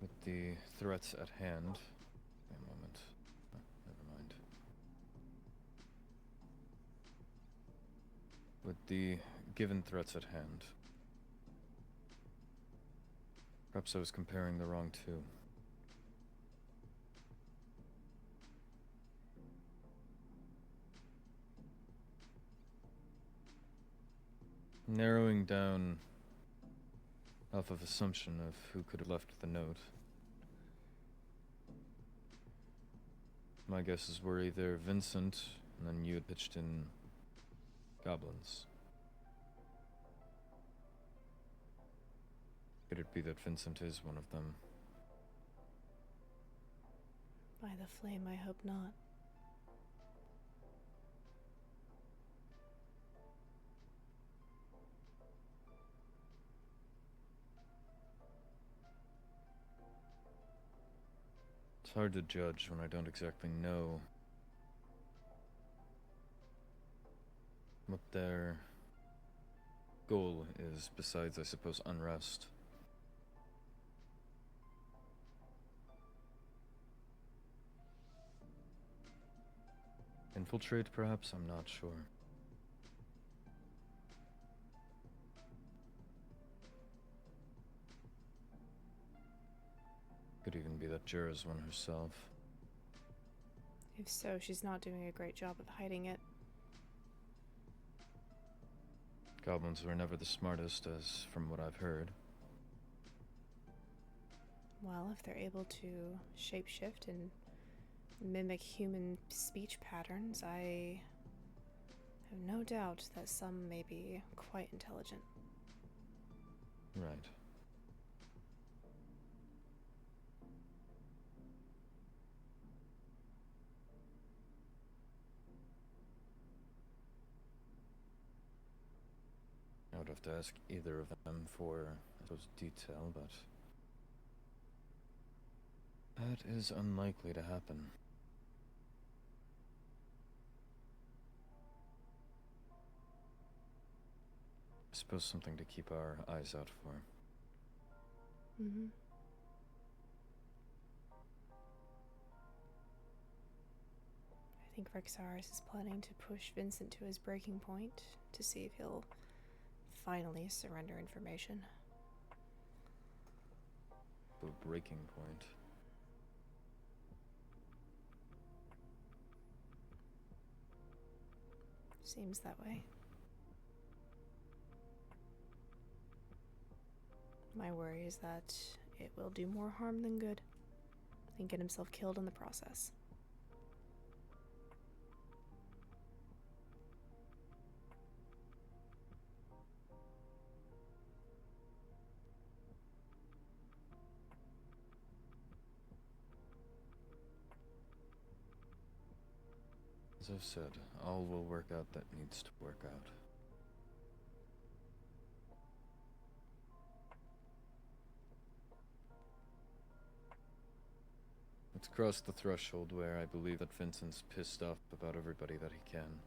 S4: with the threats at hand. Wait a moment. Oh, never mind. With the given threats at hand, perhaps I was comparing the wrong two. Narrowing down off of assumption of who could have left the note, my guesses were either Vincent, and then you had pitched in goblins. Could it be that Vincent is one of them?
S1: By the flame, I hope not.
S4: It's hard to judge when I don't exactly know what their goal is, besides, I suppose, unrest. Infiltrate, perhaps? I'm not sure. Could even be that Jera's one herself.
S1: If so, she's not doing a great job of hiding it.
S4: Goblins were never the smartest, as from what I've heard.
S1: Well, if they're able to shapeshift and mimic human speech patterns, I have no doubt that some may be quite intelligent.
S4: Right. I would have to ask either of them for those detail, but that is unlikely to happen. I suppose something to keep our eyes out for.
S1: Mm-hmm. I think Rexaris is planning to push Vincent to his breaking point to see if he'll finally surrender information.
S4: The breaking point.
S1: Seems that way. My worry is that it will do more harm than good and get himself killed in the process.
S4: As I've said, all will work out that needs to work out. It's crossed the threshold where I believe that Vincent's pissed off about everybody that he can.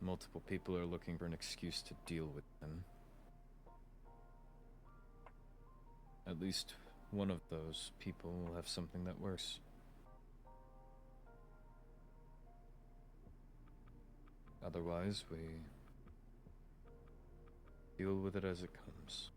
S4: Multiple people are looking for an excuse to deal with him. At least one of those people will have something that works. Otherwise, we deal with it as it comes.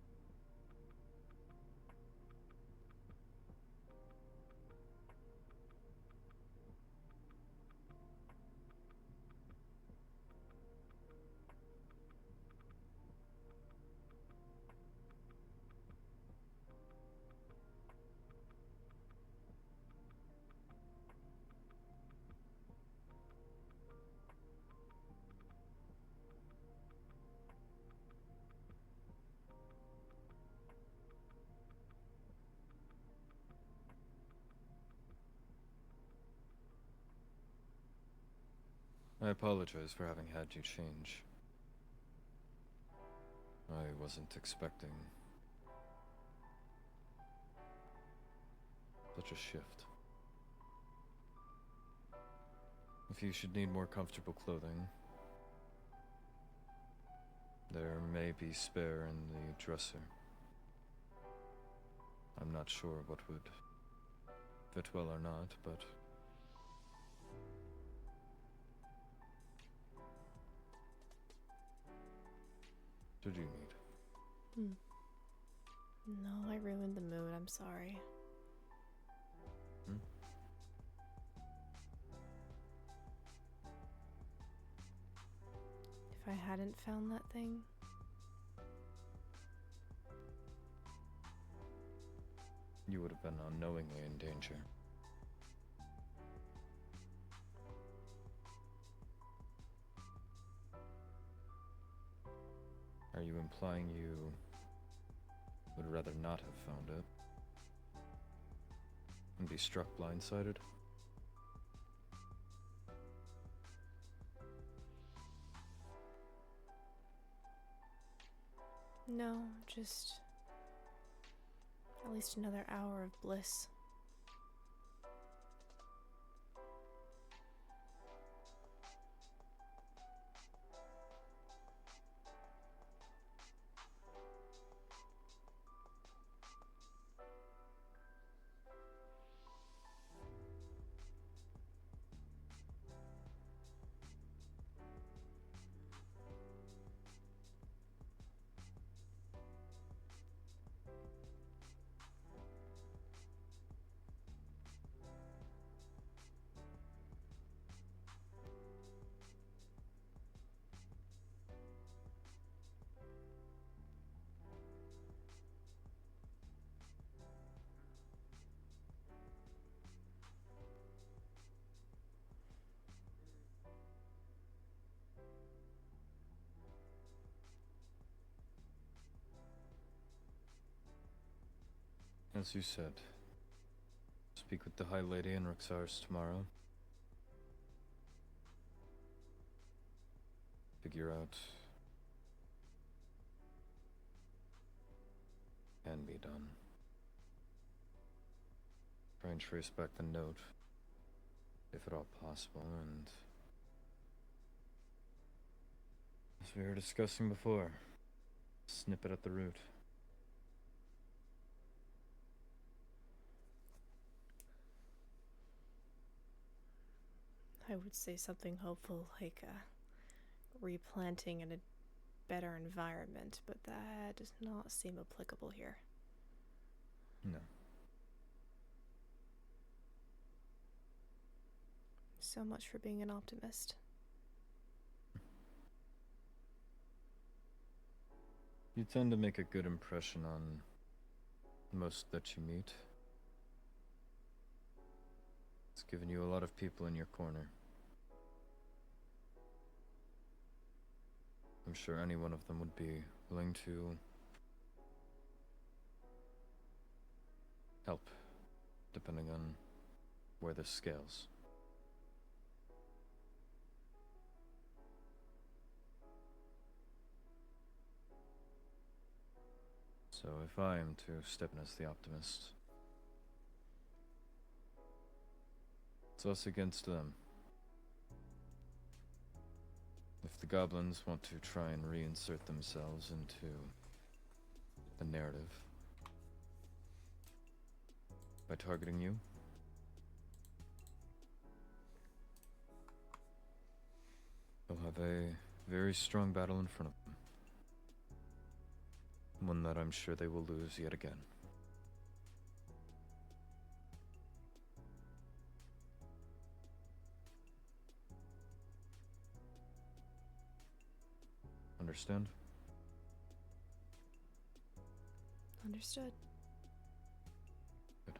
S4: I apologize for having had you change. I wasn't expecting such a shift. If you should need more comfortable clothing, there may be spare in the dresser. I'm not sure what would fit well or not, but what do you need?
S1: No, I ruined the mood. I'm sorry. If I hadn't found that thing,
S4: You would have been unknowingly in danger. Are you implying you would rather not have found it and be struck blindsided?
S1: no, just at least another hour of bliss.
S4: As you said, speak with the High Lady and Rexars tomorrow. Figure out can be done. Try and trace back the note, if at all possible, and as we were discussing before, snip it at the root.
S1: I would say something hopeful like replanting in a better environment, but that does not seem applicable here.
S4: No.
S1: So much for being an optimist.
S4: You tend to make a good impression on most that you meet. It's given you a lot of people in your corner. I'm sure any one of them would be willing to help, depending on where this scales. So if I am to step in as the optimist, it's us against them. If the goblins want to try and reinsert themselves into the narrative by targeting you, they'll have a very strong battle in front of them. One that I'm sure they will lose yet again. Understand?
S1: Understood.
S4: Good.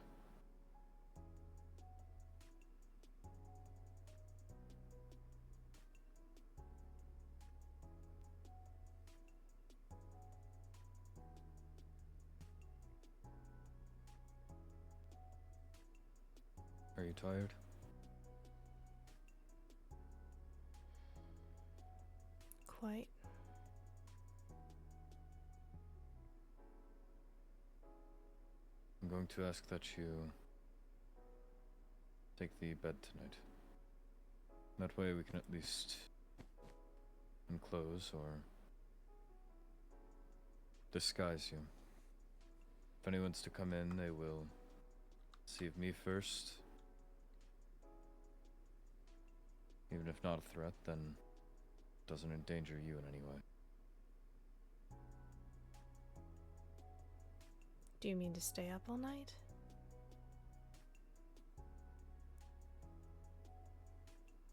S4: Are you tired?
S1: quite.
S4: I'm going to ask that you take the bed tonight. That way we can at least enclose or disguise you. If anyone's to come in, they will see me first. Even if not a threat, then it doesn't endanger you in any way.
S1: Do you mean to stay up all night?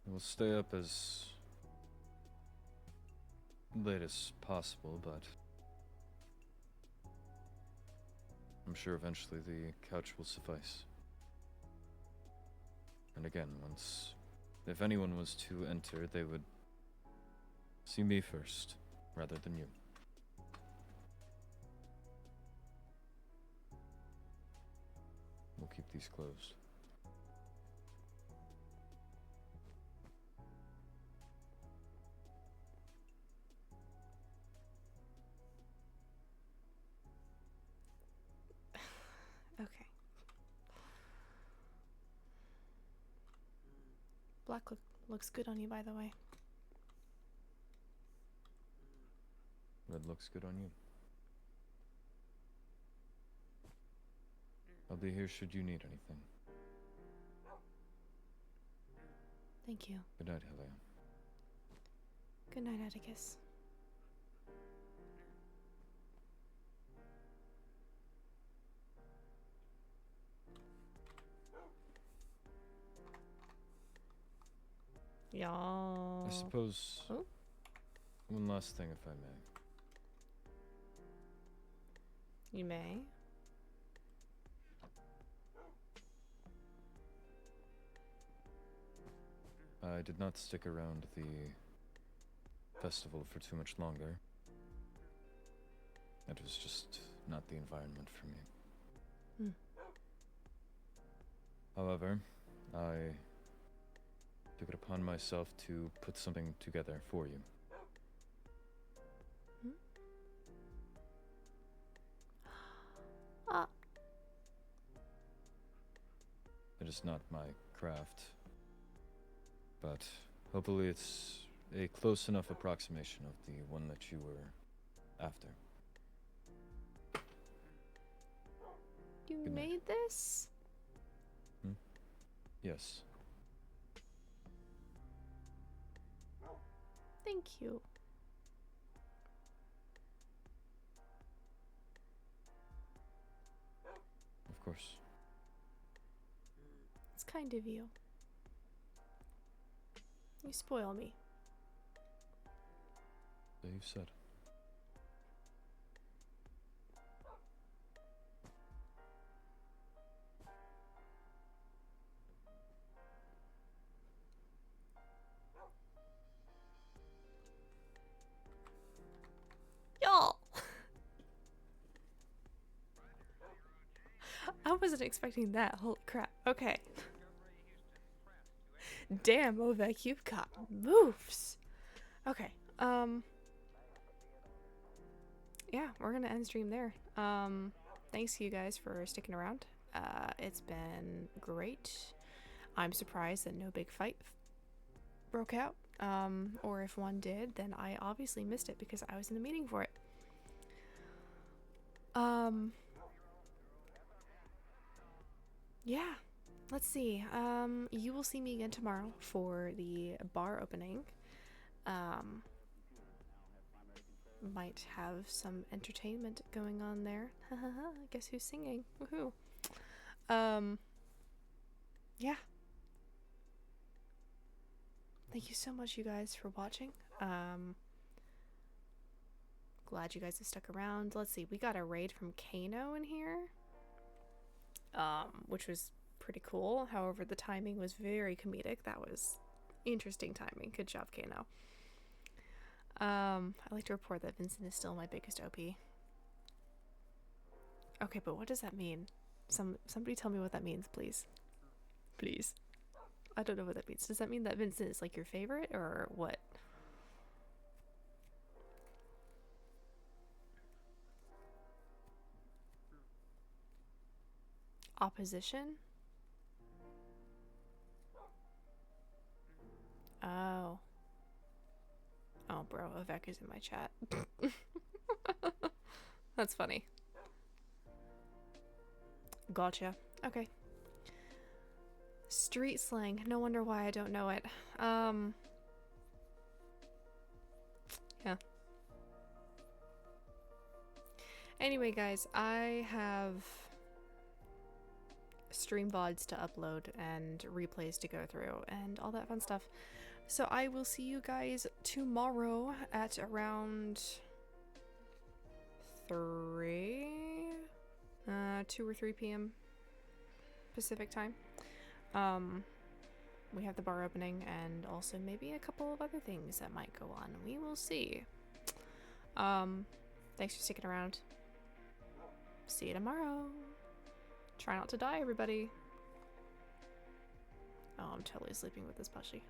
S4: We'll stay up as late as possible, but I'm sure eventually the couch will suffice. And again, if anyone was to enter, they would see me first, rather than you. We'll keep these closed.
S1: Okay. Black looks good on you, by the way.
S4: Red looks good on you. I'll be here should you need anything.
S1: Thank you.
S4: Good night, Helia.
S1: Good night, Atticus. Y'all.
S4: I suppose
S1: Oh?
S4: one last thing, if I may.
S1: You may.
S4: I did not stick around the festival for too much longer. It was just not the environment for me.
S1: Hmm.
S4: However, I took it upon myself to put something together for you. It is not my craft, but hopefully it's a close enough approximation of the one that you were after.
S1: You
S4: Good night.
S1: made this?
S4: Yes.
S1: Thank you.
S4: Of course.
S1: It's kind of you. You spoil me.
S4: So you've said.
S1: Y'all! I wasn't expecting that. Holy crap. Okay. Damn, Ovek, you've got moves. Okay. Yeah, we're gonna end stream there. Thanks to you guys for sticking around. It's been great. I'm surprised that no big fight broke out. Or if one did, then I obviously missed it because I was in the meeting for it. Yeah. Let's see. You will see me again tomorrow for the bar opening. Might have some entertainment going on there. Guess who's singing? Woohoo. Yeah. Thank you so much, you guys, for watching. Glad you guys have stuck around. Let's see. We got a raid from Kano in here. Which was pretty cool. However, the timing was very comedic. That was interesting timing. Good job, Kano. I like to report that Vincent is still my biggest OP. Okay, but what does that mean? Somebody tell me what that means, please. Please. I don't know what that means. Does that mean that Vincent is like your favorite or what? Opposition? Oh. Oh, bro, Avec is in my chat. That's funny. Gotcha. Okay. Street slang. No wonder why I don't know it. Yeah. Anyway, guys, I have stream VODs to upload and replays to go through and all that fun stuff. So I will see you guys tomorrow at around 2 or 3 p.m. Pacific time. We have the bar opening and also maybe a couple of other things that might go on. We will see. Thanks for sticking around. See you tomorrow. Try not to die, everybody. Oh, I'm totally sleeping with this plushie.